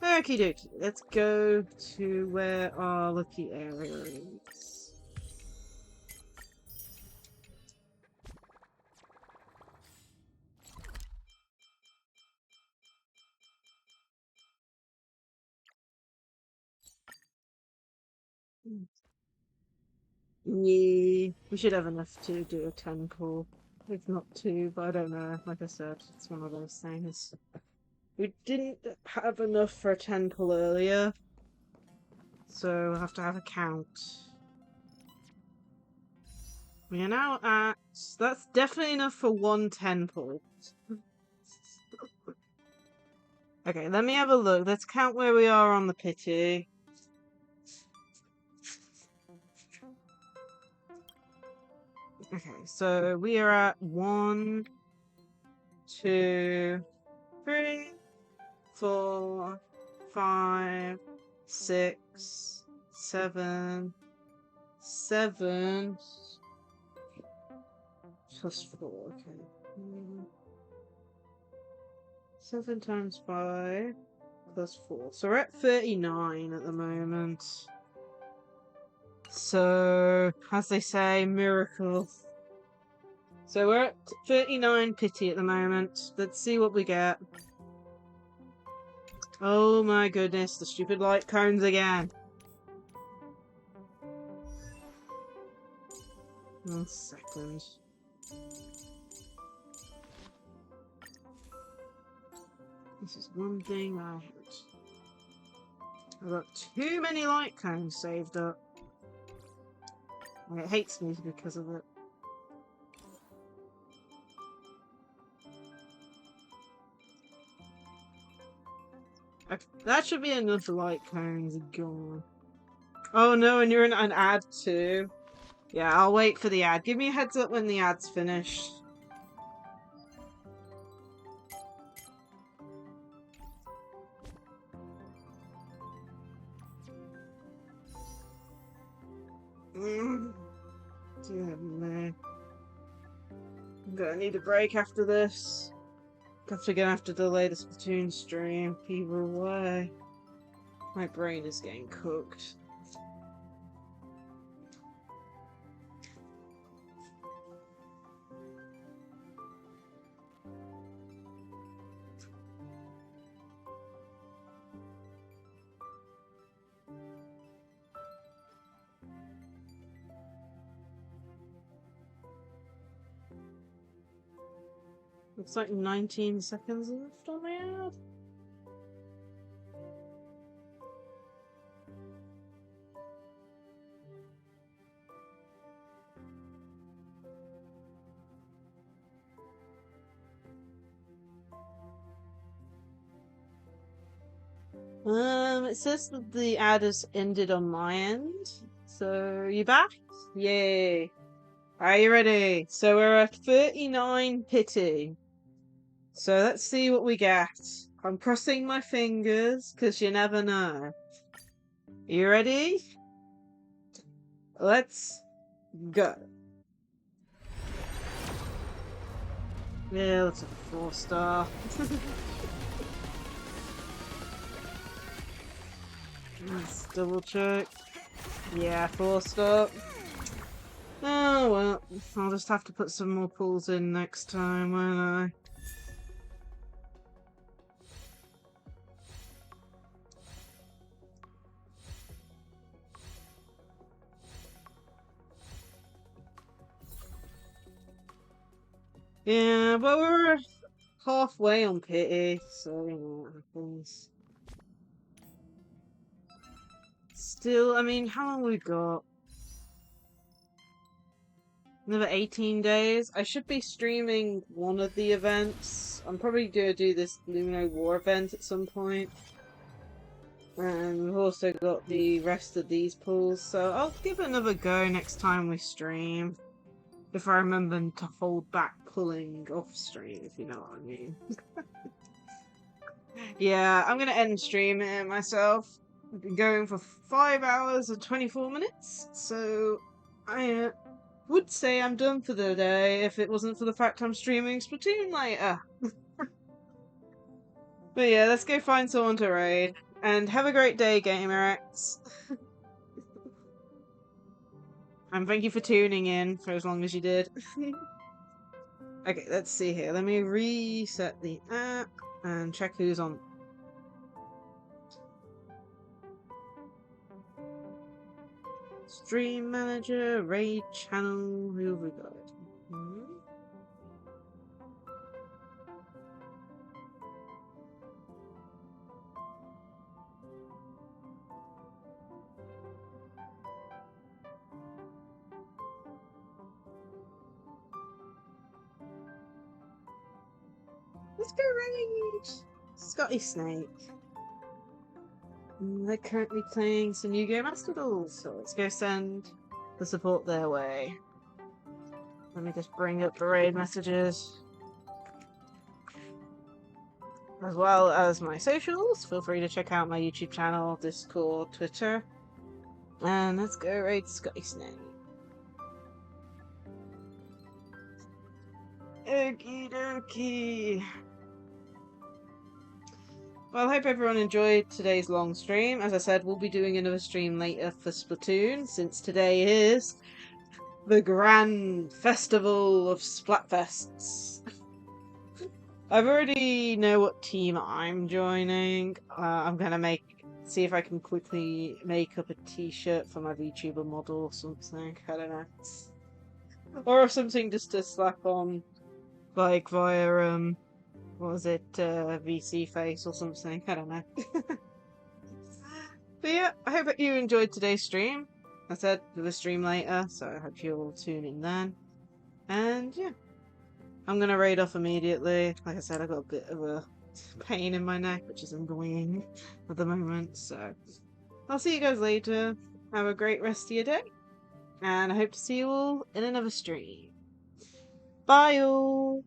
Okie dokie, let's go to where our lucky area is. Yeah, we should have enough to do a 10 pull. If not 2, but I don't know. Like I said, it's one of those things. We didn't have enough for a 10 pull earlier, so we'll have to have a count. We are now at... That's definitely enough for 1 10 pull. Okay, let me have a look. Let's count where we are on the pity. Okay, so we are at 1, 2, 3, 4, 5, 6, 7, 7 plus 4. Okay, 7 times 5 plus 4. So we're at 39 at the moment. So, as they say, miracle. So we're at 39 pity at the moment. Let's see what we get. Oh my goodness, the stupid light cones again. 1 second. This is one thing I hate. I've got too many light cones saved up. And it hates me because of it. Okay, that should be enough light cones gone. Oh no, and you're in an ad too. Yeah, I'll wait for the ad. Give me a heads up when the ad's finished. Dear me. I'm gonna need a break after this. Guess we're gonna have to delay the Splatoon stream. People away. My brain is getting cooked. Looks like 19 seconds left on the ad. It says that the ad has ended on my end. So, you back? Yay. Are you ready? So we're at 39 pity. So let's see what we get. I'm crossing my fingers, because you never know. You ready? Let's go. Yeah, that's a 4-star. Let's double check. Yeah, 4-star. Oh well, I'll just have to put some more pulls in next time, won't I? Yeah, but we're halfway on pity, so you know what happens. Still, I mean, how long we got? Another 18 days. I should be streaming one of the events. I'm probably gonna do this Luno War event at some point. And we've also got the rest of these pools, so I'll give it another go next time we stream. If I remember to hold back pulling off stream, if you know what I mean. Yeah, I'm gonna end stream it myself. I've been going for 5 hours and 24 minutes, so I would say I'm done for the day if it wasn't for the fact I'm streaming Splatoon later. But yeah, let's go find someone to raid. And have a great day, GamerX. And thank you for tuning in for as long as you did. Okay, let's see here. Let me reset the app and check who's on. Stream manager, raid channel, who have we got? Let's go raid Scotty Snake. They're currently playing some Yu-Gi-Oh! Master Duels, so let's go send the support their way. Let me just bring up the raid messages. As well as my socials. Feel free to check out my YouTube channel, Discord, Twitter. And let's go raid Scotty Snake. Okie dokie. Well, I hope everyone enjoyed today's long stream. As I said, we'll be doing another stream later for Splatoon, since today is the grand festival of Splatfests. I've already know what team I'm joining. I'm gonna see if I can quickly make up a t-shirt for my VTuber model or something. I don't know. Or something just to slap on, like via what was it, VC face or something. I don't know. But yeah, I hope that you enjoyed today's stream. I said do a stream later, so I hope you'll tune in then. And yeah, I'm gonna raid off immediately. Like I said, I got a bit of a pain in my neck, which is annoying at the moment. So I'll see you guys later. Have a great rest of your day, and I hope to see you all in another stream. Bye all!